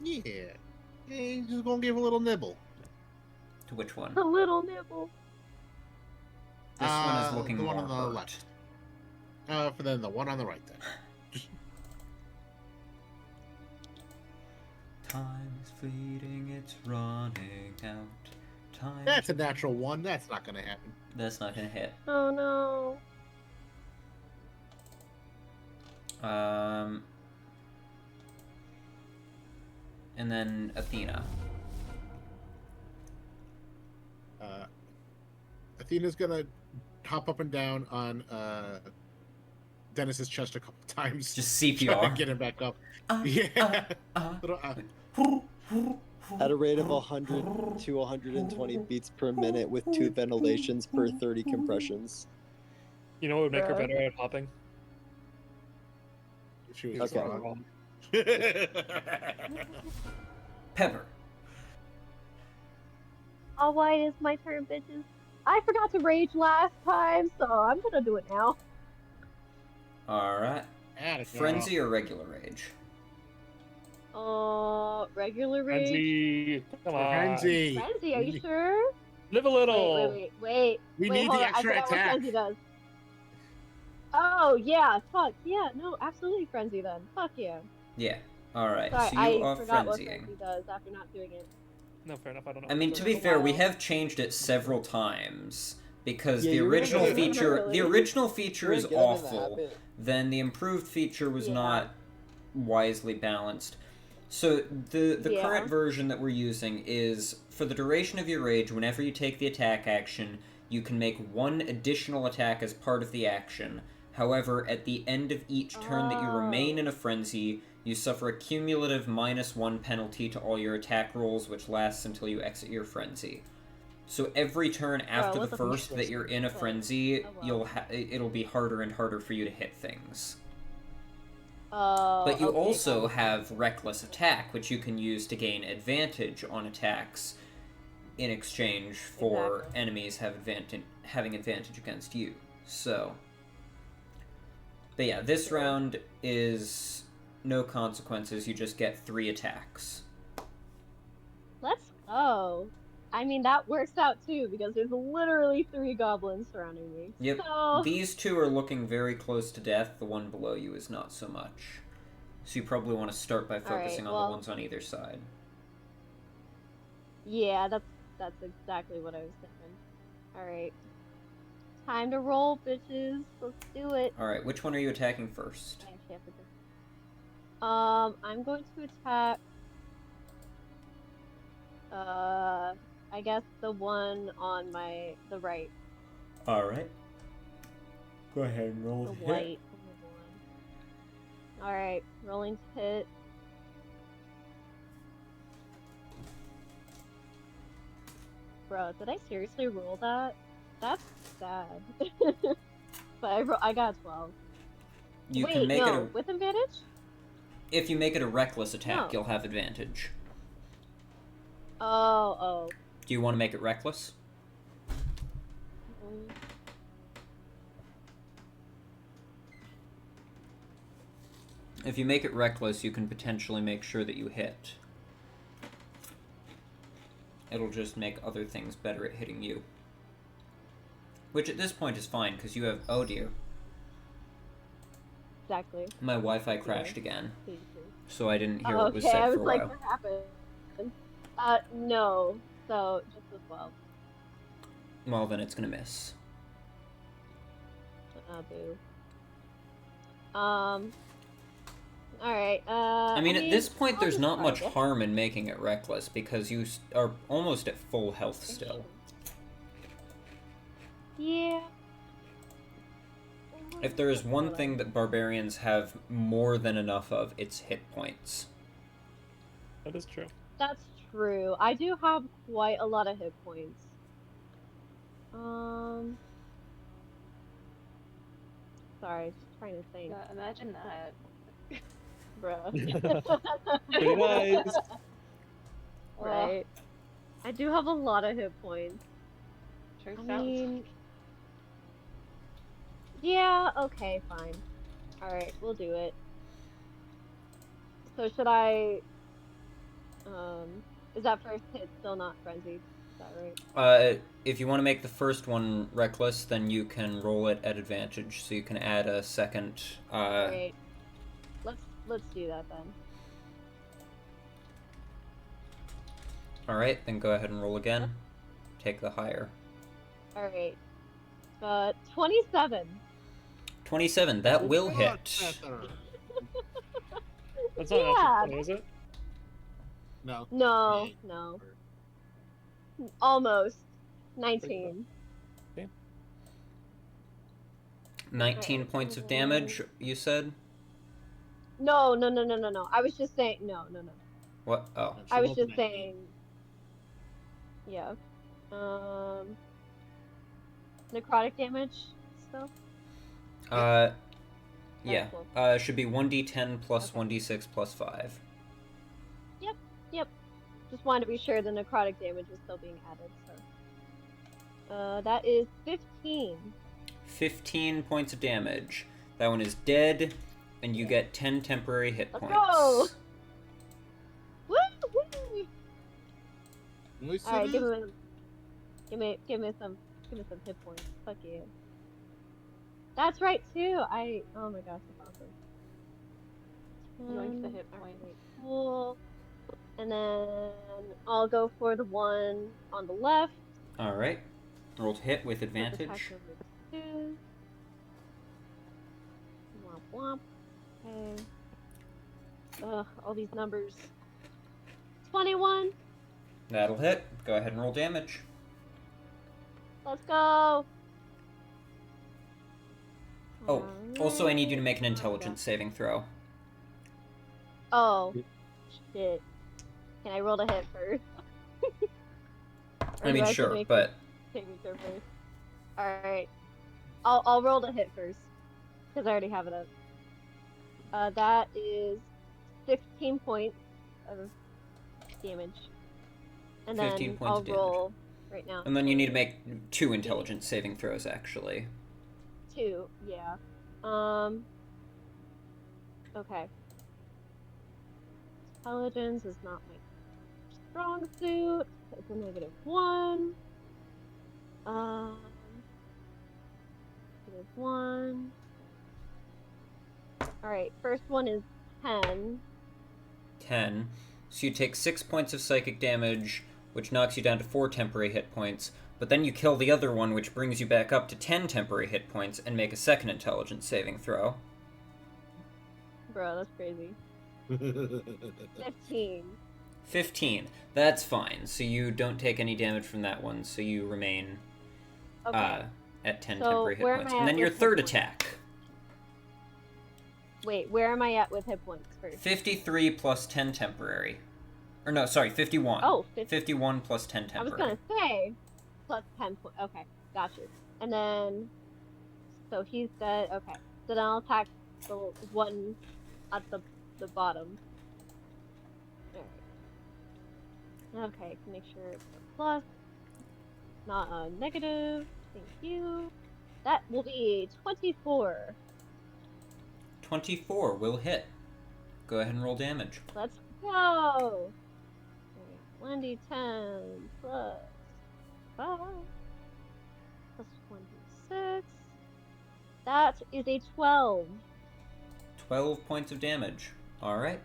Yeah. He's just gonna give a little nibble. To which one? A little nibble. This one is looking the one more on the hurt. left. For then the one on the right then. Time is fleeting, it's running out. Time. That's a natural one. That's not gonna happen. That's not gonna hit. Oh no. And then Athena. Athena's gonna hop up and down on Dennis's chest a couple times. Just Try CPR. to get him back up. Yeah. Little, At a rate of 100 to 120 beats per minute with 2 ventilations per 30 compressions. You know what would make her better at hopping? She was Okay. wrong. Pepper. All right, it's my turn, bitches. I forgot to rage last time, so I'm gonna do it now. Alright. Atta Frenzy or regular rage? Regular rage. Frenzy. Come on. Frenzy. Frenzy, are you sure? Live a little. Wait. We Wait, need hold the on. I extra forgot what attack. Frenzy does. Oh, yeah, fuck. Yeah, no, absolutely Frenzy then. Fuck yeah. Yeah. Alright, Sorry, so you I are forgot what frenzying. Frenzy does after not doing it. No, fair enough. I don't know. I mean, to be fair, we have changed it several times because Yeah, the you're original right. feature, the original feature You're is getting in the awful. habit. Then the improved feature was Yeah. not wisely balanced. So the Yeah. current version that we're using is for the duration of your rage, whenever you take the attack action, you can make one additional attack as part of the action. However, at the end of each turn that you remain in a frenzy, you suffer a cumulative -1 penalty to all your attack rolls, which lasts until you exit your frenzy. So every turn after what the the fuck first is that you're in a this? frenzy, Oh, well. it'll be harder and harder for you to hit things. Oh, But you okay, also got it. have Reckless Attack, which you can use to gain advantage on attacks in exchange for Exactly. enemies having advantage against you. So, but yeah, this round is no consequences. You just get 3 attacks. Let's go. I mean, that works out too, because there's literally 3 goblins surrounding me. Yep. So... These 2 are looking very close to death. The one below you is not so much. So you probably want to start by focusing on the ones on either side. Yeah, that's exactly what I was thinking. Alright. Time to roll, bitches. Let's do it. Alright, which one are you attacking first? I actually have to do... I'm going to attack... I guess the one on the right. Alright. Go ahead and roll The the white one. Alright, rolling to hit. Bro, did I seriously roll that? That's sad. But I got 12. You Wait, can make no, it with advantage? if you make it a reckless attack, No. you'll have advantage. Oh. Do you want to make it reckless? Mm. If you make it reckless, you can potentially make sure that you hit. It'll just make other things better at hitting you. Which at this point is fine, because you have... Oh dear. Exactly. My Wi-Fi crashed again, Please do. so I didn't hear Oh, what was okay, said I for was a like, while. what happened? No. So, just the 12. Well, then it's gonna miss. Boo. Alright, I mean, at this point, I'll there's just not try much this. harm in making it reckless, because you are almost at full health still. Yeah. If there is one thing that barbarians have more than enough of, it's hit points. That is true. That's true. I do have quite a lot of hit points. Sorry, just trying to think. Yeah, imagine that. Bruh. Pretty nice. Right. I do have a lot of hit points. True I sounds. mean... Yeah, okay, fine. Alright, we'll do it. So should I? Is that first hit still not frenzied? Is that right? If you want to make the first one reckless, then you can roll it at advantage, so you can add a second. Great. Let's do that then. All right, then go ahead and roll again. Take the higher. All right. 27. 27. That will Much hit. better. That's not Yeah. natural 20, is it? No. No, Yeah. no. Almost. 19. 19 Alright, points of and damage, you said? No. I was just saying no. What? Oh. I was Rolled just 19. saying. Yeah. Necrotic damage still? Yeah. Alright, Should be 1d10 plus Okay. 1d6 plus 5. Yep. Just wanted to be sure the necrotic damage was still being added, so. That is 15. 15 points of damage. That one is dead, and you get 10 temporary hit Let's points. go! Woo! Nice Alright, it give is. me some hit points. Fuck you. That's right too. Oh my gosh, that's awesome. Yoink the 10, hit point. alright, cool. And then I'll go for the one on the left. Alright. Roll to hit with With advantage. attack over 2. Womp womp. Okay. Ugh, all these numbers. 21. That'll hit. Go ahead and roll damage. Let's go. Oh, also I need you to Alright. make an intelligence saving throw. Oh, shit. Can I roll to hit first? Or I do mean, have to sure, make but a saving throw first? Alright. I'll roll to hit first. Because I already have it up. That is 16 points of damage. And 15 then points I'll of damage. roll right now. And then you need to make 2 intelligence saving throws, actually. 2, yeah. Okay. Intelligence is not my strong suit. It's a -1. -1. Alright, first one is 10. 10. So you take 6 points of psychic damage, which knocks you down to 4 temporary hit points, but then you kill the other one, which brings you back up to 10 temporary hit points, and make a second intelligence saving throw. Bro, that's crazy. 15. 15. That's fine. So you don't take any damage from that one, so you remain Okay. at 10 So, temporary hit where am points. I And at then your with hit third points? attack. Wait, where am I at with hit points first? 53 plus 10 temporary. Or no, sorry, 51. Oh, 51 plus 10 I was temporary. gonna say plus 10 points. Okay, gotcha. And then, so he's dead. Okay, so then I'll attack the one at the bottom. Alright. Okay, make sure it's a plus, not a negative. Thank you. That will be 24. 24 will hit. Go ahead and roll damage. Let's go. 1d10 plus 5 plus 26. That is a 12. 12 points of damage. Alright.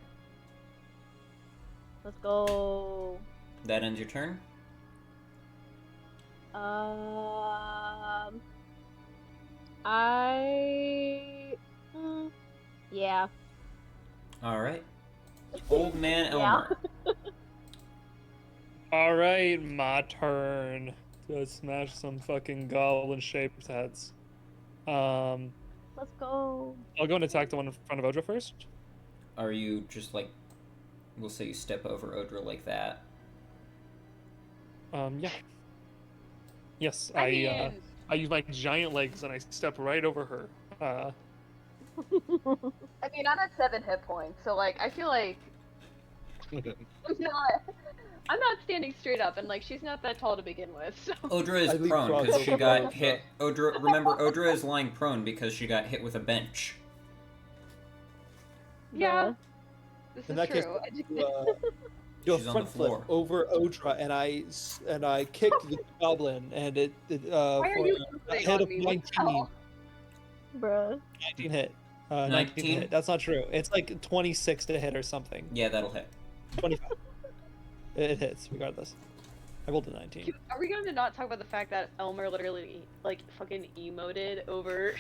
Let's go. That ends your turn. Yeah. Alright. Old man Yeah. Elmer. Alright, my turn to smash some fucking goblin-shaped heads. Let's go. I'll go and attack the one in front of Odra first. Are you just like, we'll say you step over Odra like that? Yeah. Yes, I I use my giant legs and I step right over her. mean, I'm at 7 hit points, so like, I feel like I'm not standing straight up, and like, she's not that tall to begin with. So. Odra is I leapfrog prone because she over got Odra. hit. Remember, Odra is lying prone because she got hit with a bench. Yeah. This In is that case, true. do a She's on front the flip floor. over Odra, and I kicked the goblin, and it Why are for you a putting hit on of me? What the 19. hell? Bruh. 19 hit. 19 19? hit. That's not true. It's like 26 to hit or something. Yeah, that'll hit. 25. It hits regardless. I rolled a 19. Are we going to not talk about the fact that Elmer literally like fucking emoted over?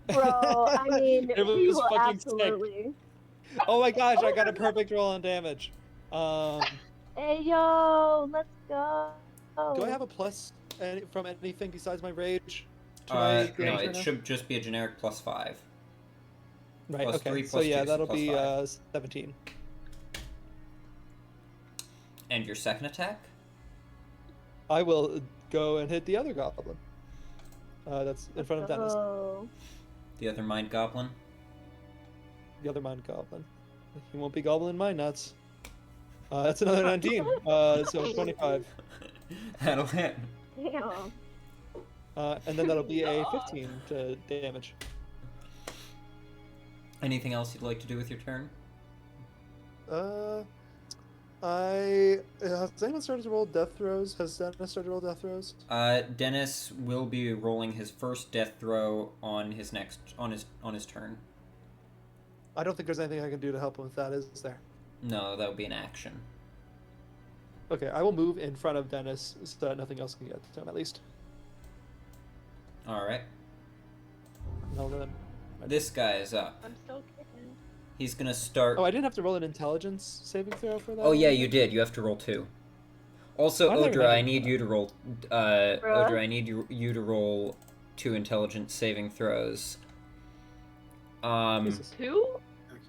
Bro, I mean, It was he will fucking sick. absolutely. Oh my gosh, I got a perfect roll on damage. Hey, yo, let's go. Do I have a plus from anything besides my rage? To No, my damage it right now? should just be a generic +5. Right, plus okay. 3 So plus yeah, 2, so that'll plus be 5. 17. And your second attack? I will go and hit the other goblin. That's in front of Dennis. Oh. The other mind goblin? The other mind goblin. He won't be gobbling my nuts. That's another 19. So 25. That'll hit. Damn. And then that'll be a 15 to damage. Anything else you'd like to do with your turn? Has anyone started to roll death throws? Has Dennis started to roll death throws? Dennis will be rolling his first death throw on his turn. I don't think there's anything I can do to help him with that, is there? No, that would be an action. Okay, I will move in front of Dennis so that nothing else can get to him at least. Alright. No, then. This guy is up. I'm still kicking. He's gonna start... Oh, I didn't have to roll an intelligence saving throw for that? Oh yeah, you did. You have to roll 2. Also, Why did I Odra, remember I need that? you to roll... Odra, I need you to roll 2 intelligence saving throws. Jesus. 2?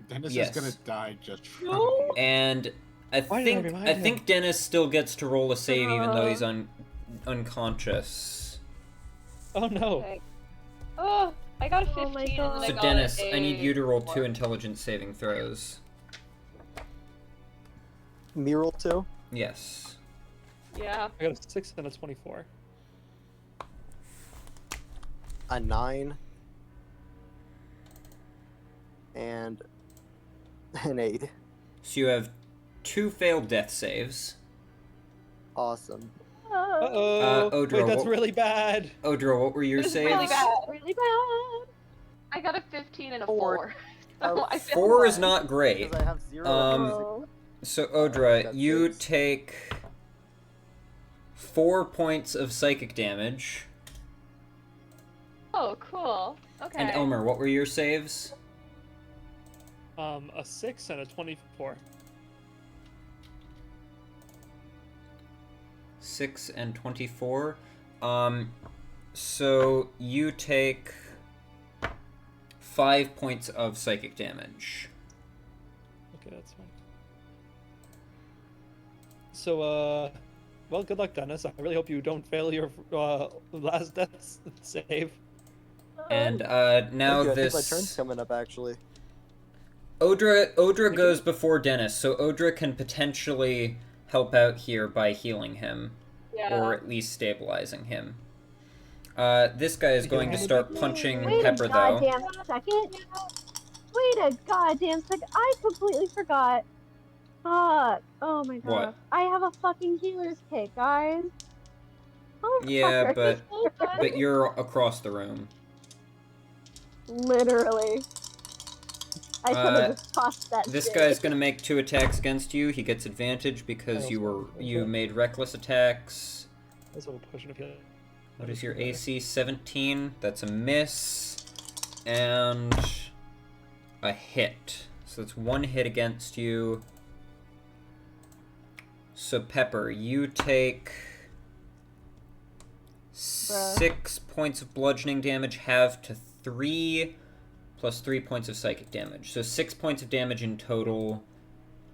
Dennis Yes. is gonna die just from No. And I Why did I think remind I him? think Dennis still gets to roll a save even though he's unconscious. Oh no. Okay. Oh, I got a 15 Oh my and then God. I So got Dennis, a I need you to roll 2 4. intelligence saving throws. Me roll 2? Yes. Yeah. I got a 6 and a 24. A 9. And an 8. So you have 2 failed death saves. Awesome. Uh-oh. Odra, Wait, that's what- really bad. Odra, what were your It's saves? really bad. Really bad. I got a 15 and a 4. 4. Oh, So I failed 4 is one. not great. Because I have 0. Oh. So Odra, That's you 6. take 4 points of psychic damage. Oh, cool. Okay. And Elmer, what were your saves? A 6 and a 24. 6 and 24. So you take 5 points of psychic damage. Okay, that's fine. So, well, good luck, Dennis. I really hope you don't fail your last death save. And now Thank you. I this think my turn's coming up, actually. Odra goes before Dennis, so Odra can potentially help out here by healing him, Yeah. or at least stabilizing him. This guy is going to start punching Wait Pepper a though. goddamn second. Wait a goddamn second. I completely forgot. Fuck. Oh my god. What? I have a fucking healer's kit, guys. Oh, Yeah, fucker. but you're across the room. Literally. I should have just tossed that This shit. guy's gonna make 2 attacks against you. He gets advantage because I you also- you made reckless attacks. That's a push if you. What is your AC? 17. That's a miss. And a hit. So it's 1 hit against you. So Pepper, you take 6 points of bludgeoning damage, halved to 3, plus 3 points of psychic damage. So 6 points of damage in total,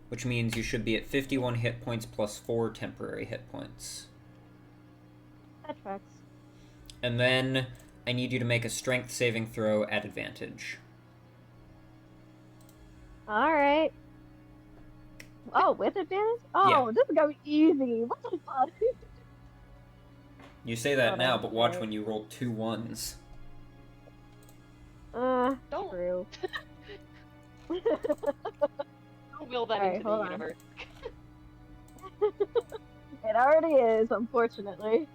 which means you should be at 51 hit points plus 4 temporary hit points. That tracks. And then I need you to make a strength saving throw at advantage. Alright. Oh, with advantage? Oh, this is gonna be easy. What the fuck? You say that Hold now, on, but watch sorry. when you roll 2 1s. Don't. True. fill that Alright, into the hold on. universe. It already is, unfortunately.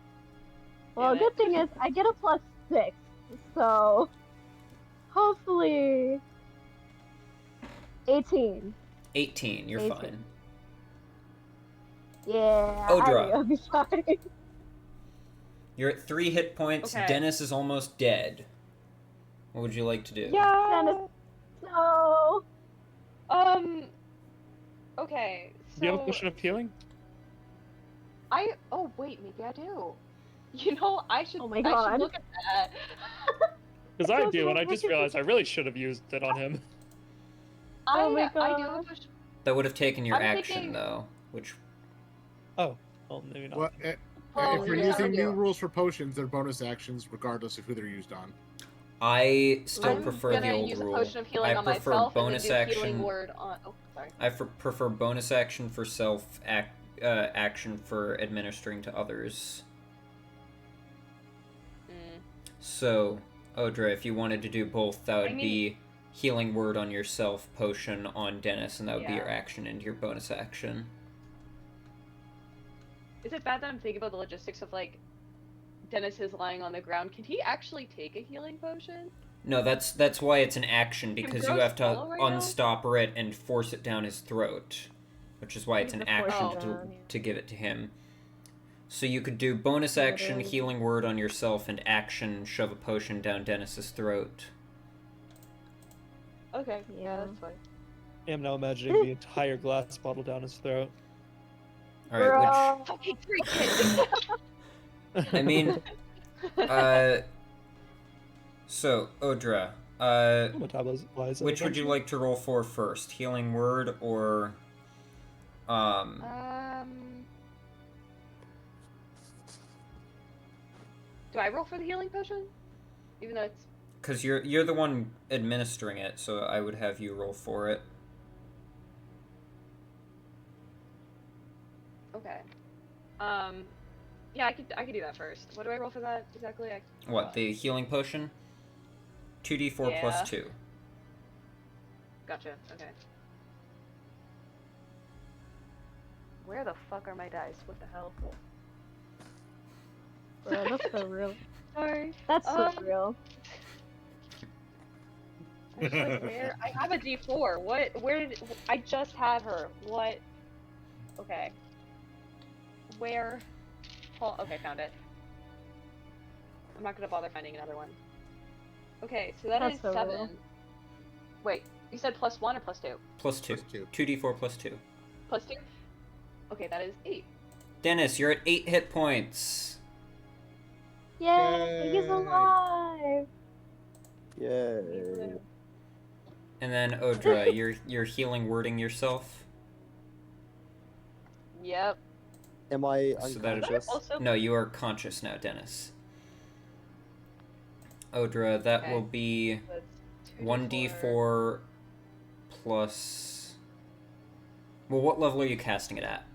Well, Damn good it. thing is I get a +6, so hopefully 18. 18, you're 18. fine. Yeah, Odra. I'll be fine. You're at 3 hit points. Okay. Dennis is almost dead. What would you like to do? Dennis, no. Okay, so... Do you have a potion of healing? Oh, wait, maybe I do. You know, I should, Oh my I God. should look at that. Because I Just do, and I look just at the- realized I really should have used it on him. Oh my I do have a God. push... That would have taken your I'm action, thinking- though. Which, Oh, well, maybe not. Well, Oh, if you're yeah, using I new do. rules for potions, they're bonus actions regardless of who they're used on. I still I'm prefer gonna the old use rule. a potion of healing I on prefer myself bonus and then do action. healing word on... Oh, sorry. I prefer bonus action for self, action for administering to others. Mm. So, Odra, if you wanted to do both, that would I mean- be healing word on yourself, potion on Dennis, and that would be Yeah. your action and your bonus action. Is it bad that I'm thinking about the logistics of, like, Dennis is lying on the ground? Can he actually take a healing potion? No, that's why it's an action, because you Gross have to swallow right now? unstopper it and force it down his throat. Which is why it's You an have to action force it down, yeah. to give it to him. So you could do bonus action, Literally. healing word on yourself, and action, shove a potion down Dennis's throat. Okay, yeah, Yeah. that's fine. I'm now imagining the entire glass bottle down his throat. Alright, Fucking freaking! which, I mean, so, Odra, which would you like to roll for first? Healing word or, Do I roll for the healing potion? Even though it's... because you're the one administering it, so I would have you roll for it. Okay. Yeah, I could do that first. What do I roll for that exactly? What, the healing potion? 2d4 Yeah. plus 2. Gotcha, okay. Where the fuck are my dice? What the hell? Bro, that's so real. Sorry. That's so Um, real. I was like, where? I have a D4. What? Where did... I just had her. What? Okay. Where? Okay, found it. I'm not gonna bother finding another one. Okay, so That's is so 7. real. Wait, you said plus 1 or plus 2? Plus 2. 2d4 plus 2. Plus 2? Okay, that is 8. Dennis, you're at 8 hit points. Yay, he's alive! Yay. And then Odra, you're healing wording yourself. Yep. Am I So that'd- unconscious? Also, No, you are conscious now, Dennis. Odra, that Okay. will be that's 1d4 plus... Well, what level are you casting it at?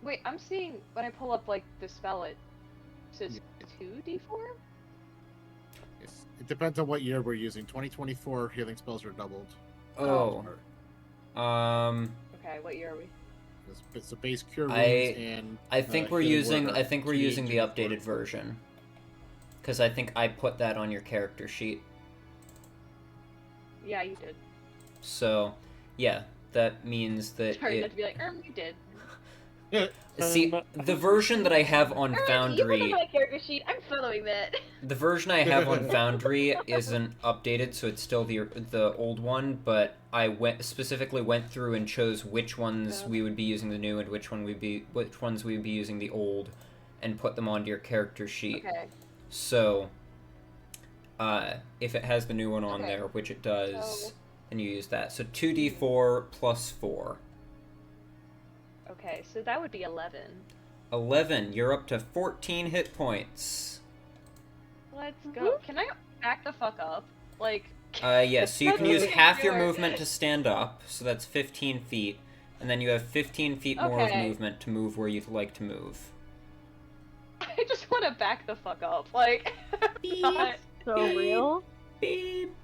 Wait, I'm seeing when I pull up like the spell, it says 2d4. It depends on what year we're using. 2024 healing spells are doubled. Oh. Okay, what year are we? It's a base cure wounds and I think we're healing using word I are think we're 2d8, using the 2d4. updated version. Because I think I put that on your character sheet. Yeah, you did. So, yeah, that means that Sorry, it... not to be like, you did. See, the version that I have on You put Foundry... on my character sheet. I'm following that. The version I have on Foundry isn't updated, so it's still the old one, but I specifically went through and chose which ones we would be using the new and which ones we'd be using the old, and put them onto your character sheet. Okay. So, if it has the new one on Okay. there, which it does, So- then you use that. So 2d4 plus 4. Okay, so that would be 11. 11, you're up to 14 hit points. Let's go. Can I back the fuck up? Like. Yes, so you can use Okay, half your sure. movement to stand up, so that's 15 feet, and then you have 15 feet more of Okay. movement to move where you'd like to move. I just want to back the fuck up. Like. not- So real. Beep.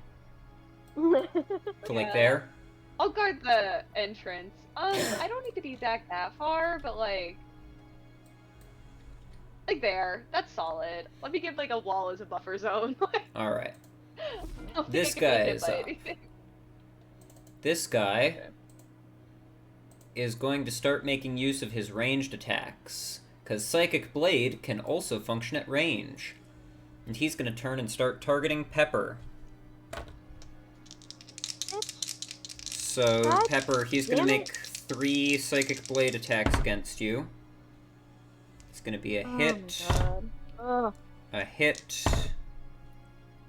To like there? I'll guard the entrance. I don't need to be back that far, but like there. That's solid. Let me give like a wall as a buffer zone. Alright. I don't think This I can be guy hit is by up. anything. This guy is going to start making use of his ranged attacks, because Psychic Blade can also function at range. And he's going to turn and start targeting Pepper. So, God Pepper, he's going to damn make 3 Psychic Blade attacks against you. It's going to be a hit, Oh my god. a hit,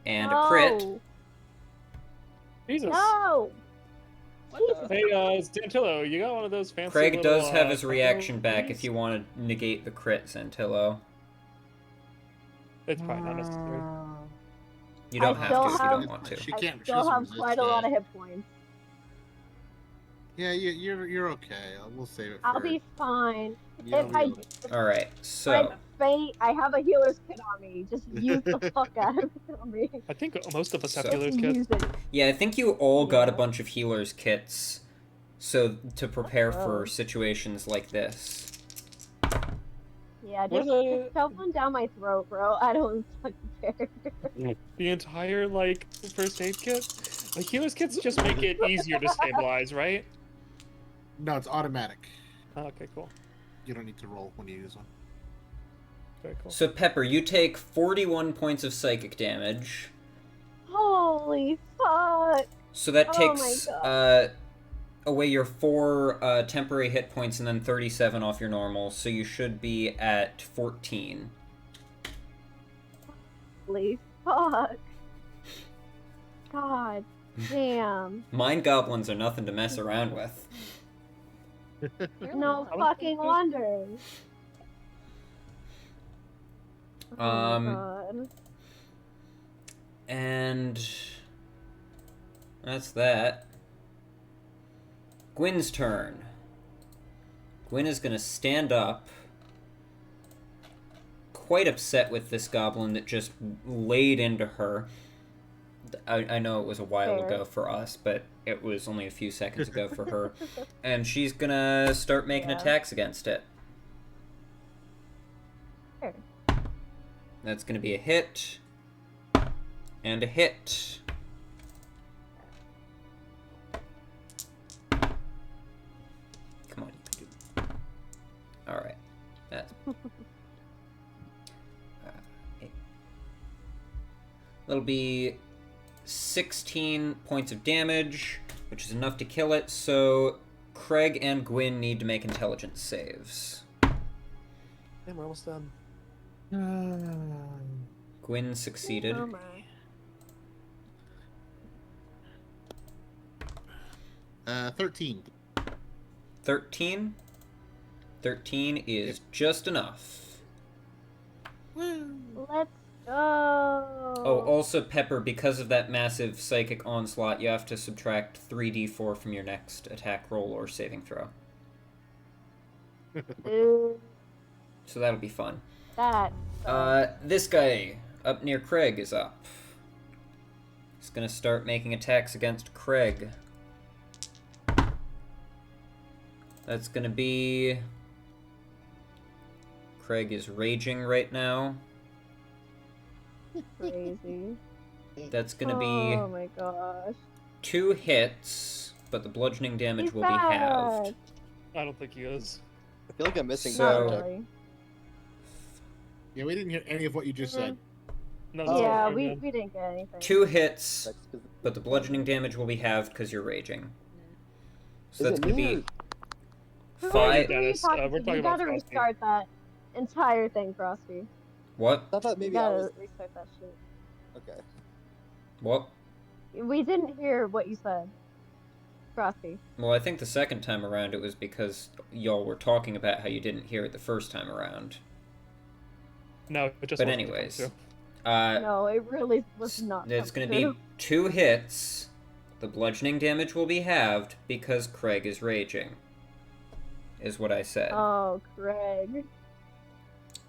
and a crit. No. Jesus. No. What the? Hey, Xantilo, you got one of those fancy Craig little, does have his techno reaction back things? if you want to negate the crit, Xantilo. It's probably not necessary. You don't I have still to if you have- don't want to. She I can't. she still doesn't have resist quite a lot it. of hit points. Yeah, you're okay. We'll save it. I'll for... be fine. Yeah, if I, Alright, if so... I'm faint, I have a healer's kit on me. Just use the fuck out of it on me. I think most of us have So- healer's kits. Use it. Yeah, I think you all got a Yeah. bunch of healer's kits, so to prepare for Oh. situations like this. Yeah, What just, are the- just shove one down my throat, bro. I don't fucking care. The entire, like, first aid kit? Like, healer's kits just make it easier to stabilize, right? No, it's automatic. Oh, okay, cool. You don't need to roll when you use one. Very cool. So, Pepper, you take 41 points of psychic damage. Holy fuck. So that Oh my takes God. away your 4 temporary hit points and then 37 off your normal, so you should be at 14. Holy fuck. God damn. Mind goblins are nothing to mess around with. No fucking wonder. Oh my God. And that's that. Gwyn's turn. Gwyn is gonna stand up, quite upset with this goblin that just laid into her. I know it was a while Fair. ago for us, but it was only a few seconds ago for her. And she's gonna start making Yeah. attacks against it. Fair. That's gonna be a hit. And a hit. Come on, you can do it. Alright. That's... eight. That'll be 16 points of damage, which is enough to kill it, so Craig and Gwyn need to make intelligence saves. Damn, we're almost done. Gwyn succeeded. Oh my. 13. 13? 13 is just enough. Let's go. Oh, also, Pepper, because of that massive psychic onslaught, you have to subtract 3d4 from your next attack roll or saving throw. Dude, So that'll be fun. that. This guy up near Craig is up. He's gonna start making attacks against Craig. That's gonna be... Craig is raging right now. Crazy. That's gonna Oh be my gosh. 2 hits, but the bludgeoning damage He's will be halved. bad. I don't think he is. I feel like I'm missing So- Not something. really. Yeah, we didn't hear any of what you just said. No, Oh, Yeah, sorry, we man. didn't get anything. 2 hits, That's 'cause- but the bludgeoning damage will be halved because you're raging. So Is that's it gonna me be or- Who five- are you Dennis, talking we're to? talking You about gotta Frosty. restart that entire thing, Frosty. What? I thought You maybe I gotta was. restart that shit. Okay. What? We didn't hear what you said. Frosty. Well, I think the second time around it was because y'all were talking about how you didn't hear it the first time around. No, it just But wasn't anyways, true. No, it really was not. it's coming gonna be through. 2 hits. The bludgeoning damage will be halved because Craig is raging. Is what I said. Oh, Craig.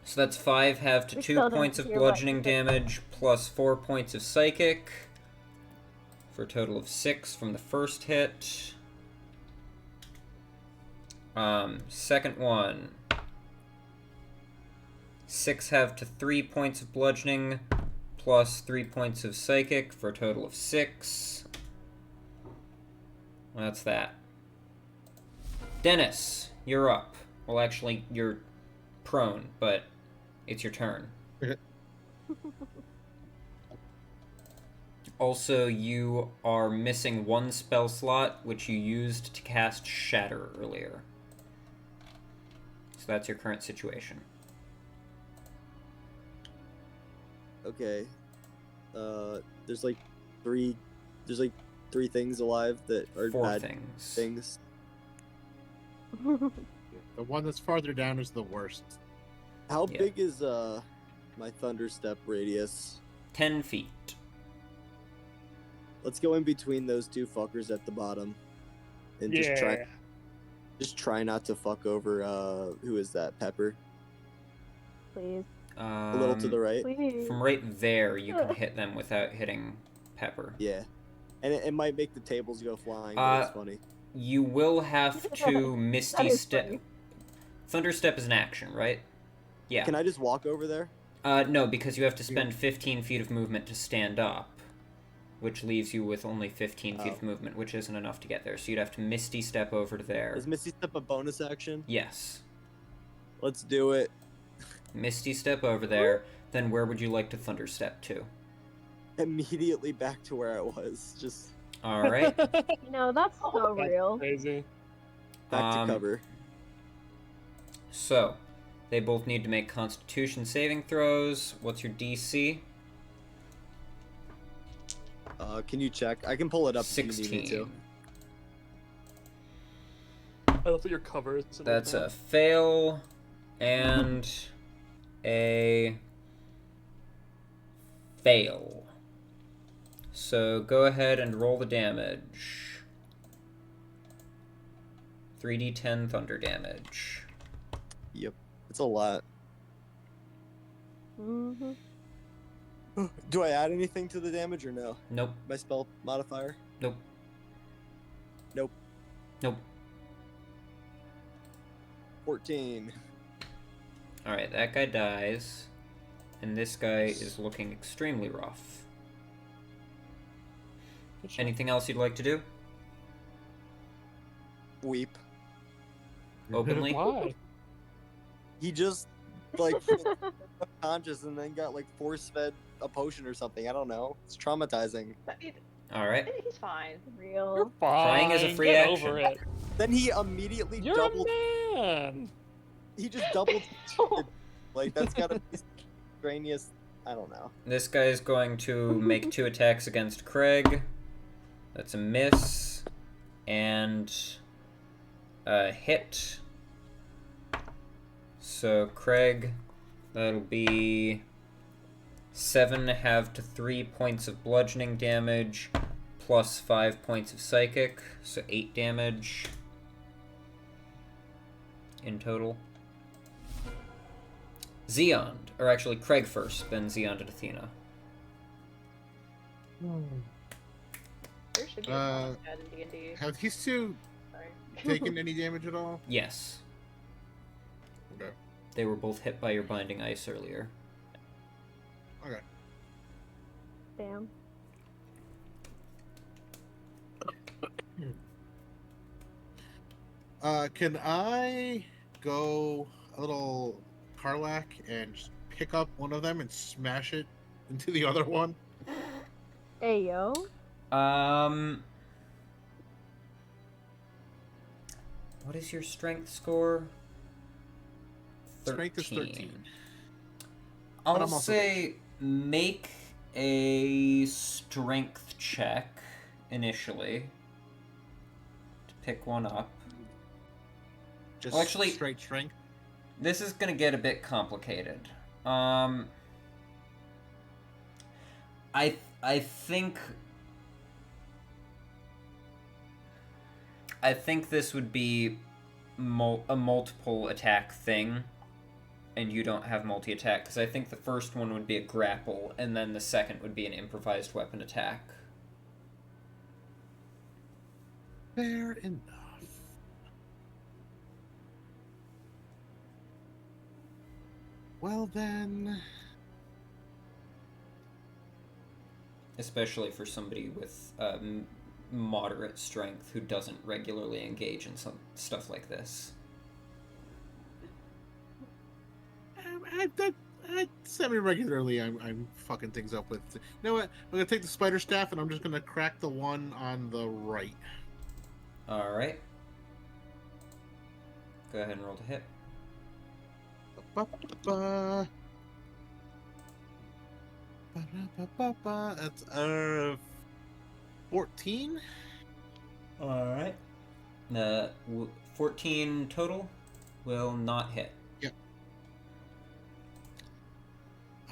So that's 5 halved to We 2 still didn't points of hear what you bludgeoning said. damage plus 4 points of psychic. for a total of 6 from the first hit. Second one. 6 halved to 3 points of bludgeoning, plus 3 points of psychic for a total of 6. That's that. Dennis, you're up. Well, actually, you're prone, but it's your turn. Also, you are missing 1 spell slot, which you used to cast Shatter earlier. So that's your current situation. Okay. There's like three things alive that are 4 bad things. things. The one that's farther down is the worst. How Yeah. big is my thunder step radius? 10 feet. Let's go in between those two fuckers at the bottom, and just try not to fuck over. Who is that? Pepper. Please. A little to the right. Please. From right there, you can hit them without hitting Pepper. Yeah, and it might make the tables go flying. But it's funny. You will have to Misty is Step. funny. Thunder Step is an action, right? Yeah. Can I just walk over there? No, because you have to spend 15 feet of movement to stand up, which leaves you with only 15 feet of movement, which isn't enough to get there. So you'd have to Misty Step over to there. Is Misty Step a bonus action? Yes. Let's do it. Misty Step over there. Then where would you like to Thunder Step to? Immediately back to where I was. Just All right. You know, that's so real. Crazy. back to cover. So, they both need to make Constitution saving throws. What's your DC? Can you check? I can pull it up if you need me 16. to. I love that your cover is. That's a fail and a fail. So go ahead and roll the damage. 3d10 thunder damage. Yep, it's a lot. Mm-hmm. Do I add anything to the damage or no? Nope. My spell modifier? Nope. Nope. Nope. 14. Alright, that guy dies. And this guy is looking extremely rough. Anything else you'd like to do? Weep. Openly? Why? He just, like, unconscious and then got, like, force-fed a potion or something. I don't know. It's traumatizing. Alright. He's fine. Real. Crying is a free Get action. over it. Then he immediately You're doubled. a man. He just doubled. Like, that's gotta be extraneous. I don't know. This guy is going to make 2 attacks against Craig. That's a miss. And a hit. So Craig, that'll be 7 halved to 3 points of bludgeoning damage, plus 5 points of psychic, so 8 damage in total. Xeond, or actually Craig first, then Xeond and Athena. There should be a boss dead in D&D. Have these two Sorry. taken any damage at all? Yes. Okay. They were both hit by your binding ice earlier. Okay. Damn. Can I go a little Karlak and just pick up one of them and smash it into the other one? Hey, yo. What is your strength score? Strength is 13. But I'll I'm also say make a strength check initially to pick one up. Just Well, actually- straight strength. This is gonna get a bit complicated. I think this would be a multiple attack thing, and you don't have multi-attack, because I think the first one would be a grapple, and then the second would be an improvised weapon attack. Fair enough. Well then... Especially for somebody with moderate strength who doesn't regularly engage in some stuff like this. Semi-regularly, I'm fucking things up with. You know what? I'm gonna take the spider staff and I'm just gonna crack the one on the right. Alright. Go ahead and roll to hit. Ba-ba-ba. Ba-da-ba-ba-ba. That's 14. Alright. 14 total will not hit. Yep.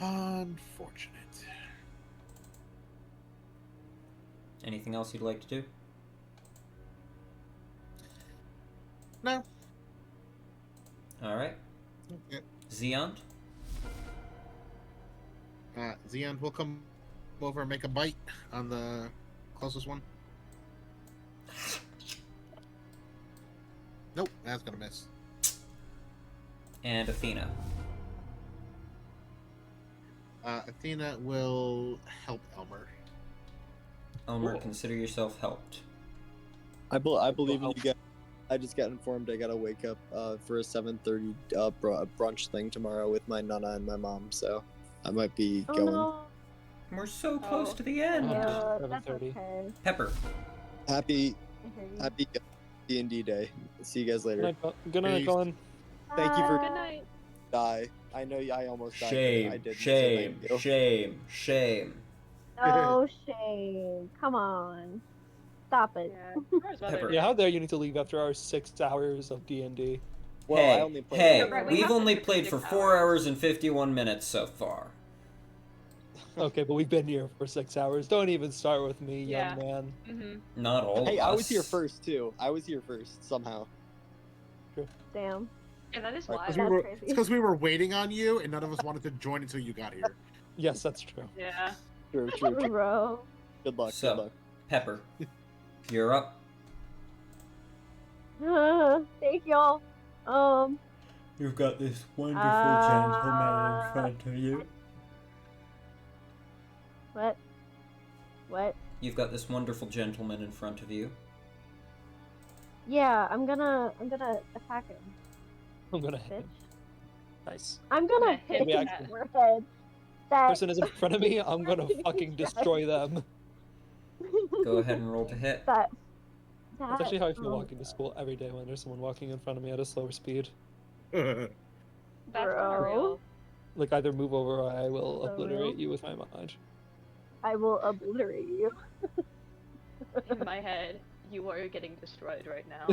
Unfortunate. Anything else you'd like to do? No. Alright. Okay. Zeont? Zeon will come over and make a bite on the closest one. Nope, that's gonna miss. And Athena. Athena will help Elmer. Elmer, Cool. consider yourself helped. I believe in you guys. I just got informed I gotta wake up for a 7:30 brunch thing tomorrow with my nana and my mom, so I might be Oh going. no. We're so close Oh. to the end. Yeah, that's 7:30. okay. Pepper. Happy I hear you. happy D&D day. See you guys later. Good night, Peace. Colin. Thank you for Good night. die. I know I almost died. but I Shame, didn't, so shame, thank you. shame, shame. No shame. Come on. Stop it. Yeah. Where's Pepper. Mother? Yeah, how dare you need to leave after our 6 hours of D&D? Well, hey, I only played hey, one Right, we hour. we've have to only do played for 6 4 hours. hours and 51 minutes so far. Okay, but we've been here for 6 hours. Don't even start with me, Yeah. young man. Mm-hmm. Not all Hey, of us. I was here first too. I was here first somehow. Damn. Yeah, that is Right, Because wild. we That's were, crazy. because we were waiting on you, and none of us wanted to join until you got here. Yes, that's true. Yeah. True, true, true. Bro. Good luck. So- Good luck. Pepper, you're up. Thank y'all. You've got this wonderful gentleman in front of you. What? What? You've got this wonderful gentleman in front of you. Yeah, I'm gonna attack him, I'm gonna hit bitch. him. Nice. I'm gonna gonna hit hit his that. forehead. That Person is in front of me, I'm gonna fucking destroy them. Go ahead and roll to hit. That. That's actually how I feel oh, walking to school every day when there's someone walking in front of me at a slower speed. That's Bro. unreal. Like, either move over or I will So obliterate real. you with my mind. I will obliterate you. In my head, you are getting destroyed right now.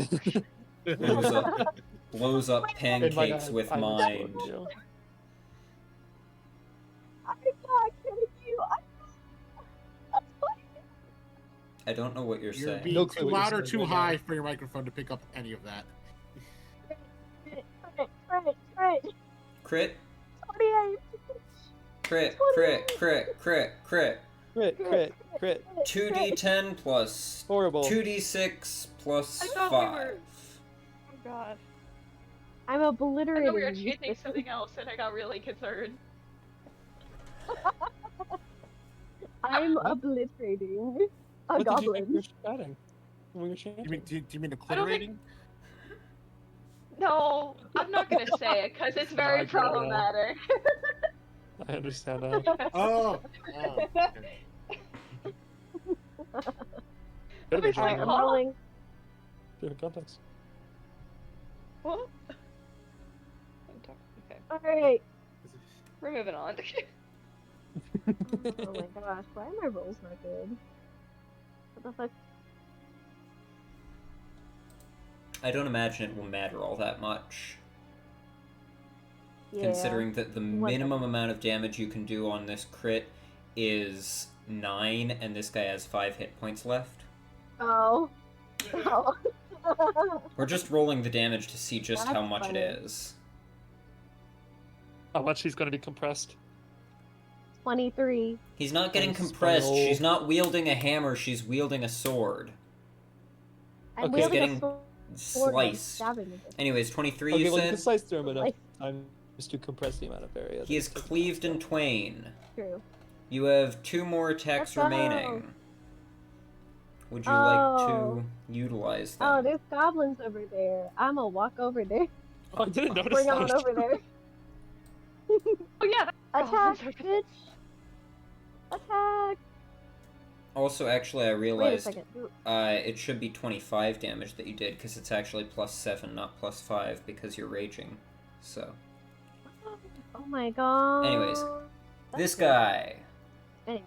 Blows up In my pancakes head, with I will mind. destroy you. I'm not kidding you. That's funny. I don't know what you're You're saying. being No clue too what you're loud or saying too right now. high for your microphone to pick up any of that. Crit. Crit, 28. crit, crit, crit, crit, crit. Crit, crit, crit. 2d10 plus Horrible. 2d6 plus I thought 5. we were. Oh god. I'm I obliterating thought we were you. chasing something else, and I got really concerned. I'm obliterating a What did you think goblin. you were chatting? When we were chanting? Do you mean I don't think- obliterating? No, I'm not gonna say it because it's very I get it now. problematic. I understand now. Oh. Okay. Could have been Alright, I'm chanting. rolling. Different context. What? Okay, Alright. we're moving on. Oh my gosh, why are my rolls not good? What the fuck? I don't imagine it will matter all that much, Yeah. considering that the Whatever. minimum amount of damage you can do on this crit is 9, and this guy has 5 hit points left. Oh. Oh. We're just rolling the damage to see just how That's much funny. it is. How much he's gonna be compressed? 23. He's not getting Nice. compressed. Oh. She's not wielding a hammer, she's wielding a sword. I'm Okay. He's wielding a getting sword and I'm sliced. stabbing him with it. Anyways, 23 Okay, you well, you said? can slice through him enough Like- time to compress the amount of area. He is that it takes. cleaved in twain. True. You have 2 more attacks Let's go. remaining. Would you like to Oh. utilize them? Oh, there's goblins over there. I'm gonna walk over there. Oh, I didn't notice Bring them that. on over there. Oh yeah. Attack, Goblins are- bitch! Attack! Also, actually, I Wait a realized second. it should be 25 damage that you did, because it's actually +7, not +5, because you're raging. So, Oh my god. Anyways, That's this good. guy. Anyways.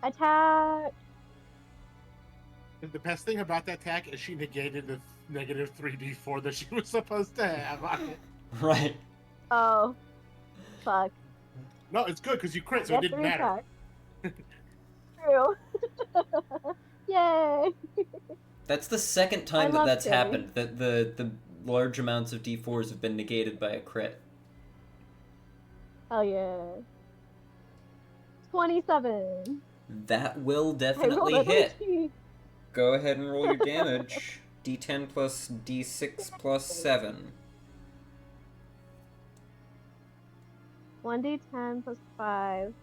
Attack! The best thing about that attack is she negated the negative 3d4 that she was supposed to have on it. Right. Oh. Fuck. No, it's good because you crit, so it Get didn't three matter. attacks. True. Yay! That's the second time I that love that's Scary. happened, that the large amounts of d4s have been negated by a crit. Hell yeah. 27. That will I rolled definitely a hit. 19. Go ahead and roll your damage. D10 plus D6 plus 7. 1d10 plus 5.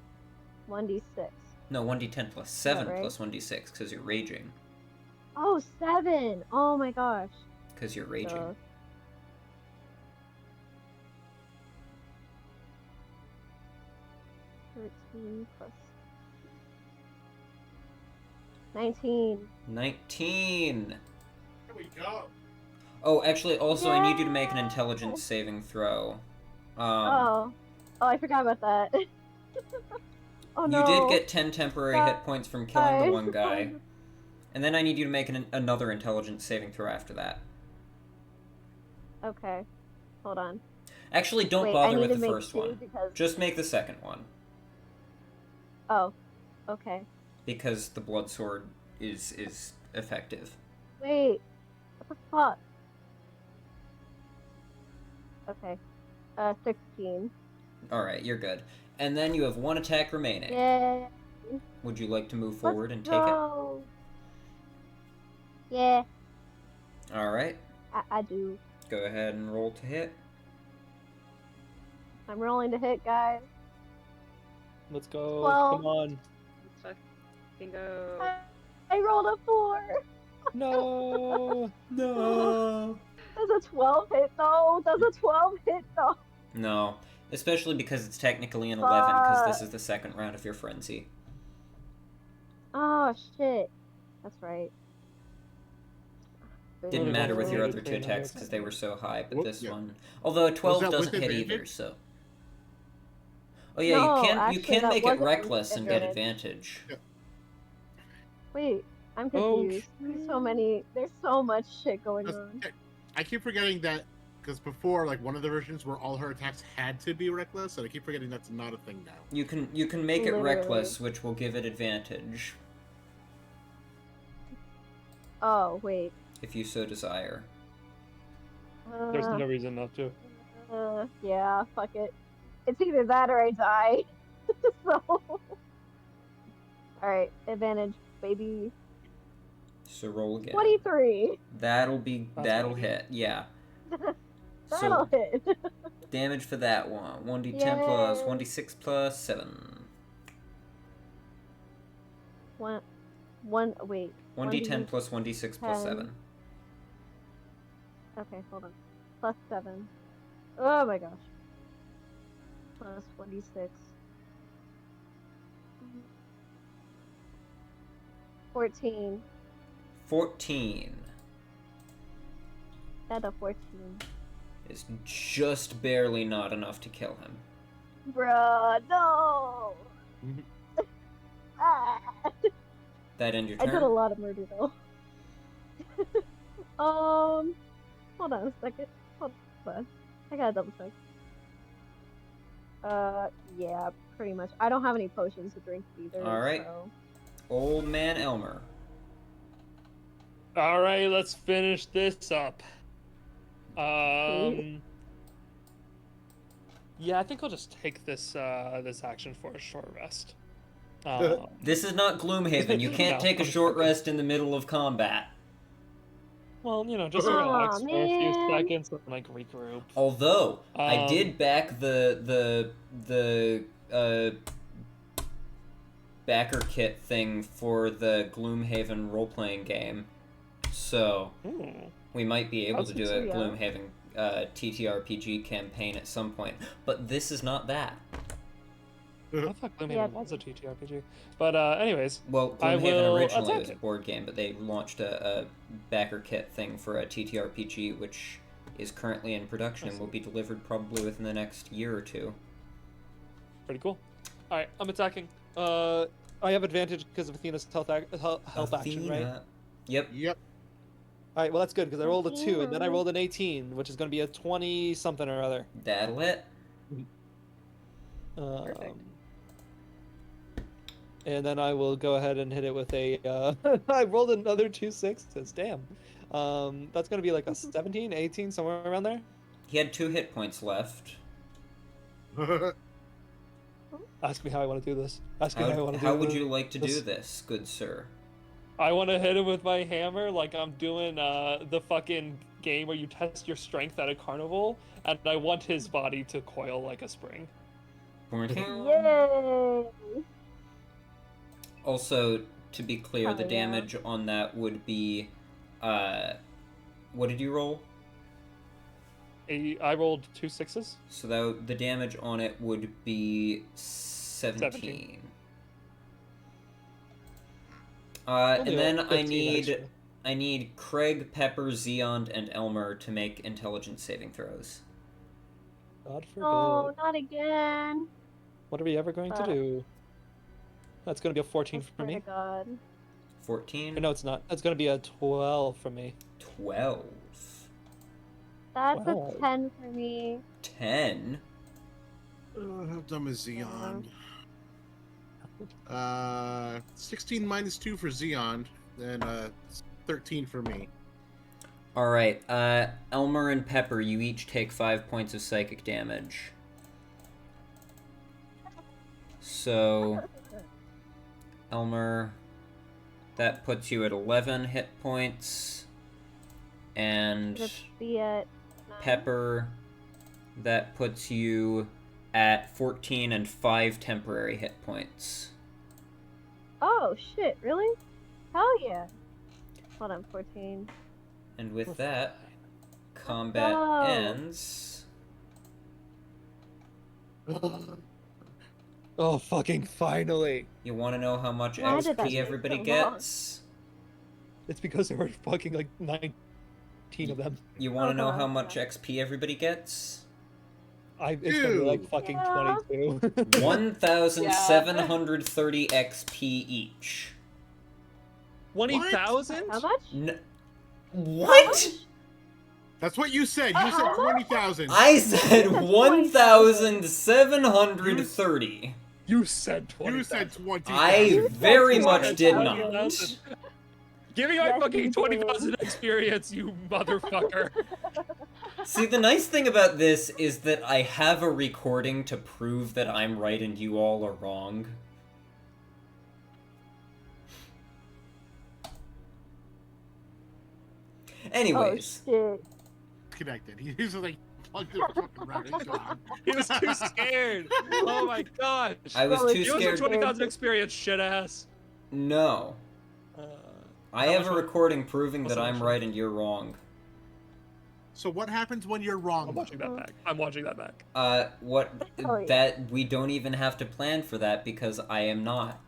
1d6. No, 1d10 plus 7 right? plus 1d6, because you're raging. Oh, 7! Oh my gosh. Because you're raging. Duh. Plus 19. 19! Here we go. Oh, actually, also, I need you to make an intelligence saving throw. Oh, I forgot about that. Oh no. You did get 10 temporary hit points from killing the Guys. one guy. And then I need you to make another intelligence saving throw after that. Okay, hold on. Actually, don't Wait, I bother need with to the make first two one. because- Just make the second one. Oh, okay. Because the blood sword is effective. Wait, what the fuck? Okay, 16. Alright, you're good. And then you have 1 attack remaining. Yay. Would you like to move Let's forward and take it? go. Yeah, Alright, I do. go ahead and roll to hit. I'm rolling to hit, guys. Let's go. 12. Come on. Let's fucking go. I rolled a 4. No. No! Does a 12 hit though? Does a 12 hit though? No. Especially because it's technically an 11, because this is the second round of your frenzy. Oh shit. That's right. Didn't Really matter with your wanted other to 2 train attacks on because they were so high, but Well, this yeah. one... Although a 12 that with doesn't hit either, advantage? so... Oh yeah, No, you can actually, that make it wasn't reckless and get advantage. advantage. Wait, I'm Oh, confused. There's so much shit going That's- on. I keep forgetting that because before, like one of the versions where all her attacks had to be reckless, and I keep forgetting that's not a thing now. You can make it Literally. reckless, which will give it advantage, Oh, wait. if you so desire. There's no reason not to. Yeah, fuck it. It's either that or I die. So. Alright, advantage, baby. So roll again. 23! That'll That's hit, yeah. That'll So hit. damage for that one. 1d10 plus Yay. 1d6 plus 7. Wait. 1d10 plus 1d6 plus 7. Okay, hold on. Plus 7. Oh my gosh. Plus 1d6. 14. 14 That's a 14. is just barely not enough to kill him. Bruh, no! Ah. That end your I did a turn? lot of murder though. Hold on a second. Hold on. I gotta double check. Yeah, pretty much. I don't have any potions to drink either. Alright. So. Old man Elmer. All right, let's finish this up. Yeah, I think I'll just take this this action for a short rest. This is not Gloomhaven. You can't No, take a I'm short joking. rest in the middle of combat. Well, just Aw, relax for a few man. seconds and like regroup. Although I Um, did back the backer kit thing for the Gloomhaven role-playing game, so we might be able to do a Yeah. Gloomhaven TTRPG campaign at some point. But this is not that. I thought Gloomhaven Yeah, was a TTRPG. But anyways, Well, I Gloomhaven will originally attack was a it. board game, but they launched a backer kit thing for a TTRPG, which is currently in production and will be delivered probably within the next year or two. pretty cool. All right, I'm attacking. I have advantage because of Athena's health action, right? Athena. Yep. Yep. All right, well that's good because I rolled a 2 and then I rolled an 18, which is going to be a 20 something or other. That'll hit. Perfect. And then I will go ahead and hit it with a. I rolled another 2 6s. Damn. That's going to be like a 17, 18, somewhere around there. He had 2 hit points left. Ask me how I want to do this. Ask me how I want to do How would this. you like to do this, good sir? I want to hit him with my hammer like I'm doing the fucking game where you test your strength at a carnival, and I want his body to coil like a spring. Yay! Also, to be clear, Oh, the yeah. damage on that would be, what did you roll? I rolled 2 6s. So the damage on it would be 17. And Only then like I 15 need actually. Craig, Pepper, Zeond, and Elmer to make intelligence saving throws. God forbid. Oh, not again. What are we ever going to do? That's going to be a 14 I for swear to me. God. 14? No, it's not. That's going to be a 12 for me. 12. That's Wow. a 10 for me. 10? How dumb is Xeon? 16 minus 2 for Xeon, and 13 for me. Alright, Elmer and Pepper, you each take 5 points of psychic damage. So, Elmer, that puts you at 11 hit points. And Should be at 9. Pepper, that puts you at 14 and 5 temporary hit points. Oh, shit, really? Hell yeah. Hold on, 14. And with that, combat go. ends. Oh, fucking finally. You want to know how much Why did that XP take everybody so long? gets? It's because there were fucking like 19 of them. You want to know Uh-huh, how much yeah. XP everybody gets? It's gonna be like fucking Yeah. 22. 1,730 XP each. 20,000? How much? What? That's what you said. You said 20,000. I said 1,730. You said 20,000. You said 20,000. I very said much did 20,000. not. Give me my Yes, fucking you 20,000 experience, you motherfucker. See, the nice thing about this is that I have a recording to prove that I'm right and you all are wrong. Anyways. Oh, shit. Connected. He was like plugged in fucking right into him. He was too scared. Oh my gosh. I was Oh, too it's You was scared. a 20,000 experience, shit ass. No. I How have much a was- recording proving what's that the I'm motion? right and you're wrong. So what happens when you're I'm wrong? watching that back. I'm watching that back. What? Oh, yeah. That we don't even have to plan for that because I am not.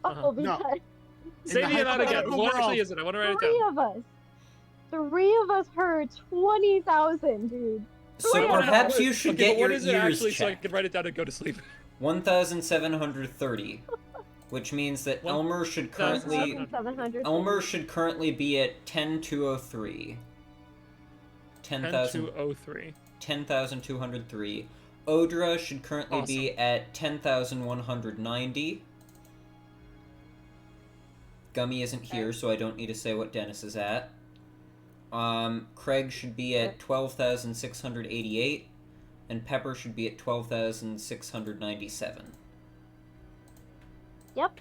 Oh, No. because Say the the amount again. hypothetical What actually world- is it? I want to write it three down. of us. 3 of us heard 20,000, dude. So Wait, perhaps you should Okay, get but what your is it ears actually so I checked. can write it down and go to sleep? 1,730, which means that Elmer should currently 700. be at 10,203. 10,000 10,203. 10,203. Odra should currently be at 10,190. Gummy isn't here, so I don't need to say what Dennis is at. Craig should be at 12,688, and Pepper should be at 12,697. Yep.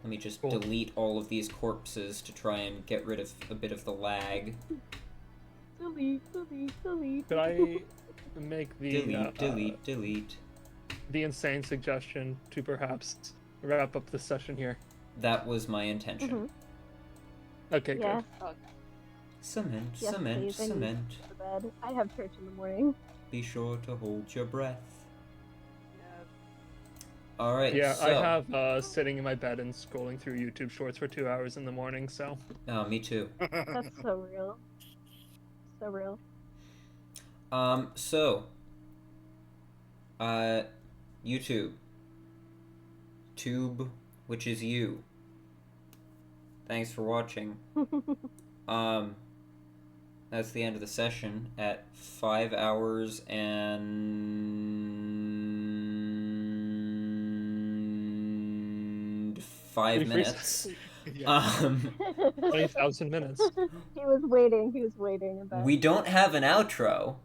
Let me just Cool. delete all of these corpses to try and get rid of a bit of the lag. Delete. Could I make the Delete. the insane suggestion to perhaps wrap up the session here? That was my intention. Mhm. Okay, Yeah. good. Okay. Yes, please, I need to go to bed. I have church in the morning. Be sure to hold your breath. Alright, Yeah, so... I have sitting in my bed and scrolling through YouTube Shorts for 2 hours in the morning. So Oh, me too. That's so real. So real. YouTube. Tube, which is you. Thanks for watching. That's the end of the session at 5 hours and 5 minutes. 20,000 minutes. He was waiting. About We don't have an outro.